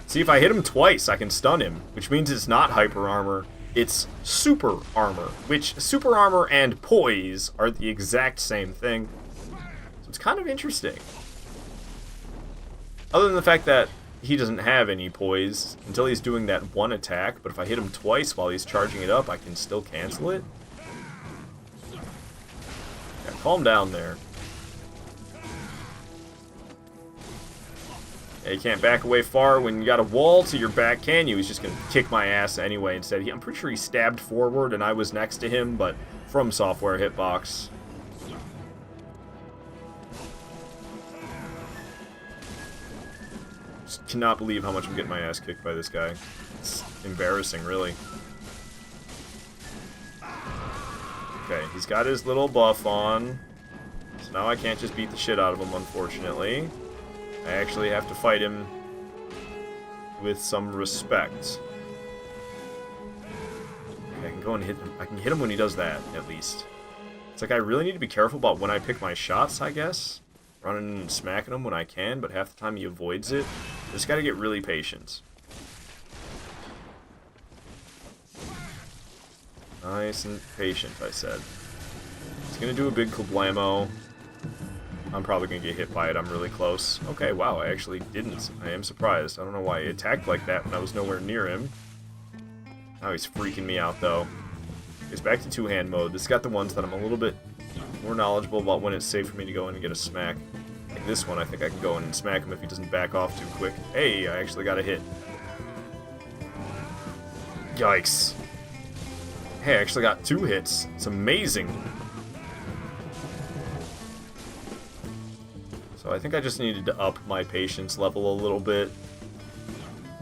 See, if I hit him twice, I can stun him, which means it's not hyper armor. It's super armor, which super armor and poise are the exact same thing. So it's kind of interesting. Other than the fact that he doesn't have any poise until he's doing that one attack, but if I hit him twice while he's charging it up, I can still cancel it. Yeah, calm down there. Yeah, you can't back away far when you got a wall to your back, can you? He's just going to kick my ass anyway instead. I'm pretty sure he stabbed forward and I was next to him, but From Software hitbox. Just cannot believe how much I'm getting my ass kicked by this guy. It's embarrassing, really. Okay, he's got his little buff on. So now I can't just beat the shit out of him, unfortunately. I actually have to fight him with some respect. Okay, I can go and hit him. I can hit him when he does that, at least. It's like I really need to be careful about when I pick my shots, I guess. Running and smacking him when I can, but half the time he avoids it. Just gotta get really patient. Nice and patient, I said. He's gonna do a big kablamo. I'm probably gonna get hit by it. I'm really close. Okay, wow, I actually didn't. I am surprised. I don't know why he attacked like that when I was nowhere near him. Now he's freaking me out, though. He's back to two-hand mode. This got the ones that I'm a little bit more knowledgeable about when it's safe for me to go in and get a smack. Okay, this one I think I can go in and smack him if he doesn't back off too quick. Hey, I actually got a hit. Yikes. Hey, I actually got 2 hits. It's amazing. So I think I just needed to up my patience level a little bit.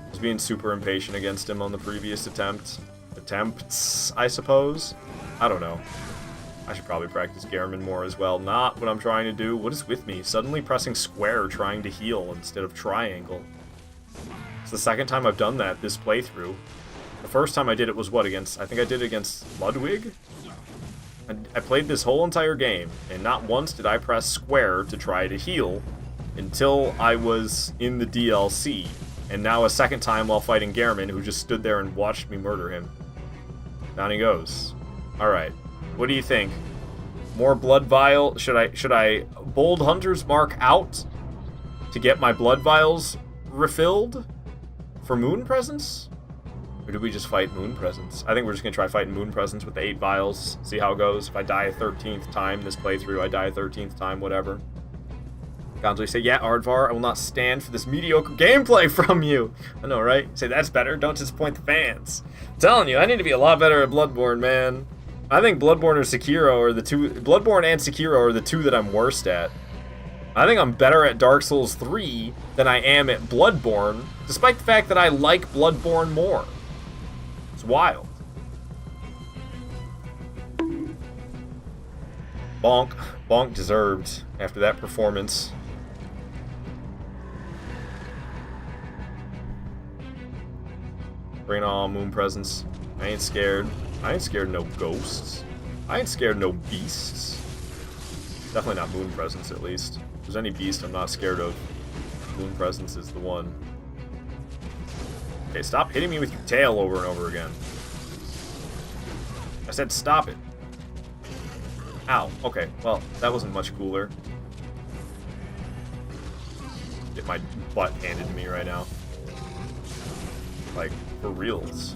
I was being super impatient against him on the previous attempts, I suppose. I don't know. I should probably practice Garamond more as well. Not what I'm trying to do. What is with me? Suddenly pressing square trying to heal instead of triangle. It's the second time I've done that this playthrough. The first time I did it was what, against... I think I did it against Ludwig? I played this whole entire game, and not once did I press square to try to heal until I was in the DLC. And now a second time while fighting Garamond, who just stood there and watched me murder him. Down he goes. Alright. What do you think? More blood vial? Should I bold Hunter's Mark out to get my blood vials refilled for Moon Presence? Or do we just fight Moon Presence? I think we're just going to try fighting Moon Presence with the 8 vials. See how it goes. If I die a 13th time this playthrough, I die a 13th time, whatever. Gonzo, say, yeah, Aardvar, I will not stand for this mediocre gameplay from you. I know, right? Say, that's better. Don't disappoint the fans. I'm telling you, I need to be a lot better at Bloodborne, man. I think Bloodborne or Sekiro are the two... Bloodborne and Sekiro are the two that I'm worst at. I think I'm better at Dark Souls 3 than I am at Bloodborne, despite the fact that I like Bloodborne more. It's wild. Bonk. Bonk deserved after that performance. Bring on Moon Presence. I ain't scared. I ain't scared of no ghosts. I ain't scared of no beasts. Definitely not Moon Presence, at least. If there's any beast I'm not scared of, Moon Presence is the one. Okay, stop hitting me with your tail over and over again. I said stop it. Ow. Okay, well, that wasn't much cooler. Get my butt handed to me right now. Like, for reals.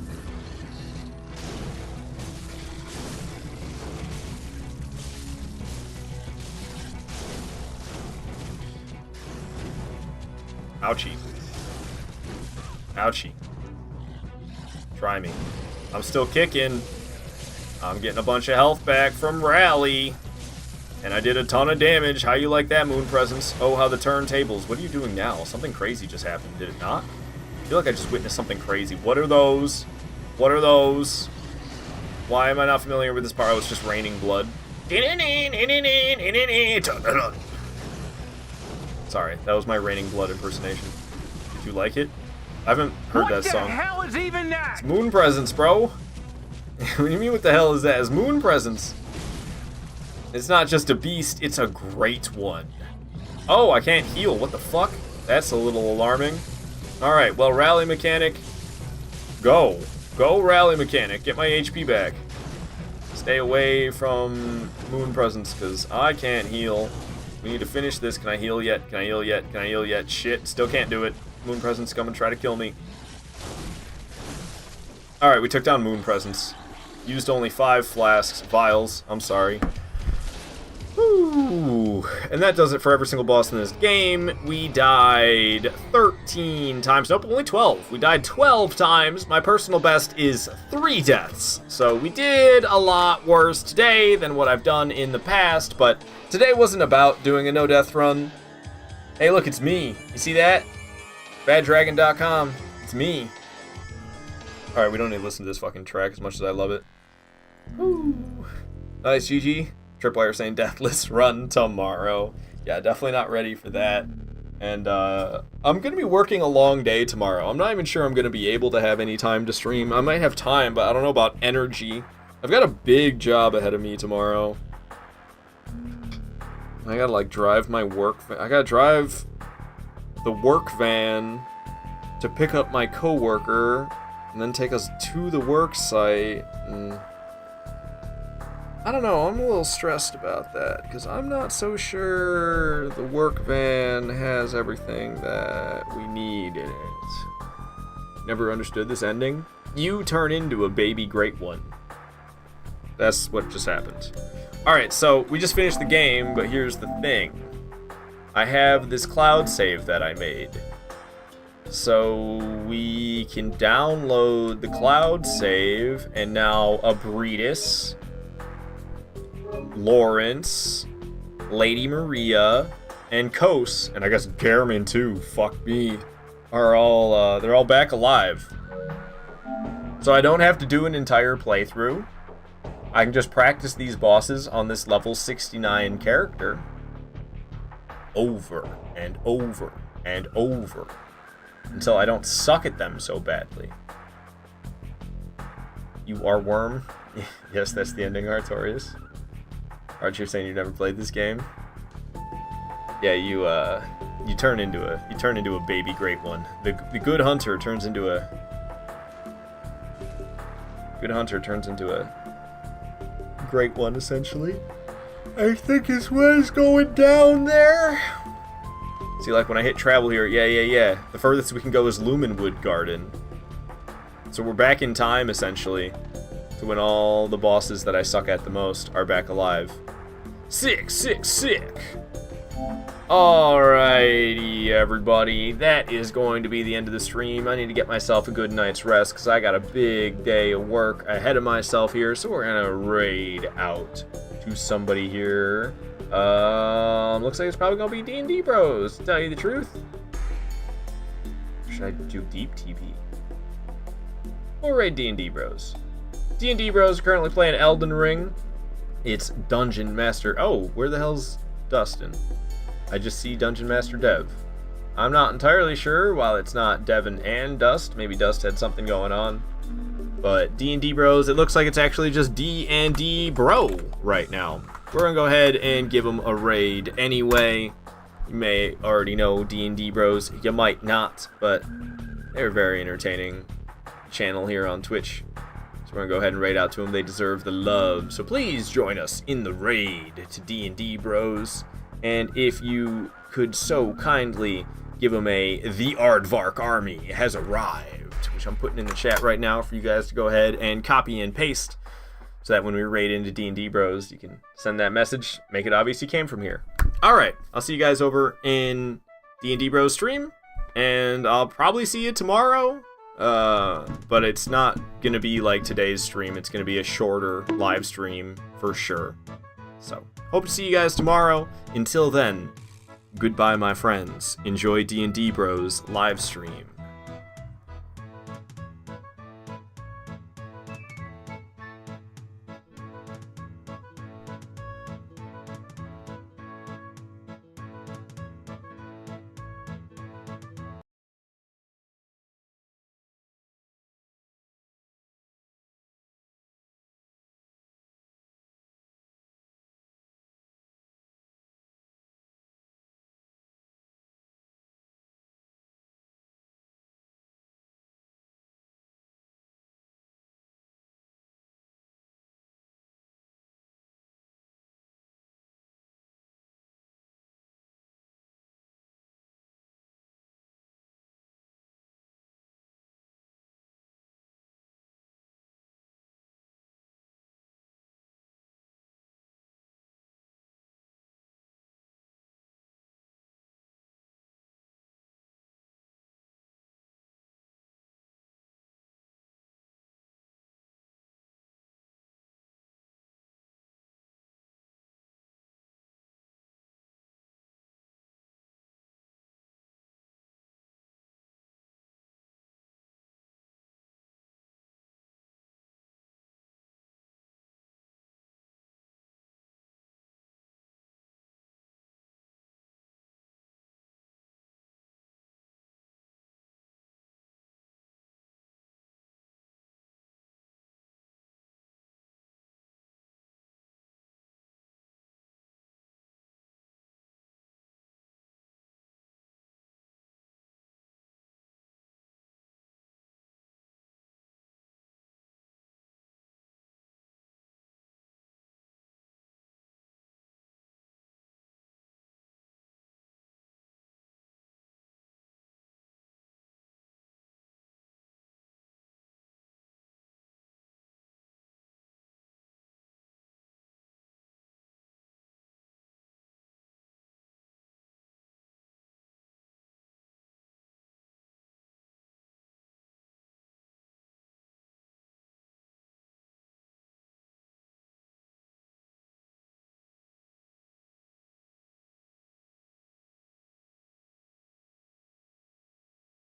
Ouchie. Ouchie. Try me. I'm still kicking. I'm getting a bunch of health back from Rally. And I did a ton of damage. How you like that, Moon Presence? Oh, how the turntables. What are you doing now? Something crazy just happened, did it not? I feel like I just witnessed something crazy. What are those? What are those? Why am I not familiar with this part? Oh, it's just raining blood. Sorry, that was my raining blood impersonation. Did you like it? I haven't heard that song. What the hell is even that? It's Moon Presence, bro. What do you mean what the hell is that? It's Moon Presence. It's not just a beast, it's a great one. Oh, I can't heal. What the fuck? That's a little alarming. Alright, well, Rally Mechanic. Go. Go, Rally Mechanic. Get my HP back. Stay away from Moon Presence, because I can't heal. We need to finish this. Can I heal yet? Can I heal yet? Can I heal yet? Shit, still can't do it. Moon Presence come and try to kill me. Alright, we took down Moon Presence. Used only 5 flasks, vials, I'm sorry. Woo! And that does it for every single boss in this game. We died 13 times. Nope, only 12. We died 12 times. My personal best is 3 deaths. So we did a lot worse today than what I've done in the past, but today wasn't about doing a no-death run. Hey, look, it's me. You see that? BadDragon.com. It's me. Alright, we don't need to listen to this fucking track as much as I love it. Woo. Nice, GG. Tripwire saying deathless run tomorrow. Yeah, definitely not ready for that. And I'm going to be working a long day tomorrow. I'm not even sure I'm going to be able to have any time to stream. I might have time, but I don't know about energy. I've got a big job ahead of me tomorrow. I gotta, like, drive my work... I gotta drive the work van to pick up my coworker and then take us to the work site. And I don't know, I'm a little stressed about that, because I'm not so sure the work van has everything that we need in it. Never understood this ending? You turn into a baby great one. That's what just happened. Alright, so we just finished the game, but here's the thing. I have this cloud save that I made. So we can download the cloud save, and now Abritus, Lawrence, Lady Maria, and Kos, and I guess Gehrman too, fuck me, are all, they're all back alive. So I don't have to do an entire playthrough. I can just practice these bosses on this level 69 character over and over and over until I don't suck at them so badly. You are Worm? Yes, that's the ending, Artorias. Aren't you saying you never played this game? Yeah, you turn into a baby great one. The good hunter turns into a great one, essentially. I think is what is going down there. See, like when I hit travel here, yeah. The furthest we can go is Lumenwood Garden. So we're back in time, essentially, to when all the bosses that I suck at the most are back alive. Sick. Alrighty, everybody. That is going to be the end of the stream. I need to get myself a good night's rest because I got a big day of work ahead of myself here. So we're going to raid out to somebody here. Looks like it's probably going to be D&D Bros, to tell you the truth. Or should I do Deep TV? We'll raid D&D Bros. D&D Bros are currently playing Elden Ring. It's Dungeon Master. Oh, where the hell's Dustin? I just see Dungeon Master Dev. I'm not entirely sure while it's not Devin and Dust. Maybe Dust had something going on. But D&D Bros, it looks like it's actually just D&D Bro right now. We're going to go ahead and give them a raid anyway. You may already know D&D Bros. You might not, but they're a very entertaining channel here on Twitch. So we're going to go ahead and raid out to them. They deserve the love. So please join us in the raid to D&D Bros. And if you could so kindly give them a The Aardvark Army has arrived, which I'm putting in the chat right now for you guys to go ahead and copy and paste, so that when we raid into D&D Bros, you can send that message, make it obvious you came from here. Alright, I'll see you guys over in D&D Bros stream, and I'll probably see you tomorrow, but it's not going to be like today's stream. It's going to be a shorter live stream for sure. So, hope to see you guys tomorrow. Until then, goodbye, my friends. Enjoy D&D Bros live stream.